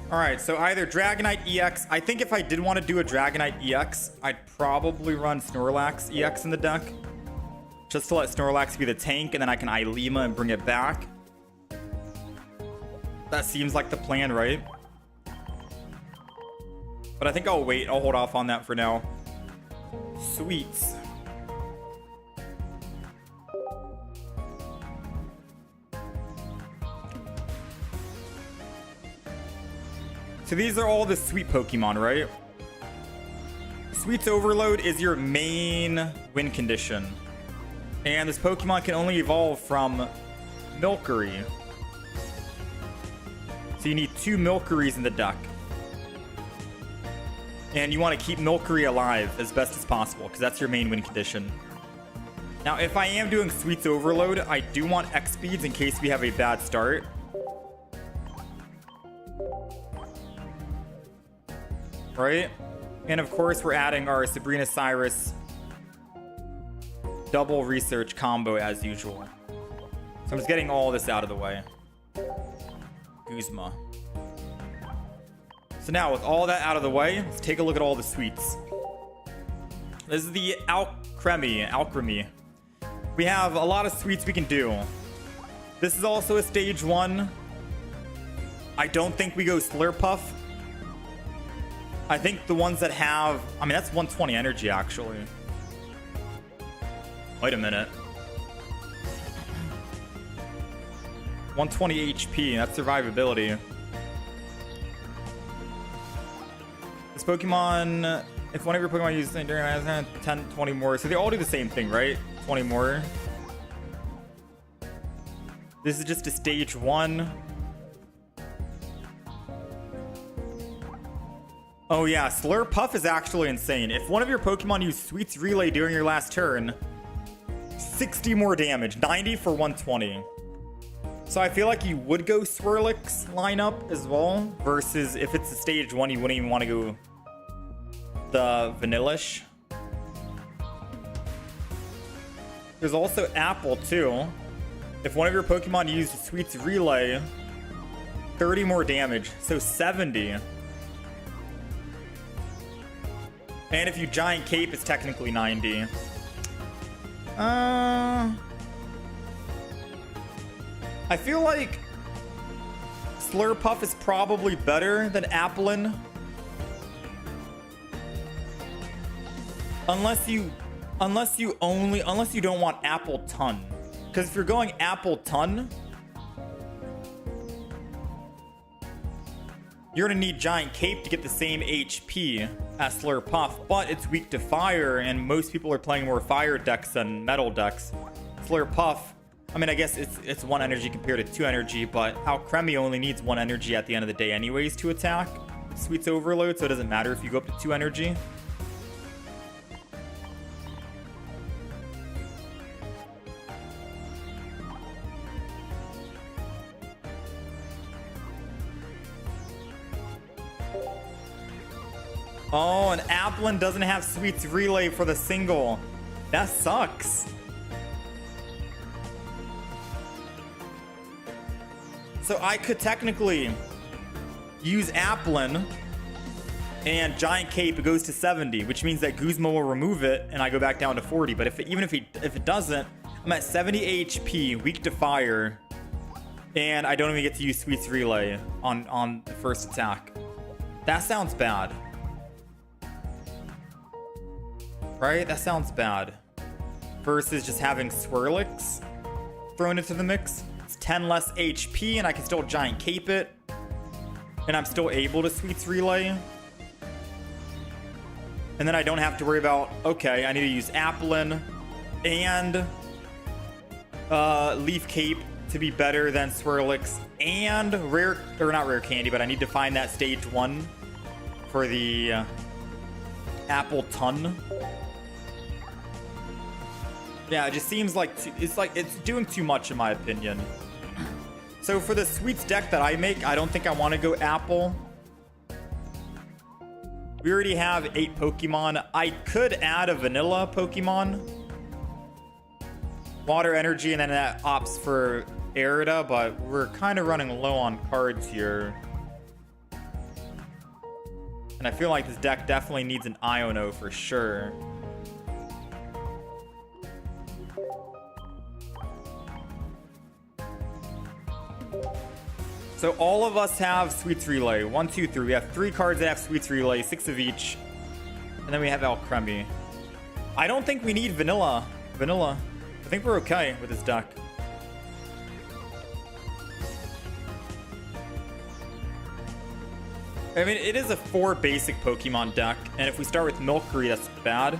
Alright, so either Dragonite EX. I think if I did want to do a Dragonite EX, I'd probably run Snorlax EX in the deck. Just to let Snorlax be the tank, and then I can Ilima and bring it back. That seems like the plan, right? But I think I'll wait. I'll hold off on that for now. Sweets. So these are all the sweet Pokemon, right? Sweets Overload is your main win condition. And this Pokemon can only evolve from Milcery. So you need 2 Milcerys in the deck. And you want to keep Milcery alive as best as possible, because that's your main win condition. Now, if I am doing Sweets Overload, I do want X speeds in case we have a bad start. Right? And of course, we're adding our Sabrina Cyrus double research combo as usual. So I'm just getting all this out of the way. Guzma. So now, with all that out of the way, let's take a look at all the sweets. This is the Alchemy. We have a lot of sweets we can do. This is also a stage 1. I don't think we go Slurpuff. I think the ones that have... I mean, that's 120 energy, actually. Wait a minute. 120 HP, that's survivability. This Pokemon... If one of your Pokemon uses during 10, 20 more. So they all do the same thing, right? 20 more. This is just a stage 1. Oh yeah, Slurpuff is actually insane. If one of your Pokemon used Sweets Relay during your last turn, 60 more damage, 90 for 120. So I feel like you would go Swirlix lineup as well, versus if it's a stage 1, you wouldn't even want to go the Vanillish. There's also Apple too. If one of your Pokemon used Sweets Relay, 30 more damage, so 70. And if you Giant Cape, it's technically 90. I feel like Slurpuff is probably better than Applin. Unless you don't want Apple Ton. Because if you're going Apple Ton, you're gonna need Giant Cape to get the same HP as Slurpuff, but it's weak to fire, and most people are playing more fire decks than metal decks. Slurpuff, I mean, I guess it's 1 energy compared to 2 energy, but Alcremie only needs 1 energy at the end of the day anyways to attack Sweets Overload, so it doesn't matter if you go up to 2 energy. Oh, and Applin doesn't have Sweets Relay for the single. That sucks. So I could technically use Applin and Giant Cape, it goes to 70, which means that Guzma will remove it and I go back down to 40. But if it doesn't, I'm at 70 HP, weak to fire, and I don't even get to use Sweets Relay on the first attack. That sounds bad. Right? That sounds bad. Versus just having Swirlix thrown into the mix. It's 10 less HP and I can still Giant Cape it. And I'm still able to Sweets Relay. And then I don't have to worry about, okay, I need to use Applin and Leaf Cape to be better than Swirlix and not rare candy, but I need to find that stage 1 for the Apple Ton. Yeah, it just seems like it's doing too much in my opinion. So for the Sweets deck that I make, I don't think I want to go Apple. We already have 8 Pokemon. I could add a vanilla Pokemon. Water Energy, and then that opts for Arida, but we're kind of running low on cards here. And I feel like this deck definitely needs an Iono for sure. So all of us have Sweets Relay. 1, 2, 3. We have 3 cards that have Sweets Relay, 6 of each. And then we have Alcremie. I don't think we need Vanilla. I think we're okay with this deck. I mean, it is a 4 basic Pokemon deck. And if we start with Milcery, that's bad.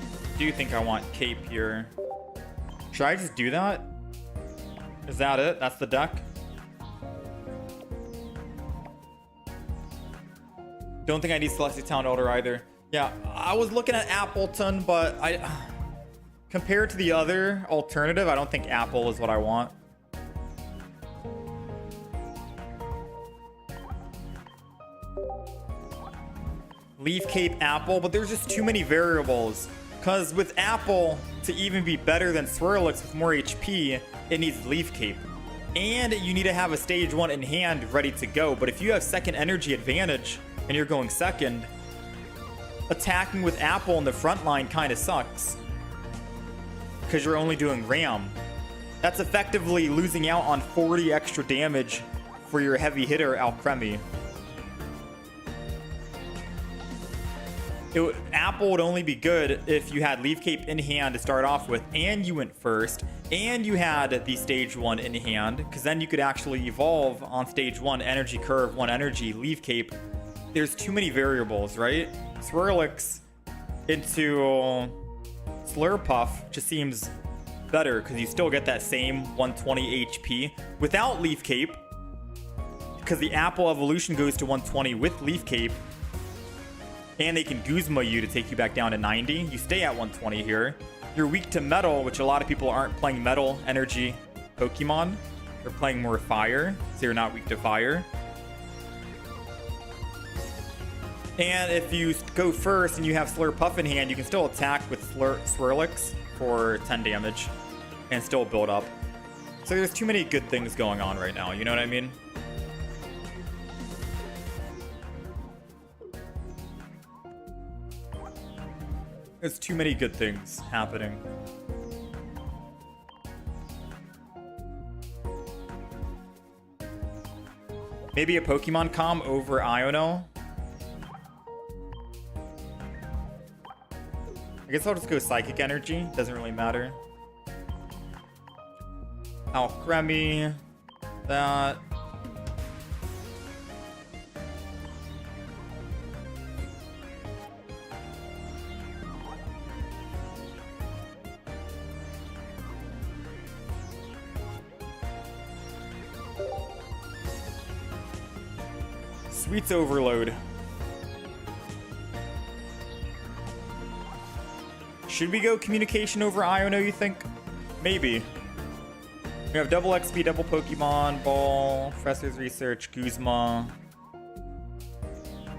I do think I want Cape here. Should I just do that? Is that it? That's the deck? Don't think I need Celestia Town Elder either. Yeah, I was looking at Appleton, but compared to the other alternative, I don't think Apple is what I want. Leaf Cape Apple, but there's just too many variables. Because with Apple, to even be better than Swirlix with more HP, it needs Leaf Cape. And you need to have a stage 1 in hand ready to go. But if you have second energy advantage and you're going second, attacking with Apple in the front line kind of sucks. Because you're only doing Ram. That's effectively losing out on 40 extra damage for your heavy hitter Alcremie. Apple would only be good if you had Leaf Cape in hand to start off with, and you went first, and you had the stage 1 in hand, because then you could actually evolve on stage 1, energy curve, 1 energy, Leaf Cape. There's too many variables, right? Swirlix into Slurpuff just seems better, because you still get that same 120 HP without Leaf Cape, because the Apple evolution goes to 120 with Leaf Cape. And they can Guzma you to take you back down to 90. You stay at 120 here. You're weak to metal, which a lot of people aren't playing metal energy Pokemon. They're playing more fire, so you're not weak to fire. And if you go first and you have Slurpuff in hand, you can still attack with Swirlix for 10 damage and still build up. So there's too many good things going on right now, you know what I mean? There's too many good things happening. Maybe a Pokemon Com over Iono. I guess I'll just go Psychic Energy. Doesn't really matter. Alcremie. That. Sweets Overload. Should we go Communication over Iono, you think? Maybe. We have double XP, double Pokemon, Ball, Professor's Research, Guzma.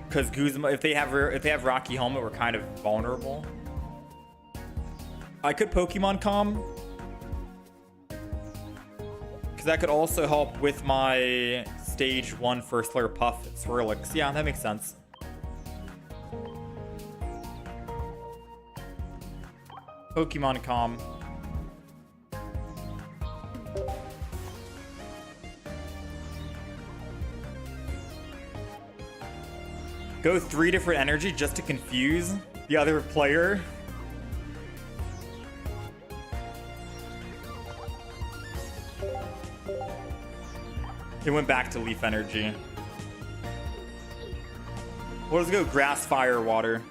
Because Guzma, if they have Rocky Helmet, we're kind of vulnerable. I could Pokemon Com. Because that could also help with my stage 1 for Slurpuff and Swirlix. Yeah, that makes sense. Pokemon Com. Go 3 different energy just to confuse the other player. It went back to Leaf Energy. Well, let's go Grass, Fire, Water.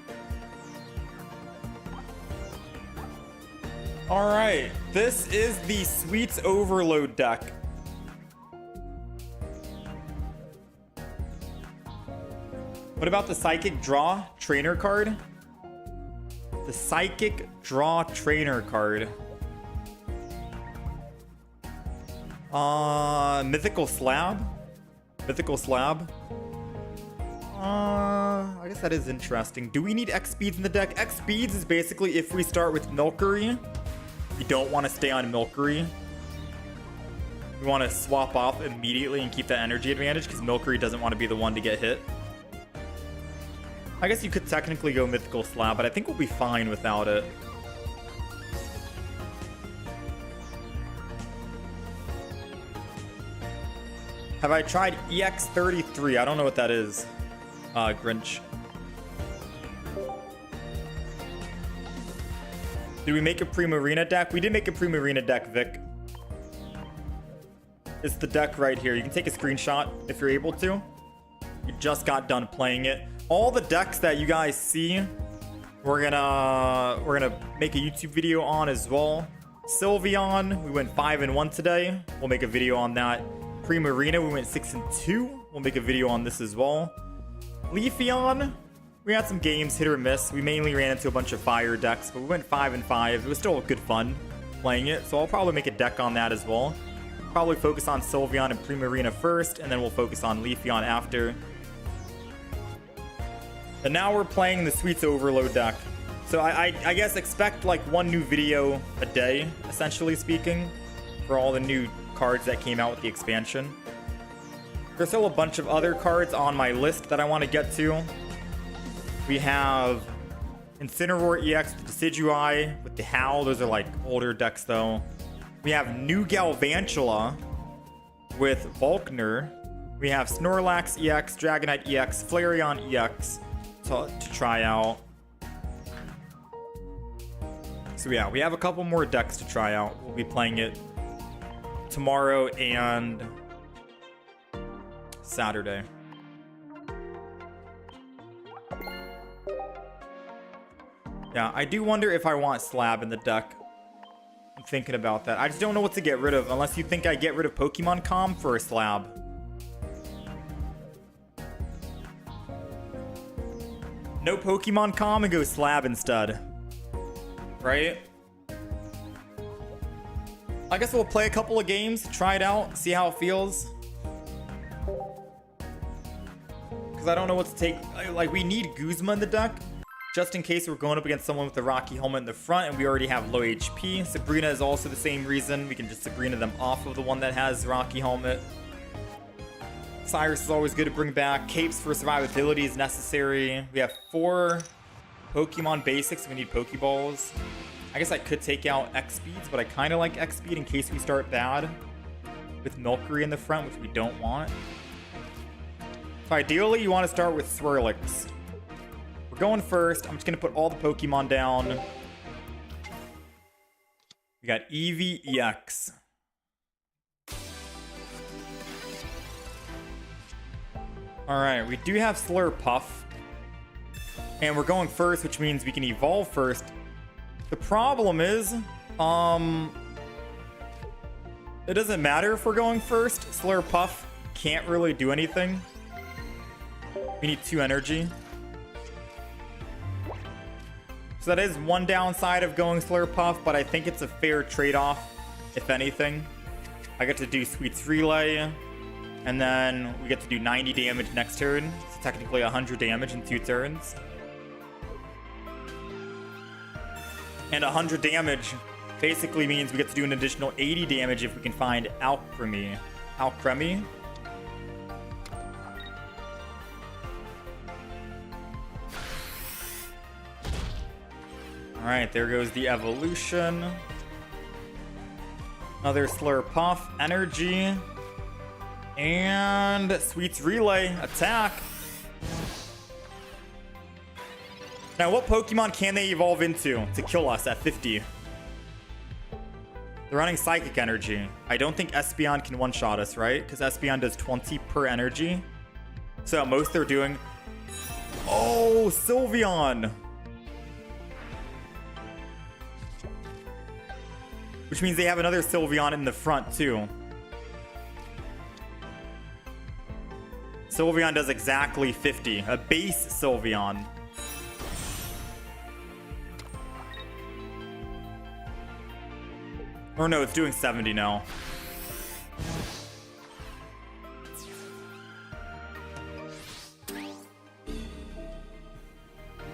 Alright, this is the Sweets Overload deck. What about the Psychic Draw Trainer card? The Psychic Draw Trainer card. Mythical Slab? Mythical Slab? I guess that is interesting. Do we need X-Speeds in the deck? X-Speeds is basically if we start with Milcery, we don't want to stay on Milcery. We want to swap off immediately and keep that energy advantage because Milcery doesn't want to be the one to get hit. I guess you could technically go Mythical Slab, but I think we'll be fine without it. Have I tried EX33? I don't know what that is. Grinch. Did we make a Primarina deck? We did make a Primarina deck, Vic. It's the deck right here. You can take a screenshot if you're able to. You just got done playing it. All the decks that you guys see, we're gonna make a YouTube video on as well. Sylveon, we went 5-1 today. We'll make a video on that. Primarina, we went 6-2. We'll make a video on this as well. Leafeon, we had some games hit or miss. We mainly ran into a bunch of fire decks, but we went 5-5. It was still good fun playing it, so I'll probably make a deck on that as well. Probably focus on Sylveon and Primarina first, and then we'll focus on Leafeon after. And now we're playing the Sweets Overload deck. So I guess expect like one new video a day, essentially speaking, for all the new cards that came out with the expansion. There's still a bunch of other cards on my list that I want to get to. We have Incineroar EX with Decidueye, with the Howl. Those are like older decks though. We have new Galvantula with Volkner. We have Snorlax EX, Dragonite EX, Flareon EX to try out. So yeah, we have a couple more decks to try out. We'll be playing it tomorrow and Saturday. Yeah, I do wonder if I want Slab in the deck. I'm thinking about that. I just don't know what to get rid of, unless you think I get rid of Pokemon Com for a Slab. No Pokemon Com and go Slab instead. Right? I guess we'll play a couple of games, try it out, see how it feels. Because I don't know what to take. Like, we need Guzma in the deck, just in case we're going up against someone with the Rocky helmet in the front and we already have low HP. Sabrina is also the same reason. We can just Sabrina them off of the one that has Rocky helmet. Cyrus is always good to bring back. Capes for survivability is necessary. We have 4 Pokemon basics. We need Pokeballs. I guess I could take out X-Speeds, but I kind of like X-Speed in case we start bad with Milcery in the front, which we don't want. So ideally, you want to start with Swirlix. We're going first. I'm just going to put all the Pokemon down. We got Eevee EX. Alright, we do have Slurpuff. And we're going first, which means we can evolve first. The problem is, it doesn't matter if we're going first. Slurpuff can't really do anything. We need 2 energy. So that is one downside of going Slurpuff, but I think it's a fair trade-off, if anything. I get to do Sweets Relay, and then we get to do 90 damage next turn. So technically 100 damage in 2 turns. And 100 damage basically means we get to do an additional 80 damage if we can find Alcremie. Alcremie. Alright, there goes the evolution. Another Slurpuff, energy. And Sweets Relay, attack. Now, what Pokemon can they evolve into to kill us at 50? They're running Psychic Energy. I don't think Espeon can one-shot us, right? Because Espeon does 20 per energy. So at most they're doing... Oh, Sylveon! Which means they have another Sylveon in the front, too. Sylveon does exactly 50. A base Sylveon. Or no, it's doing 70 now.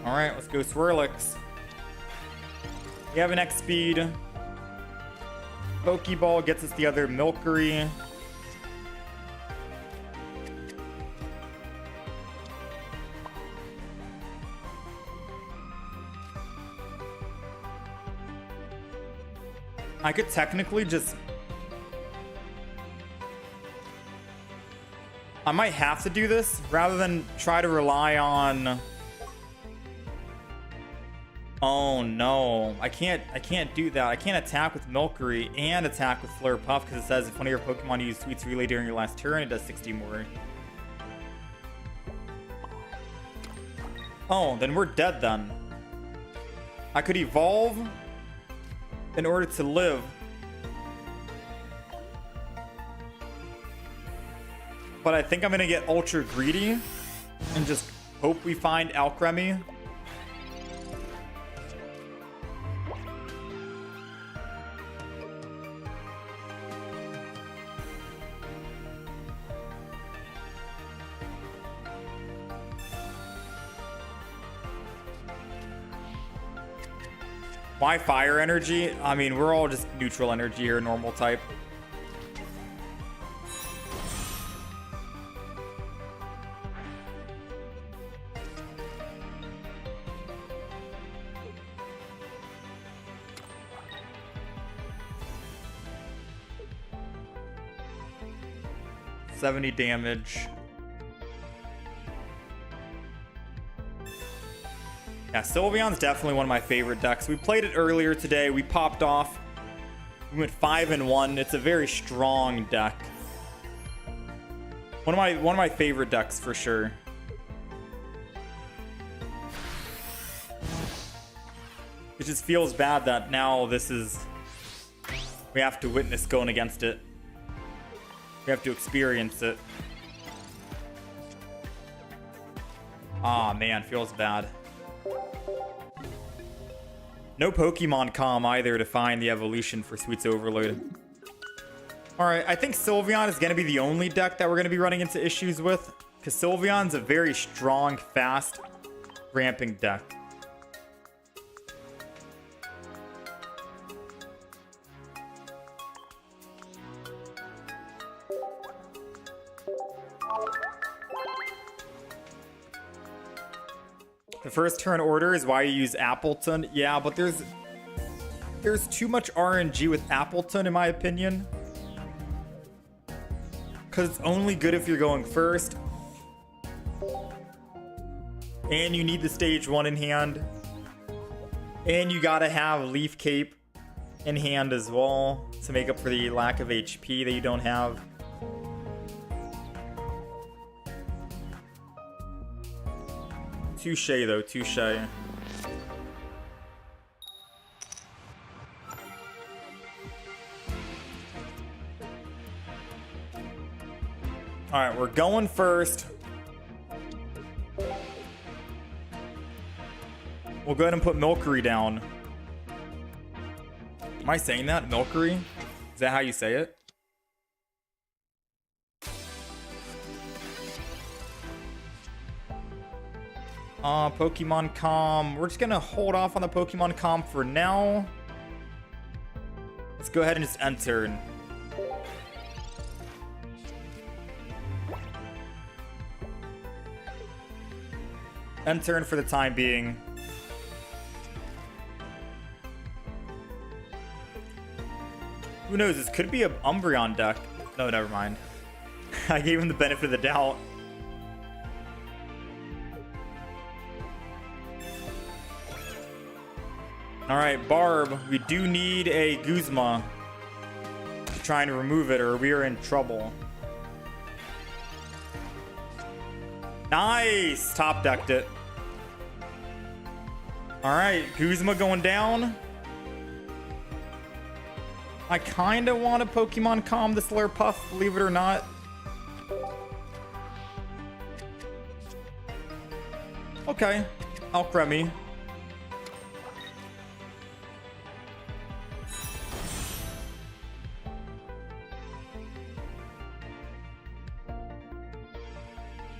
Alright, let's go Swirlix. We have an X-Speed. Pokeball gets us the other Milcery. I could technically just... I might have to do this rather than try to rely on... Oh no, I can't do that. I can't attack with Milcery and attack with Slurpuff because it says if one of your Pokemon use Sweets Relay during your last turn, it does 60 more. Oh, then we're dead then. I could evolve in order to live. But I think I'm gonna get ultra greedy and just Hope we find Alcremie. Why fire energy? I mean, we're all just neutral energy here, normal type. $70 damage. Yeah, Sylveon's definitely one of my favorite decks. We played it earlier today. We popped off. We went 5-1. It's a very strong deck. One of my favorite decks for sure. It just feels bad that now we have to witness going against it. We have to experience it. Aw, man, feels bad. No Pokemon Com either to find the evolution for Sweets Overload. Alright, I think Sylveon is going to be the only deck that we're going to be running into issues with. Because Sylveon's a very strong, fast, ramping deck. The first turn order is why you use Appleton. Yeah, but there's too much RNG with Appleton, in my opinion. Because it's only good if you're going first. And you need the stage 1 in hand. And you gotta have Leaf Cape in hand as well to make up for the lack of HP that you don't have. Touche though, touche. Alright, we're going first. We'll go ahead and put Milcery down. Am I saying that? Milcery? Is that how you say it? Pokemon Com. We're just gonna hold off on the Pokemon Com for now. Let's go ahead and just enter. Enter for the time being. Who knows? This could be an Umbreon deck. No, never mind. I gave him the benefit of the doubt. Alright, Barb, we do need a Guzma to try and remove it or we are in trouble. Nice! Top decked it. Alright, Guzma going down. I kind of want a Pokemon Com the Slurpuff, believe it or not. Okay, Alcremie.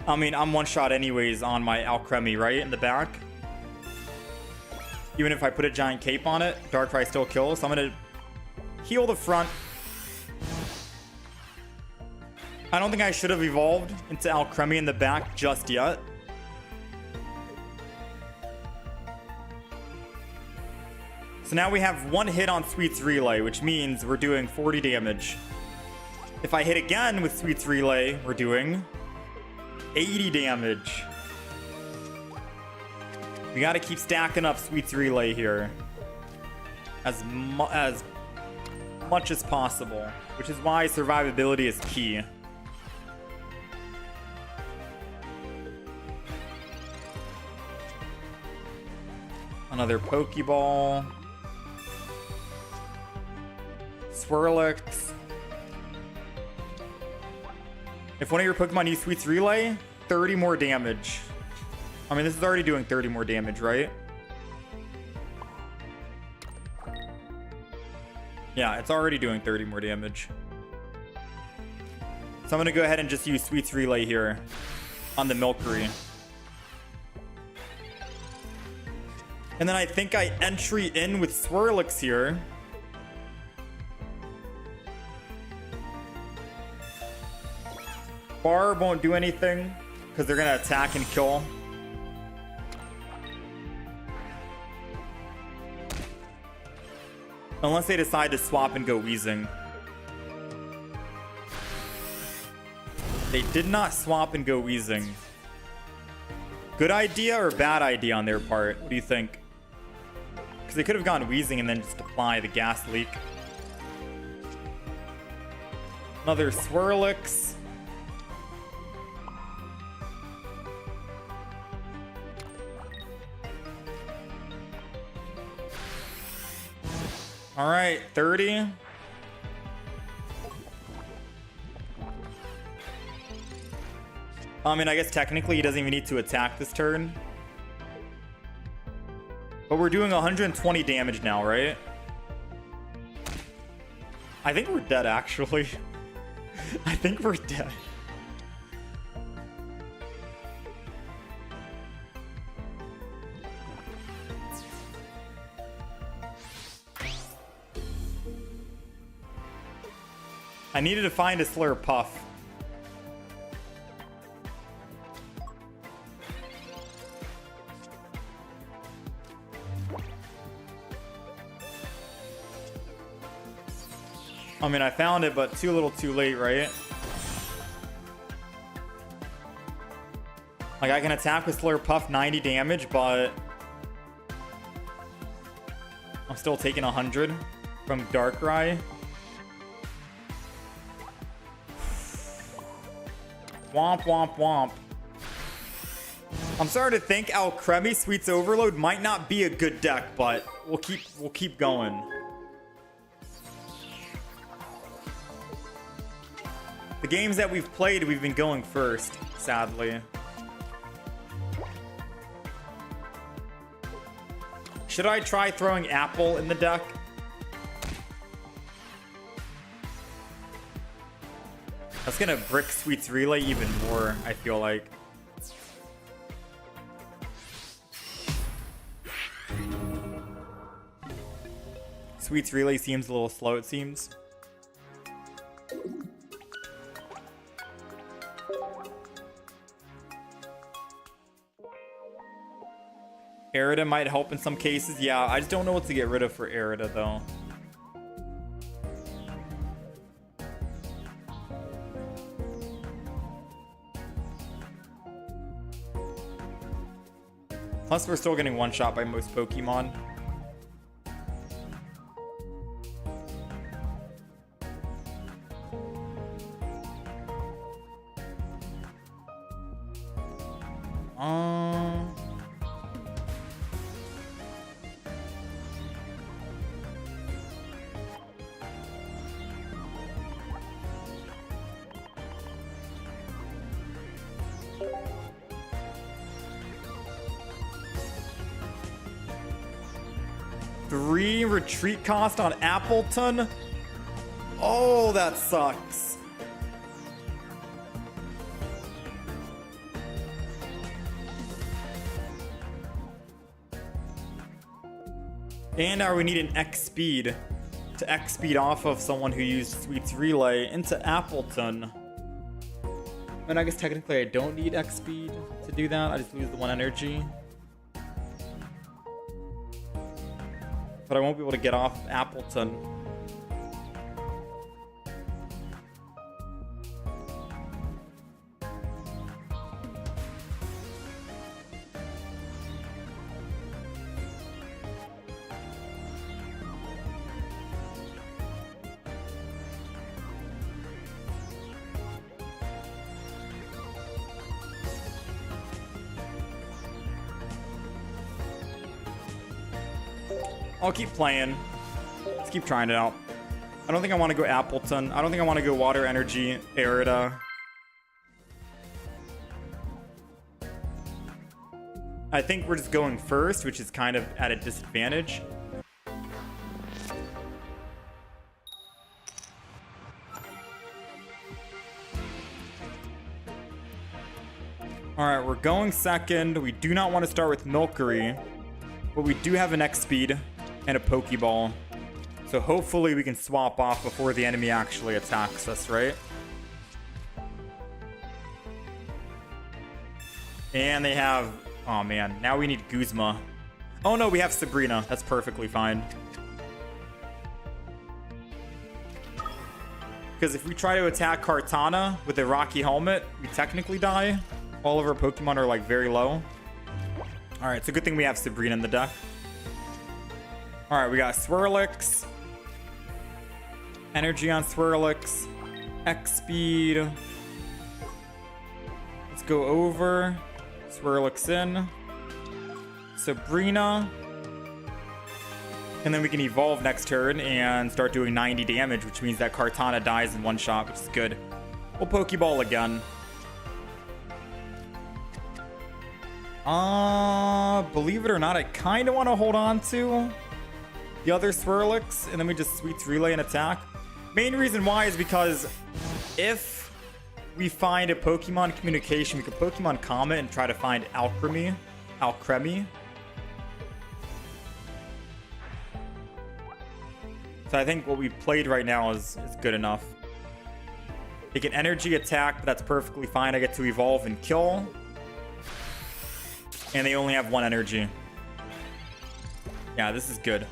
I mean, I'm one shot anyways on my Alcremie, right? In the back. Even if I put a giant cape on it, Darkrai still kills. So I'm going to heal the front. I don't think I should have evolved into Alcremie in the back just yet. So now we have one hit on Sweets Relay, which means we're doing 40 damage. If I hit again with Sweets Relay, we're doing 80 damage. We got to keep stacking up Sweets Relay here as much as possible, which is why survivability is key. Another Pokeball. Swirlix. If one of your Pokemon use Sweets Relay, 30 more damage. I mean, this is already doing 30 more damage, right? Yeah, it's already doing 30 more damage. So I'm going to go ahead and just use Sweets Relay here on the Milcery. And then I think I entry in with Swirlix here. Barb won't do anything because they're going to attack and kill. Unless they decide to swap and go Weezing. They did not swap and go Weezing. Good idea or bad idea on their part? What do you think? Because they could have gone Weezing and then just apply the gas leak. Another Swirlix. All right, 30. I mean, I guess technically he doesn't even need to attack this turn. But we're doing 120 damage now, right? I think we're dead, actually. I think we're dead. I needed to find a Slurpuff. I mean, I found it, but too little too late, right? Like, I can attack with Slurpuff 90 damage, but I'm still taking 100 from Darkrai. Womp, womp, womp. I'm starting to think Alcremie Sweets Overload might not be a good deck, but we'll keep going. The games that we've played, we've been going first, sadly. Should I try throwing Apple in the deck? That's gonna brick Sweets Relay even more, I feel like. Sweets Relay seems a little slow, it seems. Arida might help in some cases. Yeah, I just don't know what to get rid of for Arida, though. Plus, we're still getting one-shot by most Pokemon. Three retreat cost on Appleton? Oh, that sucks. And now we need an X speed to X speed off of someone who used Sweets Relay into Appleton. And I guess technically I don't need X speed to do that. I just lose the 1 energy. But I won't be able to get off Appleton. I'll keep playing. Let's keep trying it out. I don't think I want to go Appleton. I don't think I want to go Water Energy, Arida. I think we're just going first, which is kind of at a disadvantage. All right, we're going second. We do not want to start with Milcery, but we do have an X speed and a Pokeball. So hopefully we can swap off before the enemy actually attacks us, right? And they have... Oh, man. Now we need Guzma. Oh, no, we have Sabrina. That's perfectly fine. Because if we try to attack Kartana with a Rocky Helmet, we technically die. All of our Pokemon are, like, very low. Alright, it's a good thing we have Sabrina in the deck. Alright, we got Swirlix. Energy on Swirlix. X speed. Let's go over. Swirlix in. Sabrina. And then we can evolve next turn and start doing 90 damage, which means that Kartana dies in one shot, which is good. We'll Pokeball again. Believe it or not, I kind of want to hold on to the other Swirlix, and then we just Sweets Relay and attack. Main reason why is because if we find a Pokemon communication, we could Pokemon Comet and try to find Alcremie. So I think what we played right now is good enough. They can energy attack, but that's perfectly fine. I get to evolve and kill. And they only have one energy. Yeah, this is good.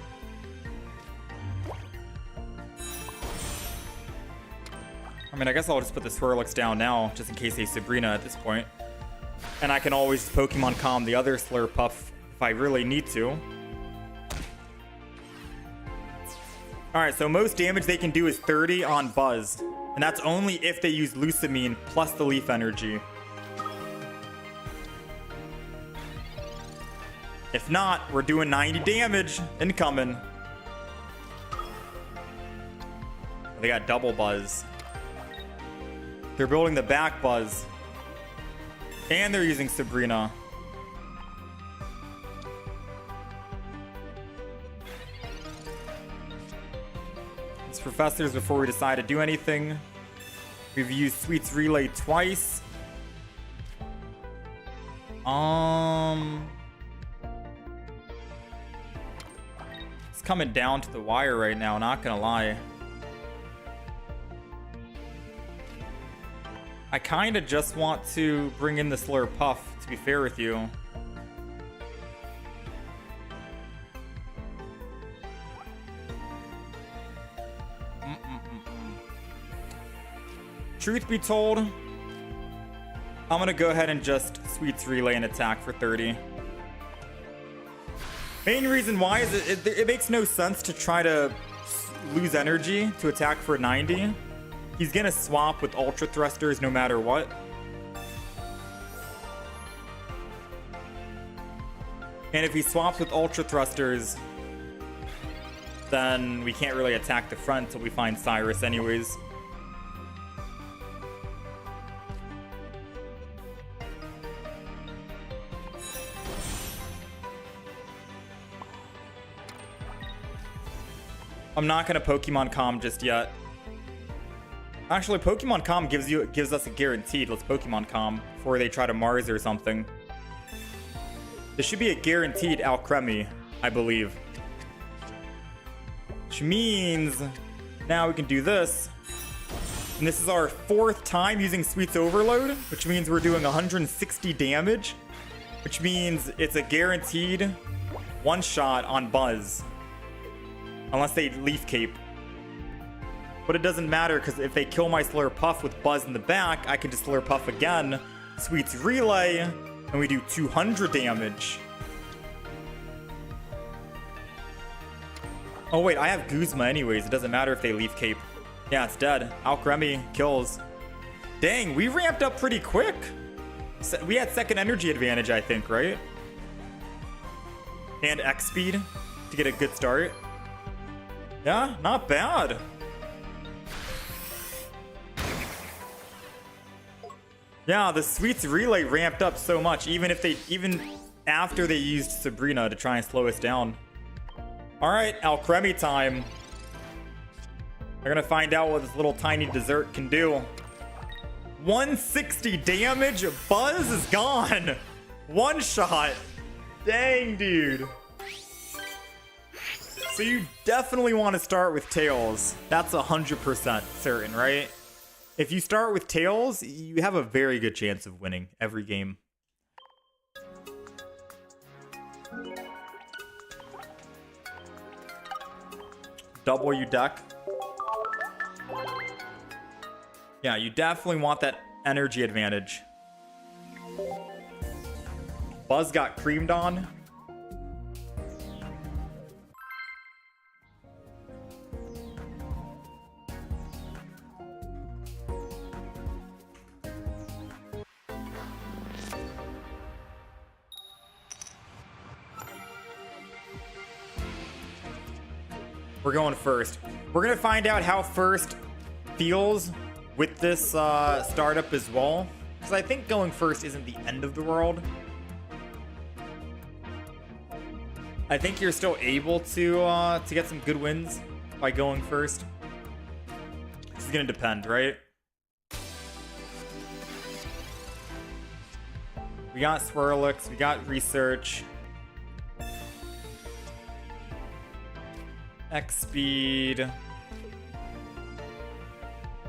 I mean, I guess I'll just put the Swirlix down now, just in case they Sabrina at this point. And I can always Pokemon Calm the other Slurpuff if I really need to. Alright, so most damage they can do is 30 on Buzz. And that's only if they use Lusamine plus the Leaf Energy. If not, we're doing 90 damage. Incoming. They got double Buzz. They're building the back Buzz. And they're using Sabrina. It's Professors before we decide to do anything. We've used Sweets Relay twice. It's coming down to the wire right now, not gonna lie. I kind of just want to bring in the Slurpuff, to be fair with you. Truth be told, I'm gonna go ahead and just Sweets Relay and attack for 30. Main reason why is it makes no sense to try to lose energy to attack for 90. He's gonna swap with Ultra Thrusters no matter what. And if he swaps with Ultra Thrusters, then we can't really attack the front until we find Cyrus anyways. I'm not gonna Pokemon Calm just yet. Actually, Pokemon Calm gives us a guaranteed. Let's Pokemon Calm before they try to Mars or something. This should be a guaranteed Alcremie, I believe. Which means now we can do this. And this is our 4th time using Sweets Overload, which means we're doing 160 damage. Which means it's a guaranteed one-shot on Buzz. Unless they Leaf Cape. But it doesn't matter, because if they kill my Slurpuff with Buzz in the back, I can just Slurpuff again, Sweets Relay, and we do 200 damage. Oh wait, I have Guzma anyways. It doesn't matter if they Leaf Cape. Yeah, it's dead. Alcremie kills. Dang, we ramped up pretty quick. We had second energy advantage, I think, right? And X speed to get a good start. Yeah, not bad. Yeah, the Sweets Relay ramped up so much. Even after they used Sabrina to try and slow us down. All right, Alcremie time. We're gonna find out what this little tiny dessert can do. 160 damage. Buzz is gone. One shot. Dang, dude. So you definitely want to start with Tails. That's 100% certain, right? If you start with Tails, you have a very good chance of winning every game. Double you deck. Yeah, you definitely want that energy advantage. Buzz got creamed on. We're going first. We're gonna find out how first feels with this startup as well, because I think going first isn't the end of the world. I think you're still able to get some good wins by going first. This is gonna depend, right? We got Swirlix, we got Research. X speed.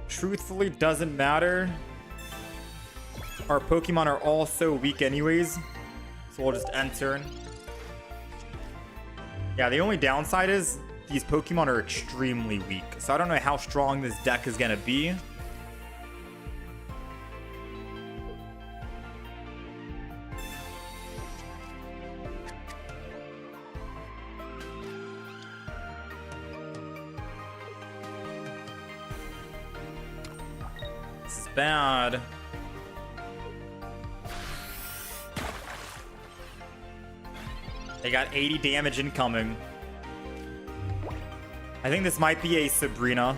Truthfully, doesn't matter. Our Pokemon are all so weak anyways, so we'll just end turn. Yeah, the only downside is these Pokemon are extremely weak, so I don't know how strong this deck is gonna be. Bad. They got 80 damage incoming. I think this might be a Sabrina.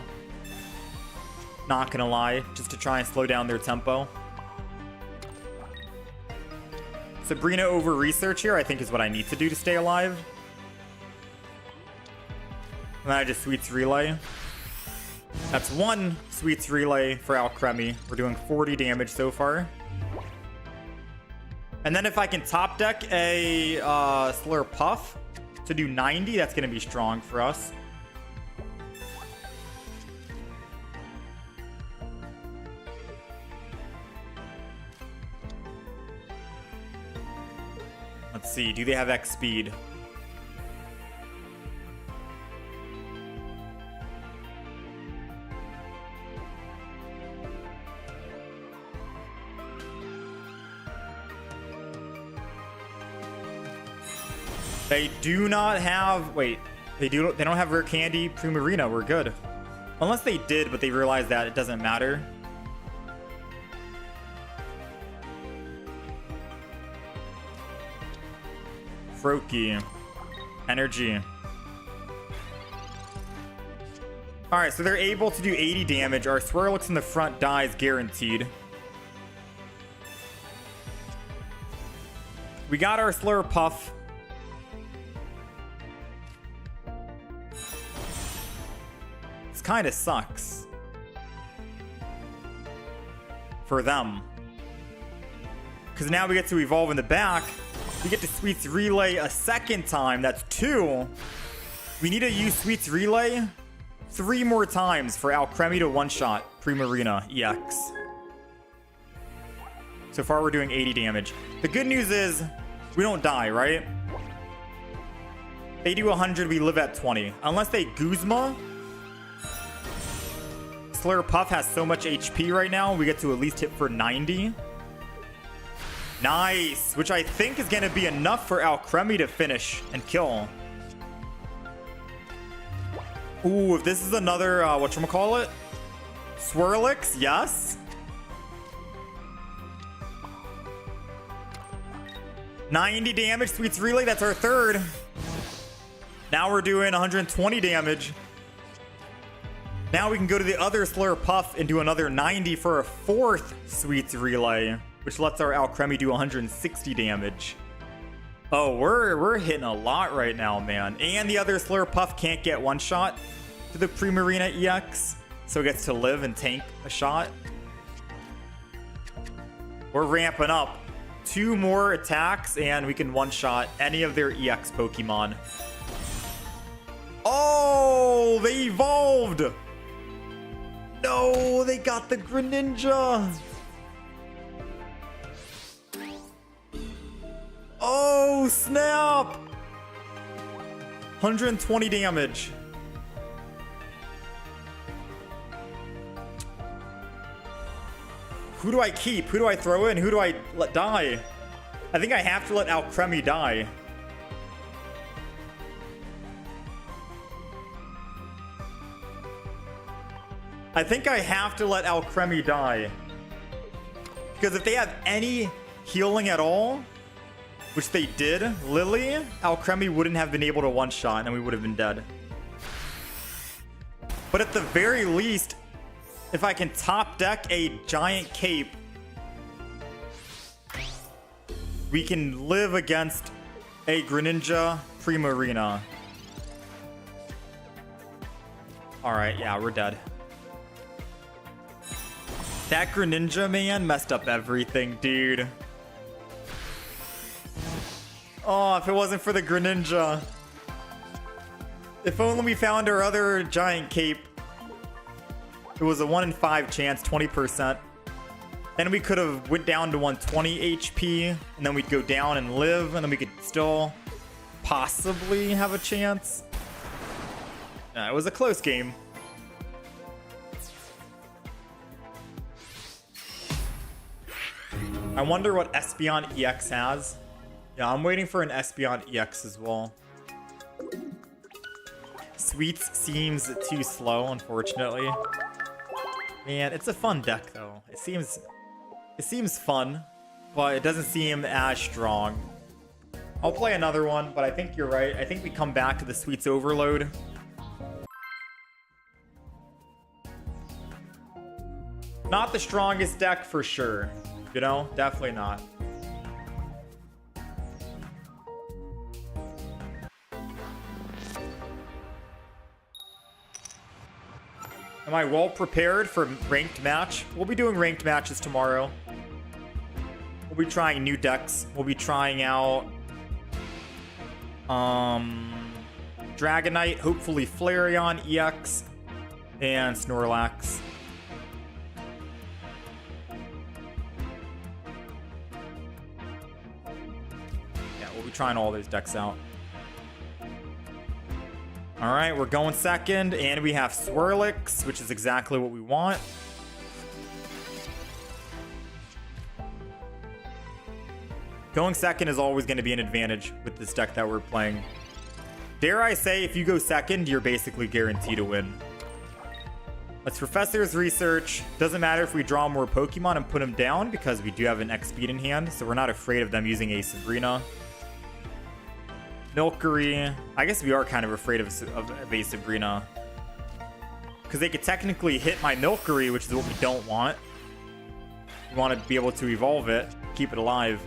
Not gonna lie, just to try and slow down their tempo. Sabrina over Research here, I think, is what I need to do to stay alive. And then I just Sweets Relay. That's one Sweets Relay for Alcremie. We're doing 40 damage so far. And then if I can top deck a Slurpuff to do 90, that's going to be strong for us. Let's see. Do they have X speed? They do not have... Wait. They don't have Rare Candy Primarina. We're good. Unless they did, but they realized that it doesn't matter. Froakie. Energy. Alright, so they're able to do 80 damage. Our Swirlix in the front dies guaranteed. We got our Slurpuff. This kind of sucks. For them. Because now we get to evolve in the back. We get to Sweets Relay a second time. That's 2. We need to use Sweets Relay 3 more times for Alcremie to one-shot Primarina EX. So far, we're doing 80 damage. The good news is we don't die, right? They do 100, we live at 20. Unless they Guzma. Slurpuff has so much HP right now, we get to at least hit for 90. Nice, which I think is going to be enough for Alcremie to finish and kill. Ooh, if this is another, whatchamacallit? Swirlix, yes. $90 damage, Sweets Relay, that's our third. Now we're doing 120 damage. Now we can go to the other Slurpuff and do another 90 for a fourth Sweets Relay, which lets our Alcremie do 160 damage. Oh, we're hitting a lot right now, man. And the other Slurpuff can't get one shot to the Primarina EX, so it gets to live and tank a shot. We're ramping up. 2 more attacks, and we can one-shot any of their EX Pokemon. Oh, they evolved! No, they got the Greninja! Oh, snap! 120 damage. Who do I keep? Who do I throw in? Who do I let die? I think I have to let Alcremie die. I think I have to let Alcremie die. Because if they have any healing at all, which they did, Lily, Alcremie wouldn't have been able to one-shot and we would have been dead. But at the very least, if I can top deck a giant cape, we can live against a Greninja Primarina. Alright, yeah, we're dead. That Greninja, man, messed up everything, dude. Oh, if it wasn't for the Greninja. If only we found our other giant cape. It was a 1 in 5 chance, 20%. Then we could have went down to 120 HP, and then we'd go down and live, and then we could still possibly have a chance. It was a close game. I wonder what Espeon EX has. Yeah, I'm waiting for an Espeon EX as well. Sweets seems too slow, unfortunately. Man, it's a fun deck though. It seems fun, but it doesn't seem as strong. I'll play another one, but I think you're right. I think we come back to the Sweets Overload. Not the strongest deck for sure. You know, definitely not. Am I well prepared for ranked match? We'll be doing ranked matches tomorrow. We'll be trying new decks. We'll be trying out Dragonite, hopefully Flareon EX, and Snorlax. Yeah, we'll be trying all those decks out. All right, we're going second, and we have Swirlix, which is exactly what we want. Going second is always going to be an advantage with this deck that we're playing. Dare I say, if you go second, you're basically guaranteed to win. Let's Professor's Research. Doesn't matter if we draw more Pokemon and put them down, because we do have an X-Speed in hand, so we're not afraid of them using a Sabrina. Milcery. I guess we are kind of afraid of a Sabrina, because they could technically hit my Milcery, which is what we don't want. We want to be able to evolve it, keep it alive.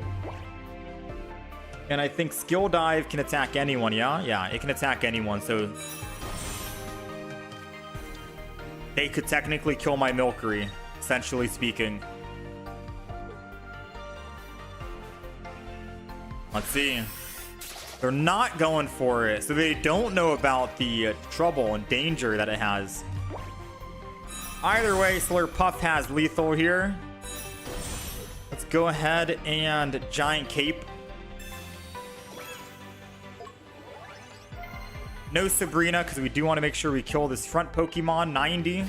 And I think Skill Dive can attack anyone, yeah? Yeah, it can attack anyone, so they could technically kill my Milcery, essentially speaking. Let's see. They're not going for it, so they don't know about the trouble and danger that it has. Either way, Slurpuff has lethal here. Let's go ahead and Giant Cape. No Sabrina, because we do want to make sure we kill this front Pokemon. 90.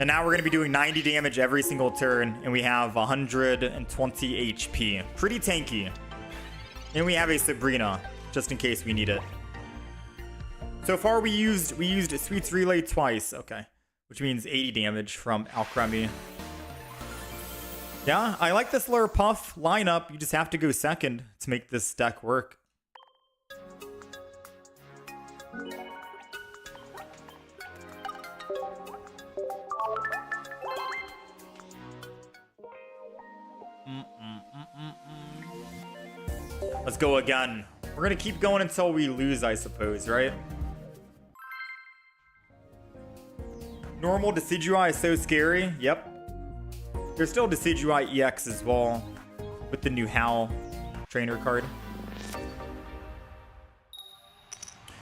And now we're going to be doing 90 damage every single turn, and we have 120 HP. Pretty tanky. And we have a Sabrina, just in case we need it. So far we used Sweets Relay twice. Okay. Which means 80 damage from Alcremie. Yeah, I like this Slurpuff lineup. You just have to go second to make this deck work. Let's go again. We're gonna keep going until we lose, I suppose, right? Normal Decidueye is so scary. Yep. There's still Decidueye EX as well with the new Hal trainer card.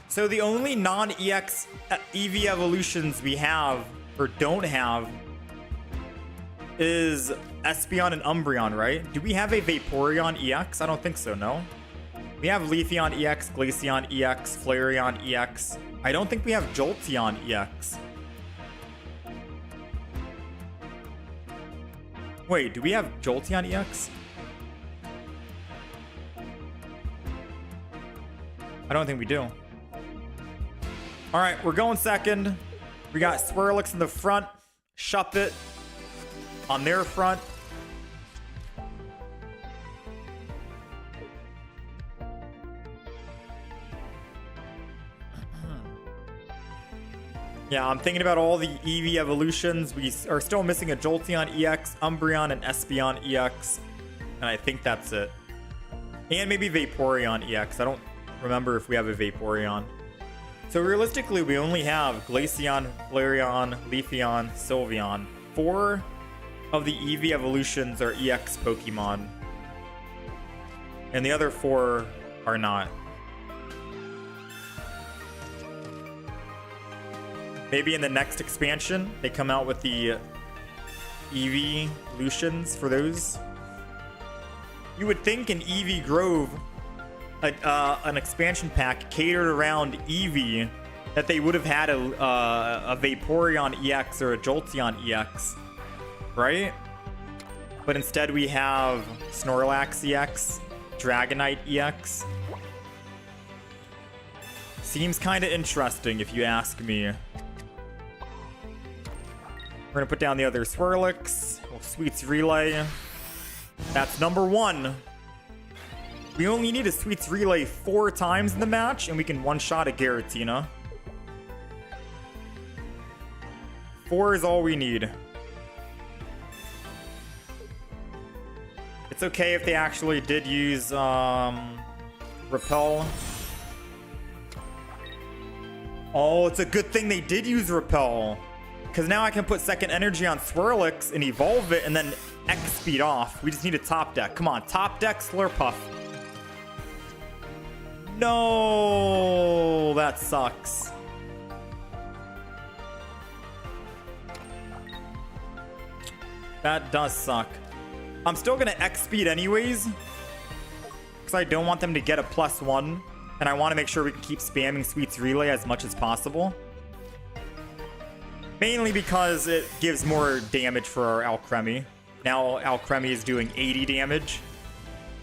So the only non-EX Eevee evolutions we have or don't have is Espeon and Umbreon, right? Do we have a Vaporeon EX? I don't think so, no. We have Leafeon EX, Glaceon EX, Flareon EX. I don't think we have Jolteon EX. Wait, do we have Jolteon EX? I don't think we do. All right, we're going second. We got Swirlix in the front, Shuppet on their front. Yeah, I'm thinking about all the Eevee evolutions. We are still missing a Jolteon EX, Umbreon, and Espeon EX. And I think that's it. And maybe Vaporeon EX. I don't remember if we have a Vaporeon. So realistically, we only have Glaceon, Flareon, Leafeon, Sylveon. 4 of the Eevee evolutions are EX Pokemon. And the other 4 are not. Maybe in the next expansion, they come out with the Eevee evolutions for those. You would think in Eevee Grove, an expansion pack catered around Eevee, that they would have had a Vaporeon EX or a Jolteon EX, right? But instead we have Snorlax EX, Dragonite EX. Seems kind of interesting if you ask me. We're gonna put down the other Swirlix. Sweets Relay. That's number 1. We only need a Sweets Relay 4 times in the match, and we can one-shot a Giratina. 4 is all we need. It's okay if they actually did use Repel. Oh, it's a good thing they did use Repel. Because now I can put second energy on Swirlix and evolve it and then X speed off. We just need a top deck. Come on, top deck Slurpuff. No, that sucks. That does suck. I'm still going to X speed anyways. Because I don't want them to get a +1. And I want to make sure we can keep spamming Sweets Relay as much as possible. Mainly because it gives more damage for our Alcremie. Now Alcremie is doing 80 damage.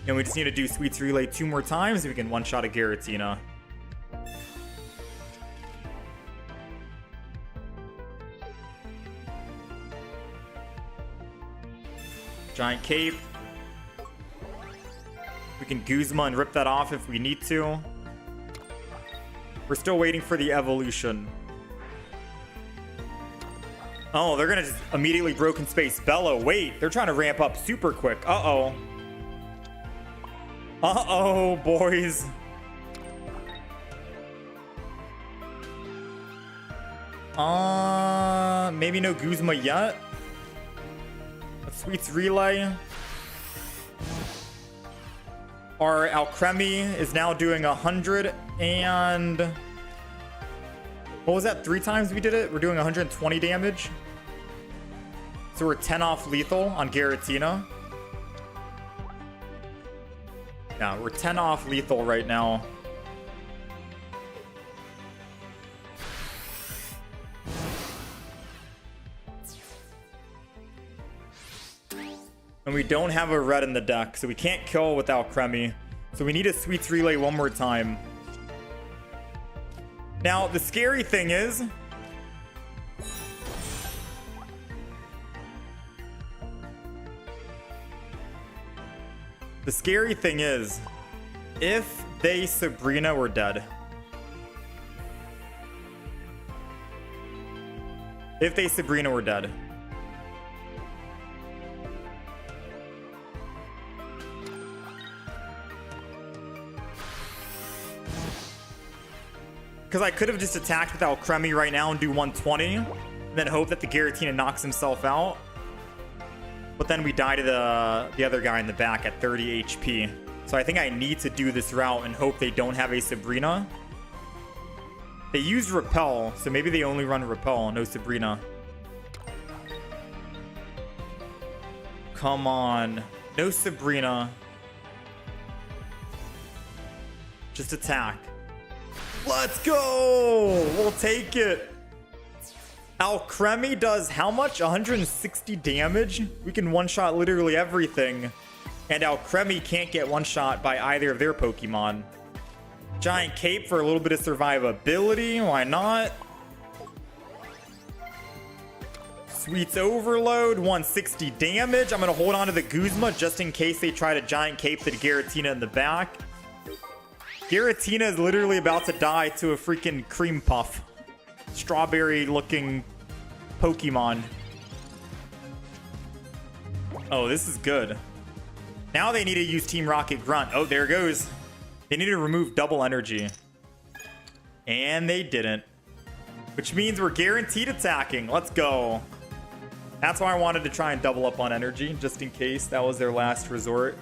And we just need to do Sweets Relay 2 more times and we can one-shot a Giratina. Giant Cape. We can Guzma and rip that off if we need to. We're still waiting for the evolution. Oh, they're gonna just immediately Broken Space Bellow. Wait, they're trying to ramp up super quick. Uh-oh. Uh-oh, boys. Maybe no Guzma yet. A Sweets Relay. Our Alcremie is now doing 100 and... What was that? 3 times we did it? We're doing 120 damage. So we're 10 off lethal on Giratina. Yeah, we're 10 off lethal right now. And we don't have a red in the deck, so we can't kill with Alcremie. So we need a Sweets Relay one more time. Now, the scary thing is... The scary thing is, if they Sabrina were dead. If they Sabrina were dead. Because I could have just attacked with Alcremie right now and do 120. And then hope that the Giratina knocks himself out. But then we die to the other guy in the back at 30 HP. So I think I need to do this route and hope they don't have a Sabrina. They use Repel, so maybe they only run Repel, no Sabrina. Come on. No Sabrina. Just attack. Let's go! We'll take it. Alcremie does how much? 160 damage? We can one-shot literally everything. And Alcremie can't get one-shot by either of their Pokemon. Giant Cape for a little bit of survivability. Why not? Sweets Overload. 160 damage. I'm going to hold on to the Guzma just in case they try to Giant Cape the Giratina in the back. Giratina is literally about to die to a freaking cream puff. Strawberry looking Pokemon. Oh, this is good. Now they need to use Team Rocket Grunt. Oh, there it goes. They need to remove double energy. And they didn't. Which means we're guaranteed attacking. Let's go. That's why I wanted to try and double up on energy, just in case that was their last resort.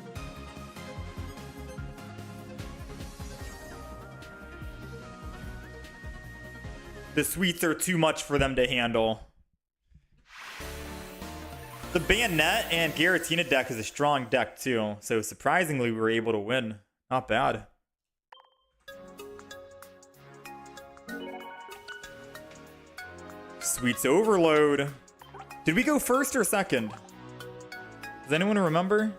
The sweets are too much for them to handle. The Bayonet and Giratina deck is a strong deck too. So surprisingly, we were able to win. Not bad. Sweets Overload. Did we go first or second? Does anyone remember?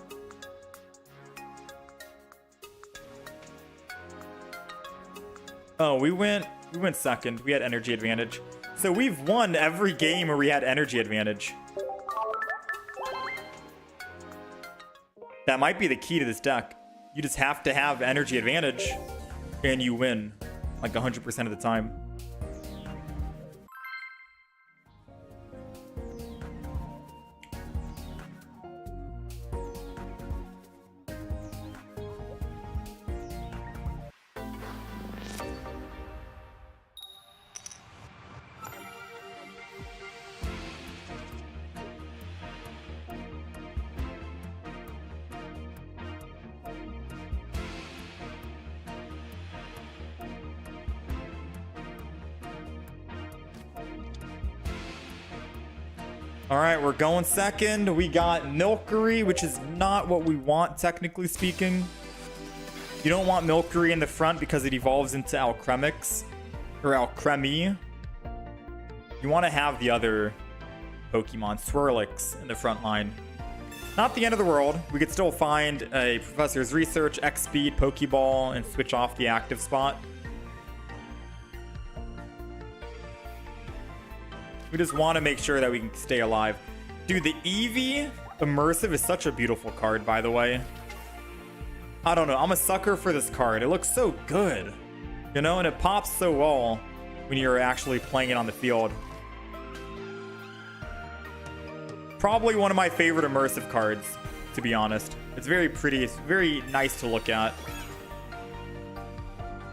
Oh, we went second. We had energy advantage. So we've won every game where we had energy advantage. That might be the key to this deck. You just have to have energy advantage and you win like 100% of the time. All right, we're going second. We got Milcery, which is not what we want, technically speaking. You don't want Milcery in the front because it evolves into Alcremix or Alcremie. You want to have the other Pokemon, Swirlix, in the front line. Not the end of the world. We could still find a Professor's Research, X-Speed, Pokeball, and switch off the active spot. We just want to make sure that we can stay alive. Dude, the Eevee Immersive is such a beautiful card, by the way. I don't know. I'm a sucker for this card. It looks so good. You know, and it pops so well when you're actually playing it on the field. Probably one of my favorite immersive cards, to be honest. It's very pretty. It's very nice to look at.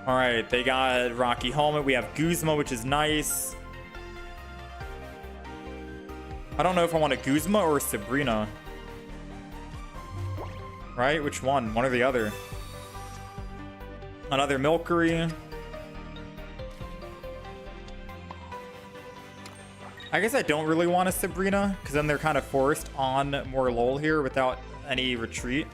All right, they got Rocky Helmet. We have Guzma, which is nice. I don't know if I want a Guzma or a Sabrina. Right? Which one? One or the other. Another Milcery. I guess I don't really want a Sabrina, because then they're kind of forced on more LOL here without any retreat.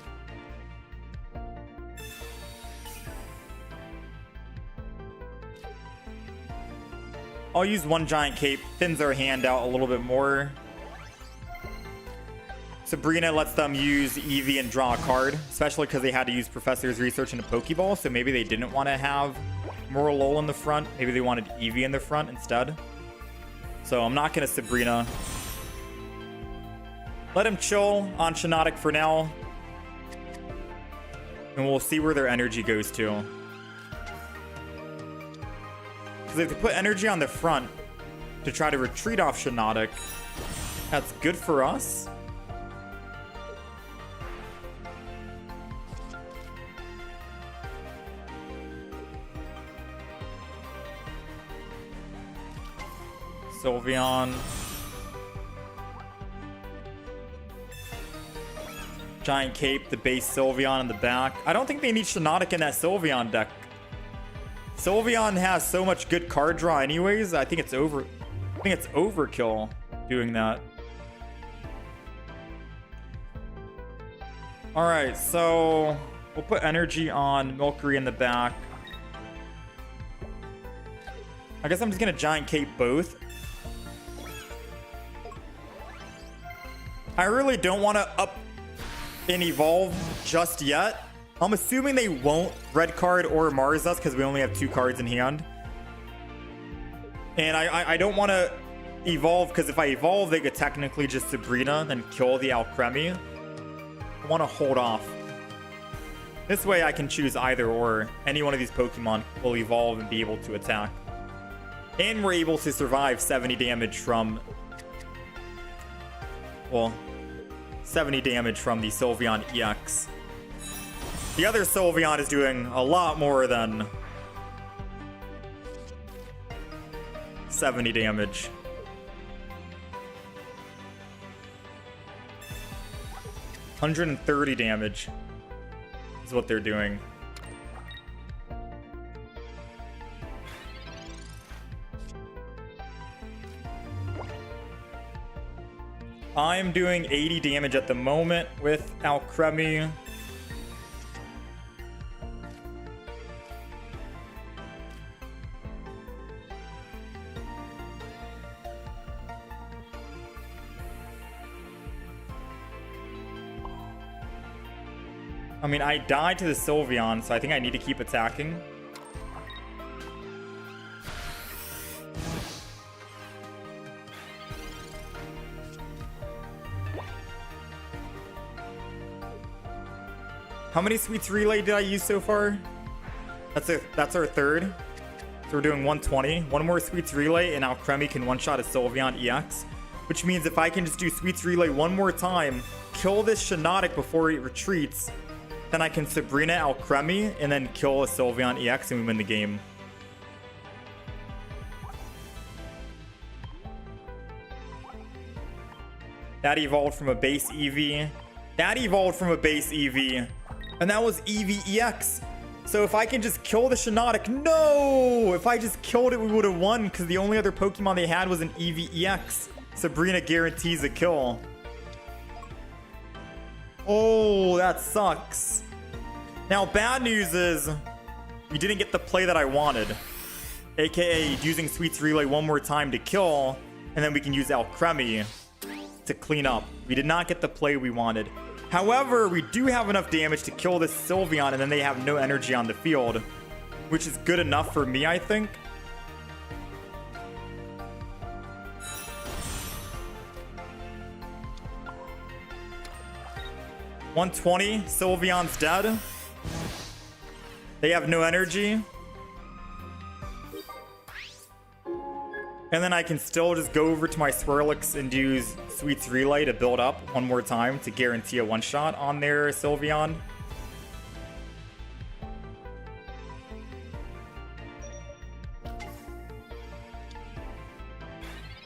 I'll use one Giant Cape, thins our hand out a little bit more. Sabrina lets them use Eevee and draw a card, especially because they had to use Professor's Research into Pokeball, so maybe they didn't want to have more LOL in the front. Maybe they wanted Eevee in the front instead. So I'm not going to Sabrina. Let him chill on Shiinotic for now. And we'll see where their energy goes to. Because if they put energy on the front to try to retreat off Shiinotic, that's good for us. Sylveon. Giant Cape, the base Sylveon in the back. I don't think they need Shiinotic in that Sylveon deck. Sylveon has so much good card draw anyways. I think it's overkill doing that. Alright, so we'll put energy on Milcery in the back. I guess I'm just gonna Giant Cape both. I really don't want to up and evolve just yet. I'm assuming they won't red card or Mars us because we only have 2 cards in hand. And I don't want to evolve because if I evolve, they could technically just Sabrina and kill the Alcremie. I want to hold off. This way I can choose either or. Any one of these Pokemon will evolve and be able to attack. And we're able to survive 70 damage from... Well, 70 damage from the Sylveon EX. The other Sylveon is doing a lot more than 70 damage. $130 damage is what they're doing. I'm doing 80 damage at the moment with Alcremie. I mean, I died to the Sylveon, so I think I need to keep attacking. How many Sweets Relay did I use so far? That's our third. So we're doing 120. One more Sweets Relay and Alcremie can one-shot a Sylveon EX. Which means if I can just do Sweets Relay one more time, kill this Shiinotic before it retreats, then I can Sabrina Alcremie and then kill a Sylveon EX and we win the game. That evolved from a base Eevee. That evolved from a base Eevee. And that was Eevee EX. So if I can just kill the Shiinotic, no! If I just killed it, we would have won because the only other Pokemon they had was an Eevee EX. Sabrina guarantees a kill. Oh, that sucks. Now, bad news is we didn't get the play that I wanted. AKA using Sweets Relay one more time to kill, and then we can use Alcremie to clean up. We did not get the play we wanted. However, we do have enough damage to kill this Sylveon, and then they have no energy on the field, which is good enough for me, I think. $120, Sylveon's dead. They have no energy. And then I can still just go over to my Swirlix and use Sweets Relay to build up one more time to guarantee a one-shot on their Sylveon.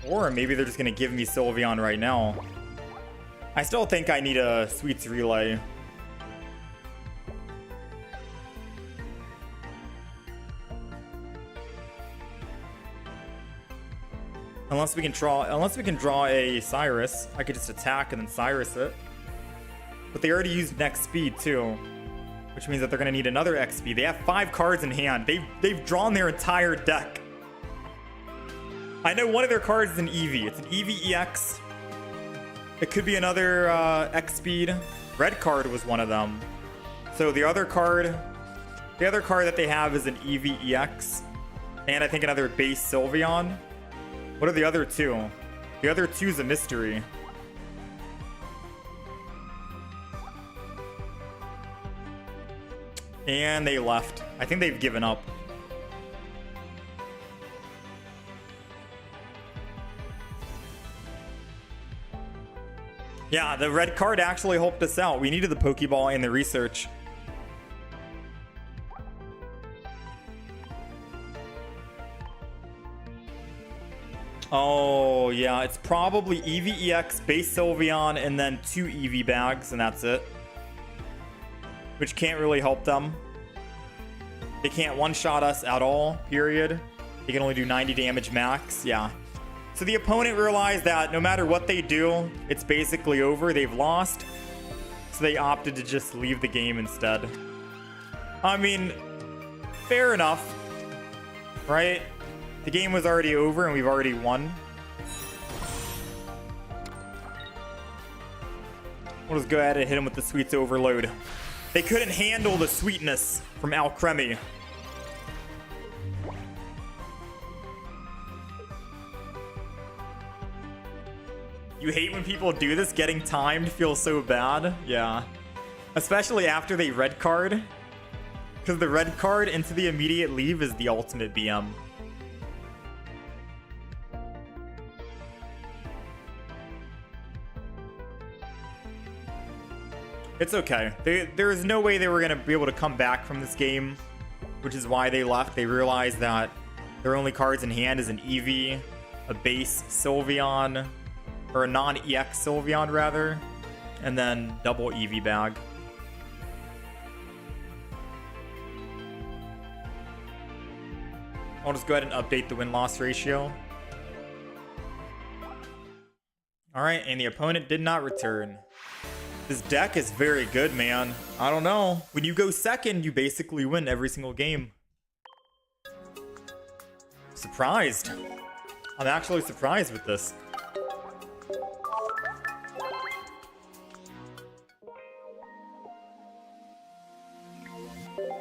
Or maybe they're just going to give me Sylveon right now. I still think I need a Sweets Relay. Unless we can draw a Cyrus. I could just attack and then Cyrus it. But they already used Next Speed too, which means that they're gonna need another X Speed. They have 5 cards in hand. They've drawn their entire deck. I know one of their cards is an Eevee. It's an Eevee EX. It could be another X Speed. Red card was one of them. So the other card that they have is an Eevee EX, and I think another base Sylveon. What are the other two? The other two is a mystery. And they left. I think they've given up. Yeah, the red card actually helped us out. We needed the Pokeball and the research. Oh, yeah. It's probably Eevee EX, base Sylveon, and then 2 Eevee bags, and that's it. Which can't really help them. They can't one-shot us at all, period. They can only do 90 damage max. Yeah. So the opponent realized that no matter what they do, it's basically over. They've lost. So they opted to just leave the game instead. I mean, fair enough. Right? The game was already over and we've already won. We'll just go ahead and hit him with the Sweets Overload. They couldn't handle the sweetness from Alcremie. You hate when people do this? Getting timed feels so bad. Yeah. Especially after they red card. Because the red card into the immediate leave is the ultimate BM. It's okay. There is no way they were going to be able to come back from this game, which is why they left. They realized that their only cards in hand is an Eevee, a base Sylveon, or a non-EX Sylveon rather, and then double Eevee bag. I'll just go ahead and update the win-loss ratio. Alright, and the opponent did not return. This deck is very good, man. I don't know. When you go second, you basically win every single game. Surprised. I'm actually surprised with this.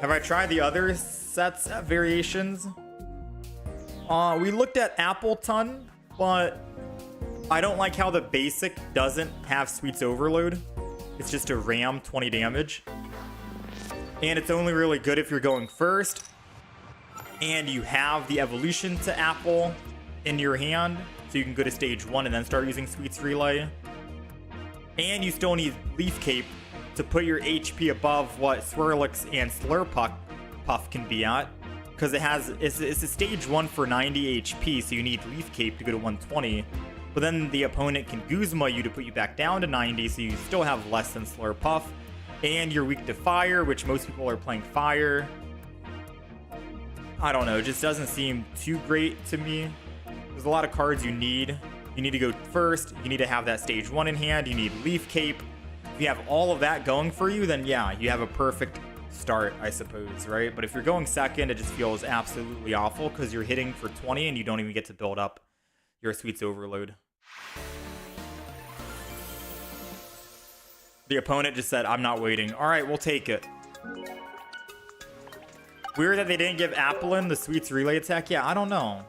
Have I tried the other sets variations? We looked at Appleton, but I don't like how the basic doesn't have Sweets Overload. It's just a ram 20 damage. And it's only really good if you're going first and you have the evolution to Apple in your hand, so you can go to stage 1 and then start using Sweets Relay. And you still need Leaf Cape to put your HP above what Swirlix and Slurpuff can be at. Because it's a stage 1 for 90 HP, so you need Leaf Cape to go to 120. But then the opponent can Guzma you to put you back down to 90, so you still have less than Slurpuff. And you're weak to fire, which most people are playing fire. I don't know, it just doesn't seem too great to me. There's a lot of cards you need. You need to go first, you need to have that stage 1 in hand, you need Leaf Cape. If you have all of that going for you, then yeah, you have a perfect start, I suppose, right? But if you're going second, it just feels absolutely awful because you're hitting for 20 and you don't even get to build up your Sweets Overload. The opponent just said, I'm not waiting. All right, we'll take it. Weird that they didn't give Applin the Sweets Relay attack. Yeah, I don't know.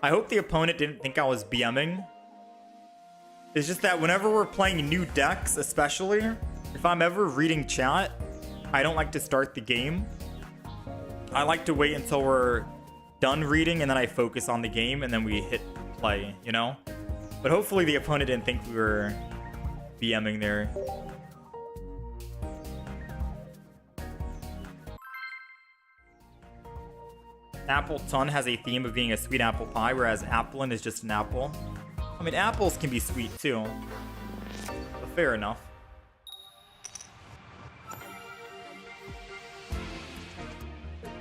I hope the opponent didn't think I was BMing. It's just that whenever we're playing new decks, especially, if I'm ever reading chat, I don't like to start the game. I like to wait until we're done reading and then I focus on the game and then we hit play, you know? But hopefully the opponent didn't think we were BMing there. Appleton has a theme of being a sweet apple pie, whereas Applin is just an apple. I mean, apples can be sweet too, but fair enough.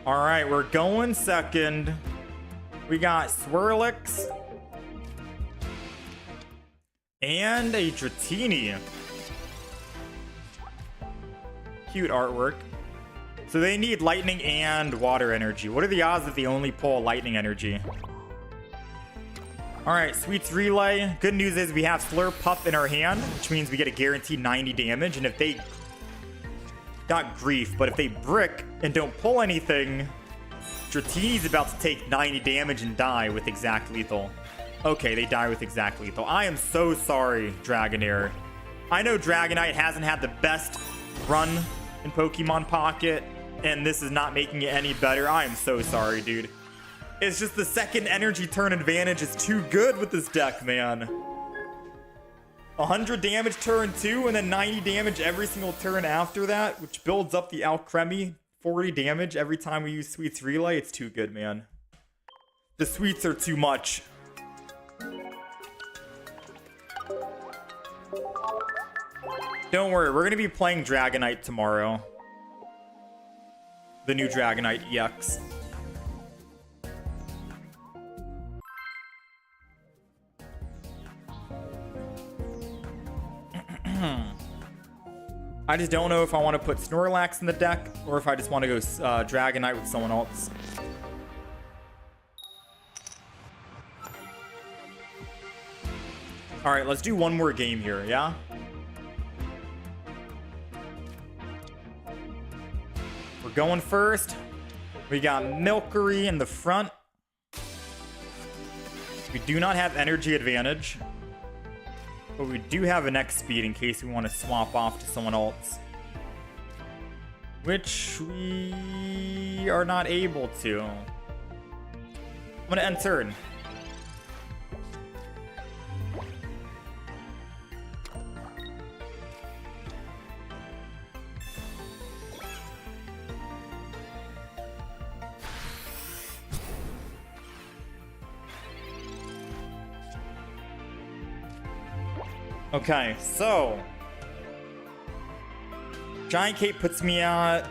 All right, we're going second. We got Swirlix and a Dratini. Cute artwork. So they need lightning and water energy. What are the odds that they only pull lightning energy? All right, Sweets Relay. Good news is we have Slurpuff in our hand, which means we get a guaranteed 90 damage. And if they, not grief, but if they brick and don't pull anything, Dratini's about to take 90 damage and die with exact lethal. Okay, they die with exact lethal. I am so sorry, Dragonair. I know Dragonite hasn't had the best run in Pokemon Pocket, and this is not making it any better. I am so sorry, dude. It's just the second energy turn advantage is too good with this deck, man. 100 damage turn 2 and then 90 damage every single turn after that, which builds up the Alcremie 40 damage every time we use Sweets Relay. It's too good, man. The sweets are too much. Don't worry, we're gonna be playing Dragonite tomorrow. The new Dragonite EX. I just don't know if I want to put Snorlax in the deck or if I just want to go Dragonite with someone else. All right, let's do one more game here, yeah? We're going first. We got Milcery in the front. We do not have energy advantage. But we do have an X speed in case we want to swap off to someone else. Which we are not able to. I'm going to end turn. Okay, so Giant Cape puts me at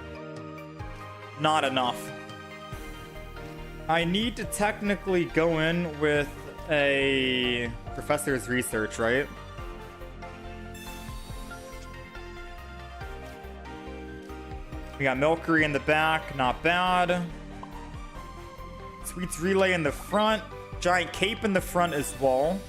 not enough. I need to technically go in with a Professor's Research, right? We got Milcery in the back, not bad. Sweets Relay in the front. Giant Cape in the front as well.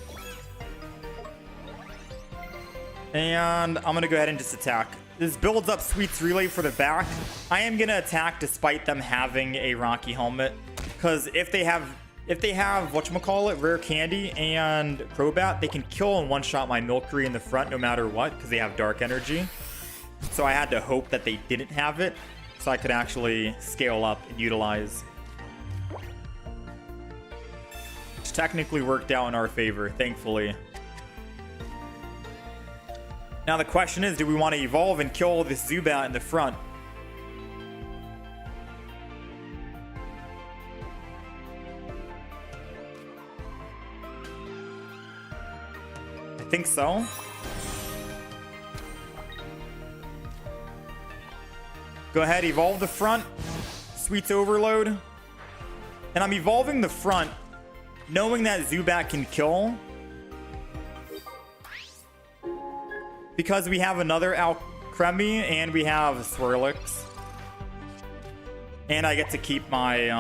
And I'm going to go ahead and just attack. This builds up Sweets Relay for the back. I am going to attack despite them having a Rocky Helmet. Because if they have whatchamacallit, Rare Candy and Crobat, they can kill and one-shot my Milcery in the front no matter what. Because they have Dark Energy. So I had to hope that they didn't have it. So I could actually scale up and utilize. Which technically worked out in our favor, thankfully. Now the question is, do we want to evolve and kill this Zubat in the front? I think so. Go ahead, evolve the front. Sweets Overload. And I'm evolving the front, knowing that Zubat can kill. Because we have another Alcremie and we have Swirlix. And I get to keep my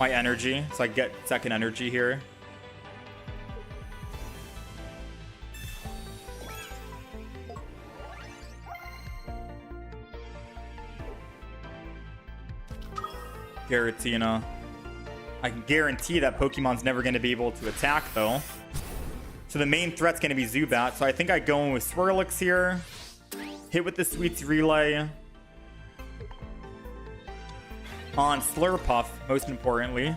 my energy. So I get second energy here. Giratina. I can guarantee that Pokemon's never going to be able to attack though. So the main threat's going to be Zubat. So I think I go in with Swirlix here. Hit with the Sweets Relay. On Slurpuff, most importantly.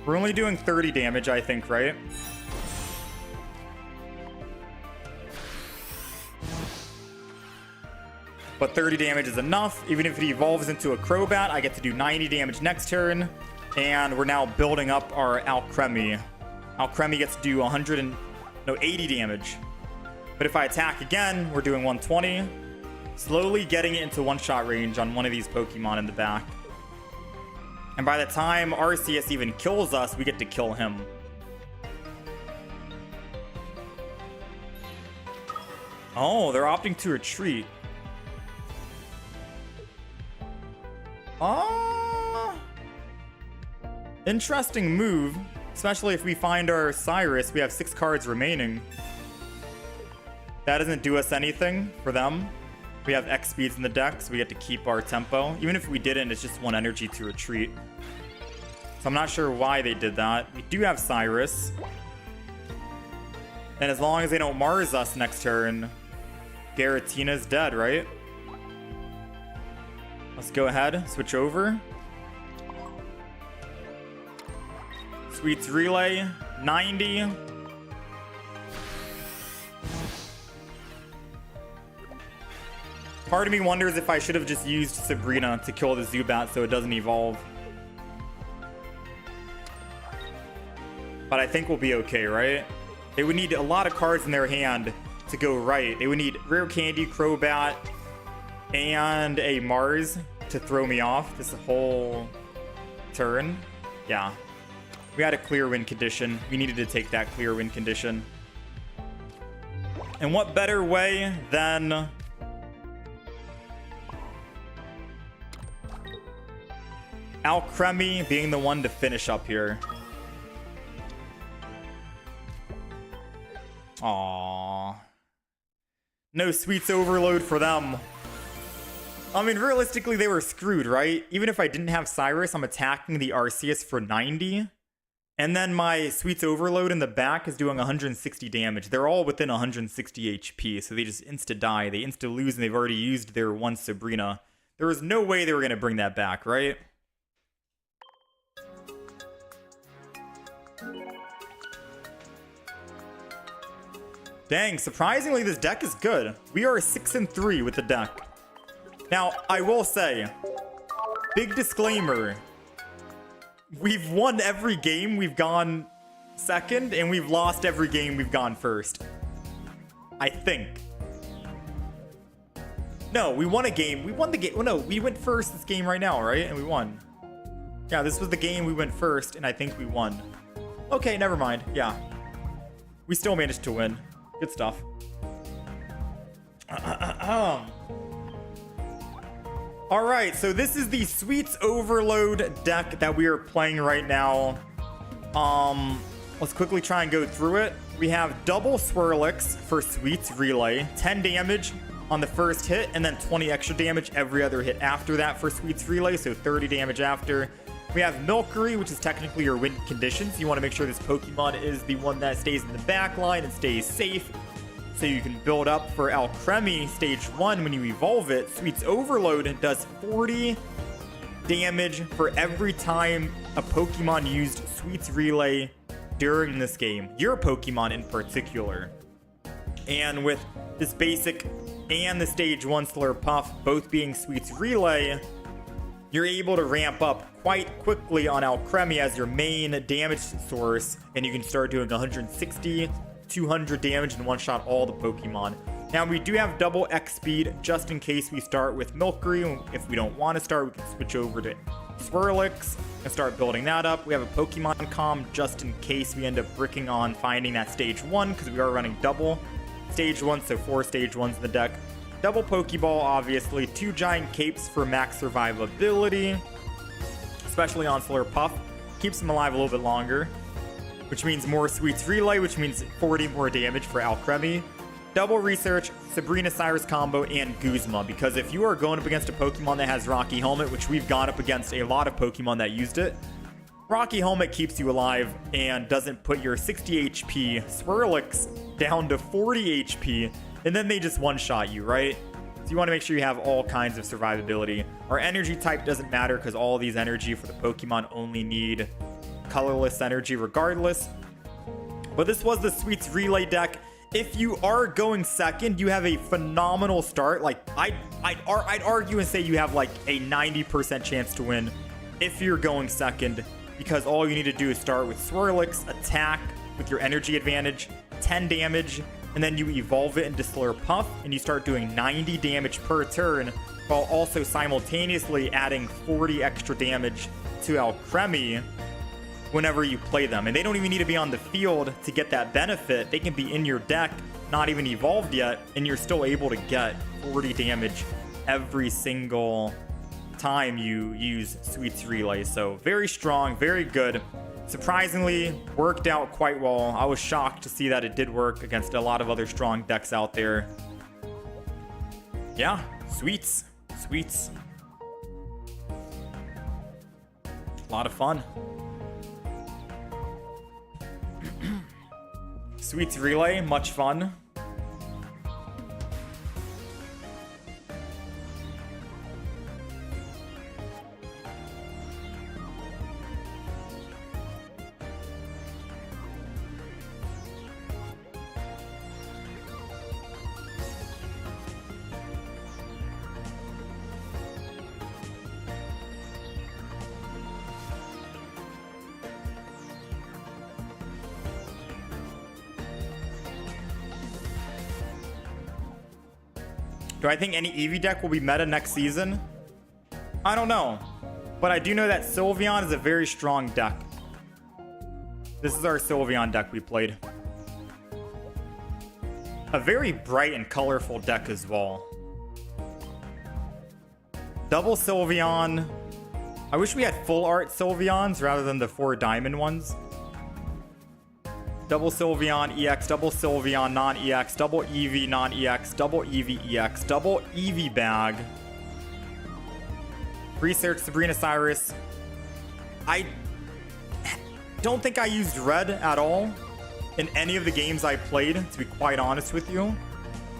We're only doing 30 damage, I think, right? But 30 damage is enough. Even if it evolves into a Crobat, I get to do 90 damage next turn. And we're now building up our Alcremie. Alcremie gets to do 80 damage. But if I attack again, we're doing 120. Slowly getting it into one-shot range on one of these Pokemon in the back. And by the time Arceus even kills us, we get to kill him. Oh, they're opting to retreat. Interesting move, especially if we find our Cyrus. We have 6 cards remaining. That doesn't do us anything for them. We have X speeds in the deck, so we get to keep our tempo. Even if we didn't, it's just 1 energy to retreat. So I'm not sure why they did that. We do have Cyrus. And as long as they don't Mars us next turn, Giratina's dead, right? Let's go ahead, switch over. Sweets Relay, 90. Part of me wonders if I should have just used Sabrina to kill the Zubat so it doesn't evolve. But I think we'll be okay, right? They would need a lot of cards in their hand to go right. They would need Rare Candy, Crobat, and a Mars to throw me off this whole turn. Yeah. We had a clear win condition. We needed to take that clear win condition. And what better way than Alcremie being the one to finish up here. Aww. No Sweets Overload for them. I mean, realistically, they were screwed, right? Even if I didn't have Cyrus, I'm attacking the Arceus for 90. And then my Sweets Overload in the back is doing 160 damage. They're all within 160 HP, so they just insta-die. They insta-lose, and they've already used their one Sabrina. There was no way they were going to bring that back, right? Dang, surprisingly, this deck is good. We are 6-3 with the deck. Now, I will say, big disclaimer, we've won every game we've gone second, and we've lost every game we've gone first. I think. No, we won a game. We won the game. Well, no, we went first this game right now, right? And we won. Yeah, this was the game we went first, and I think we won. Okay, never mind. Yeah. We still managed to win. Good stuff. Alright, so this is the Sweets Overload deck that we are playing right now. Let's quickly try and go through it. We have double Swirlix for Sweets Relay, 10 damage on the first hit, and then 20 extra damage every other hit after that for Sweets Relay, so 30 damage after. We have Milcery, which is technically your win condition, so you want to make sure this Pokemon is the one that stays in the back line and stays safe, so you can build up for Alcremie Stage 1 when you evolve it. Sweets Overload does 40 damage for every time a Pokemon used Sweets Relay during this game. Your Pokemon in particular. And with this basic and the Stage 1 Slurpuff both being Sweets Relay, you're able to ramp up quite quickly on Alcremie as your main damage source, and you can start doing 160, 200 damage and one-shot all the Pokemon. Now, we do have double X speed just in case we start with Milcery. If we don't want to start, we can switch over to Swirlix and start building that up. We have a Pokemon Calm just in case we end up bricking on finding that Stage 1, because we are running double Stage 1, so 4 Stage 1s in the deck. Double Pokeball, obviously. 2 Giant Capes for max survivability, especially on Slurpuff. Keeps him alive a little bit longer, which means more Sweets Relay, which means 40 more damage for Alcremie. Double Research, Sabrina Cyrus combo, and Guzma, because if you are going up against a Pokemon that has Rocky Helmet, which we've gone up against a lot of Pokemon that used it, Rocky Helmet keeps you alive and doesn't put your 60 HP Swirlix down to 40 HP, and then they just one-shot you, right? So you want to make sure you have all kinds of survivability. Our energy type doesn't matter because all these energy for the Pokemon only need colorless energy regardless. But this was the Sweets Relay deck. If you are going second, you have a phenomenal start. Like, I'd argue and say you have like a 90% chance to win if you're going second, because all you need to do is start with Swirlix, attack with your energy advantage, 10 damage, and then you evolve it into Slurpuff, and you start doing 90 damage per turn, while also simultaneously adding 40 extra damage to Alcremie whenever you play them. And they don't even need to be on the field to get that benefit. They can be in your deck, not even evolved yet, and you're still able to get 40 damage every single time you use Sweets Relay. So very strong, very good. Surprisingly, worked out quite well. I was shocked to see that it did work against a lot of other strong decks out there. Yeah, Sweets. Sweets. A lot of fun. Sweets Relay, much fun. Do I think any Eevee deck will be meta next season? I don't know. But I do know that Sylveon is a very strong deck. This is our Sylveon deck we played. A very bright and colorful deck as well. Double Sylveon. I wish we had full art Sylveons rather than the 4 diamond ones. Double Sylveon EX, double Sylveon non-EX, double Eevee non-EX, double Eevee EX, double Eevee bag. Research Sabrina Cyrus. I don't think I used red at all in any of the games I played, to be quite honest with you.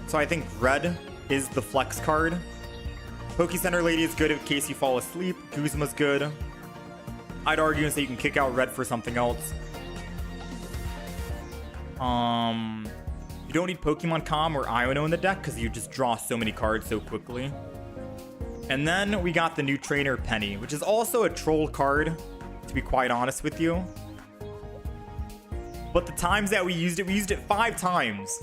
So I think red is the flex card. Pokecenter Lady is good in case you fall asleep. Guzma's good. I'd argue and say you can kick out red for something else. You don't need Pokemon Com or Iono in the deck because you just draw so many cards so quickly. And then we got the new trainer Penny, which is also a troll card, to be quite honest with you. But the times that we used it 5 times.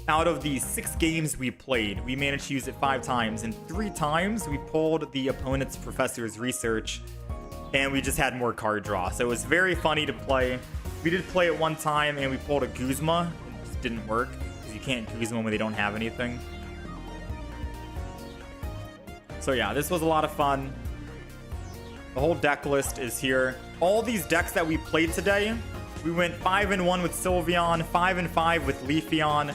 Out of the 6 games we played, we managed to use it 5 times. And 3 times we pulled the opponent's professor's research and we just had more card draw. So it was very funny to play. We did play it one time and we pulled a Guzma. It just didn't work because you can't Guzma when they don't have anything. So yeah, this was a lot of fun. The whole deck list is here. All these decks that we played today, we went 5-1 with Sylveon, 5-5 with Leafeon,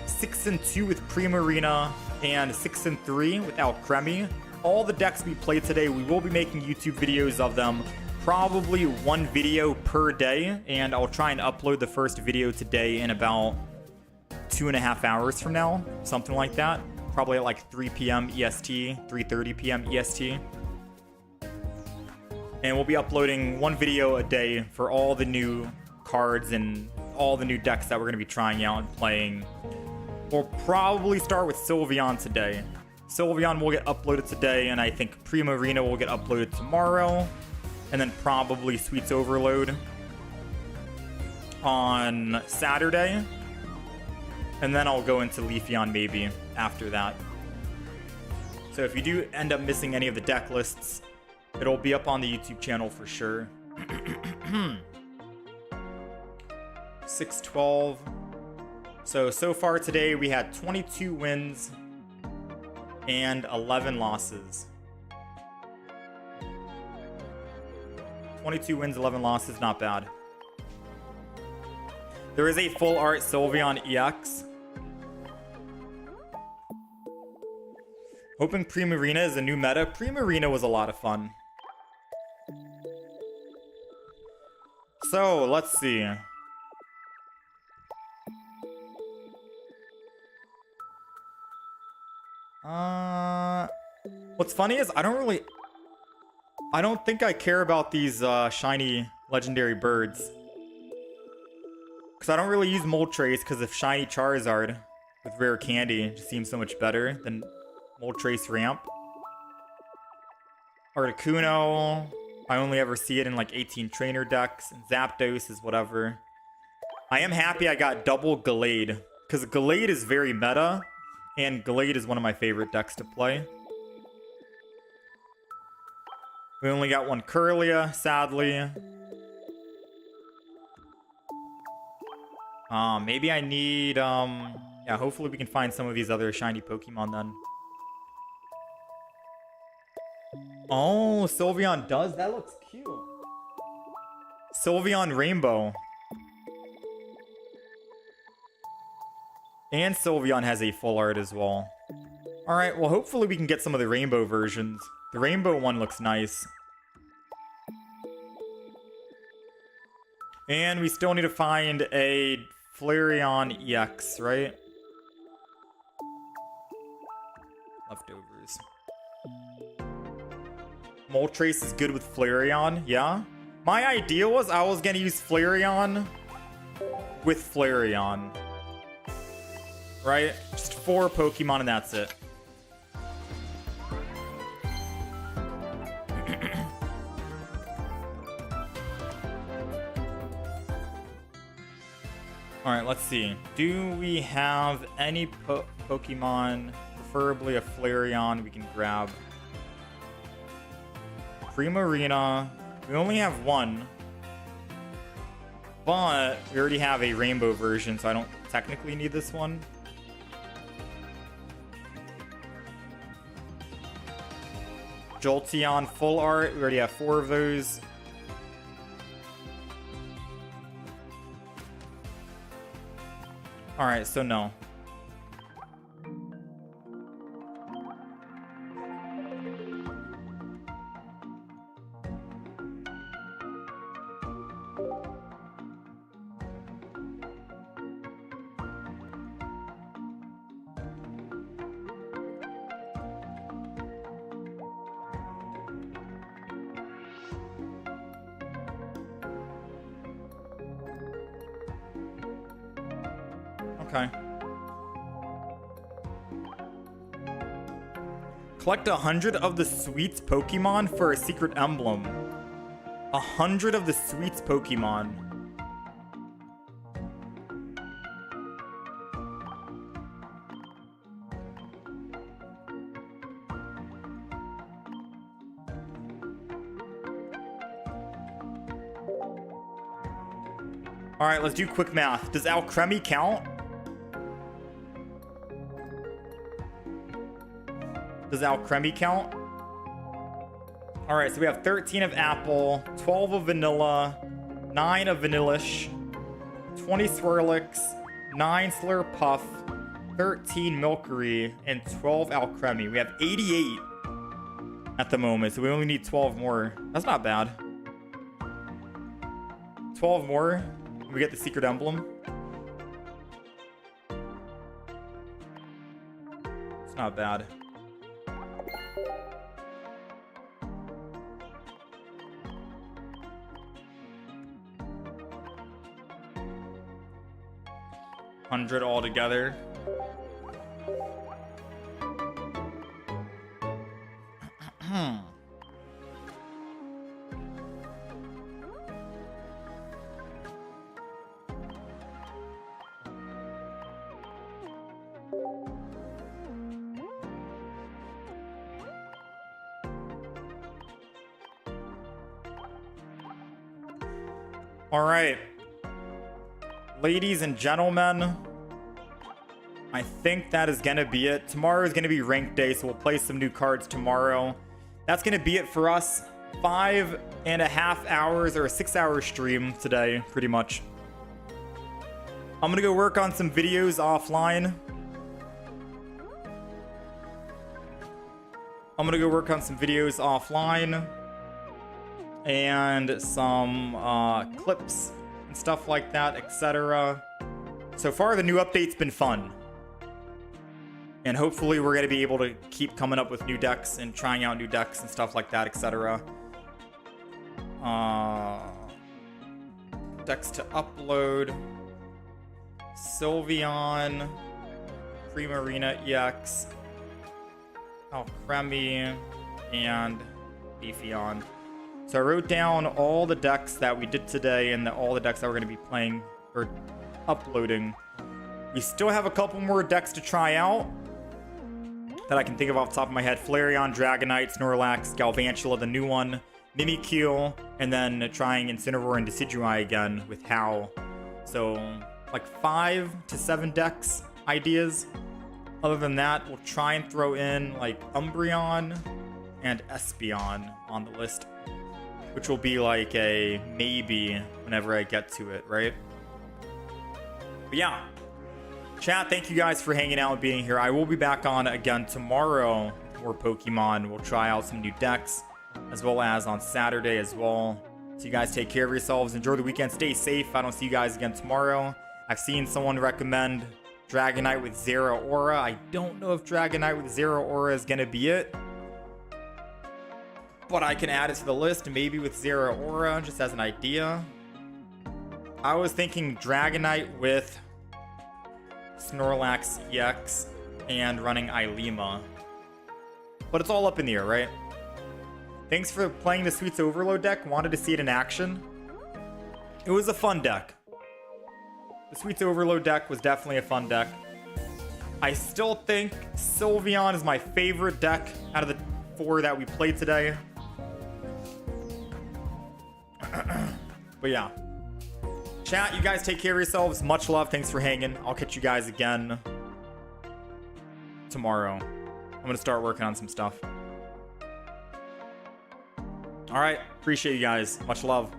6-2 with Primarina, and 6-3 with Alcremie. All the decks we played today, we will be making YouTube videos of them. Probably 1 video per day, and I'll try and upload the first video today in about 2.5 hours from now, something like that. Probably at like 3 p.m. EST, 3:30 p.m. EST. And we'll be uploading 1 video a day for all the new cards and all the new decks that we're going to be trying out and playing. We'll probably start with Sylveon today. Sylveon will get uploaded today, and I think Primarina will get uploaded tomorrow. And then probably Sweets Overload on Saturday. And then I'll go into Leafeon maybe after that. So if you do end up missing any of the deck lists, it'll be up on the YouTube channel for sure. 6-12. So far today we had 22 wins and 11 losses. 22 wins, 11 losses, not bad. There is a full art Sylveon EX. Hoping Primarina is a new meta. Primarina was a lot of fun. So, let's see. What's funny is I don't think I care about these shiny legendary birds. Because I don't really use Moltres because of shiny Charizard with rare candy. It just seems so much better than Moltres Ramp. Articuno, I only ever see it in like 18 trainer decks, and Zapdos is whatever. I am happy I got double Gallade, because Gallade is very meta, and Gallade is one of my favorite decks to play. We only got 1 Kirlia, sadly. Maybe I need, yeah, hopefully we can find some of these other shiny Pokemon then. Oh, Sylveon does? That looks cute. Sylveon Rainbow. And Sylveon has a full art as well. Alright, well hopefully we can get some of the rainbow versions. The rainbow one looks nice. And we still need to find a Flareon EX, right? Leftovers. Moltres is good with Flareon, yeah. My idea was I was gonna use Flareon with Flareon. Right? Just 4 Pokemon and that's it. Alright, let's see. Do we have any Pokemon preferably a Flareon we can grab. Primarina. We only have one. But we already have a rainbow version, so I don't technically need this one. Jolteon full art. We already have 4 of those. Alright, so no. Okay. Collect 100 of the Sweets Pokemon for a secret emblem. 100 of the Sweets Pokemon. Alright, let's do quick math. Does Alcremie count? Does Alcremie count? Alright, so we have 13 of apple, 12 of vanilla, 9 of vanillish, 20 Swirlix, 9 Slurpuff, 13 Milcery, and 12 Alcremie. We have 88 at the moment, so we only need 12 more. That's not bad. 12 more, we get the secret emblem. It's not bad. $100 altogether. All right. Ladies and gentlemen, I think that is going to be it. Tomorrow is going to be rank day, so we'll play some new cards tomorrow. That's going to be it for us. 5.5 hours or a 6-hour stream today, pretty much. I'm going to go work on some videos offline. And some clips and stuff like that, etc. So far, the new update's been fun. And hopefully we're going to be able to keep coming up with new decks and trying out new decks and stuff like that, etc. Decks to upload. Sylveon. Primarina EX. Alcremie. And Leafeon. So I wrote down all the decks that we did today and all the decks that we're going to be playing or uploading. We still have a couple more decks to try out that I can think of off the top of my head. Flareon, Dragonite, Snorlax, Galvantula, the new one, Mimikyu, and then trying Incineroar and Decidueye again with Howl. So like 5 to 7 decks ideas. Other than that, we'll try and throw in like Umbreon and Espeon on the list, which will be like a maybe whenever I get to it, right? But yeah, chat, thank you guys for hanging out and being here. I will be back on again tomorrow with more Pokemon. We'll try out some new decks, as well as on Saturday as well. So you guys take care of yourselves. Enjoy the weekend. Stay safe. I don't see you guys again tomorrow. I've seen someone recommend Dragonite with Zero Aura. I don't know if Dragonite with Zero Aura is going to be it, but I can add it to the list, maybe with Zero Aura, just as an idea. I was thinking Dragonite with Snorlax EX and running Ilima. But it's all up in the air, right? Thanks for playing the Sweets Overload deck. Wanted to see it in action. It was a fun deck. The Sweets Overload deck was definitely a fun deck. I still think Sylveon is my favorite deck out of the 4 that we played today. But yeah. Chat, you guys take care of yourselves. Much love. Thanks for hanging. I'll catch you guys again tomorrow. I'm going to start working on some stuff. All right. Appreciate you guys. Much love.